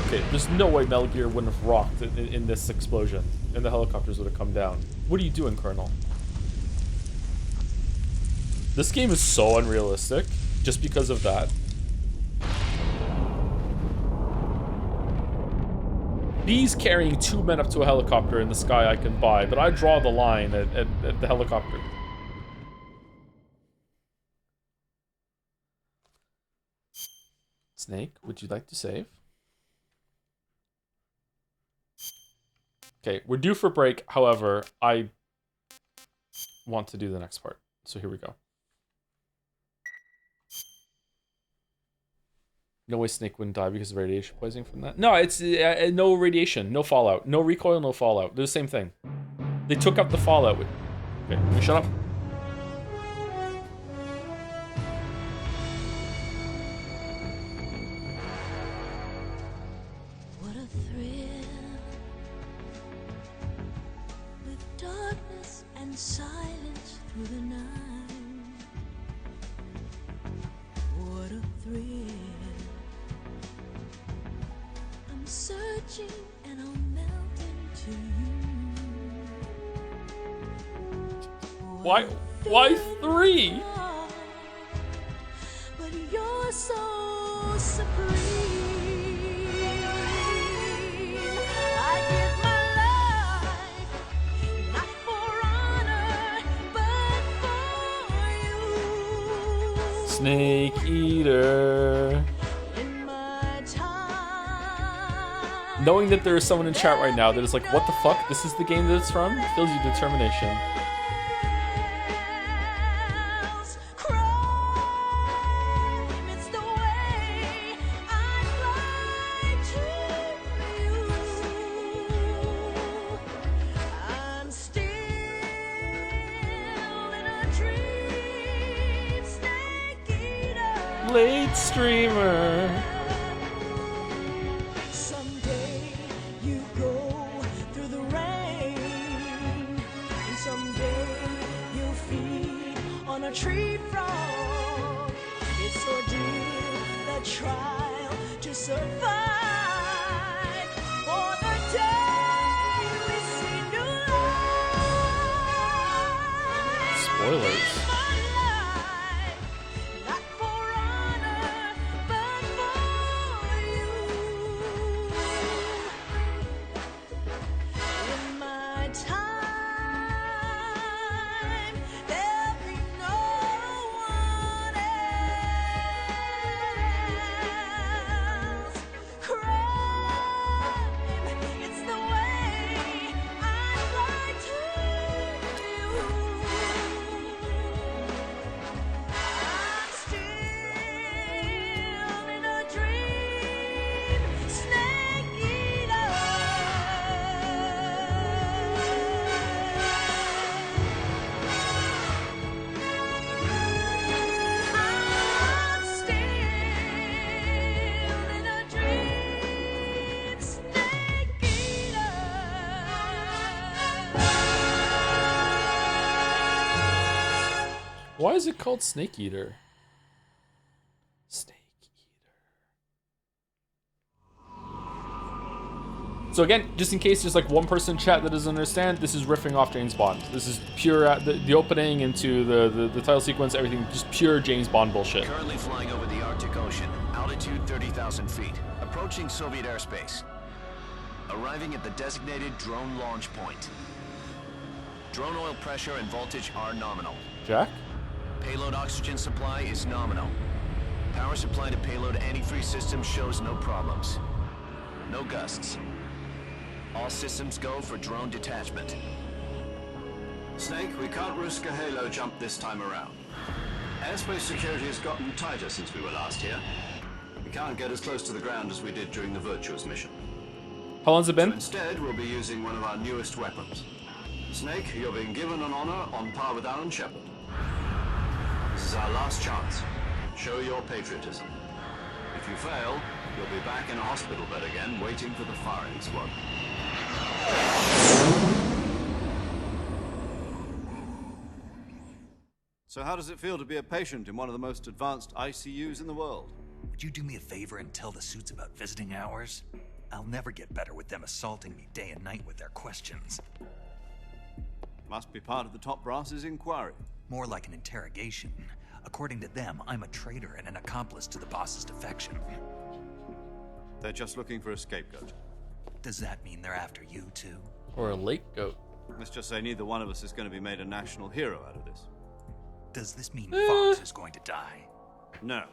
Okay, there's no way Metal Gear wouldn't have rocked in this explosion, and the helicopters would have come down. What are you doing, Colonel? This game is so unrealistic, just because of that. Bees carrying 2 men up to a helicopter in the sky I can buy, but I draw the line at the helicopter. Snake, would you like to save? Okay, we're due for break. However, I want to do the next part. So here we go. No way Snake wouldn't die because of radiation poisoning from that. No, it's no radiation, no fallout. No recoil, no fallout. They're the same thing. They took up the fallout. Okay, can you shut up? What a thrill, with darkness and silence through the night. What a thrill. I'm searching and I'll melt into you. Why 3? But you're so supreme. I give my life, not for honor, but for you. Snake Eater. Knowing that there is someone in chat right now that is like, what the fuck? This is the game that it's from? It fills you determination. Late streamer. Someday you go through the rain, and someday you'll feed on a tree frog. It's ordeal, the trial to survive. For the day we see new life. Spoilers. Why is it called Snake Eater? Snake Eater. So again, just in case there's like one person in chat that doesn't understand, this is riffing off James Bond. This is pure, the opening into the title sequence, everything, just pure James Bond bullshit. Currently flying over the Arctic Ocean, altitude 30,000 feet, approaching Soviet airspace. Arriving at the designated drone launch point. Drone oil pressure and voltage are nominal. Jack? Payload oxygen supply is nominal. Power supply to payload antifreeze system shows no problems. No gusts. All systems go for drone detachment. Snake, we can't risk a halo jump this time around. Airspace security has gotten tighter since we were last here. We can't get as close to the ground as we did during the Virtuous mission. How long's it been? So instead, we'll be using one of our newest weapons. Snake, you're being given an honor on par with Alan Shepard. This is our last chance. Show your patriotism. If you fail, you'll be back in a hospital bed again, waiting for the firing squad. So how does it feel to be a patient in one of the most advanced ICUs in the world? Would you do me a favor and tell the suits about visiting hours? I'll never get better with them assaulting me day and night with their questions. Must be part of the top brass's inquiry. More like an interrogation. According to them, I'm a traitor and an accomplice to the boss's defection. They're just looking for a scapegoat. Does that mean they're after you, too? Or a lake goat. Let's just say neither one of us is going to be made a national hero out of this. Does this mean Fox is going to die? No.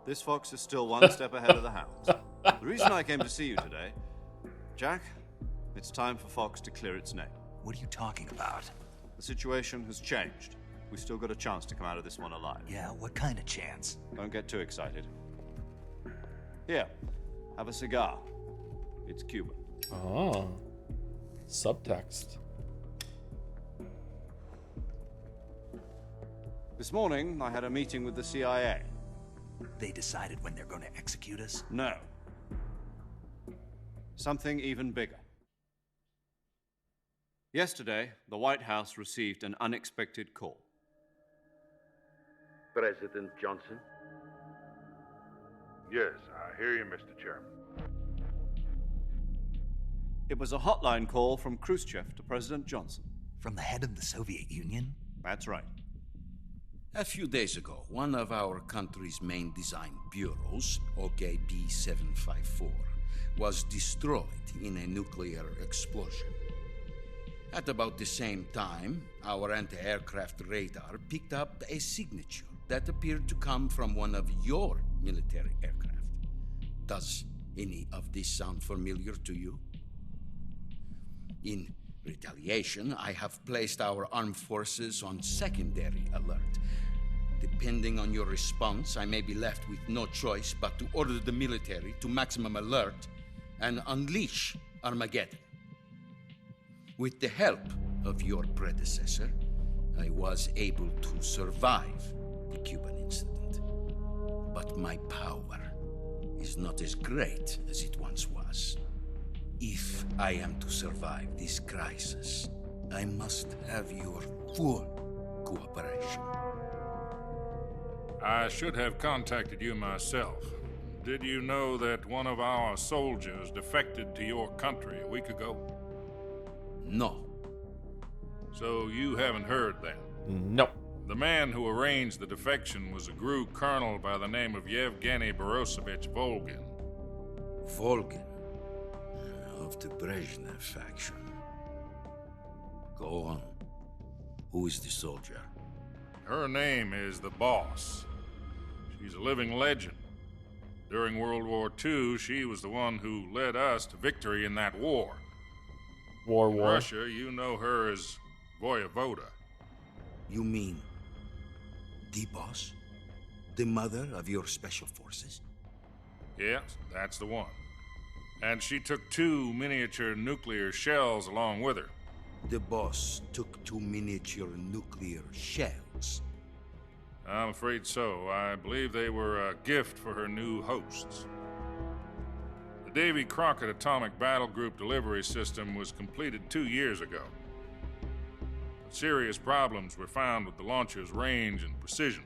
This fox is still one step ahead of the hounds. The reason I came to see you today, Jack, it's time for Fox to clear its name. What are you talking about? The situation has changed. We've still got a chance to come out of this one alive. Yeah, what kind of chance? Don't get too excited. Here, have a cigar. It's Cuban. Oh. Subtext. This morning, I had a meeting with the CIA. They decided when they're going to execute us? No. Something even bigger. Yesterday, the White House received an unexpected call. President Johnson? Yes, I hear you, Mr. Chairman. It was a hotline call from Khrushchev to President Johnson. From the head of the Soviet Union? That's right. A few days ago, one of our country's main design bureaus, OKB-754, was destroyed in a nuclear explosion. At about the same time, our anti-aircraft radar picked up a signature that appeared to come from one of your military aircraft. Does any of this sound familiar to you? In retaliation, I have placed our armed forces on secondary alert. Depending on your response, I may be left with no choice but to order the military to maximum alert and unleash Armageddon. With the help of your predecessor, I was able to survive the Cuban incident. But my power is not as great as it once was. If I am to survive this crisis, I must have your full cooperation. I should have contacted you myself. Did you know that one of our soldiers defected to your country a week ago? No. So you haven't heard then? No. The man who arranged the defection was a GRU colonel by the name of Yevgeny Borosovich Volgin. Volgin? Of the Brezhnev faction. Go on. Who is the soldier? Her name is the Boss. She's a living legend. During World War II, she was the one who led us to victory in that war. War. Russia, you know her as Voyevoda. You mean the Boss? The mother of your special forces? Yes, that's the one. And she took 2 miniature nuclear shells along with her. The Boss took 2 miniature nuclear shells? I'm afraid so. I believe they were a gift for her new hosts. The Davy Crockett Atomic Battle Group delivery system was completed 2 years ago. But serious problems were found with the launcher's range and precision.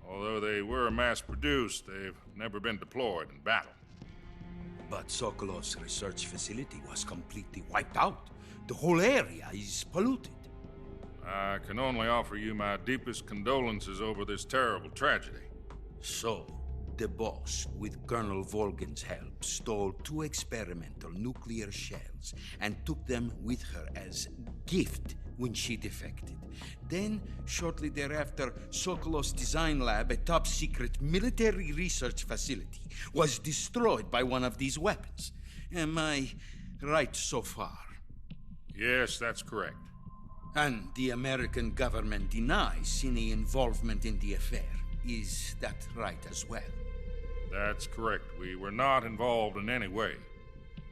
Although they were mass-produced, they've never been deployed in battle. But Sokolov's research facility was completely wiped out. The whole area is polluted. I can only offer you my deepest condolences over this terrible tragedy. So, the boss, with Colonel Volgin's help, stole 2 experimental nuclear shells and took them with her as gift when she defected. Then, shortly thereafter, Sokolov's design lab, a top-secret military research facility, was destroyed by one of these weapons. Am I right so far? Yes, that's correct. And the American government denies any involvement in the affair. Is that right as well? That's correct. We were not involved in any way.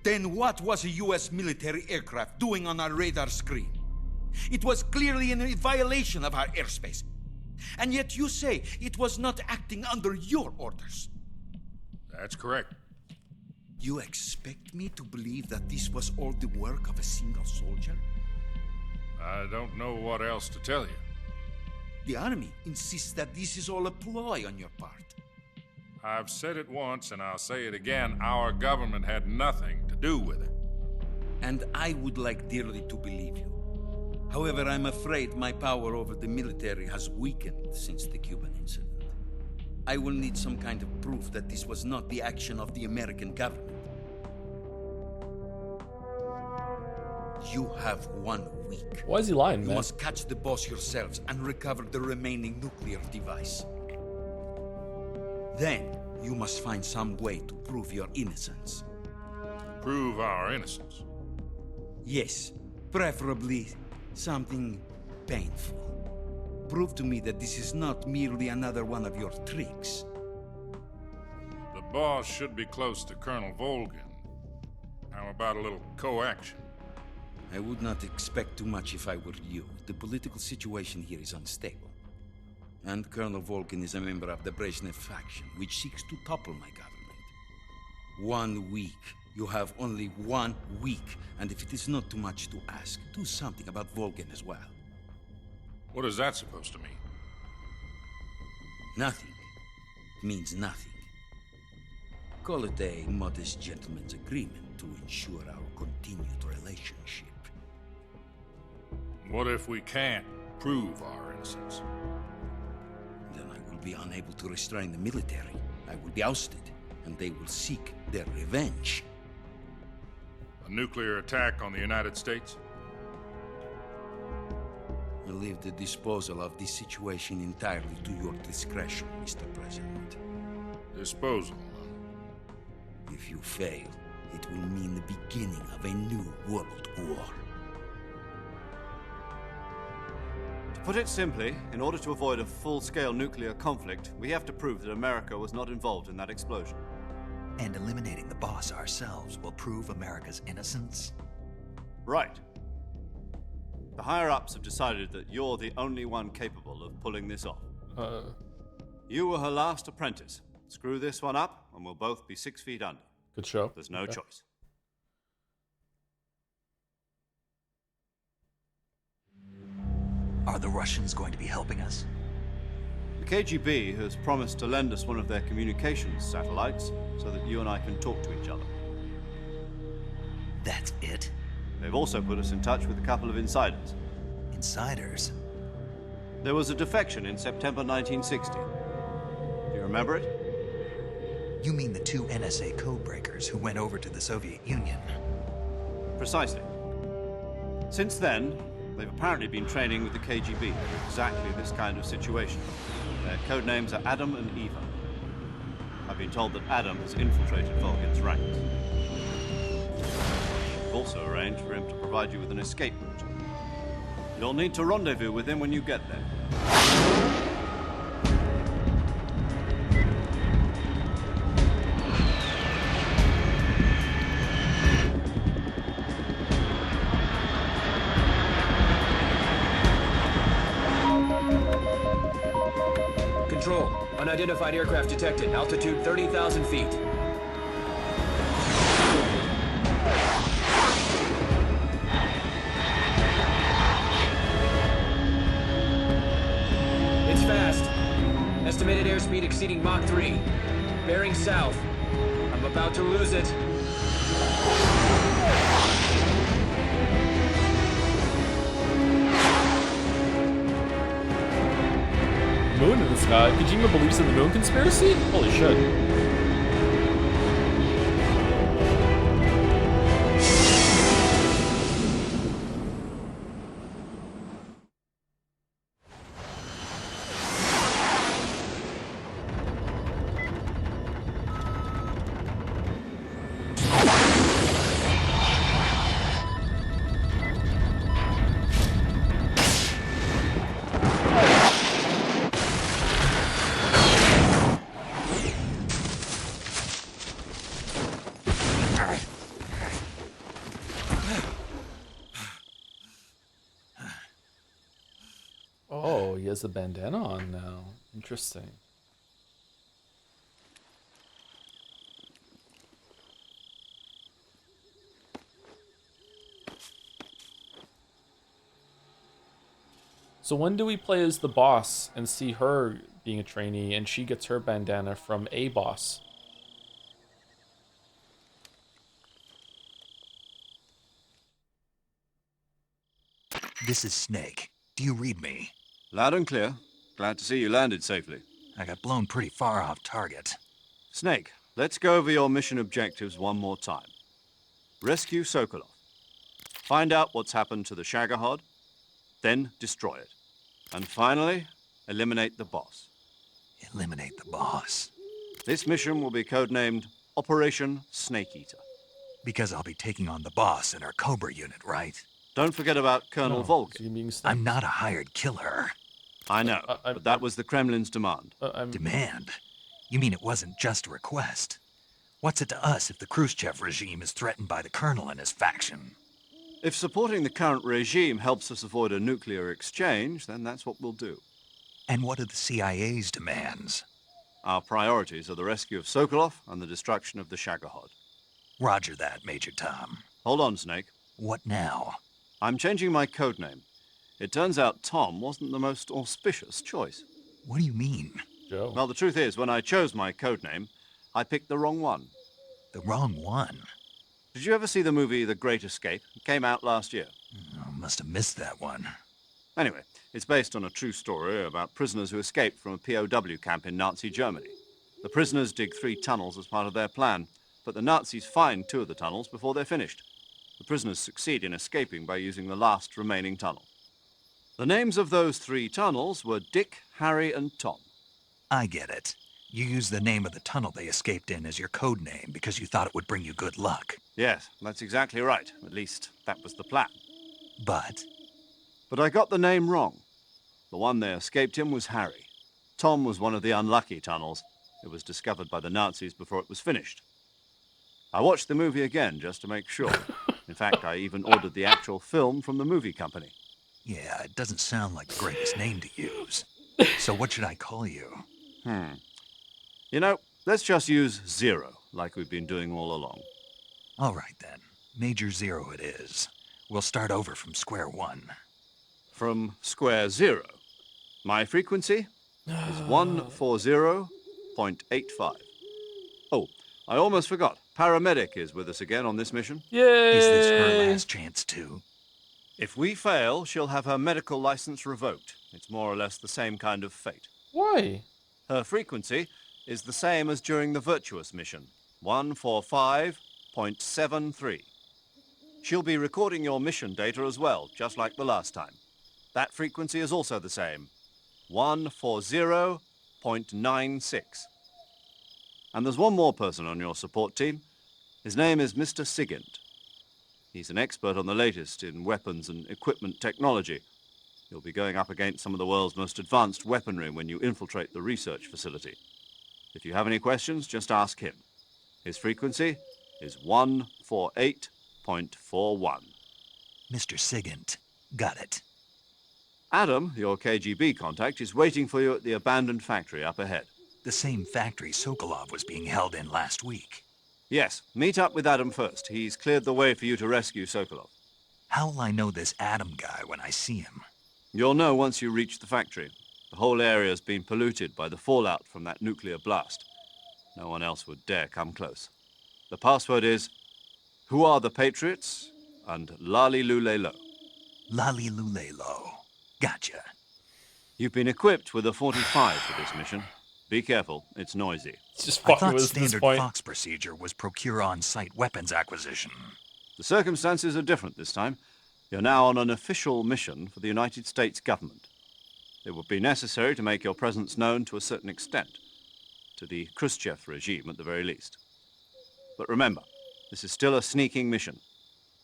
Then what was a U.S. military aircraft doing on our radar screen? It was clearly in violation of our airspace. And yet you say it was not acting under your orders. That's correct. You expect me to believe that this was all the work of a single soldier? I don't know what else to tell you. The army insists that this is all a ploy on your part. I've said it once and I'll say it again. Our government had nothing to do with it. And I would like dearly to believe you. However, I'm afraid my power over the military has weakened since the Cuban incident. I will need some kind of proof that this was not the action of the American government. You have 1 week. Why is he lying, man? You must catch the boss yourselves and recover the remaining nuclear device. Then, you must find some way to prove your innocence. Prove our innocence? Yes, preferably something painful. Prove to me that this is not merely another one of your tricks. The boss should be close to Colonel Volgin. How about a little co-action? I would not expect too much if I were you. The political situation here is unstable. And Colonel Volgin is a member of the Brezhnev faction, which seeks to topple my government. 1 week. You have only 1 week. And if it is not too much to ask, do something about Volgin as well. What is that supposed to mean? Nothing. It means nothing. Call it a modest gentleman's agreement to ensure our continued relationship. What if we can't prove our innocence? Then I will be unable to restrain the military. I will be ousted, and they will seek their revenge. A nuclear attack on the United States? I leave the disposal of this situation entirely to your discretion, Mr. President. Disposal? If you fail, it will mean the beginning of a new world war. To put it simply, in order to avoid a full-scale nuclear conflict, we have to prove that America was not involved in that explosion. And eliminating the boss ourselves will prove America's innocence? Right. The higher-ups have decided that you're the only one capable of pulling this off. You were her last apprentice. Screw this one up, and we'll both be 6 feet under. Good show. There's no choice. Are the Russians going to be helping us? The KGB has promised to lend us one of their communications satellites so that you and I can talk to each other. That's it? They've also put us in touch with a couple of insiders. Insiders? There was a defection in September 1960. Do you remember it? You mean the 2 NSA codebreakers who went over to the Soviet Union? Precisely. Since then, they've apparently been training with the KGB for exactly this kind of situation. Their code names are Adam and Eva. I've been told that Adam has infiltrated Volgin's ranks. We've also arranged for him to provide you with an escape route. You'll need to rendezvous with him when you get there. Control. Unidentified aircraft detected. Altitude 30,000 feet. It's fast. Estimated airspeed exceeding Mach 3. Bearing south. I'm about to lose it. ask. Kojima believes in the moon conspiracy? Holy shit. Oh, he has a bandana on now. Interesting. So when do we play as the boss and see her being a trainee and she gets her bandana from a boss? This is Snake. Do you read me? Loud and clear. Glad to see you landed safely. I got blown pretty far off target. Snake, let's go over your mission objectives one more time. Rescue Sokolov. Find out what's happened to the Shagohod, then destroy it. And finally, eliminate the boss. Eliminate the boss. This mission will be codenamed Operation Snake Eater. Because I'll be taking on the boss in our Cobra unit, right? Don't forget about Colonel Volkin. I'm not a hired killer. I know, but that was the Kremlin's demand. Demand? You mean it wasn't just a request? What's it to us if the Khrushchev regime is threatened by the Colonel and his faction? If supporting the current regime helps us avoid a nuclear exchange, then that's what we'll do. And what are the CIA's demands? Our priorities are the rescue of Sokolov and the destruction of the Shagohod. Roger that, Major Tom. Hold on, Snake. What now? I'm changing my codename. It turns out Tom wasn't the most auspicious choice. What do you mean? Joe. Well, the truth is, when I chose my codename, I picked the wrong one. The wrong one? Did you ever see the movie The Great Escape? It came out last year. Oh, must have missed that one. Anyway, it's based on a true story about prisoners who escaped from a POW camp in Nazi Germany. The prisoners dig 3 tunnels as part of their plan, but the Nazis find 2 of the tunnels before they're finished. The prisoners succeed in escaping by using the last remaining tunnel. The names of those 3 tunnels were Dick, Harry, and Tom. I get it. You used the name of the tunnel they escaped in as your code name because you thought it would bring you good luck. Yes, that's exactly right. At least, that was the plan. But I got the name wrong. The one they escaped in was Harry. Tom was one of the unlucky tunnels. It was discovered by the Nazis before it was finished. I watched the movie again just to make sure. In fact, I even ordered the actual film from the movie company. yeah, it doesn't sound like the greatest name to use. So what should I call you? You know, let's just use Zero, like we've been doing all along. All right, then. Major Zero it is. We'll start over from square one. From square zero. My frequency is 140.85. Oh, I almost forgot. Paramedic is with us again on this mission. Yay! Is this her last chance, too? If we fail, she'll have her medical license revoked. It's more or less the same kind of fate. Why? Her frequency is the same as during the Virtuous mission, 145.73. She'll be recording your mission data as well, just like the last time. That frequency is also the same, 140.96. And there's one more person on your support team. His name is Mr. Sigint. He's an expert on the latest in weapons and equipment technology. You'll be going up against some of the world's most advanced weaponry when you infiltrate the research facility. If you have any questions, just ask him. His frequency is 148.41. Mr. Sigint. Got it. Adam, your KGB contact, is waiting for you at the abandoned factory up ahead. The same factory Sokolov was being held in last week. Yes, meet up with Adam first. He's cleared the way for you to rescue Sokolov. How will I know this Adam guy when I see him? You'll know once you reach the factory. The whole area's been polluted by the fallout from that nuclear blast. No one else would dare come close. The password is, "Who are the Patriots?" and Lali Lule Lo. Lali Lule Lo. Gotcha. You've been equipped with a 45 for this mission. Be careful, it's noisy. It's just I thought standard Fox procedure was procure on-site weapons acquisition. The circumstances are different this time. You're now on an official mission for the United States government. It would be necessary to make your presence known to a certain extent, to the Khrushchev regime at the very least. But remember, this is still a sneaking mission.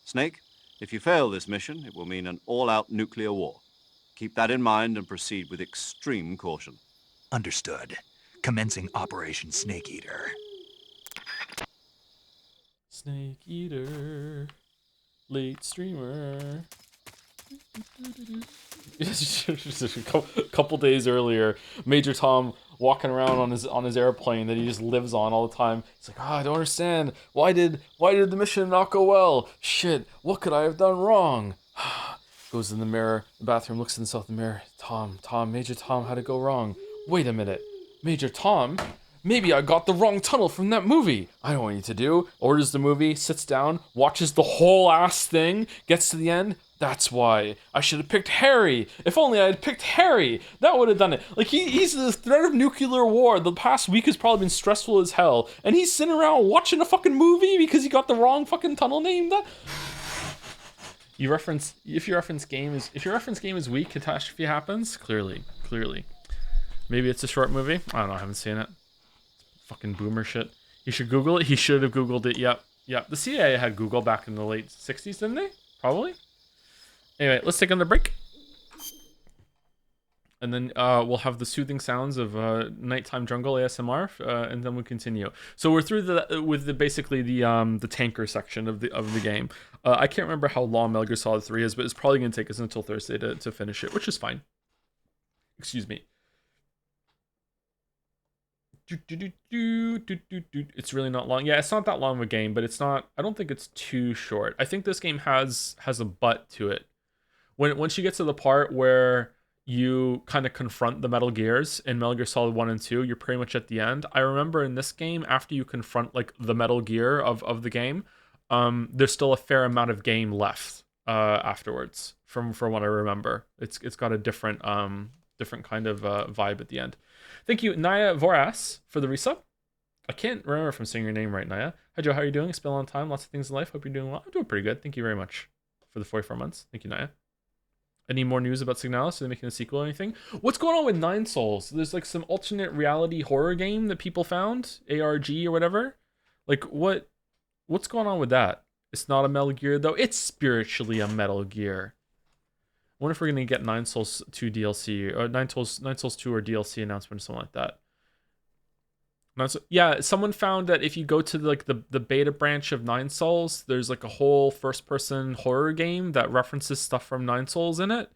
Snake, if you fail this mission, it will mean an all-out nuclear war. Keep that in mind and proceed with extreme caution. Understood. Commencing Operation Snake Eater. Snake Eater, late streamer. A couple days earlier, Major Tom walking around on his airplane that he just lives on all the time. He's like, I don't understand. Why did the mission not go well? Shit, what could I have done wrong? Goes in the mirror, the bathroom, looks in himself in the mirror. Tom, Major Tom, how'd it go wrong? Wait a minute, Major Tom. Maybe I got the wrong tunnel from that movie. I know what I need to do. Orders the movie, sits down, watches the whole ass thing, gets to the end. That's why I should have picked Harry. If only I had picked Harry, that would have done it. Like he's the threat of nuclear war. The past week has probably been stressful as hell, and he's sitting around watching a fucking movie because he got the wrong fucking tunnel name. That if your reference game is weak, catastrophe happens. Clearly. Maybe it's a short movie. I don't know. I haven't seen it. Fucking boomer shit. You should Google it. He should have Googled it. Yep. The CIA had Google back in the late 60s, didn't they? Probably. Anyway, let's take another break. And then we'll have the soothing sounds of nighttime jungle ASMR, and then we'll continue. So we're through basically the tanker section of the game. I can't remember how long Metal Gear Solid 3 is, but it's probably going to take us until Thursday to finish it, which is fine. Excuse me. It's really not long. Yeah, it's not that long of a game, but it's not. I don't think it's too short. I think this game has a butt to it. Once you get to the part where you kind of confront the Metal Gears in Metal Gear Solid 1 and 2, you're pretty much at the end. I remember in this game, after you confront like the Metal Gear of the game, there's still a fair amount of game left afterwards. From what I remember, it's got a different kind of vibe at the end. Thank you, Naya Voras, for the resub. I can't remember if I'm saying your name right, Naya. Hi, Joe. How are you doing? It's been a long time. Lots of things in life. Hope you're doing well. I'm doing pretty good. Thank you very much for the 44 months. Thank you, Naya. Any more news about Signalis? Are they making a sequel or anything? What's going on with Nine Souls? There's like some alternate reality horror game that people found, ARG or whatever. Like what's going on with that? It's not a Metal Gear though. It's spiritually a Metal Gear. I wonder if we're gonna get Nine Souls 2 DLC or Nine Souls 2 or DLC announcement or something like that. Yeah, someone found that if you go to the beta branch of Nine Souls, there's like a whole first-person horror game that references stuff from Nine Souls in it.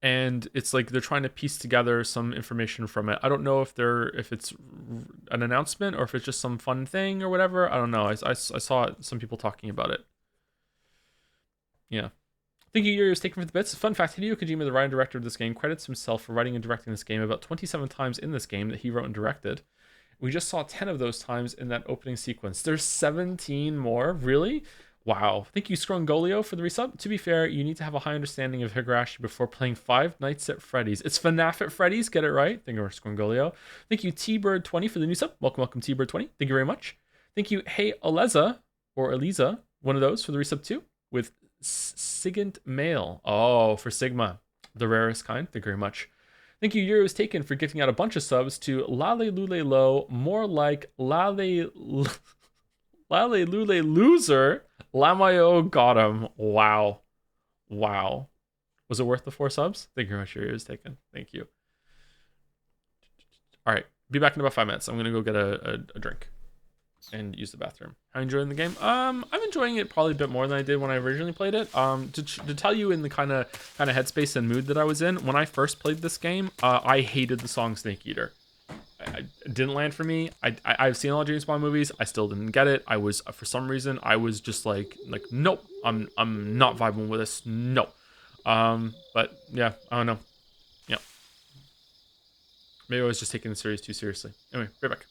And it's like they're trying to piece together some information from it. I don't know if it's an announcement or if it's just some fun thing or whatever. I don't know. I saw some people talking about it. Yeah. Thank you, Yuri, was taken for the bits. Fun fact, Hideo Kojima, the writer and director of this game, credits himself for writing and directing this game about 27 times in this game that he wrote and directed. We just saw 10 of those times in that opening sequence. There's 17 more? Really? Wow. Thank you, Scrandle, for the resub. To be fair, you need to have a high understanding of Higurashi before playing Five Nights at Freddy's. It's FNAF at Freddy's, get it right. Thank you, Scrandle. Thank you, T-Bird20, for the new sub. Welcome, T-Bird20. Thank you very much. Thank you, Hey Eliza, or Eliza, one of those, for the resub too, with Sigint Mail. Oh, for Sigma, the rarest kind. Thank you very much. Thank you, Yuri was taken, for gifting out a bunch of subs to Lale Lule Lo, more like Lale Lule Loser. Lamayo got him. Wow. Was it worth the 4 subs? Thank you very much, Yuri was taken. Thank you. All right, be back in about 5 minutes. I'm gonna go get a drink and use the bathroom. How are you enjoying the game? I'm enjoying it probably a bit more than I did when I originally played it. To tell you in the kind of headspace and mood that I was in when I first played this game, I hated the song Snake Eater. It didn't land for me. I've seen a lot of James Bond movies. I still didn't get it. I was, for some reason, I was just like nope. I'm not vibing with this. No. But yeah, I don't know. Yeah. Maybe I was just taking the series too seriously. Anyway, right back.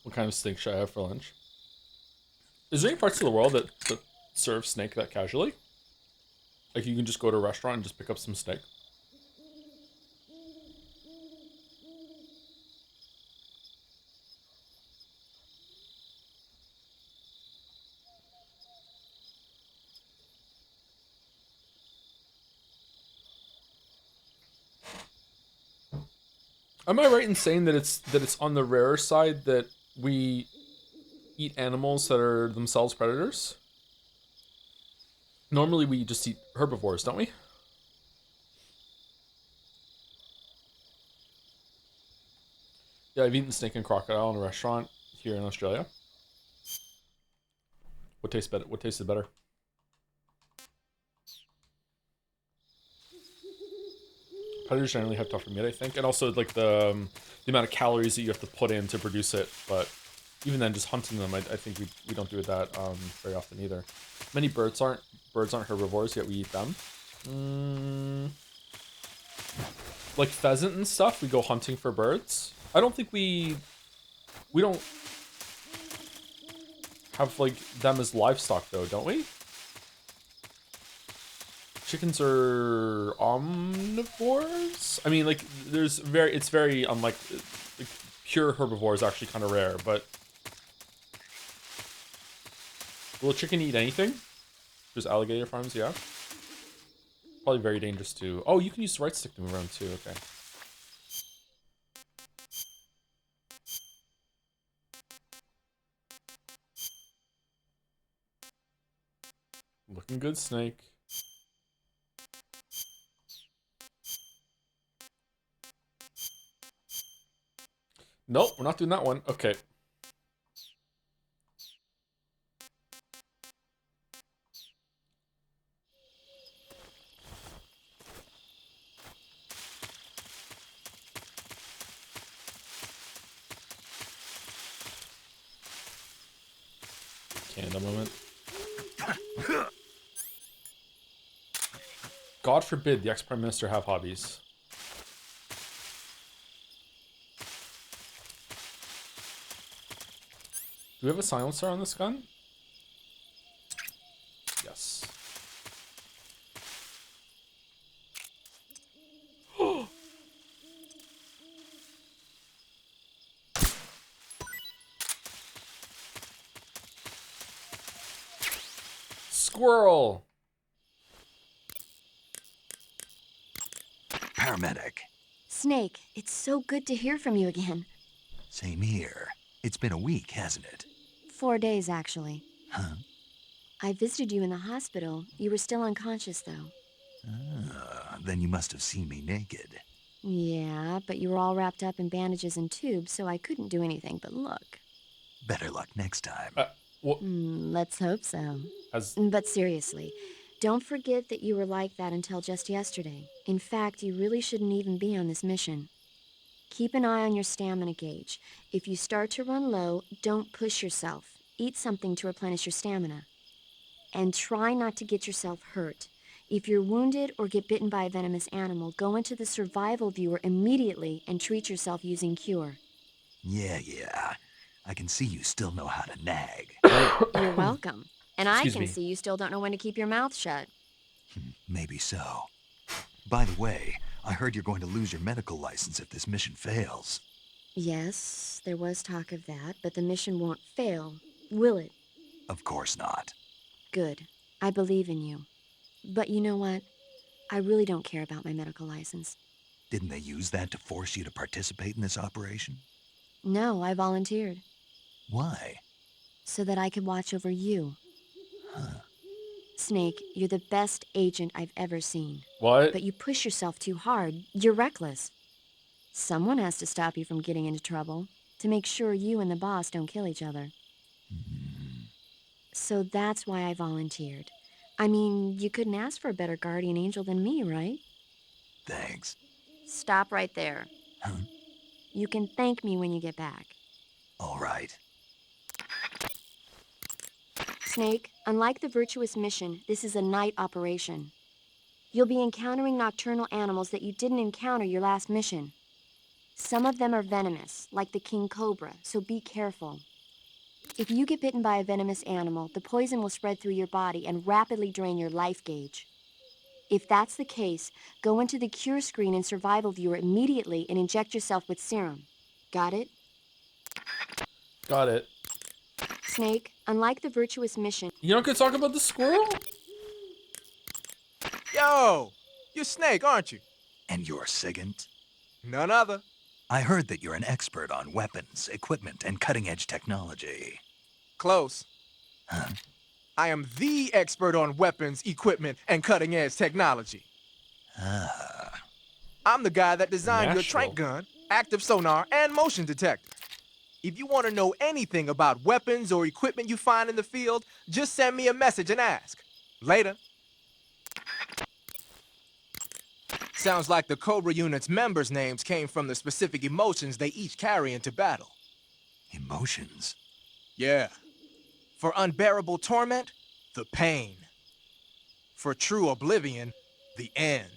What kind of snake should I have for lunch? Is there any parts of the world that serve snake that casually? Like you can just go to a restaurant and just pick up some snake? Am I right in saying that it's on the rarer side that we eat animals that are themselves predators? Normally we just eat herbivores, don't we? Yeah, I've eaten snake and crocodile in a restaurant here in Australia. What tastes better? What tasted better? Predators generally have tougher meat, I think, and also like the amount of calories that you have to put in to produce it. But even then, just hunting them, I think we don't do that very often either. Many birds aren't herbivores, yet we eat them. Like pheasant and stuff, we go hunting for birds. I don't think we don't have like them as livestock though, don't we? Chickens are omnivores. I mean, like it's very unlike like, pure herbivore is actually kind of rare. But will a chicken eat anything? There's alligator farms, yeah. Probably very dangerous too. Oh, you can use the right stick to move around too. Okay. Looking good, snake. Nope, we're not doing that one. Okay. Candle moment. God forbid the ex-prime minister have hobbies. Do we have a silencer on this gun? Yes. Squirrel! Paramedic. Snake, it's so good to hear from you again. Same here. It's been a week, hasn't it? 4 days, actually. Huh? I visited you in the hospital. You were still unconscious, though. Then you must have seen me naked. Yeah, but you were all wrapped up in bandages and tubes, so I couldn't do anything but look. Better luck next time. Let's hope so. But seriously, don't forget that you were like that until just yesterday. In fact, you really shouldn't even be on this mission. Keep an eye on your stamina gauge. If you start to run low, don't push yourself. Eat something to replenish your stamina. And try not to get yourself hurt. If you're wounded or get bitten by a venomous animal, go into the survival viewer immediately and treat yourself using Cure. Yeah. I can see you still know how to nag. You're welcome. And I can see you still don't know when to keep your mouth shut. Maybe so. By the way, I heard you're going to lose your medical license if this mission fails. Yes, there was talk of that, but the mission won't fail, will it? Of course not. Good. I believe in you. But you know what? I really don't care about my medical license. Didn't they use that to force you to participate in this operation? No, I volunteered. Why? So that I could watch over you. Huh. Snake, you're the best agent I've ever seen. What? But you push yourself too hard. You're reckless. Someone has to stop you from getting into trouble, to make sure you and the boss don't kill each other. So that's why I volunteered. I mean, you couldn't ask for a better guardian angel than me, right? Thanks. Stop right there. Huh? You can thank me when you get back. All right. Snake, unlike the Virtuous Mission, this is a night operation. You'll be encountering nocturnal animals that you didn't encounter your last mission. Some of them are venomous, like the king cobra, so be careful. If you get bitten by a venomous animal, the poison will spread through your body and rapidly drain your life gauge. If that's the case, go into the cure screen and survival viewer immediately and inject yourself with serum. Got it? Got it. Snake, unlike the Virtuous Mission... You not gonna talk about the squirrel? Yo! You're Snake, aren't you? And you're Sigint? None other. I heard that you're an expert on weapons, equipment, and cutting-edge technology. Close. Huh? I am the expert on weapons, equipment, and cutting-edge technology. Ah. I'm the guy that designed your trank gun, active sonar, and motion detector. If you want to know anything about weapons or equipment you find in the field, just send me a message and ask. Later. Sounds like the Cobra Unit's members' names came from the specific emotions they each carry into battle. Emotions? Yeah. For unbearable torment, the pain. For true oblivion, the end.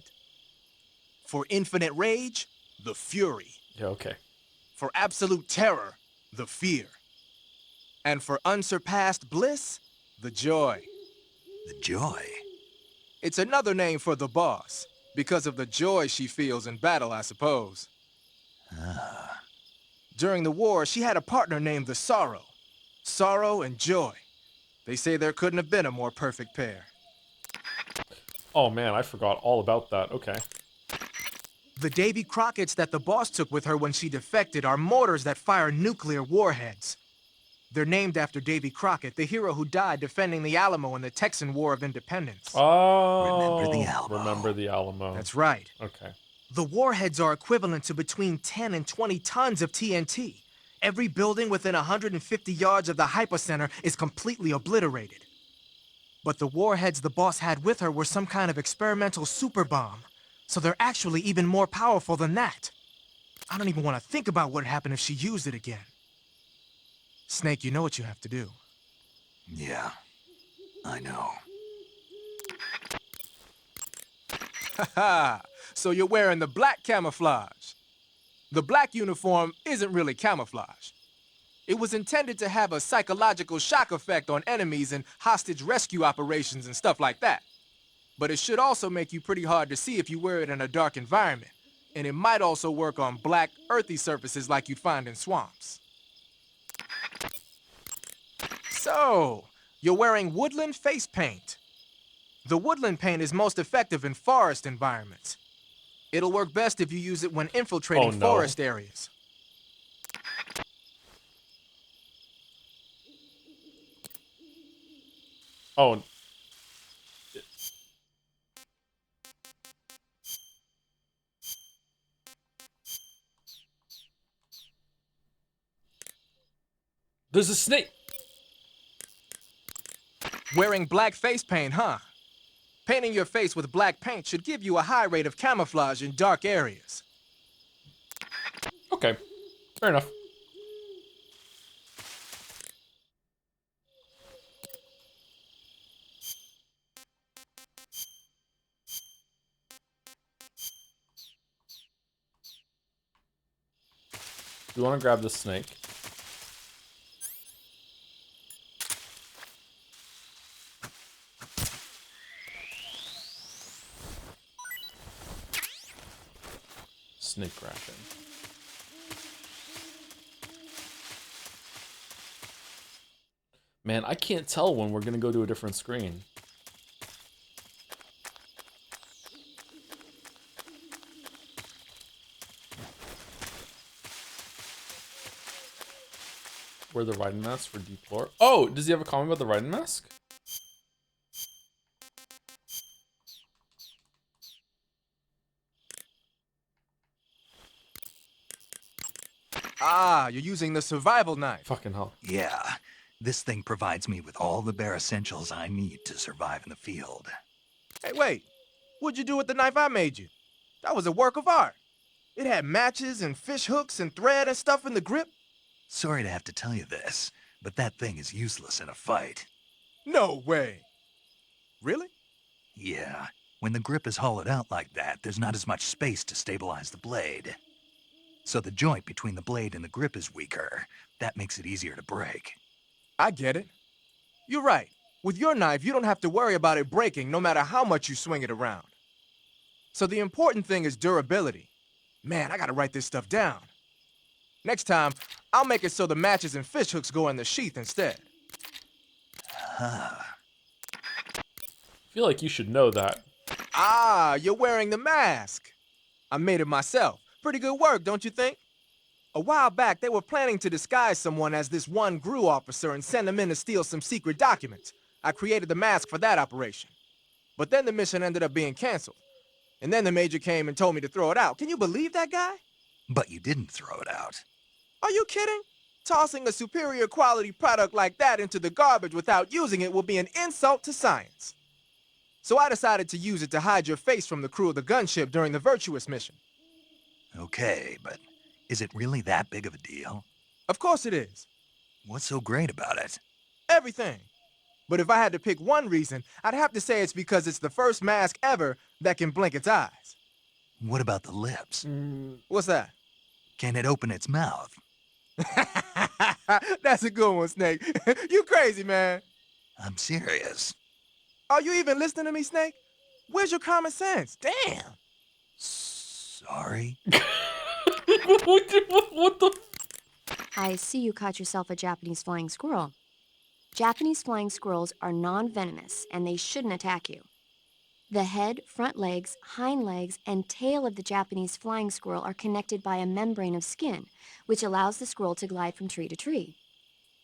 For infinite rage, the fury. Yeah, okay. For absolute terror, the fear. And for unsurpassed bliss, the joy. The joy? It's another name for the boss, because of the joy she feels in battle, I suppose. Ah. During the war, she had a partner named the Sorrow. Sorrow and joy. They say there couldn't have been a more perfect pair. Oh man, I forgot all about that. Okay. The Davy Crockett's that the boss took with her when she defected are mortars that fire nuclear warheads. They're named after Davy Crockett, the hero who died defending the Alamo in the Texan War of Independence. Oh, Remember the Alamo. Remember the Alamo. That's right. Okay. The warheads are equivalent to between 10 and 20 tons of TNT. Every building within 150 yards of the hypocenter is completely obliterated. But the warheads the boss had with her were some kind of experimental super bomb. So they're actually even more powerful than that. I don't even want to think about what would happen if she used it again. Snake, you know what you have to do. Yeah, I know. Haha, so you're wearing the black camouflage. The black uniform isn't really camouflage. It was intended to have a psychological shock effect on enemies in hostage rescue operations and stuff like that. But it should also make you pretty hard to see if you wear it in a dark environment. And it might also work on black, earthy surfaces like you'd find in swamps. So, you're wearing woodland face paint. The woodland paint is most effective in forest environments. It'll work best if you use it when infiltrating forest areas. Oh. There's a snake. Wearing black face paint, huh? Painting your face with black paint should give you a high rate of camouflage in dark areas. Okay, fair enough. You want to grab the snake? Snake ration. Man, I can't tell when we're gonna go to a different screen. Wear the riding mask for deplore. Oh, does he have a comment about the riding mask? Ah, you're using the survival knife. Fucking hell. Yeah, this thing provides me with all the bare essentials I need to survive in the field. Hey, wait. What'd you do with the knife I made you? That was a work of art. It had matches and fish hooks and thread and stuff in the grip. Sorry to have to tell you this, but that thing is useless in a fight. No way. Really? Yeah. When the grip is hollowed out like that, there's not as much space to stabilize the blade. So the joint between the blade and the grip is weaker. That makes it easier to break. I get it. You're right. With your knife, you don't have to worry about it breaking no matter how much you swing it around. So the important thing is durability. Man, I gotta write this stuff down. Next time, I'll make it so the matches and fish hooks go in the sheath instead. Huh. I feel like you should know that. Ah, you're wearing the mask. I made it myself. Pretty good work, don't you think? A while back, they were planning to disguise someone as this one GRU officer and send them in to steal some secret documents. I created the mask for that operation. But then the mission ended up being canceled. And then the major came and told me to throw it out. Can you believe that guy? But you didn't throw it out. Are you kidding? Tossing a superior quality product like that into the garbage without using it will be an insult to science. So I decided to use it to hide your face from the crew of the gunship during the Virtuous mission. Okay, but is it really that big of a deal? Of course it is. What's so great about it? Everything. But if I had to pick one reason, I'd have to say it's because it's the first mask ever that can blink its eyes. What about the lips? What's that? Can it open its mouth? That's a good one, Snake. You crazy, man. I'm serious. Are you even listening to me, Snake? Where's your common sense? Damn. Sorry. What the? I see you caught yourself a Japanese flying squirrel. Japanese flying squirrels are non-venomous, and they shouldn't attack you. The head, front legs, hind legs, and tail of the Japanese flying squirrel are connected by a membrane of skin, which allows the squirrel to glide from tree to tree.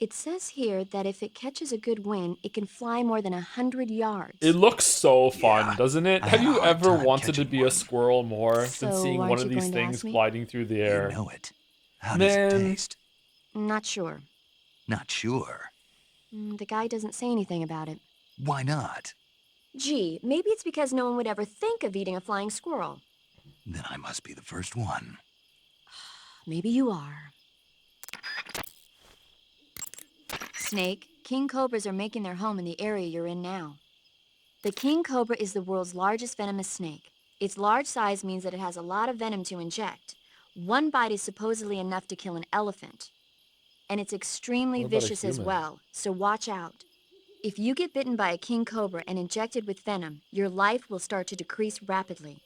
It says here that if it catches a good wind, it can fly more than 100 yards. It looks so fun, doesn't it? I Have had you a hard ever time wanted to catching be a squirrel more than So, seeing aren't one of you these going to things ask me? gliding through the air? You know it. How does it Man. taste? Not sure. Not sure. The guy doesn't say anything about it. Why not? Gee, maybe it's because no one would ever think of eating a flying squirrel. Then I must be the first one. Maybe you are. Snake, king cobras are making their home in the area you're in now. The king cobra is the world's largest venomous snake. Its large size means that it has a lot of venom to inject. One bite is supposedly enough to kill an elephant. And it's extremely What about a vicious as human? well, so watch out. If you get bitten by a king cobra and injected with venom, your life will start to decrease rapidly.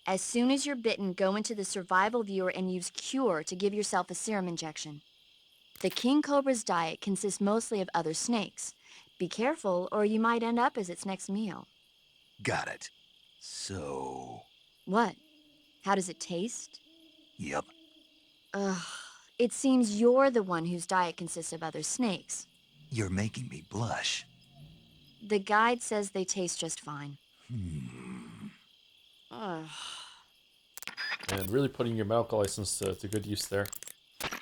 As soon as you're bitten, go into the survival viewer and use Cure to give yourself a serum injection. The king cobra's diet consists mostly of other snakes. Be careful, or you might end up as its next meal. Got it. So... What? How does it taste? Yep. Ugh. It seems you're the one whose diet consists of other snakes. You're making me blush. The guide says they taste just fine. Ugh. And really putting your medical license to good use there.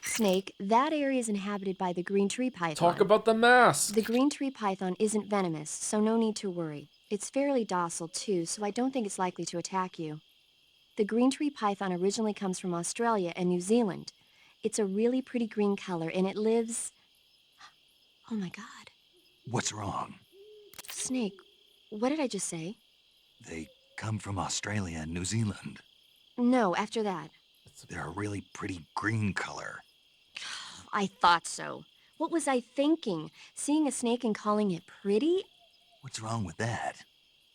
Snake, that area is inhabited by the green tree python. Talk about the mask. The green tree python isn't venomous, so no need to worry. It's fairly docile too, so I don't think it's likely to attack you. The green tree python originally comes from Australia and New Zealand. It's a really pretty green color, and it lives... Oh my god. What's wrong? Snake, what did I just say? They come from Australia and New Zealand. No, after that. They're a really pretty green color. I thought so. What was I thinking? Seeing a snake and calling it pretty? What's wrong with that?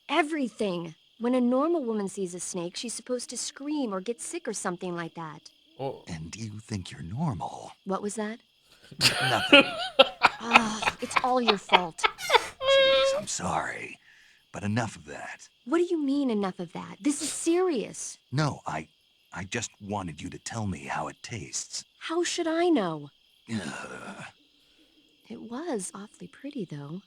Everything. When a normal woman sees a snake, she's supposed to scream or get sick or something like that. Oh. And you think you're normal? What was that? Nothing. It's all your fault. Jeez, I'm sorry. But enough of that. What do you mean, enough of that? This is serious. No, I just wanted you to tell me how it tastes. How should I know? Ugh. It was awfully pretty, though.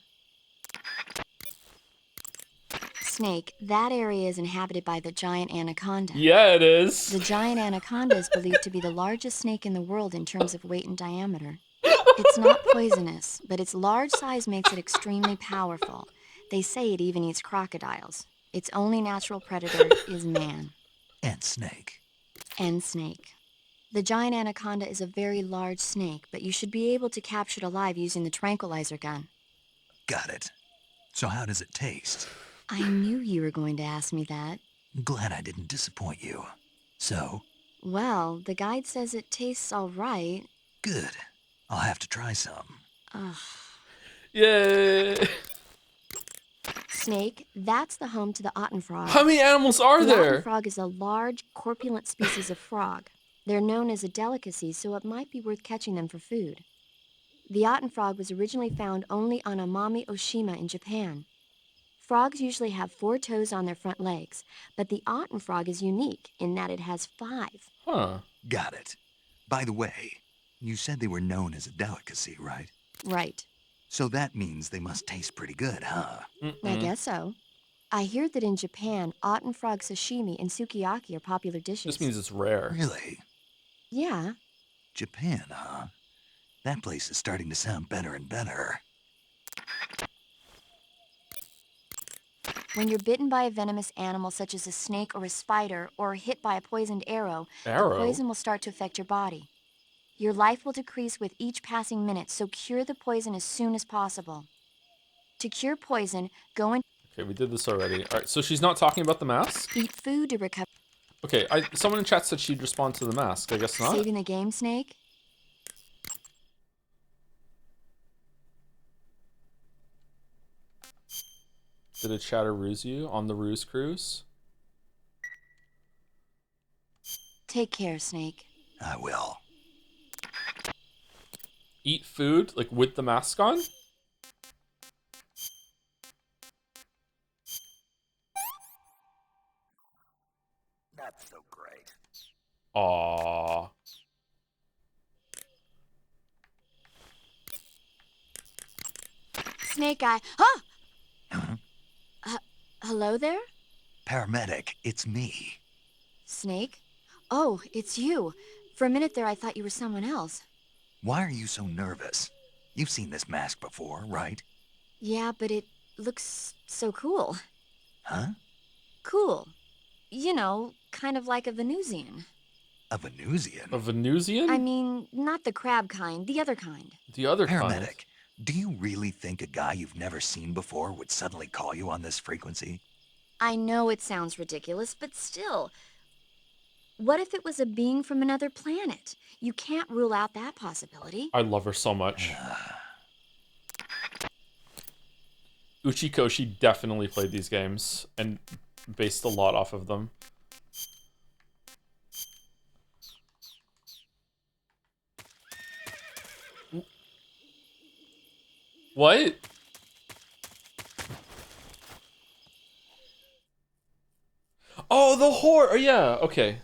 Snake, that area is inhabited by the giant anaconda. Yeah, it is. The giant anaconda is believed to be the largest snake in the world in terms of weight and diameter. It's not poisonous, but its large size makes it extremely powerful. They say it even eats crocodiles. Its only natural predator is man. And snake. And snake. The giant anaconda is a very large snake, but you should be able to capture it alive using the tranquilizer gun. Got it. So how does it taste? I knew you were going to ask me that. Glad I didn't disappoint you. So? Well, the guide says it tastes all right. Good. I'll have to try some. Ugh. Yay! Snake, that's the home to the otten frog. How many animals are The there? otten frog is a large, corpulent species of frog. They're known as a delicacy, so it might be worth catching them for food. The otten frog was originally found only on Amami Oshima in Japan. Frogs usually have 4 toes on their front legs, but the otten frog is unique in that it has 5. Huh. Got it. By the way, you said they were known as a delicacy, right? Right. So that means they must taste pretty good, huh? I guess so. I hear that in Japan, otten frog sashimi and sukiyaki are popular dishes. This means it's rare. Really? Yeah. Japan, huh? That place is starting to sound better and better. When you're bitten by a venomous animal such as a snake or a spider, or hit by a poisoned arrow, the poison will start to affect your body. Your life will decrease with each passing minute, so cure the poison as soon as possible. To cure poison, go and... Okay, we did this already. All right, so she's not talking about the mask? Eat food to recover... Okay, someone in chat said she'd respond to the mask. I guess not. Saving the game, Snake? Did a chatter ruse you on the ruse cruise? Take care, Snake. I will. Eat food, like with the mask on? Not so great. Aww. Snake Eye. Huh? Hello there? Paramedic, it's me. Snake? Oh, it's you. For a minute there, I thought you were someone else. Why are you so nervous? You've seen this mask before, right? Yeah, but it looks so cool. Huh? Cool. You know, kind of like a Venusian. A Venusian? A Venusian? I mean, not the crab kind, the other kind. The other Paramedic, kind. do you really think a guy you've never seen before would suddenly call you on this frequency? I know it sounds ridiculous, but still. What if it was a being from another planet? You can't rule out that possibility. I love her so much. Uchikoshi definitely played these games and based a lot off of them. What? Oh, the whore! Oh, yeah, okay.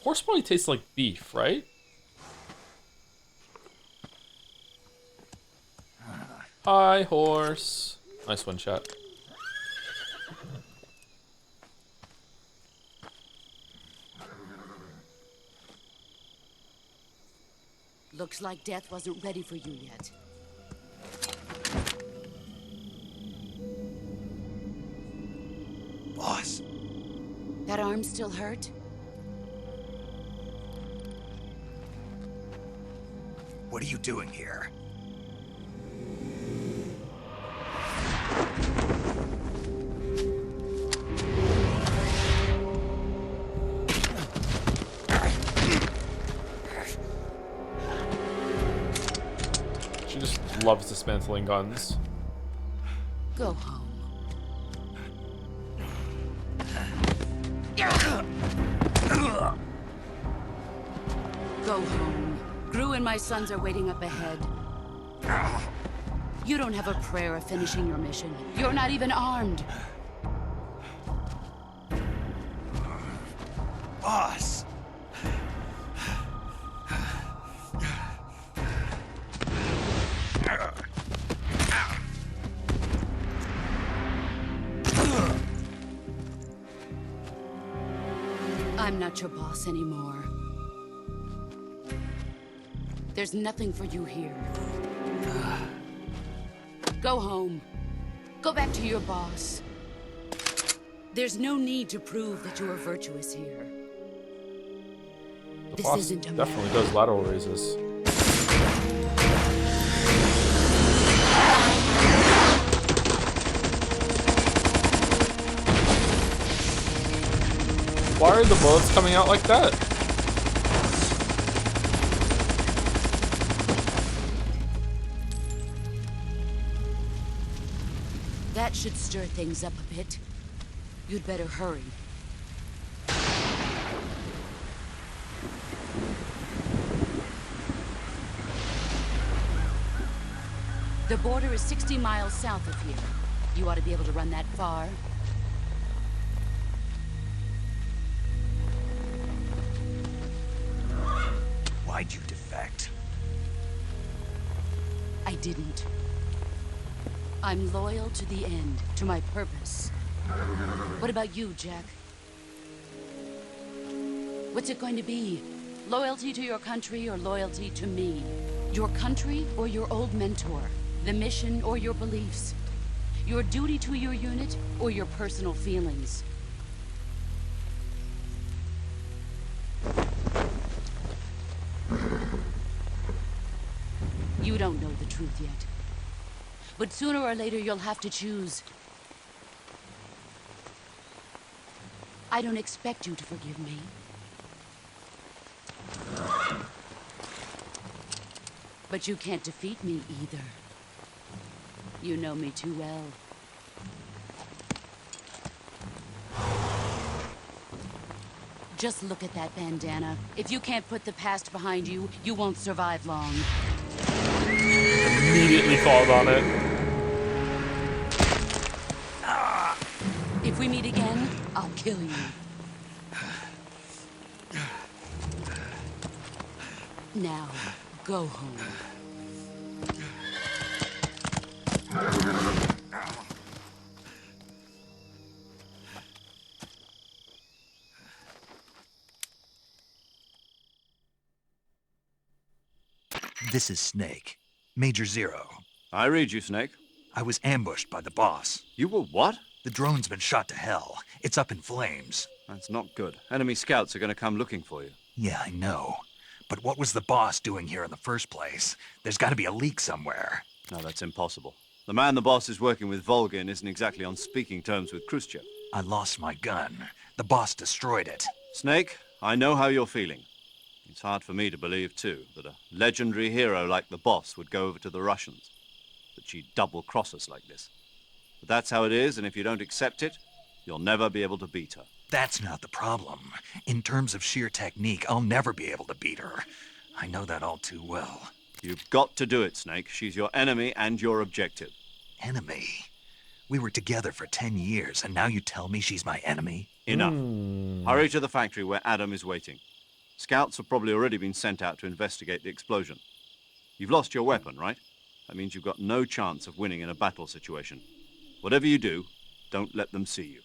Horse probably tastes like beef, right? Hi, horse. Nice one, chat. Looks like death wasn't ready for you yet. Boss. That arm still hurt? What are you doing here? She just loves dismantling guns. Go home. Go home. Gru and my sons are waiting up ahead. You don't have a prayer of finishing your mission. You're not even armed. Boss! I'm not your boss anymore. There's nothing for you here. Go home. Go back to your boss. There's no need to prove that you are virtuous here. The This boss isn't definitely does lateral raises. Why are the bullets coming out like that? That should stir things up a bit. You'd better hurry. The border is 60 miles south of here. You ought to be able to run that far. Why'd you defect? I didn't. I'm loyal to the end, to my purpose. What about you, Jack? What's it going to be? Loyalty to your country or loyalty to me? Your country or your old mentor? The mission or your beliefs? Your duty to your unit or your personal feelings? You don't know the truth yet. But sooner or later you'll have to choose. I don't expect you to forgive me. But you can't defeat me either. You know me too well. Just look at that bandana. If you can't put the past behind you, you won't survive long. Immediately called on it. If we meet again, I'll kill you. Now, go home. This is Snake. Major Zero. I read you, Snake. I was ambushed by the boss. You were what? The drone's been shot to hell. It's up in flames. That's not good. Enemy scouts are going to come looking for you. Yeah, I know. But what was the boss doing here in the first place? There's got to be a leak somewhere. No, that's impossible. The man the boss is working with, Volgin, isn't exactly on speaking terms with Khrushchev. I lost my gun. The boss destroyed it. Snake, I know how you're feeling. It's hard for me to believe, too, that a legendary hero like the boss would go over to the Russians. That she'd double-cross us like this. But that's how it is, and if you don't accept it, you'll never be able to beat her. That's not the problem. In terms of sheer technique, I'll never be able to beat her. I know that all too well. You've got to do it, Snake. She's your enemy and your objective. Enemy? We were together for 10 years, and now you tell me she's my enemy? Enough. Hurry to the factory where Adam is waiting. Scouts have probably already been sent out to investigate the explosion. You've lost your weapon, right? That means you've got no chance of winning in a battle situation. Whatever you do, don't let them see you.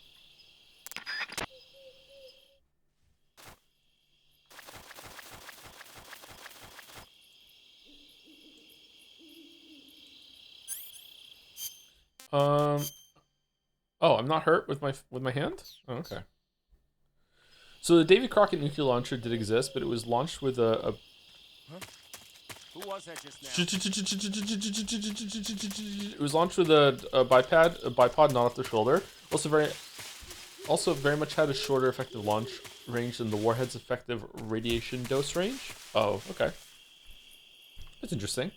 Oh, I'm not hurt with my hand? Oh, okay. So the Davy Crockett nuclear launcher did exist, but it was launched with a Huh? Who was that just now? It was launched with a bipod not off the shoulder. Also very much had a shorter effective launch range than the warhead's effective radiation dose range. Oh, okay. That's interesting.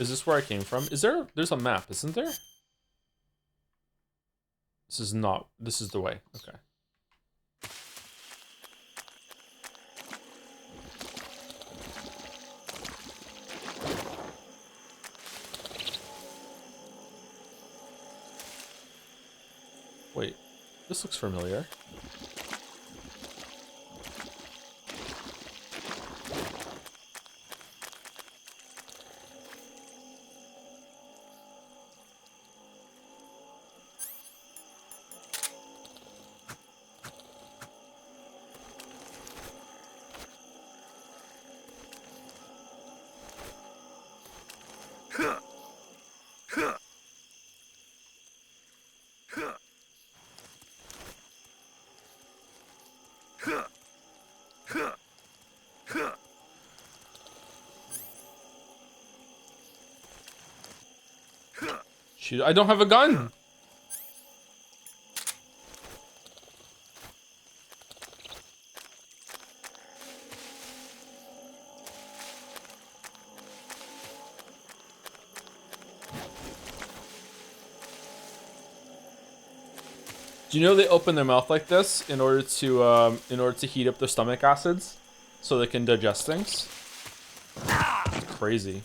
Is this where I came from? There's a map, isn't there? This is the way. Okay. Wait, this looks familiar. Shoot, I don't have a gun. Do you know they open their mouth like this in order to heat up their stomach acids so they can digest things? It's crazy.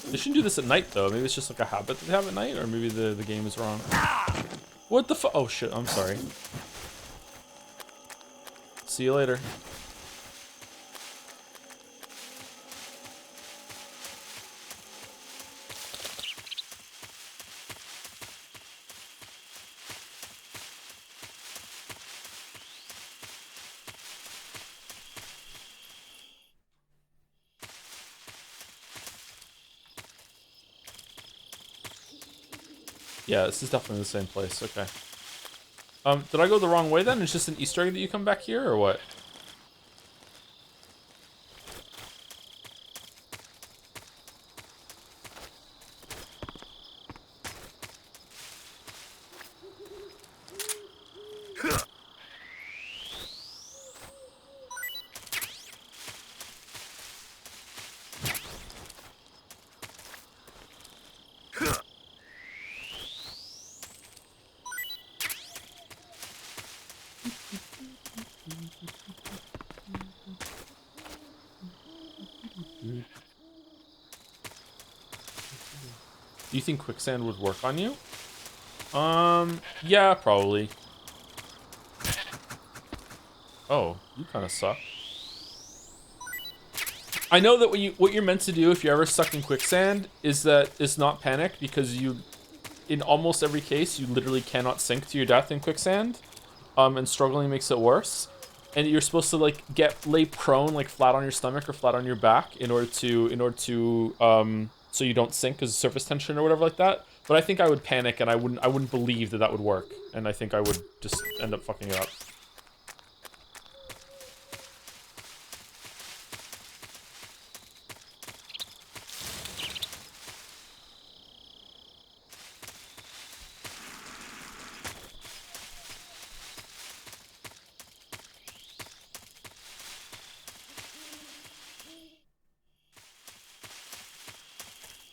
They shouldn't do this at night though. Maybe it's just like a habit that they have at night, or maybe the game is wrong. What the fu- Oh shit, I'm sorry. See you later. Yeah, this is definitely the same place. Okay. Did I go the wrong way then? It's just an Easter egg that you come back here, or what? Do you think quicksand would work on you? Yeah, probably. Oh, you kind of suck. I know that what you're meant to do if you're ever stuck in quicksand is not panic, because in almost every case you literally cannot sink to your death in quicksand, and struggling makes it worse. And you're supposed to like lay prone, like flat on your stomach or flat on your back, in order to so you don't sink because of surface tension or whatever like that. But I think I would panic, and I wouldn't believe that would work, and I think I would just end up fucking it up.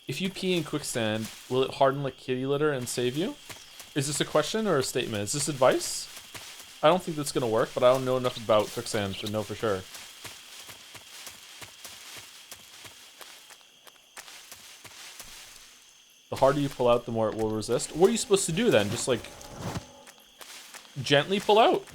If you pee in quicksand, will it harden like kitty litter and save you? Is this a question or a statement? Is this advice? I don't think that's gonna work, but I don't know enough about quicksand to know for sure. The harder you pull out, the more it will resist. What are you supposed to do then? Just like gently pull out?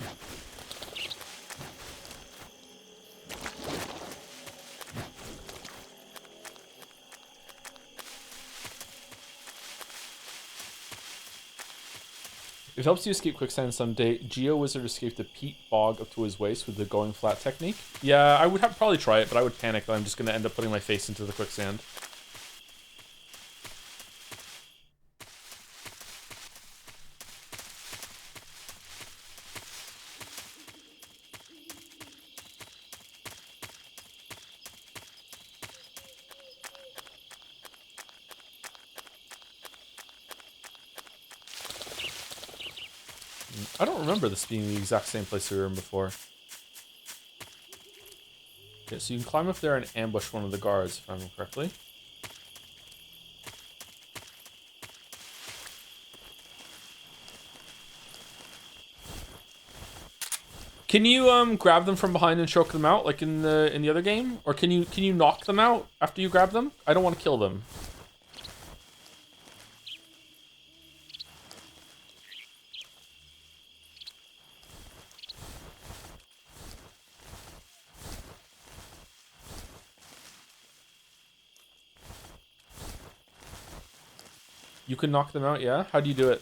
If it helps you escape quicksand someday, Geo Wizard escaped the peat bog up to his waist with the going flat technique. Yeah, I would probably try it, but I would panic that I'm just going to end up putting my face into the quicksand. I don't remember this being the exact same place we were in before. Okay, so you can climb up there and ambush one of the guards, if I remember correctly. Can you grab them from behind and choke them out like in the other game? Or can you knock them out after you grab them? I don't want to kill them. You can knock them out, yeah? How do you do it?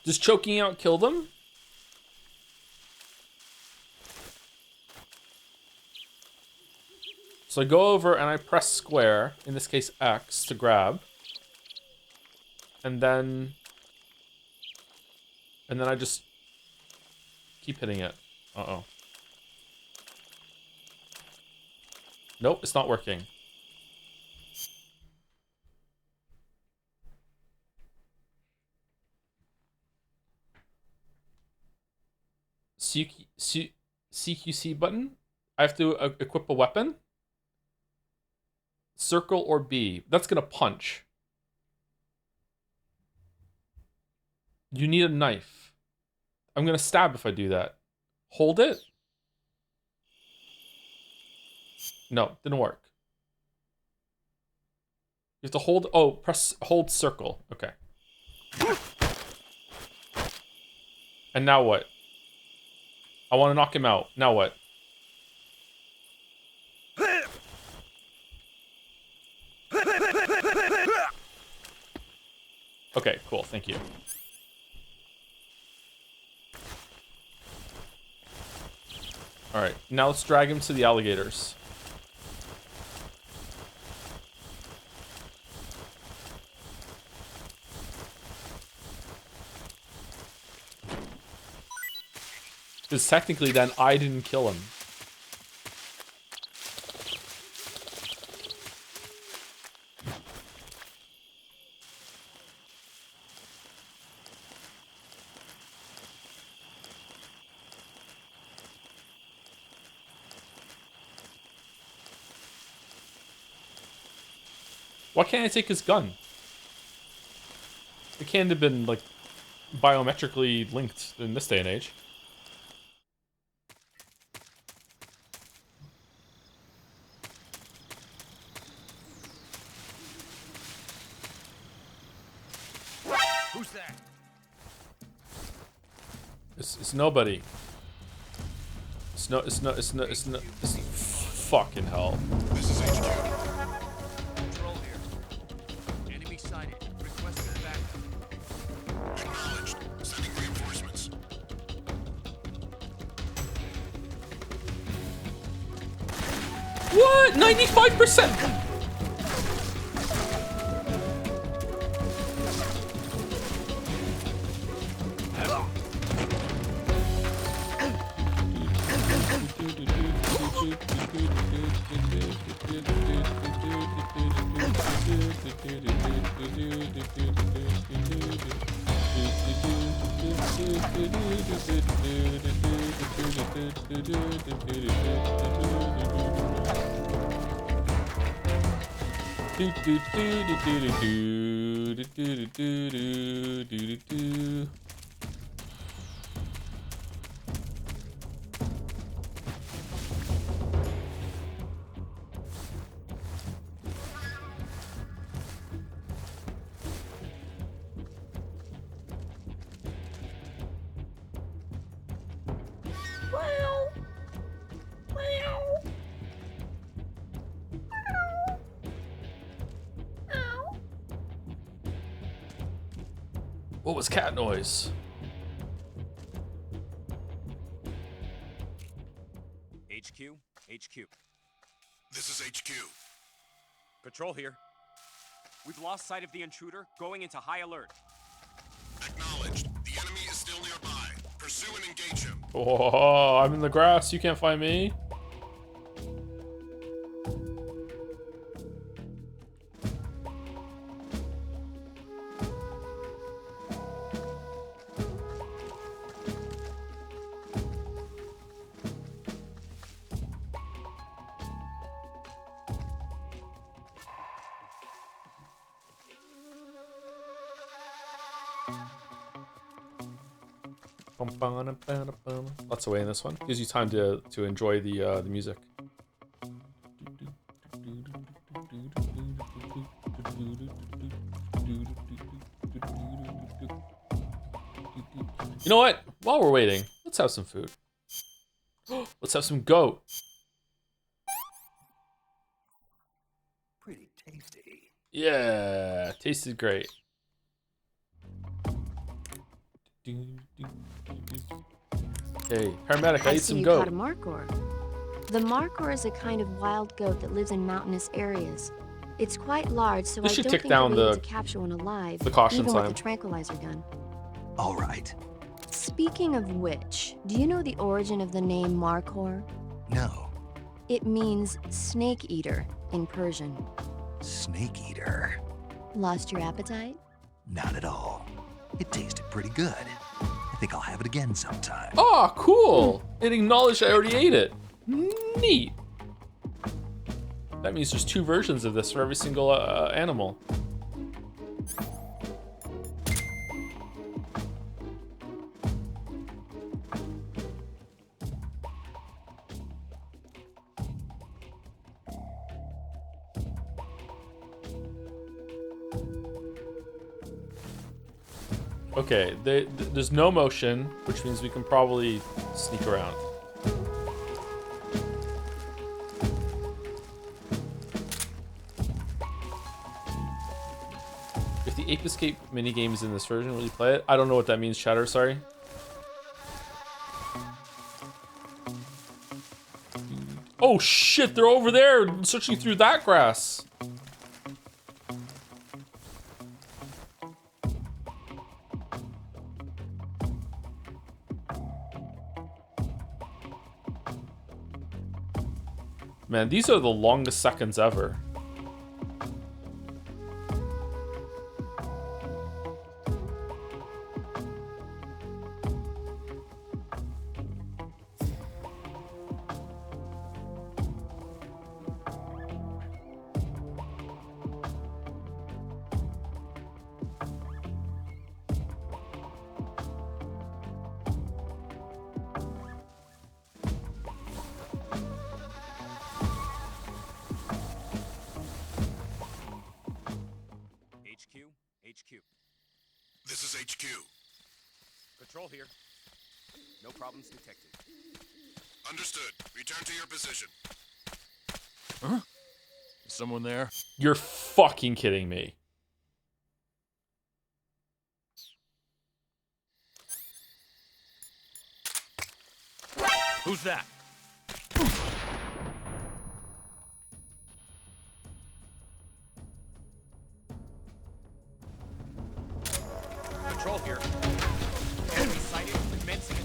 Does choking out kill them? So I go over and I press square, in this case X, to grab. And then I just keep hitting it. Uh-oh. Nope, it's not working. CQC button? I have to equip a weapon? Circle or B. That's gonna punch. You need a knife. I'm gonna stab if I do that. Hold it? No, didn't work. You have to hold, oh, hold circle. Okay. And now what? I want to knock him out. Now what? Okay, cool. Thank you. Alright, now let's drag him to the alligators. Because technically then I didn't kill him. Why can't I take his gun? It can't have been, like, biometrically linked in this day and age. Who's that? It's nobody. It's fucking hell. This is HQ. Control here. Enemy sighted. Requesting backup. Acknowledged. Sending reinforcements. What? 95%? What was cat noise? HQ? HQ. This is HQ. Patrol here. We've lost sight of the intruder, going into high alert. Acknowledged. The enemy is still nearby. Pursue and engage him. Oh, I'm in the grass. You can't find me. Lots away in this one. Gives you time to enjoy the music. You know what? While we're waiting, let's have some food. Let's have some goat. Pretty tasty. Yeah, tasted great. Okay, paramedic, I I need see some you goat. caught a markhor. The markhor is a kind of wild goat that lives in mountainous areas. It's quite large, so This I should don't tick think down you'll be able the- to capture one alive, the caution even sign. with the tranquilizer gun. All right. Speaking of which, do you know the origin of the name markhor? No. It means snake eater in Persian. Snake eater. Lost your appetite? Not at all. It tasted pretty good. I think I'll have it again sometime. Oh, cool! It acknowledged I already ate it. Neat. That means there's 2 versions of this for every single animal. Okay, there's no motion, which means we can probably sneak around. If the Ape Escape minigame is in this version, will you play it? I don't know what that means, chatter, sorry. Oh shit, they're over there searching through that grass. Man, these are the longest seconds ever. HQ. This is HQ. Patrol here. No problems detected. Understood. Return to your position. Huh? Is someone there? You're fucking kidding me. Who's that? Patrol here. Enemy sighted. Commencing it.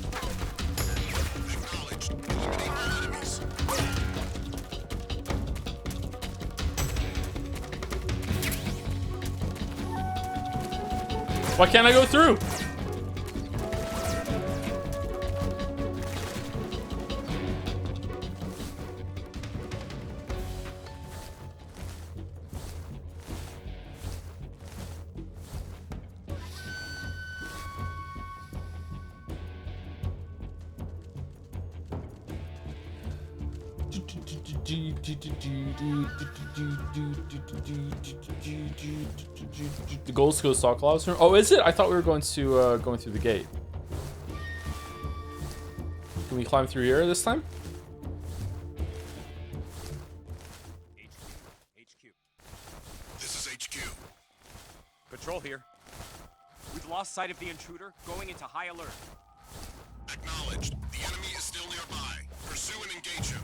Acknowledged. Eliminate all enemies. Why can't I go through? The goals go Sokolov's room. Oh, is it? I thought we were going to going through the gate. Can we climb through here this time? HQ. This is HQ. Patrol here. We've lost sight of the intruder, going into high alert. Acknowledged. The enemy is still nearby. Pursue and engage him.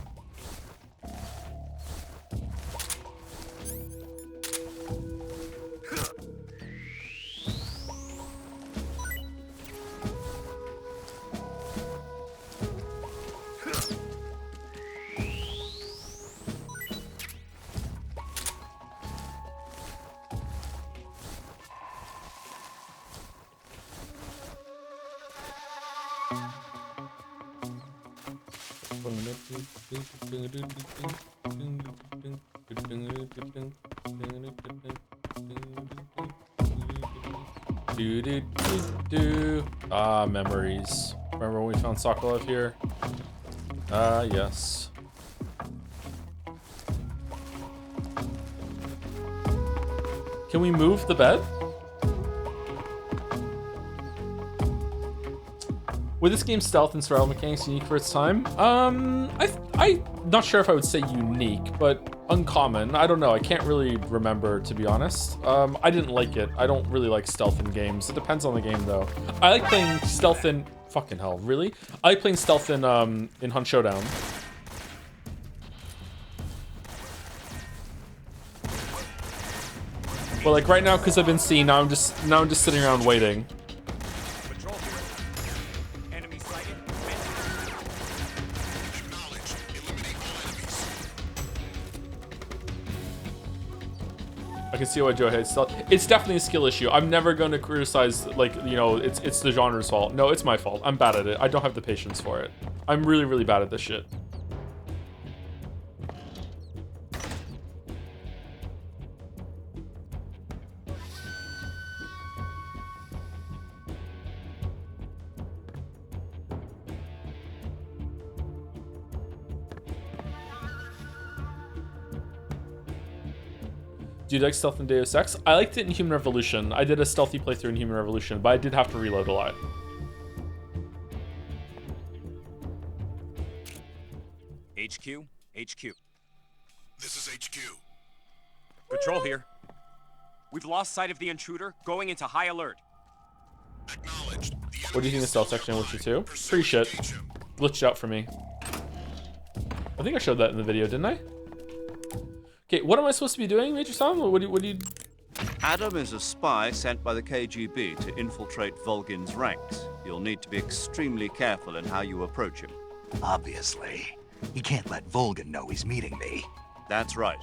Ah, memories. Remember when we found Sokolov here? Ah, yes. Can we move the bed? With this game's stealth and survival mechanics unique for its time, I'm not sure if I would say unique, but uncommon. I don't know. I can't really remember, to be honest. I didn't like it. I don't really like stealth in games. It depends on the game, though. I like playing stealth in... Fucking hell, really? I like playing stealth in Hunt Showdown. But like right now, because I've been seen, now I'm just sitting around waiting. I can see why Joe hates stealth. It's definitely a skill issue. I'm never going to criticize, like, you know, it's the genre's fault. No, it's my fault. I'm bad at it. I don't have the patience for it. I'm really, really bad at this shit. Do you like stealth in Deus Ex? I liked it in Human Revolution. I did a stealthy playthrough in Human Revolution, but I did have to reload a lot. HQ? HQ. This is HQ. Patrol here. We've lost sight of the intruder, going into high alert. Acknowledged. What do you think of stealth section in Witcher 2? Pretty shit. Glitched out for me. I think I showed that in the video, didn't I? Okay, what am I supposed to be doing, Major Sam? What do you... Adam is a spy sent by the KGB to infiltrate Volgin's ranks. You'll need to be extremely careful in how you approach him. Obviously. He can't let Volgin know he's meeting me. That's right.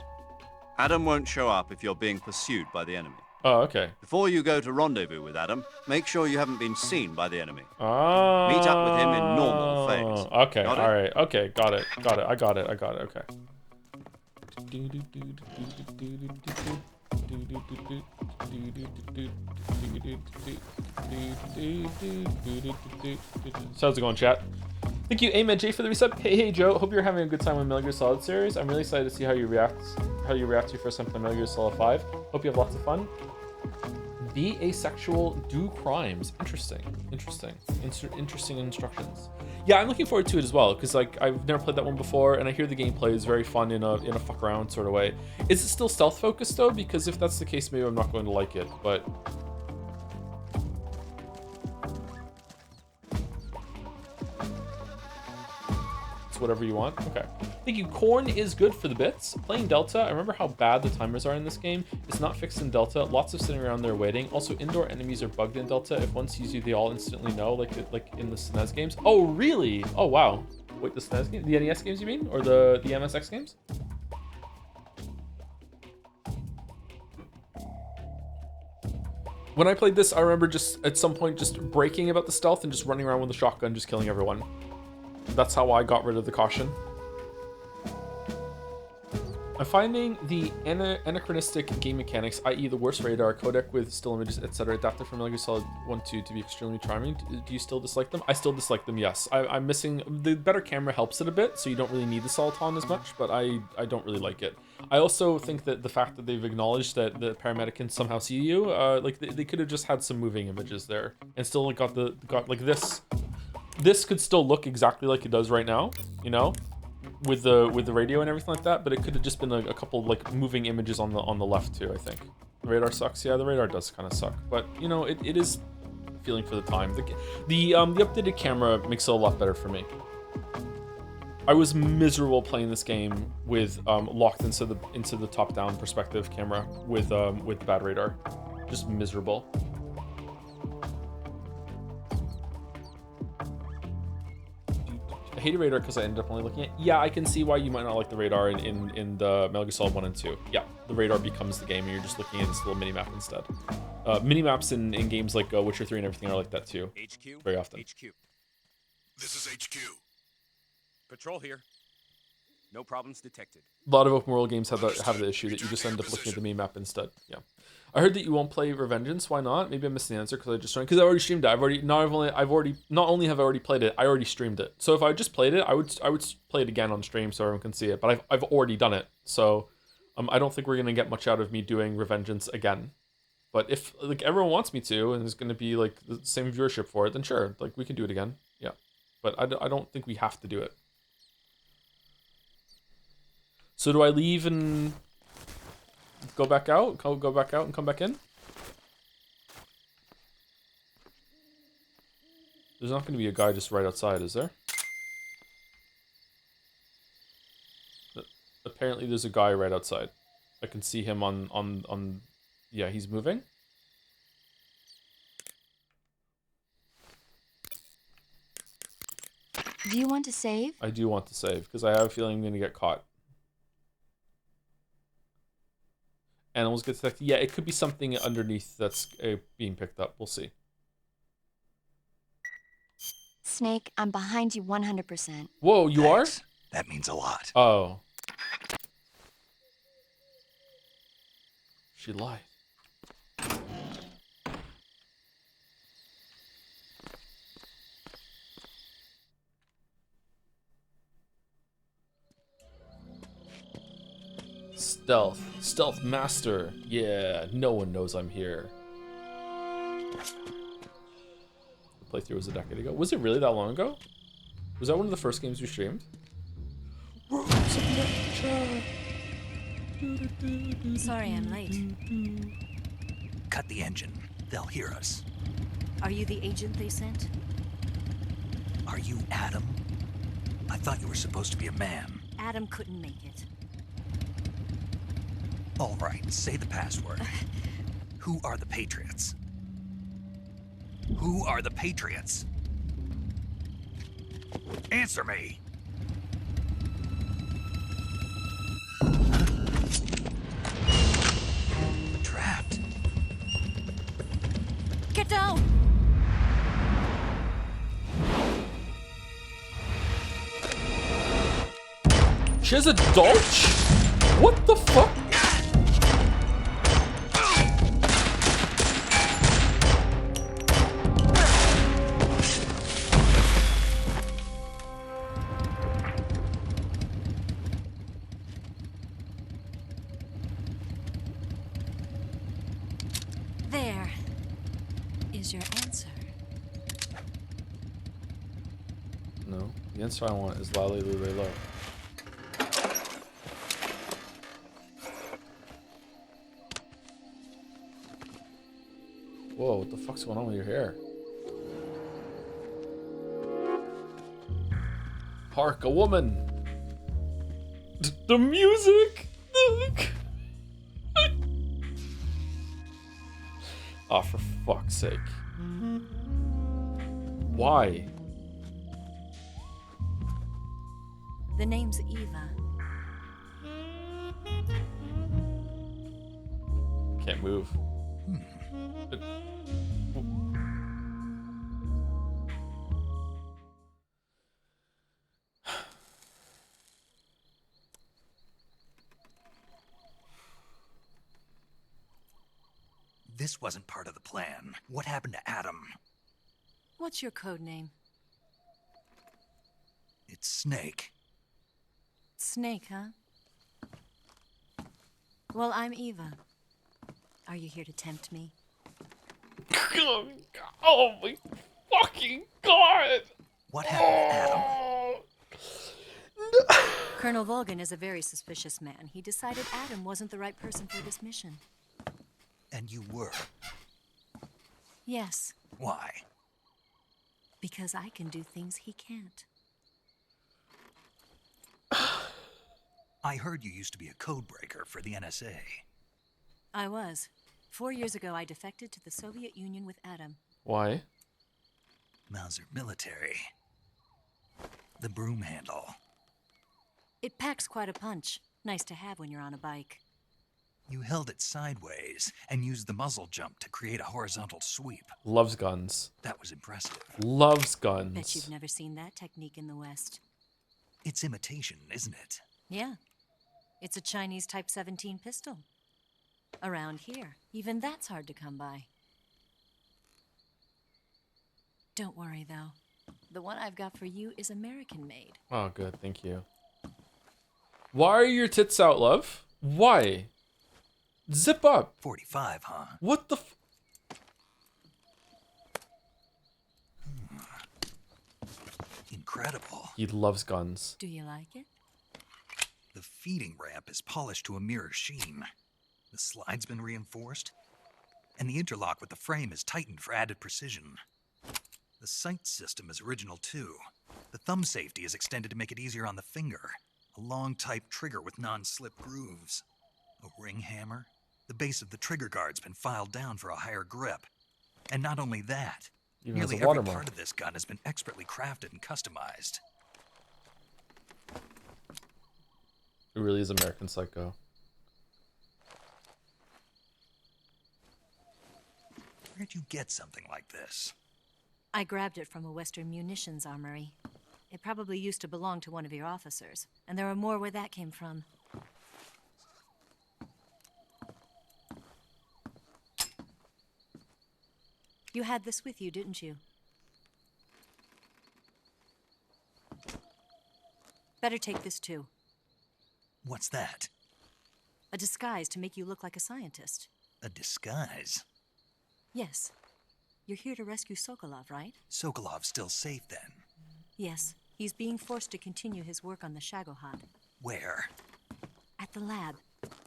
Adam won't show up if you're being pursued by the enemy. Oh, okay. Before you go to rendezvous with Adam, make sure you haven't been seen by the enemy. Oh. Meet up with him in normal phase. Okay, Got it? all right. Okay, got it. I got it. Okay. So how's it going, chat? Thank you, Ahmed J, for the resub. Hey Joe, hope you're having a good time with Metal Gear Solid series. I'm really excited to see how you react to your first time playing Metal Gear Solid 5. Hope you have lots of fun. Be asexual, do crimes. Interesting instructions. Yeah, I'm looking forward to it as well, because like I've never played that one before, and I hear the gameplay is very fun in a fuck around sort of way. Is it still stealth focused though? Because if that's the case, maybe I'm not going to like it, but... It's whatever you want. Okay. Thank you. Corn is good for the bits. Playing Delta, I remember how bad the timers are in this game. It's not fixed in Delta. Lots of sitting around there waiting. Also, indoor enemies are bugged in Delta. If one sees you, they all instantly know, like in the SNES games. Oh, really? Oh, wow. Wait, the SNES game? The NES games, you mean? Or the MSX games? When I played this, I remember just at some point just breaking about the stealth and just running around with a shotgun, just killing everyone. That's how I got rid of the caution. I'm finding the anachronistic game mechanics, i.e. the worst radar, codec with still images, etc., adapted from Metal Gear Solid 1-2 to be extremely charming. Do you still dislike them? I still dislike them, yes. I'm missing... The better camera helps it a bit, so you don't really need the Soliton as much, but I don't really like it. I also think that the fact that they've acknowledged that the paramedic can somehow see you, like they could have just had some moving images there, and still like got like this. This could still look exactly like it does right now, you know? With the radio and everything like that, but it could have just been a couple like moving images on the left too. I think the radar sucks. Yeah, the radar does kind of suck, but you know it is feeling for the time. The updated camera makes it a lot better for me. I was miserable playing this game with locked into the top-down perspective camera with the bad radar, just miserable. I hate a radar because I ended up only looking at... Yeah, I can see why you might not like the radar in the Metal Gear Solid 1 and 2. Yeah, the radar becomes the game and you're just looking at this little mini-map instead. Mini-maps in games like Witcher 3 and everything are like that too. HQ? Very often. HQ. This is HQ. Patrol here. No problems detected. A lot of open world games have the issue that you just end up looking at the mini-map instead. Yeah. I heard that you won't play Revengeance. Why not? Maybe I missed the answer because I just joined. Because I already streamed it. Not only have I already played it, I already streamed it. So if I just played it, I would play it again on stream so everyone can see it. But I've already done it. So I don't think we're gonna get much out of me doing Revengeance again. But if like everyone wants me to, and there's gonna be like the same viewership for it, then sure, like we can do it again. Yeah. But I don't think we have to do it. So do I leave and go back out? Go back out and come back in? There's not going to be a guy just right outside, is there? Apparently there's a guy right outside. I can see him on yeah, he's moving. Do you want to save? I do want to save, because I have a feeling I'm going to get caught. Animals get detected. Yeah, it could be something underneath that's being picked up. We'll see. Snake, I'm behind you 100%. Whoa, you Thanks. are? That means a lot. Oh. She lied. Stealth. Stealth master. Yeah, no one knows I'm here. The playthrough was a decade ago. Was it really that long ago? Was that one of the first games we streamed? Sorry I'm late. Cut the engine. They'll hear us. Are you the agent they sent? Are you Adam? I thought you were supposed to be a man. Adam couldn't make it. All right, say the password. Who are the Patriots? Who are the Patriots? Answer me! Trapped. Get down! She has a Dolch? What the fuck? There is your answer. No, the answer I want is Lally Lule Low. Whoa, what the fuck's going on with your hair? Hark, a woman! The music! Oh, for fuck's sake. Why? The name's Eva. Can't move. This wasn't part of the plan. What happened to Adam? What's your code name? It's Snake. Snake, huh? Well, I'm Eva. Are you here to tempt me? Oh my fucking god! What happened to Adam? Colonel Volgan is a very suspicious man. He decided Adam wasn't the right person for this mission. And you were. Yes. Why? Because I can do things he can't. I heard you used to be a codebreaker for the NSA. I was. 4 years ago, I defected to the Soviet Union with Adam. Why? Mauser military. The broom handle. It packs quite a punch. Nice to have when you're on a bike. You held it sideways and used the muzzle jump to create a horizontal sweep. Loves guns. That was impressive. Loves guns. Bet you've never seen that technique in the West. It's imitation, isn't it? Yeah. It's a Chinese Type 17 pistol. Around here, even that's hard to come by. Don't worry, though. The one I've got for you is American-made. Oh, good. Thank you. Why are your tits out, love? Why? Zip up. 45, huh? What the f... Incredible. He loves guns. Do you like it? The feeding ramp is polished to a mirror sheen. The slide's been reinforced, and the interlock with the frame is tightened for added precision. The sight system is original too. The thumb safety is extended to make it easier on the finger. A long type trigger with non-slip grooves. A ring hammer. The base of the trigger guard's been filed down for a higher grip. And not only that, Even has nearly a every watermark. part of this gun has been expertly crafted and customized. It really is American Psycho. Where'd you get something like this? I grabbed it from a Western munitions armory. It probably used to belong to one of your officers, and there are more where that came from. You had this with you, didn't you? Better take this too. What's that? A disguise to make you look like a scientist. A disguise? Yes. You're here to rescue Sokolov, right? Sokolov's still safe then? Yes. He's being forced to continue his work on the Shagohod. Where? At the lab.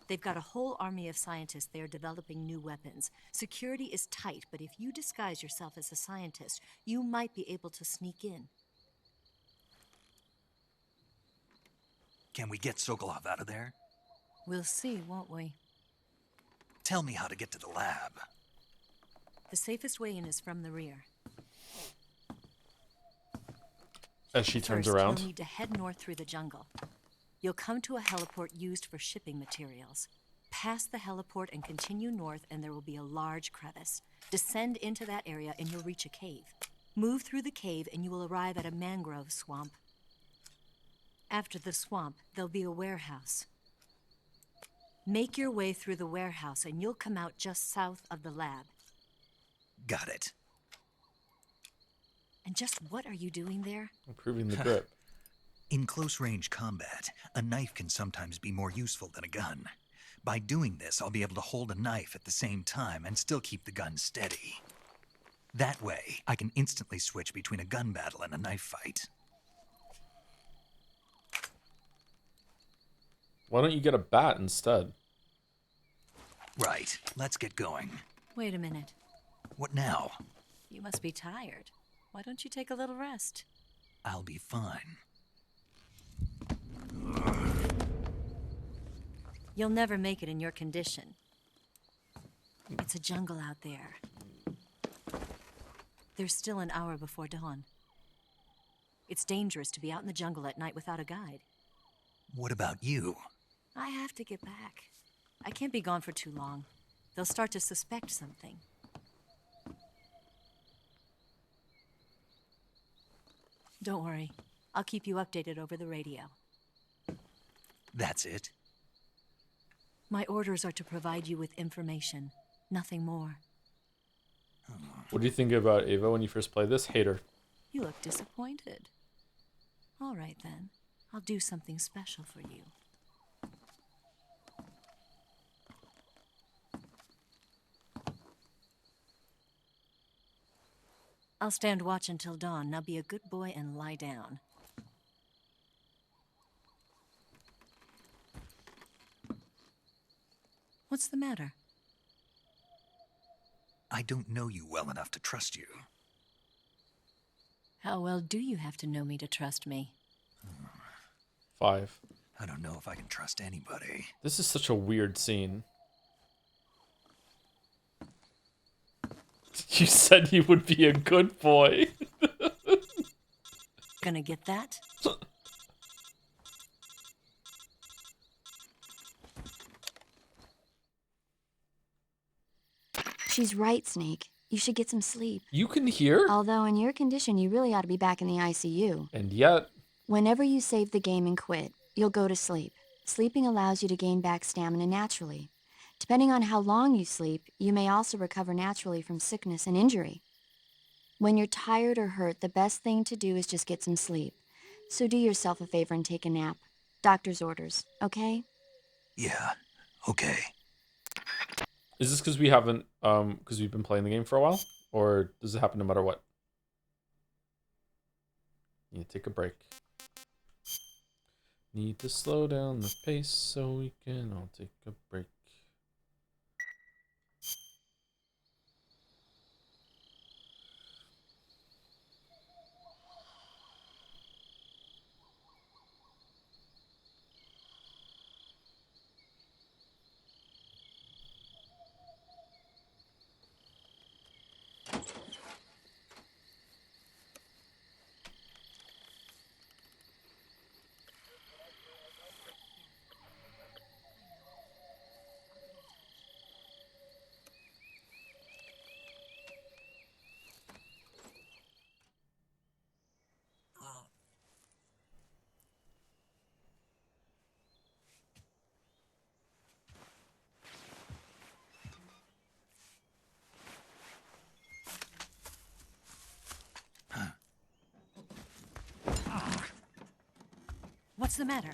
They've got a whole army of scientists there developing new weapons. Security is tight, but if you disguise yourself as a scientist, you might be able to sneak in. Can we get Sokolov out of there? We'll see, won't we? Tell me how to get to the lab. The safest way in is from the rear. As she turns First, around. You'll need to head north through the jungle. You'll come to a heliport used for shipping materials. Pass the heliport and continue north, and there will be a large crevice. Descend into that area, and you'll reach a cave. Move through the cave, and you will arrive at a mangrove swamp. After the swamp, there'll be a warehouse. Make your way through the warehouse, and you'll come out just south of the lab. Got it. And just what are you doing there? Improving the grip. In close-range combat, a knife can sometimes be more useful than a gun. By doing this, I'll be able to hold a knife at the same time and still keep the gun steady. That way, I can instantly switch between a gun battle and a knife fight. Why don't you get a bat instead? Right, let's get going. Wait a minute. What now? You must be tired. Why don't you take a little rest? I'll be fine. You'll never make it in your condition. It's a jungle out there. There's still an hour before dawn. It's dangerous to be out in the jungle at night without a guide. What about you? I have to get back. I can't be gone for too long. They'll start to suspect something. Don't worry. I'll keep you updated over the radio. That's it? My orders are to provide you with information, nothing more. What do you think about Ava when you first played this? Hater. You look disappointed. All right then. I'll do something special for you. I'll stand watch until dawn. Now be a good boy and lie down. What's the matter? I don't know you well enough to trust you. How well do you have to know me to trust me? 5. I don't know if I can trust anybody. This is such a weird scene. You said you would be a good boy. Gonna get that? She's right, Snake. You should get some sleep. You can hear? Although in your condition, you really ought to be back in the ICU. And yet... Whenever you save the game and quit, you'll go to sleep. Sleeping allows you to gain back stamina naturally. Depending on how long you sleep, you may also recover naturally from sickness and injury. When you're tired or hurt, the best thing to do is just get some sleep. So do yourself a favor and take a nap. Doctor's orders, okay? Yeah, okay. Is this because we haven't, because we've been playing the game for a while? Or does it happen no matter what? You take a break. Need to slow down the pace so we can all take a break. What's the matter?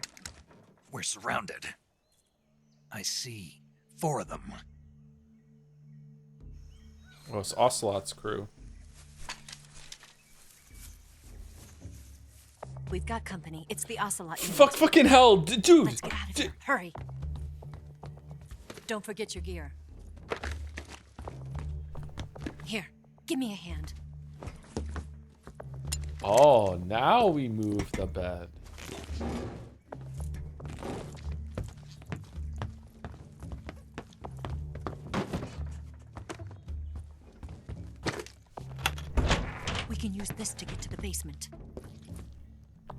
We're surrounded. I see 4 of them. Oh, it's Ocelot's crew. We've got company. It's the Ocelot. Fucking hell, dude! Let's get out of here. Hurry. Don't forget your gear. Here, give me a hand. Oh, now we move the bed. We can use this to get to the basement.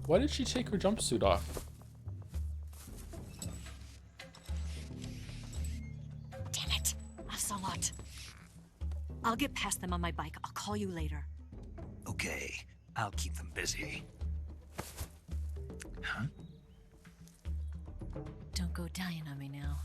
Why did she take her jumpsuit off? Damn it, Ocelot. I'll get past them on my bike. I'll call you later. Okay, I'll keep them busy. Huh? Don't go dying on me now.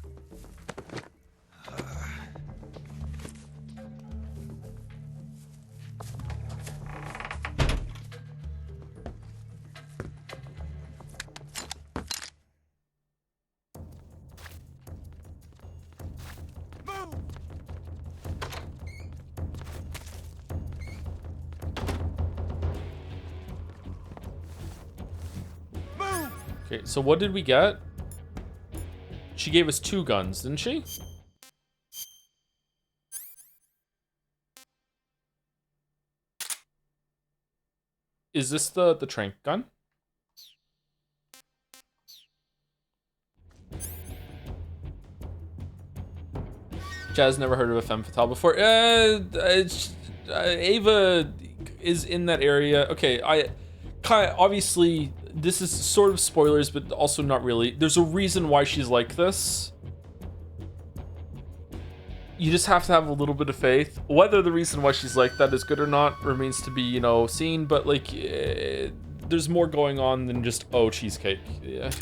Okay, so what did we get? She gave us 2 guns, didn't she? Is this the trank gun? Jazz never heard of a femme fatale before. Ava is in that area. Okay, obviously this is sort of spoilers, but also not really. There's a reason why she's like this. You just have to have a little bit of faith. Whether the reason why she's like that is good or not remains to be, you know, seen. But like, there's more going on than just, oh, cheesecake. Yeah.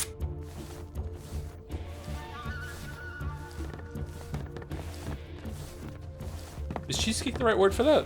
Is cheesecake the right word for that?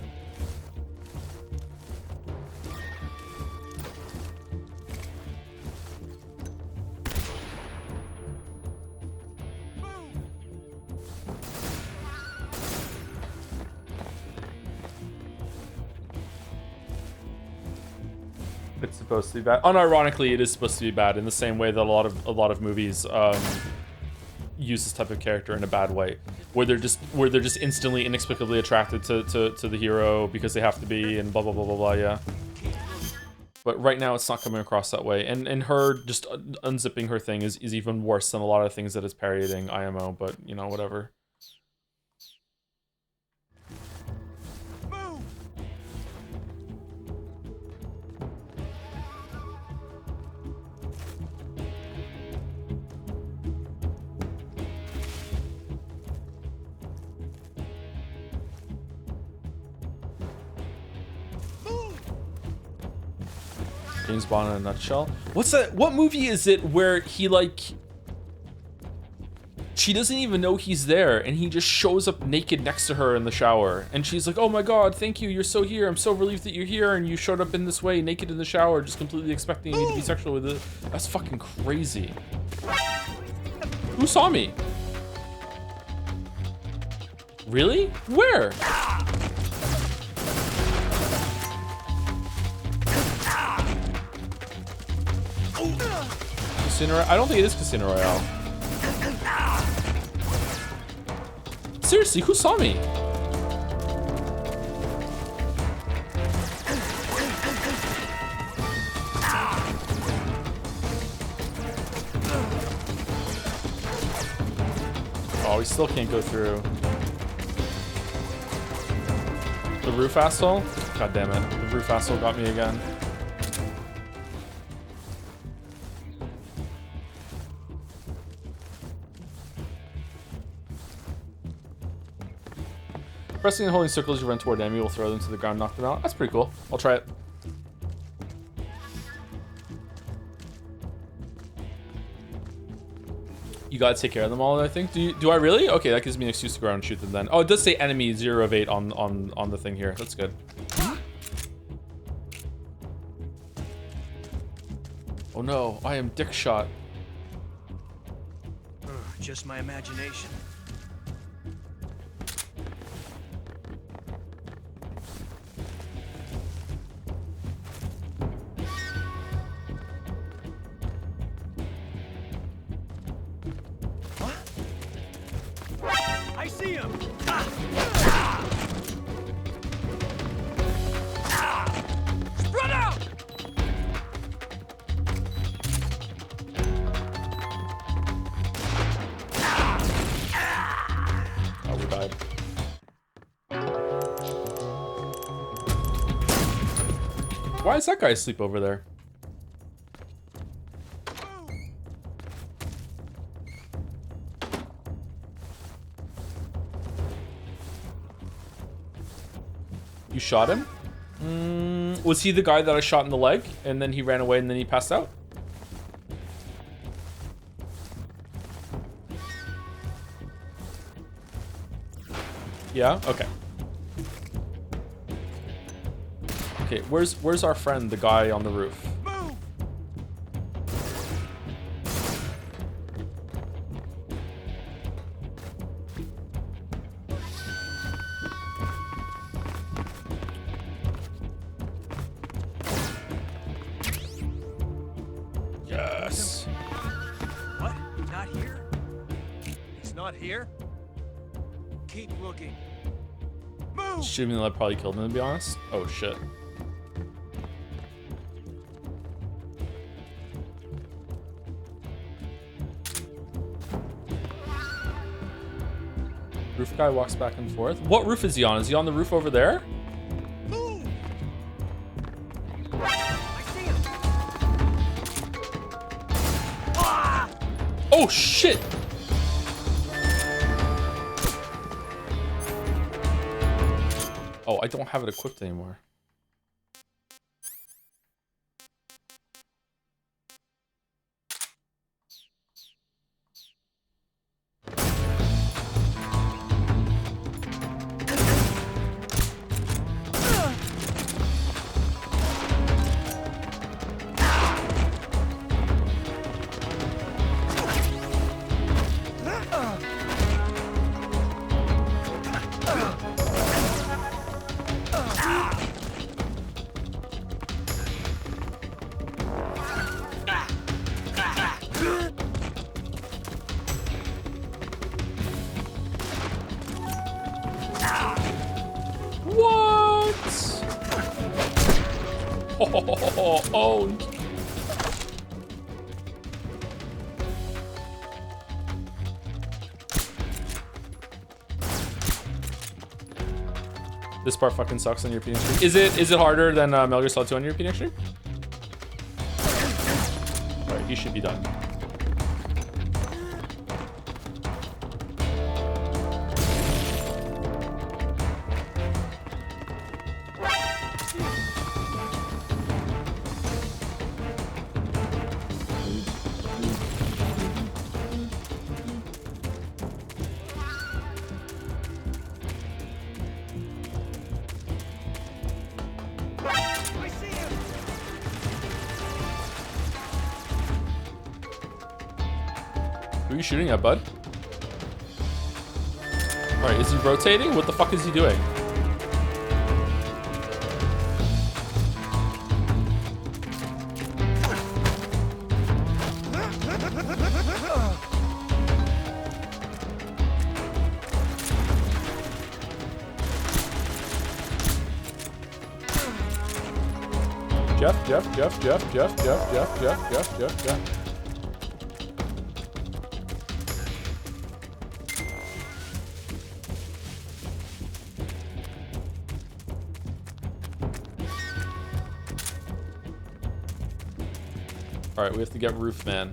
It's supposed to be bad. Unironically, it is supposed to be bad in the same way that a lot of movies use this type of character in a bad way, where they're just instantly inexplicably attracted to the hero because they have to be, and blah blah blah blah blah. Yeah. But right now, it's not coming across that way, and her just unzipping her thing is even worse than a lot of things that is parodying IMO. But you know, whatever. James Bond in a nutshell. What's that? What movie is it where he like... She doesn't even know he's there and he just shows up naked next to her in the shower. And she's like, oh my god, thank you, you're so here. I'm so relieved that you're here and you showed up in this way, naked in the shower, just completely expecting me to be sexual with it. That's fucking crazy. Who saw me? Really? Where? Casino Royale? I don't think it is Casino Royale. Seriously, who saw me? Oh, we still can't go through. The roof asshole? God damn it. The roof asshole got me again. Pressing and holding circles you run toward enemy will throw them to the ground, knock them out. That's pretty cool. I'll try it. You gotta take care of them all, I think. Do I really? Okay, that gives me an excuse to go around and shoot them then. Oh, it does say enemy 0 of 8 on the thing here. That's good. Oh no, I am dick shot. Just my imagination. I see him! Spread out! Oh, we died. Why is that guy asleep over there? You shot him? Was he the guy that I shot in the leg and then he ran away and then he passed out? Yeah? Okay. Okay, where's our friend, the guy on the roof? Yes. What? Not here? He's not here? Keep looking. Move! Shooting in the leg probably killed him, to be honest. Oh shit. Roof guy walks back and forth. What roof is he on? Is he on the roof over there? Move! I see him! Oh shit! Oh, I don't have it equipped anymore. Oh, owned. This part fucking sucks on European Extreme. Is it harder than Metal Gear Solid 2 on European Extreme? Alright, he should be done. Who are you shooting at, bud? Alright, is he rotating? What the fuck is he doing? All right, we have to get Roof Man.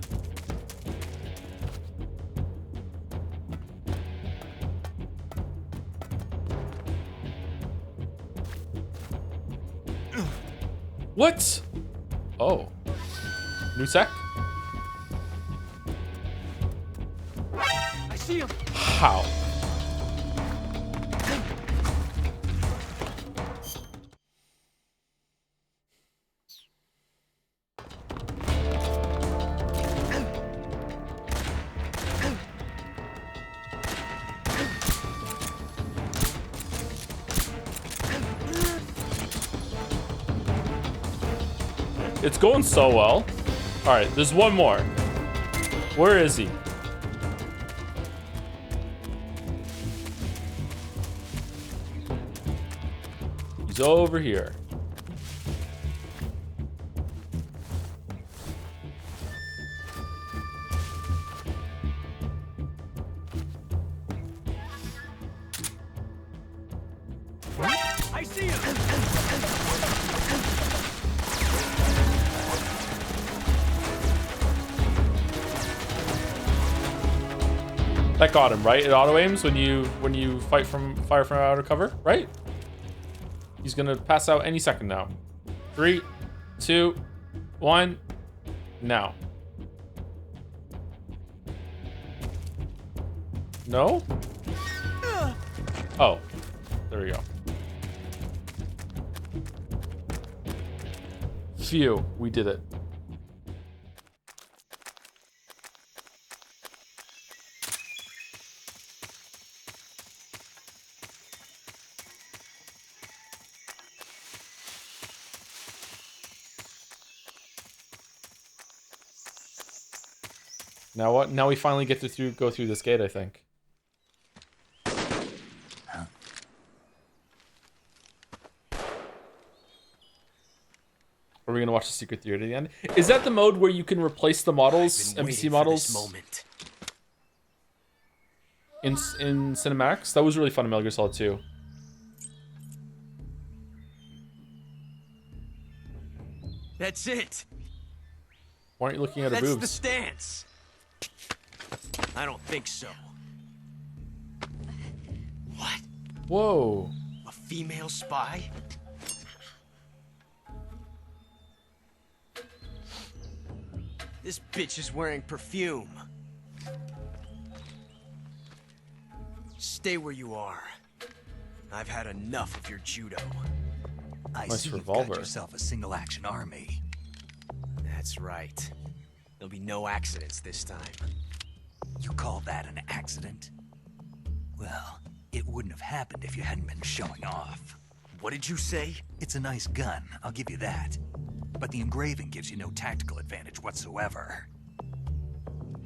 What? Oh. New tech? I see him. How? It's going so well. All right, there's one more. Where is he? He's over here. I see him. That got him, right? It auto aims when you fire from out of cover, right? He's gonna pass out any second now. 3, 2, 1, now. No? Oh, there we go. Phew, we did it. Now what? Now we finally get to go through this gate, I think. Are we gonna watch the secret theater at the end? Is that the mode where you can replace the models, NPC models? Moment. In cinematics? That was really fun in Metal Gear Solid 2. That's it. Why aren't you looking at her That's boobs? the stance. I don't think so. What? Whoa. A female spy? This bitch is wearing perfume. Stay where you are. I've had enough of your judo. I Nice see you've revolver. got yourself a single-action army. That's right. There'll be no accidents this time. You call that an accident? Well, it wouldn't have happened if you hadn't been showing off. What did you say? It's a nice gun, I'll give you that. But the engraving gives you no tactical advantage whatsoever.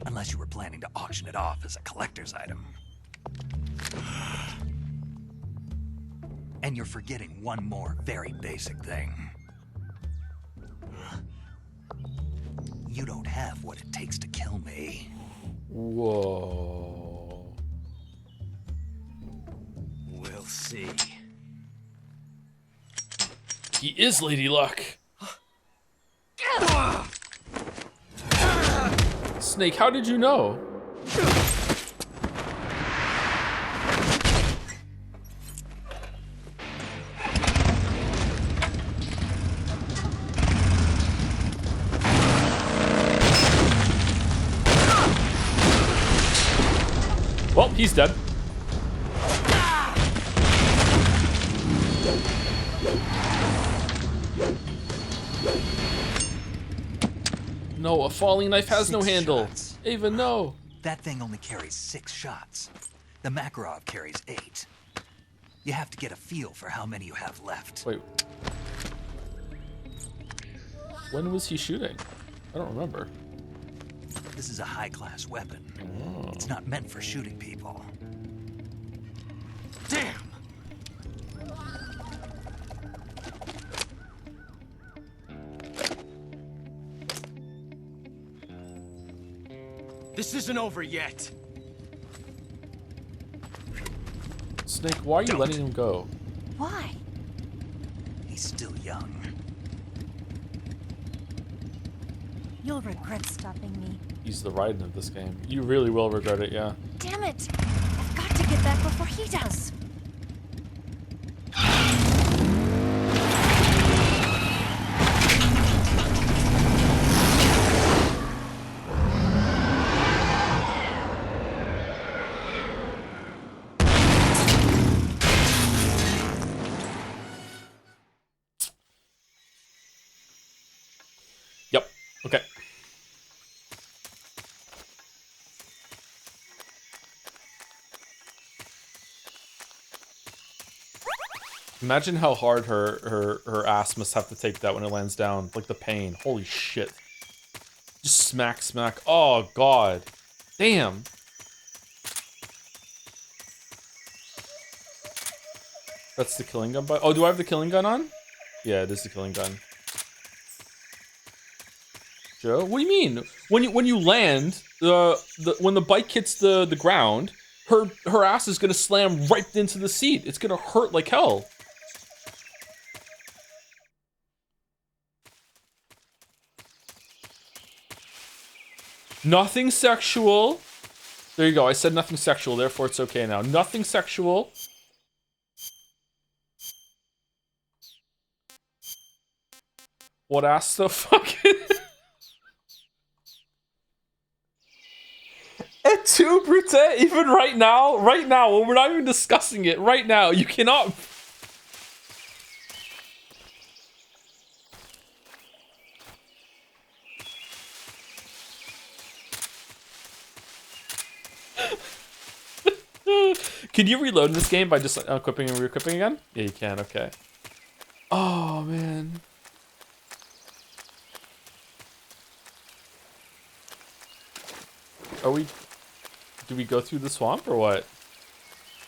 Unless you were planning to auction it off as a collector's item. And you're forgetting one more very basic thing. You don't have what it takes to kill me. Whoa. We'll see. He is Lady Luck. Snake, how did you know? Well, he's dead. No, a falling knife has no 6 handle. shots. Ava, no. That thing only carries 6 shots. The Makarov carries 8. You have to get a feel for how many you have left. Wait. When was he shooting? I don't remember. This is a high-class weapon. Oh. It's not meant for shooting people. Damn! This isn't over yet. Snake, why are you letting him go? Why? He's still young. You'll regret stopping me. He's the Raiden of this game. You really will regret it, yeah. Damn it! I've got to get back before he does. Yep. Okay. Imagine how hard her ass must have to take that when it lands down. Like the pain. Holy shit. Just smack, smack. Oh, God. Damn. That's the killing gun button. Oh, do I have the killing gun on? Yeah, it is the killing gun. Joe? What do you mean? When you land, when the bike hits the ground, her ass is gonna slam right into the seat. It's gonna hurt like hell. Nothing sexual. There you go. I said nothing sexual, therefore it's okay now. Nothing sexual. What ass the fuck? Et tu, Brute? Even right now, when we're not even discussing it, right now, you cannot. Can you reload in this game by just equipping and re-equipping again? Yeah, you can. Okay. Oh man. Do we go through the swamp or what?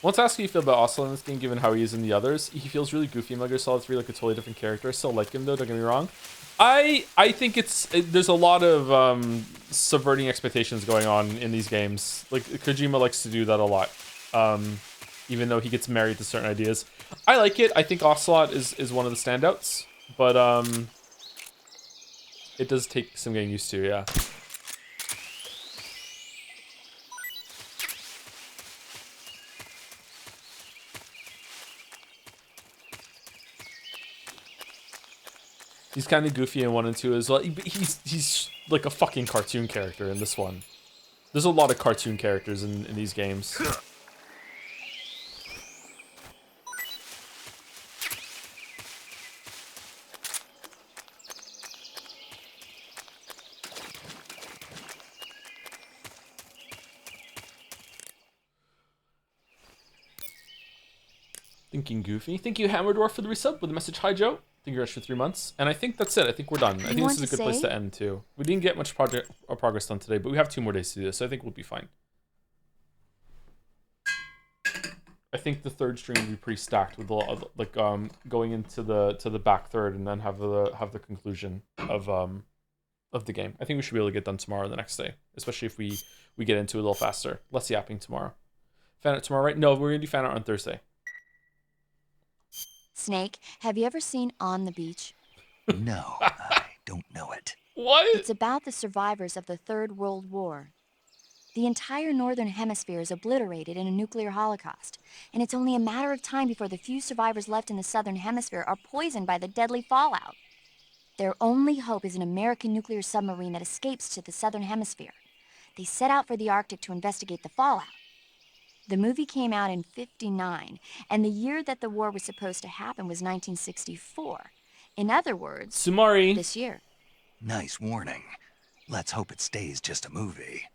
Let's ask how you feel about Oslo in this game, given how he is in the others. He feels really goofy in Metal Gear Solid 3, like a totally different character. I still like him though, don't get me wrong. I think there's a lot of subverting expectations going on in these games. Like Kojima likes to do that a lot. Even though he gets married to certain ideas. I like it. I think Ocelot is one of the standouts. But it does take some getting used to, yeah. He's kind of goofy in 1 and 2 as well. He's like a fucking cartoon character in this one. There's a lot of cartoon characters in these games. Thinking goofy. Thank you, Hammerdorf, for the resub with the message. Hi, Joe. Thank you guys for 3 months. And I think that's it. I think we're done. I think this is a good place to end, too. We didn't get much progress done today, but we have 2 more days to do this, so I think we'll be fine. I think the third stream will be pretty stacked with a lot of, like, going into the back third and then have the conclusion of the game. I think we should be able to get done tomorrow or the next day, especially if we get into it a little faster. Less yapping tomorrow. Fan art tomorrow, right? No, we're gonna do fan art on Thursday. Snake, have you ever seen On the Beach? No, I don't know it. What? It's about the survivors of the Third World War. The entire northern hemisphere is obliterated in a nuclear holocaust, and it's only a matter of time before the few survivors left in the southern hemisphere are poisoned by the deadly fallout. Their only hope is an American nuclear submarine that escapes to the southern hemisphere. They set out for the Arctic to investigate the fallout. The movie came out in '59, and the year that the war was supposed to happen was 1964. In other words, Sumari. This year. Nice warning. Let's hope it stays just a movie.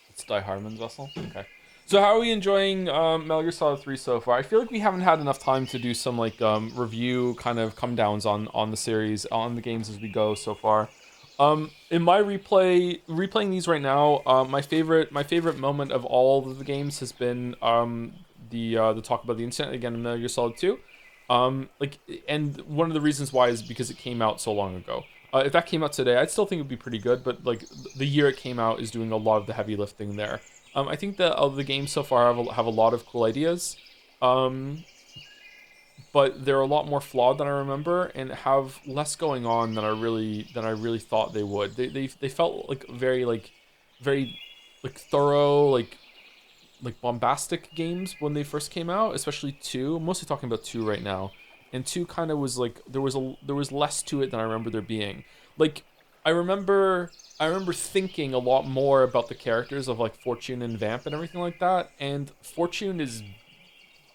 It's Die Hardman's vessel? Okay. So how are we enjoying Metal Gear Solid 3 so far? I feel like we haven't had enough time to do some like review kind of come downs on the series, on the games as we go so far. In my replaying these right now, my favorite moment of all of the games has been the talk about the incident again in Metal Gear Solid 2. Like, and one of the reasons why is because it came out so long ago. If that came out today, I'd still think it would be pretty good, but like the year it came out is doing a lot of the heavy lifting there. I think that of the games so far have a lot of cool ideas, but they're a lot more flawed than I remember, and have less going on than I really thought they would. They felt like very thorough, like bombastic games when they first came out, especially 2. I'm mostly talking about 2 right now. And 2 kind of was like there was less to it than I remember there being. Like I remember thinking a lot more about the characters of like Fortune and Vamp and everything like that, and Fortune is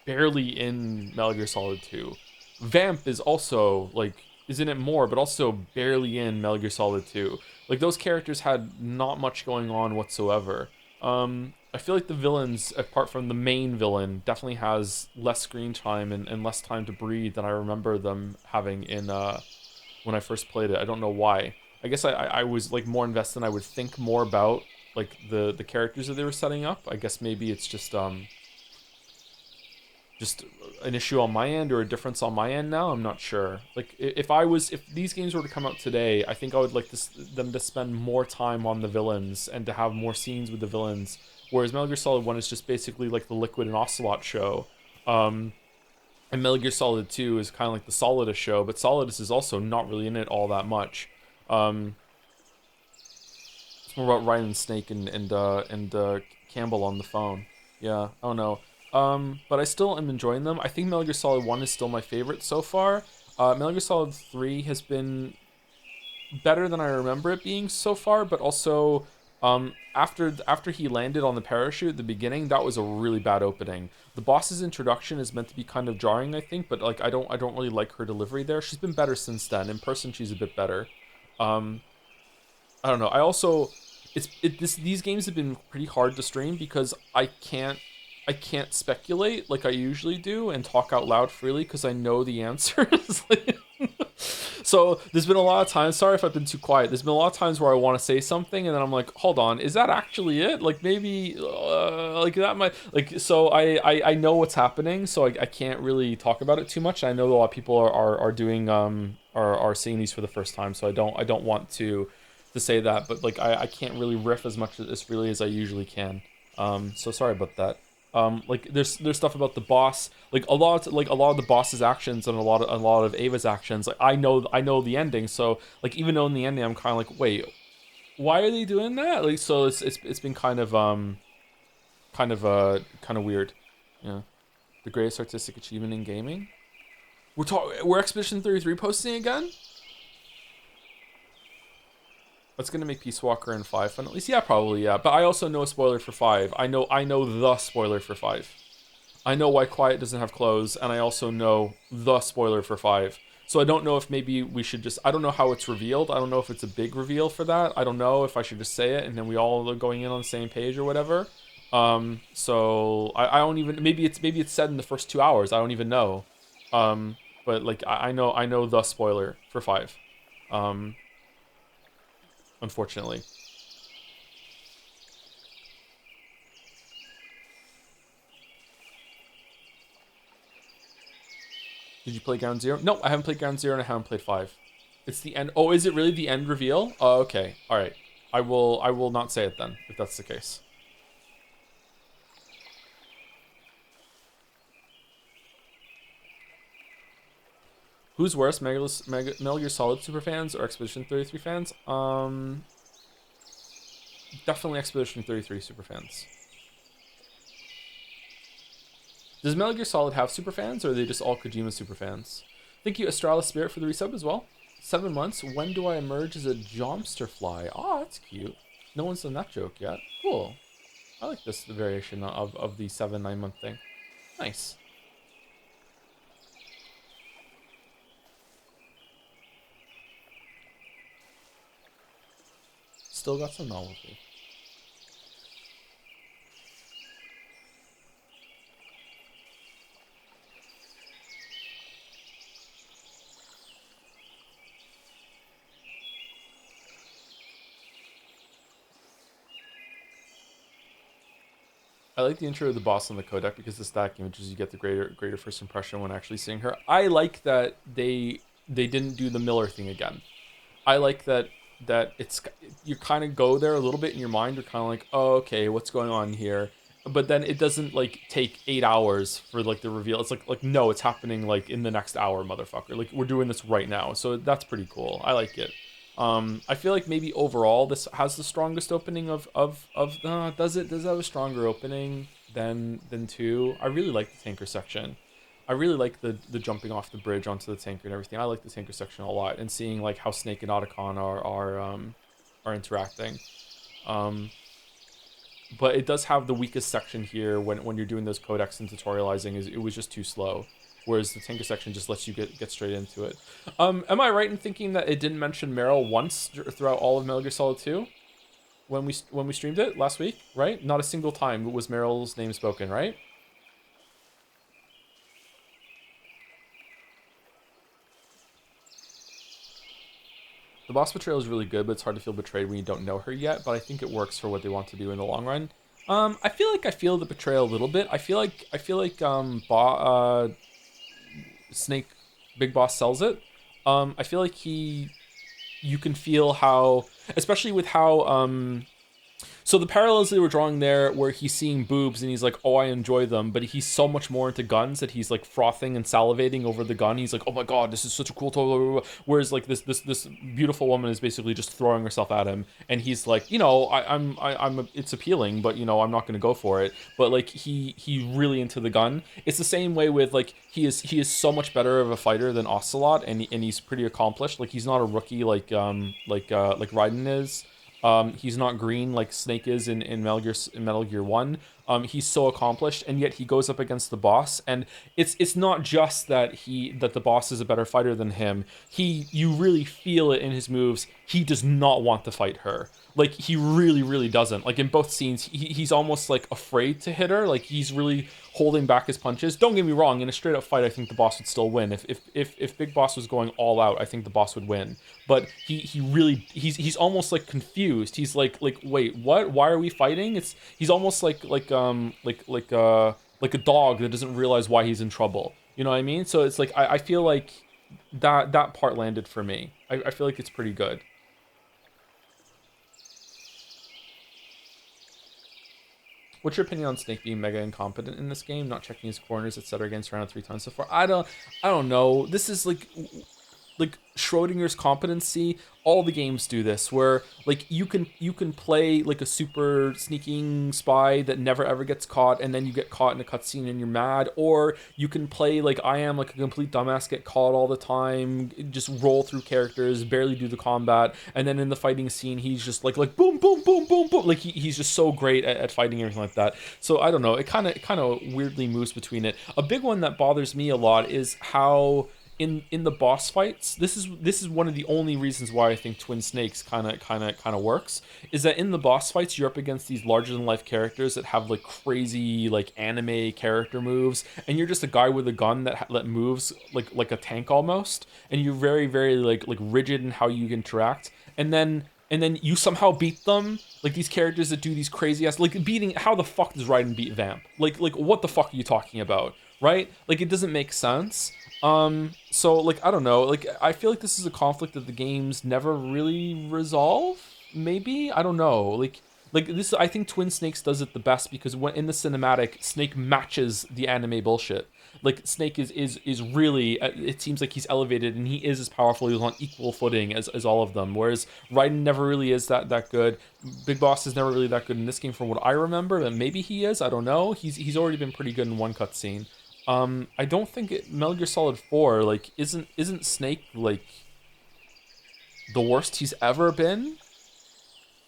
barely in Metal Gear Solid 2. Vamp is also is in it more, but also barely in Metal Gear Solid 2. Like those characters had not much going on whatsoever. I feel like the villains, apart from the main villain, definitely has less screen time and less time to breathe than I remember them having in when I first played it. I don't know why. I guess I was like more invested, and I would think more about like the characters that they were setting up. I guess maybe it's just an issue on my end or a difference on my end now. I'm not sure. Like if these games were to come out today, I think I would like them to spend more time on the villains and to have more scenes with the villains. Whereas Metal Gear Solid 1 is just basically like the Liquid and Ocelot show. And Metal Gear Solid 2 is kind of like the Solidus show, but Solidus is also not really in it all that much. It's more about Ryan and Snake and Campbell on the phone. Yeah, I don't know. But I still am enjoying them. I think Metal Gear Solid 1 is still my favorite so far. Metal Gear Solid 3 has been better than I remember it being so far, but also after he landed on the parachute at the beginning, that was a really bad opening. The boss's introduction is meant to be kind of jarring, I think, but like I don't really like her delivery there. She's been better since then. In person, she's a bit better. I don't know. I also these games have been pretty hard to stream because I can't speculate like I usually do and talk out loud freely because I know the answers. So there's been a lot of times, sorry if I've been too quiet, there's been a lot of times where I want to say something and then I'm like, hold on, is that actually it? Like maybe like that might like, so I know what's happening, so I can't really talk about it too much. I know a lot of people are doing are seeing these for the first time, so I don't want to say that, but like I can't really riff as much as freely as I usually can. So sorry about that. Like there's stuff about the boss, like a lot of the boss's actions and a lot of Ava's actions. Like I know the ending, so like even though in the ending I'm kind of like, wait, why are they doing that? Like so it's been kind of weird. Yeah, the greatest artistic achievement in gaming. We're Expedition 33 posting again. That's gonna make Peace Walker and 5 fun at least. Yeah, probably, yeah. But I also know a spoiler for 5. I know the spoiler for 5. I know why Quiet doesn't have clothes, and I also know the spoiler for 5. So I don't know if maybe we should just, I don't know how it's revealed. I don't know if it's a big reveal for that. I don't know if I should just say it and then we all are going in on the same page or whatever. So I don't even, maybe it's said in the first 2 hours. I don't even know. But like I know the spoiler for 5. Unfortunately. Did you play Ground Zero? No, I haven't played Ground Zero and I haven't played 5. It's the end. Oh, is it really the end reveal? Oh, okay. All right. I will not say it then, if that's the case. Who's worse, Metal Gear Solid superfans or Expedition 33 fans? Definitely Expedition 33 superfans. Does Metal Gear Solid have superfans, or are they just all Kojima superfans? Thank you, Astralis Spirit, for the resub as well. 7 months. When do I emerge as a Jomster fly? Oh, that's cute. No one's done that joke yet. Cool. I like this variation of the 7-9 month thing. Nice. Still got some novelty. I like the intro of the boss on the codec because the stack images you get the greater first impression when actually seeing her. I like that they didn't do the Miller thing again. I like that it's, you kind of go there a little bit in your mind. You're kind of like, oh, okay, what's going on here? But then it doesn't like take 8 hours for like the reveal. It's like no, it's happening like in the next hour, motherfucker. Like we're doing this right now. So that's pretty cool. I like it. I feel like maybe overall this has the strongest opening of does it have a stronger opening than 2? I really like the tanker section. I really like the jumping off the bridge onto the tanker and everything. I like the tanker section a lot, and seeing like how Snake and Otacon are interacting. But it does have the weakest section here when you're doing those codecs and tutorializing. It was just too slow. Whereas the tanker section just lets you get straight into it. Am I right in thinking that it didn't mention Meryl once throughout all of Metal Gear Solid 2? When we streamed it last week, right? Not a single time was Meryl's name spoken, right? The boss betrayal is really good, but it's hard to feel betrayed when you don't know her yet. But I think it works for what they want to do in the long run. I feel the betrayal a little bit. I feel like Snake, Big Boss sells it. I feel like you can feel how, especially with how so the parallels they were drawing there, where he's seeing boobs and he's like, oh, I enjoy them, but he's so much more into guns that he's like frothing and salivating over the gun. He's like, oh my god, this is such a cool toy. Whereas like this beautiful woman is basically just throwing herself at him, and he's like, you know, it's appealing, but you know, I'm not gonna go for it. But like he really into the gun. It's the same way with like he is so much better of a fighter than Ocelot, and he's pretty accomplished. Like he's not a rookie like Raiden is. He's not green like Snake is in Metal Gear 1. He's so accomplished, and yet he goes up against the boss, and it's not just that the boss is a better fighter than him. You really feel it in his moves. He does not want to fight her. Like he really doesn't. Like in both scenes, he's almost like afraid to hit her. Like he's really holding back his punches. Don't get me wrong, in a straight up fight, I think the boss would still win. If Big Boss was going all out, I think the boss would win. But he's almost like confused. He's like wait, what? Why are we fighting? He's almost like a dog that doesn't realize why he's in trouble. You know what I mean? So it's like I feel like that part landed for me. I feel like it's pretty good. What's your opinion on Snake being mega incompetent in this game, not checking his corners, etc., getting surrounded 3 times so far? I don't know. This is like Schrodinger's competency. All the games do this, where like you can play like a super sneaking spy that never ever gets caught, and then you get caught in a cutscene and you're mad, or you can play like I am, like a complete dumbass, get caught all the time, just roll through characters, barely do the combat, and then in the fighting scene he's just like boom boom boom boom boom, like he's just so great at fighting and everything like that. So I don't know, it kind of weirdly moves between it. A big one that bothers me a lot is how in the boss fights, this is one of the only reasons why I think Twin Snakes kind of works, is that in the boss fights you're up against these larger than life characters that have like crazy like anime character moves, and you're just a guy with a gun that moves like a tank almost, and you're very like rigid in how you interact, and then you somehow beat them, like these characters that do these crazy ass, like beating. How the fuck does Raiden beat Vamp? Like what the fuck are you talking about, right? Like it doesn't make sense. So like I don't know, like I feel like this is a conflict that the games never really resolve. Maybe, I don't know, like this, I think Twin Snakes does it the best, because when in the cinematic, Snake matches the anime bullshit. Like Snake is really, it seems like he's elevated, and he is as powerful. He's on equal footing as all of them, whereas Raiden never really is that good. Big Boss is never really that good in this game from what I remember, but maybe he is, I don't know. He's already been pretty good in one cutscene. I don't think Metal Gear Solid 4 like isn't Snake like the worst he's ever been?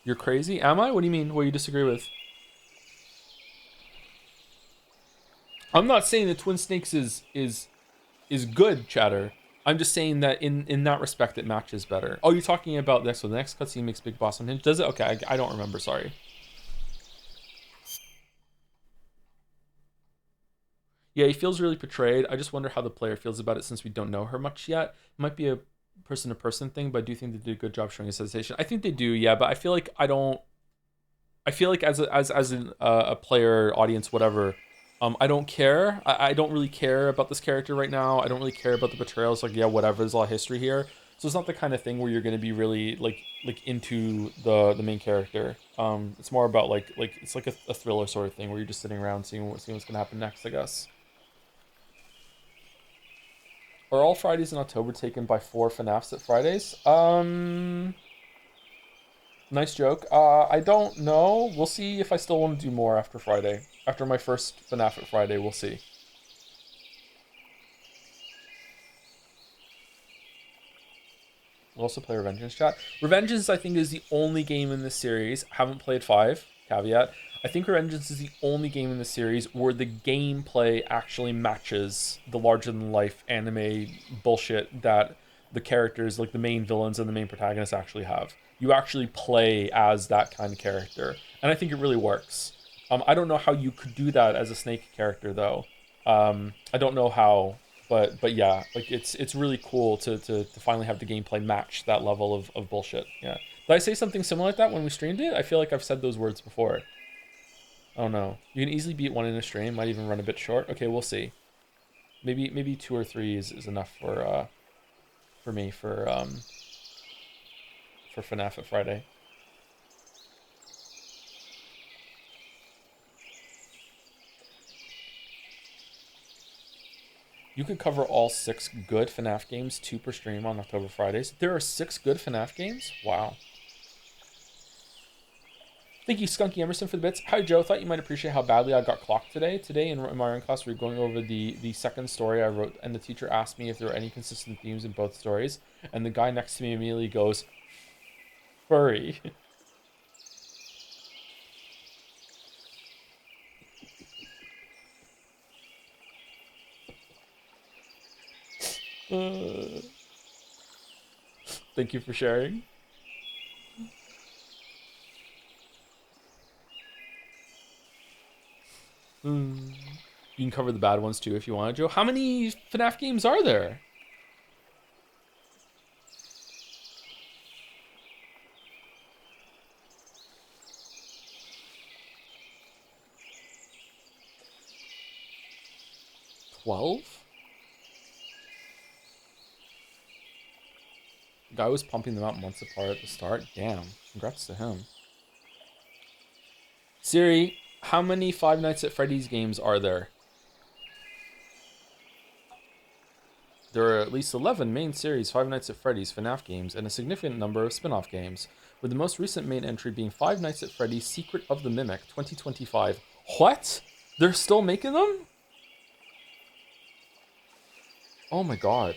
You're crazy? Am I? What do you mean? What do you disagree with? I'm not saying that Twin Snakes is good, chatter. I'm just saying that in that respect it matches better. Oh, you're talking about this, so the next cutscene makes Big Boss unhinged. Does it? Okay, I don't remember, sorry. Yeah, he feels really betrayed. I just wonder how the player feels about it, since we don't know her much yet. It might be a person-to-person thing, but I do think they did a good job showing his hesitation. I think they do, yeah, but I feel like I don't I feel like as a player, audience, whatever, I don't care. I don't really care about this character right now. I don't really care about the betrayals. Like, yeah, whatever. There's a lot of history here. So it's not the kind of thing where you're going to be really like into the main character. It's more about like it's like a thriller sort of thing where you're just sitting around seeing what's going to happen next, I guess. Are all Fridays in October taken by 4 FNAFs at Fridays? Nice joke. I don't know. We'll see if I still want to do more after Friday. After my first FNAF at Friday, we'll see. We'll also play Revengeance chat. Revengeance, I think, is the only game in this series. Haven't played 5, caveat. I think Revengeance is the only game in the series where the gameplay actually matches the larger-than-life anime bullshit that the characters, like the main villains and the main protagonists, actually have. You actually play as that kind of character, and I think it really works. I don't know how you could do that as a Snake character, though. I don't know how, but yeah, like it's really cool to finally have the gameplay match that level of bullshit. Yeah. Did I say something similar like that when we streamed it? I feel like I've said those words before. I don't know. You can easily beat 1 in a stream. Might even run a bit short. Okay, we'll see. Maybe 2 or 3 is enough for me for FNAF at Friday. You could cover all 6 good FNAF games, 2 per stream on October Fridays. There are 6 good FNAF games? Wow. Thank you, Skunky Emerson, for the bits. Hi, Joe. Thought you might appreciate how badly I got clocked today. Today in my own class, we were going over the second story I wrote, and the teacher asked me if there were any consistent themes in both stories. And the guy next to me immediately goes, furry. Thank you for sharing. You can cover the bad ones too if you want, Joe. How many FNAF games are there? $12? The guy was pumping them out months apart at the start. Damn. Congrats to him. Siri, how many Five Nights at Freddy's games are there? There are at least 11 main series Five Nights at Freddy's FNAF games and a significant number of spin-off games, with the most recent main entry being Five Nights at Freddy's Secret of the Mimic 2025. What? They're still making them? Oh my god.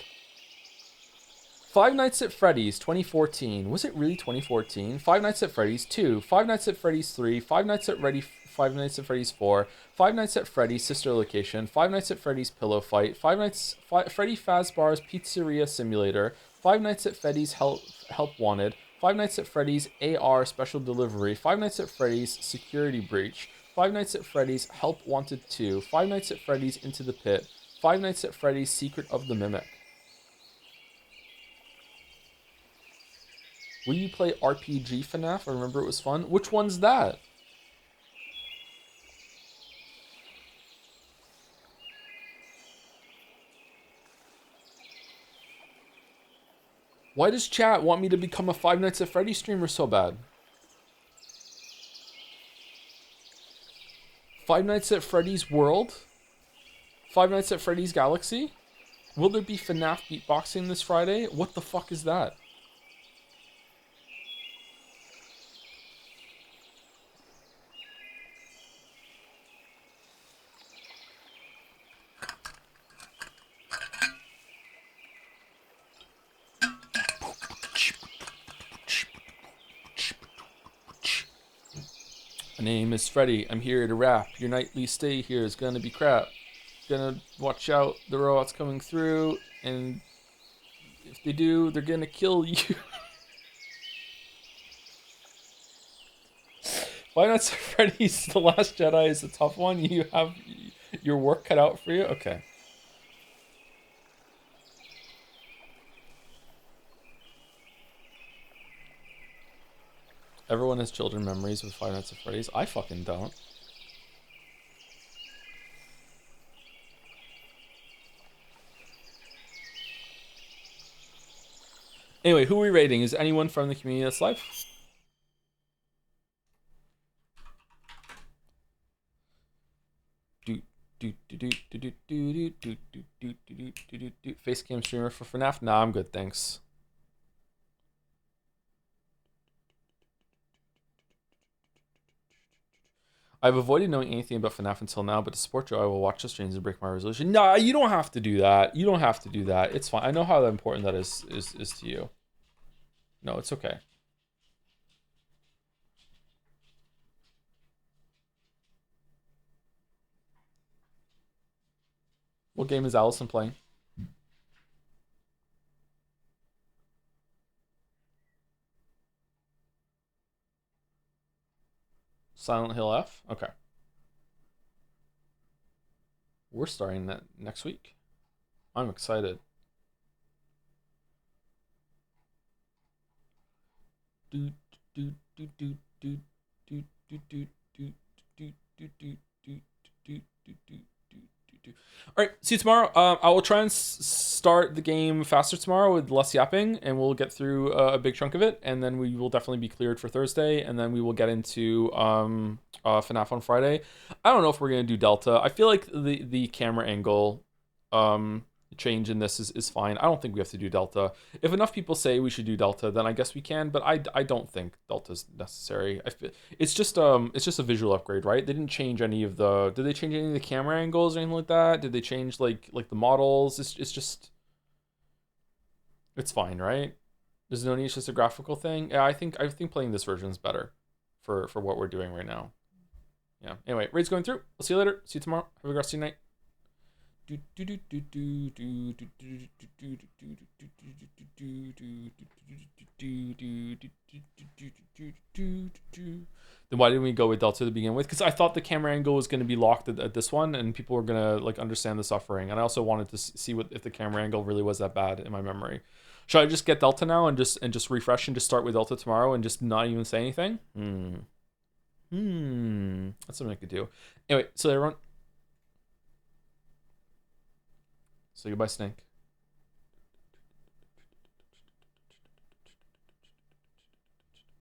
Five Nights at Freddy's 2014. Was it really 2014? Five Nights at Freddy's 2, Five Nights at Freddy's 3, Five Nights at Freddy's 4, Five Nights at Freddy's Sister Location, Five Nights at Freddy's Pillow Fight, Freddy Fazbear's Pizzeria Simulator, Five Nights at Freddy's Help Wanted, Five Nights at Freddy's AR Special Delivery, Five Nights at Freddy's Security Breach, Five Nights at Freddy's Help Wanted 2, Five Nights at Freddy's Into the Pit, Five Nights at Freddy's Secret of the Mimic. Will you play RPG FNAF? I remember it was fun. Which one's that? Why does chat want me to become a Five Nights at Freddy's streamer so bad? Five Nights at Freddy's World? Five Nights at Freddy's Galaxy? Will there be FNAF beatboxing this Friday? What the fuck is that? My name is Freddy. I'm here to rap. Your nightly stay here is gonna be crap. Gonna watch out, the robots coming through, and if they do, they're gonna kill you. Why not Freddy's The Last Jedi is a tough one? You have your work cut out for you? Okay. Everyone has children memories with Five Nights at Freddy's. I fucking don't. Anyway, who are we rating? Is anyone from the community that's live? Facecam streamer for FNAF? Nah, I'm good, thanks. I've avoided knowing anything about FNAF until now, but to support Joe, I will watch the streams and break my resolution. Nah, you don't have to do that. You don't have to do that. It's fine. I know how important that is to you. No, it's okay. What game is Allison playing? Silent Hill F? Okay. We're starting that next week. I'm excited. All right, see you tomorrow. I will try and start the game faster tomorrow with less yapping, and we'll get through a big chunk of it, and then we will definitely be cleared for Thursday, and then we will get into FNAF on Friday. I don't know if we're gonna do Delta. I feel like the camera angle change in this is fine. I don't think we have to do Delta. If enough people say we should do Delta, then I guess we can, but I don't think Delta's necessary. I feel it's just a visual upgrade, right? They didn't change any of the did they change any of the camera angles or anything like that? Did they change like the models? It's just it's fine, right? There's no need, it's just a graphical thing. Yeah, I think playing this version is better for what we're doing right now. Yeah. Anyway, raid's going through. We'll see you later. See you tomorrow. Have a good rest of your night. Then why didn't we go with Delta to begin with? Because I thought the camera angle was going to be locked at this one, and people were going to like understand the suffering. And I also wanted to see if the camera angle really was that bad in my memory. Should I just get Delta now and just refresh and just start with Delta tomorrow and just not even say anything? That's something I could do. Anyway, so everyone. Say goodbye, Snake.